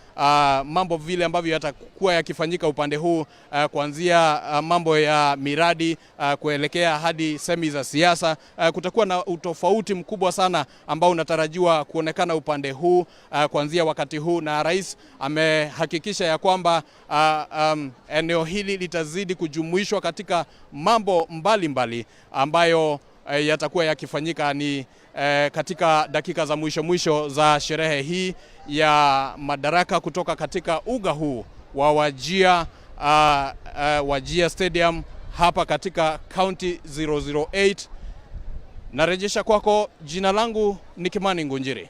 S24: mambo vile ambavyo yatakuwa yakifanyika upande huu, kuanzia mambo ya miradi kuelekea hadi semi za siasa. Kutakuwa na utofauti mkubwa sana ambao unatarajiwa kuonekana upande huu kuanzia wakati huu, na rais amehakikisha ya kwamba eneo hili litazidi kujumuishwa katika mambo mbalimbali ambayo yatakuwa yakifanyika ni katika dakika za mwisho za sherehe hii ya Madaraka kutoka katika uga huu wa Wajir Stadium hapa katika County 008. Narejesha kwako, jina langu ni Kimani Ngunjiri.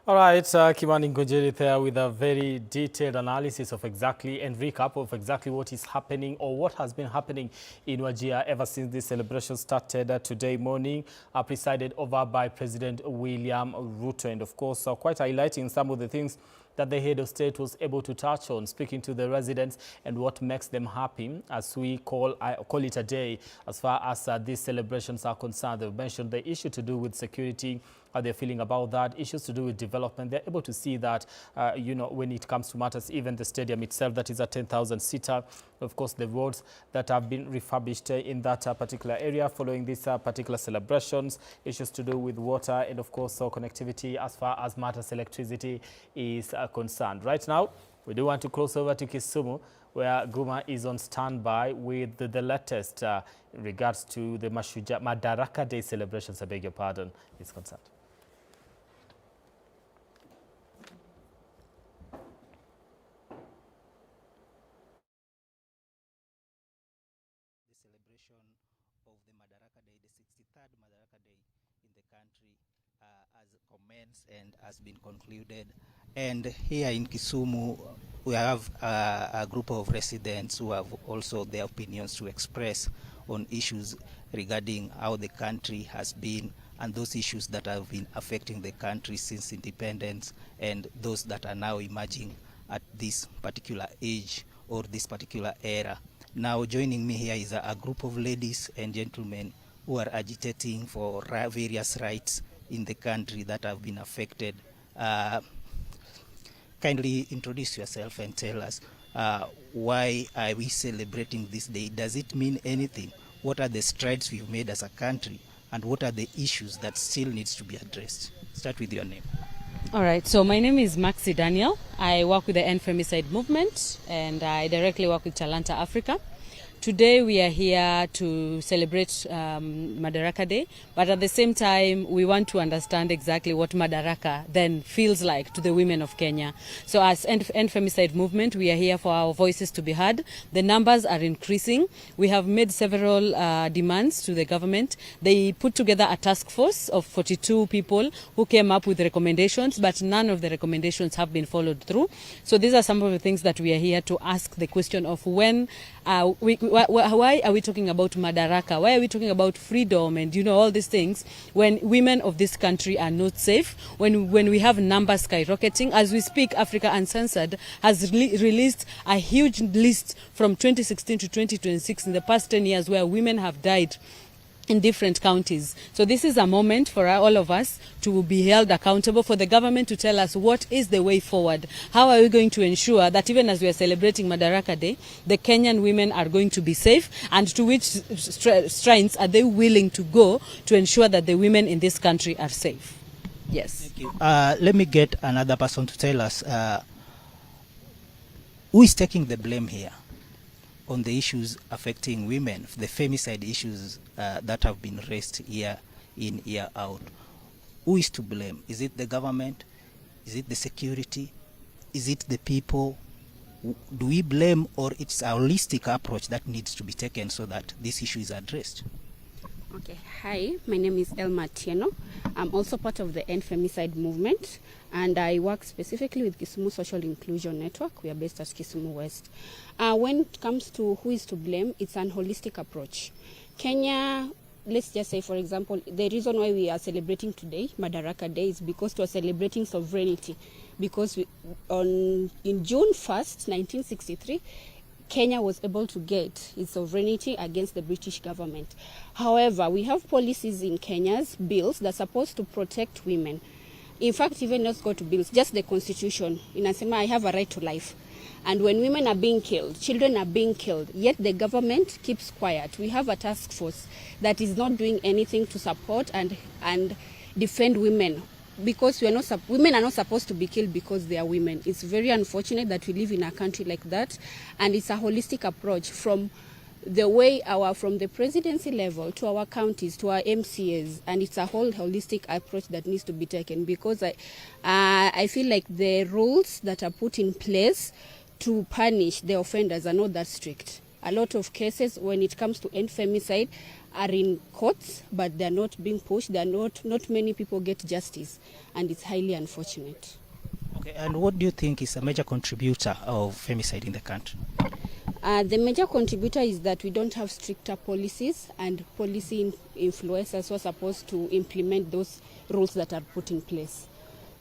S20: All right, Kimani Ngunjiri there with a very detailed analysis of exactly and recap of exactly what is happening or what has been happening in Wajir ever since this celebration started today morning, presided over by President William Ruto, and of course quite highlighting some of the things that the head of state was able to touch on, speaking to the residents and what makes them happy as we call it a day as far as these celebrations are concerned. They've mentioned the issue to do with security, how they're feeling about that, issues to do with development. They're able to see that, you know, when it comes to matters, even the stadium itself, that is a 10,000-seater. Of course, the roads that have been refurbished in that particular area following these particular celebrations, issues to do with water, and of course, connectivity as far as matters electricity is concerned. Right now, we do want to cross over to Kisumu, where Guma is on standby with the latest in regards to the Madaraka Day celebrations, I beg your pardon, is concerned.
S3: Of the Madaraka Day, the 63rd Madaraka Day in the country has commenced and has been concluded. And here in Kisumu, we have a group of residents who have also their opinions to express on issues regarding how the country has been and those issues that have been affecting the country since independence and those that are now emerging at this particular age or this particular era. Now joining me here is a group of ladies and gentlemen who are agitating for various rights in the country that have been affected. Kindly introduce yourself and tell us why are we celebrating this day? Does it mean anything? What are the strides we've made as a country? And what are the issues that still needs to be addressed? Start with your name.
S19: All right, so my name is Maxi Daniel. I work with the End Femicide Movement and I directly work with Talanta Africa. Today we are here to celebrate Madaraka Day, but at the same time we want to understand exactly what Madaraka then feels like to the women of Kenya. So as End Femicide Movement, we are here for our voices to be heard. The numbers are increasing. We have made several demands to the government. They put together a task force of 42 people who came up with recommendations, but none of the recommendations have been followed through. So these are some of the things that we are here to ask the question of when why are we talking about Madaraka? Why are we talking about freedom and, you know, all these things when women of this country are not safe, when we have numbers skyrocketing? As we speak, Africa Uncensored has released a huge list from 2016 to 2026 in the past 10 years where women have died in different counties. So this is a moment for all of us to be held accountable, for the government to tell us what is the way forward. How are we going to ensure that even as we are celebrating Madaraka Day, the Kenyan women are going to be safe, and to which strengths are they willing to go to ensure that the women in this country are safe? Yes.
S3: Thank you. Let me get another person to tell us who is taking the blame here on the issues affecting women, the femicide issues that have been raised year in, year out. Who is to blame? Is it the government? Is it the security? Is it the people? Do we blame, or it's a holistic approach that needs to be taken so that this issue is addressed?
S21: Okay, hi, my name is Elma Tieno. I'm also part of the End Femicide Movement, and I work specifically with Kisumu Social Inclusion Network. We are based at Kisumu West. When it comes to who is to blame, it's an holistic approach. Kenya, let's just say, for example, the reason why we are celebrating today, Madaraka Day, is because we are celebrating sovereignty. Because in June 1st, 1963, Kenya was able to get its sovereignty against the British government. However, we have policies in Kenya's bills that are supposed to protect women. In fact, even let's go to bills, just the constitution. Inasema, I have a right to life. And when women are being killed, children are being killed, yet the government keeps quiet. We have a task force that is not doing anything to support and defend women, because women are not supposed to be killed because they are women. It's very unfortunate that we live in a country like that, and it's a holistic approach from the way from the presidency level to our counties, to our MCAs, and it's a whole holistic approach that needs to be taken, because I feel like the rules that are put in place to punish the offenders are not that strict. A lot of cases when it comes to end femicide are in courts, but they're not being pushed. Not many people get justice, and it's highly unfortunate.
S3: Okay, and what do you think is a major contributor of femicide in the country?
S21: The major contributor is that we don't have stricter policies, and policy influencers who are supposed to implement those rules that are put in place.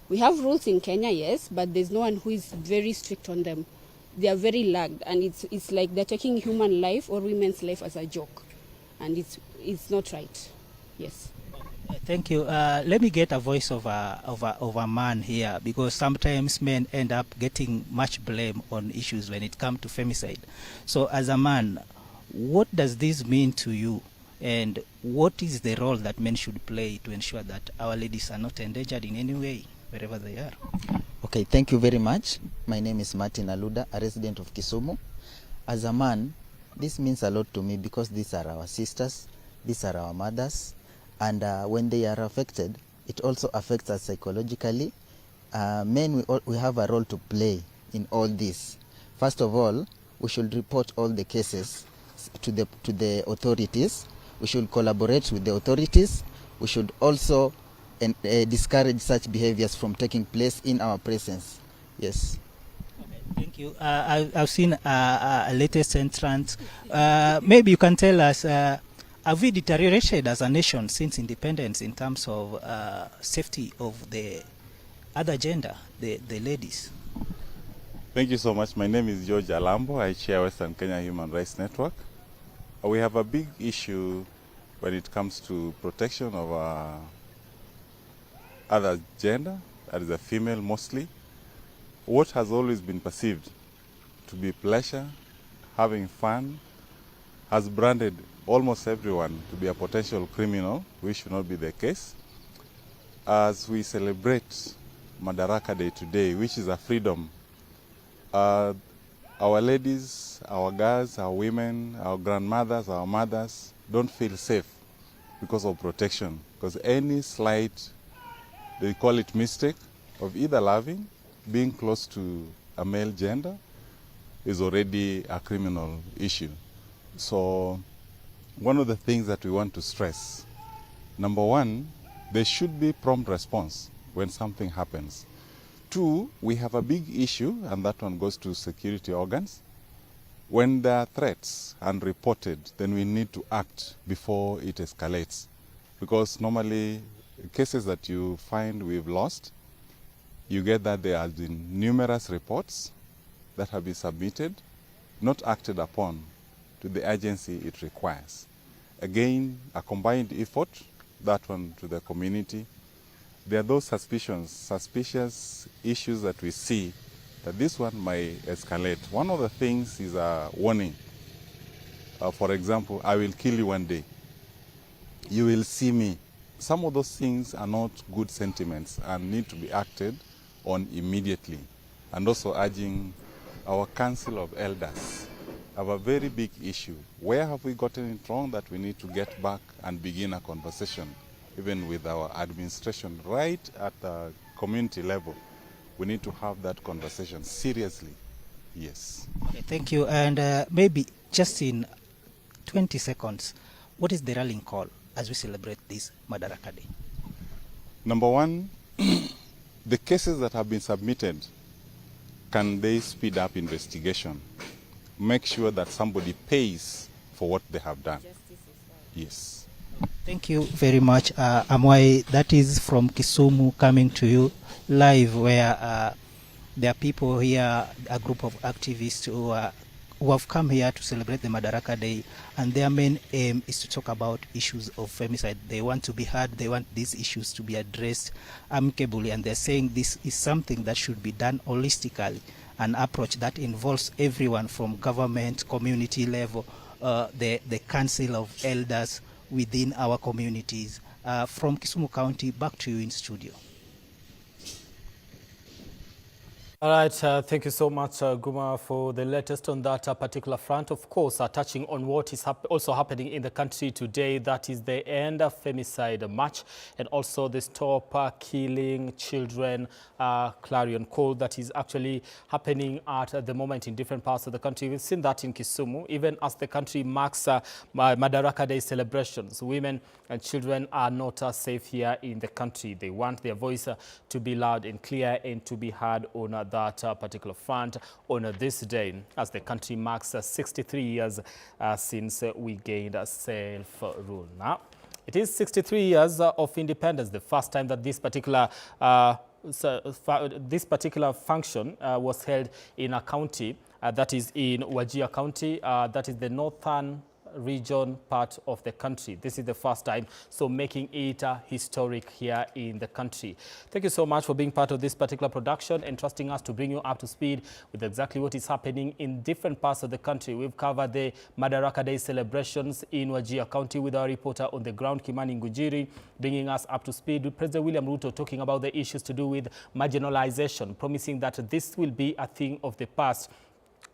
S21: We have rules in Kenya, yes, but there's no one who is very strict on them. They are very lagged, and it's like they're taking human life or women's life as a joke, and it's not right. Yes.
S3: Thank you. Let me get a voice of a man here, because sometimes men end up getting much blame on issues when it comes to femicide. So as a man, what does this mean to you, and what is the role that men should play to ensure that our ladies are not endangered in any way wherever they are?
S5: Okay, thank you very much. My name is Martin Aluda, a resident of Kisumu. As a man, this means a lot to me, because these are our sisters, these are our mothers, and when they are affected, it also affects us psychologically. Men, we have a role to play in all this. First of all, we should report all the cases to the authorities. We should collaborate with the authorities. We should also discourage such behaviors from taking place in our presence. Yes.
S3: Thank you. I've seen a latest entrant. Maybe you can tell us, have we deteriorated as a nation since independence in terms of safety of the other gender, the ladies?
S10: Thank you so much. My name is George Alambo. I chair Western Kenya Human Rights Network. We have a big issue when it comes to protection of other gender, that is a female mostly. What has always been perceived to be pleasure, having fun, has branded almost everyone to be a potential criminal, which should not be the case. As we celebrate Madaraka Day today, which is a freedom, our ladies, our girls, our women, our grandmothers, our mothers don't feel safe because of protection. Because any slight, they call it mistake, of either loving, being close to a male gender, is already a criminal issue. So one of the things that we want to stress, number one, there should be prompt response when something happens. Two, we have a big issue, and that one goes to security organs. When there are threats unreported, then we need to act before it escalates. Because normally, cases that you find we've lost, you get that there have been numerous reports that have been submitted, not acted upon to the agency it requires. Again, a combined effort, that one to the community. There are those suspicious issues that we see that this one might escalate. One of the things is a warning. For example, I will kill you one day. You will see me. Some of those things are not good sentiments and need to be acted on immediately. And also urging our Council of Elders have a very big issue. Where have we gotten it wrong that we need to get back and begin a conversation, even with our administration, right at the community level? We need to have that conversation seriously. Yes.
S3: Okay, thank you. And maybe just in 20 seconds, what is the rallying call as we celebrate this Madaraka Day?
S10: Number one, the cases that have been submitted, can they speed up investigation? Make sure that somebody pays for what they have done. Yes.
S3: Thank you very much. Amwai, that is from Kisumu, coming to you live, where there are people here, a group of activists who have come here to celebrate the Madaraka Day, and their main aim is to talk about issues of femicide. They want to be heard, they want these issues to be addressed amicably, and they're saying this is something that should be done holistically, an approach that involves everyone from government, community level, the Council of Elders within our communities. From Kisumu County, back to you in studio.
S20: All right, thank you so much, Guma, for the latest on that particular front. Of course, touching on what is also happening in the country today, that is the end of femicide march and also the Stop Killing Children clarion call that is actually happening at the moment in different parts of the country. We've seen that in Kisumu, even as the country marks Madaraka Day celebrations. Women and children are not safe here in the country. They want their voice to be loud and clear and to be heard on that particular front on this day, as the country marks 63 years since we gained self-rule. Now, it is 63 years of independence, the first time that this particular function was held in a county that is in Wajir County, that is the northern region part of the country. This is the first time, so making it historic here in the country. Thank you so much for being part of this particular production and trusting us to bring you up to speed with exactly what is happening in different parts of the country. We've covered the Madaraka Day celebrations in Wajir County with our reporter on the ground, Kimani Ngujiri, bringing us up to speed with President William Ruto talking about the issues to do with marginalization, promising that this will be a thing of the past.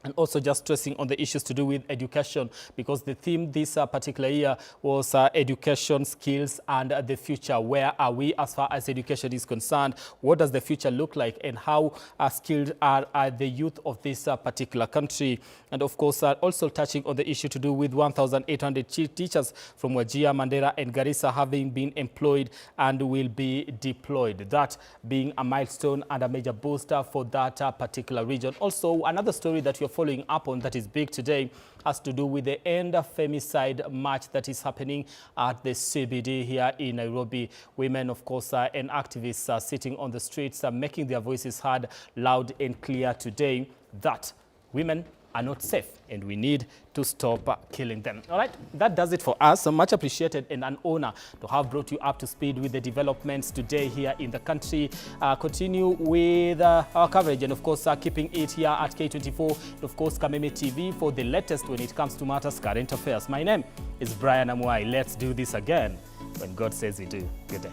S20: And also just stressing on the issues to do with education, because the theme this particular year was education, skills, and the future. Where are we as far as education is concerned? What does the future look like? And how skilled are the youth of this particular country? And of course, also touching on the issue to do with 1,800 teachers from Wajir, Mandera, and Garissa having been employed and will be deployed. That being a milestone and a major booster for that particular region. Also, another story that we're following up on that is big today has to do with the end of femicide march that is happening at the CBD here in Nairobi. Women, of course, and activists are sitting on the streets, making their voices heard loud and clear today that women are not safe and we need to stop killing them. All right, that does it for us. So much appreciated and an honor to have brought you up to speed with the developments today here in the country. Continue with our coverage and of course keeping it here at K24 and of course Kameme TV for the latest when it comes to matters current affairs. My name is Brian Amuai. Let's do this again when God says we do. Good day.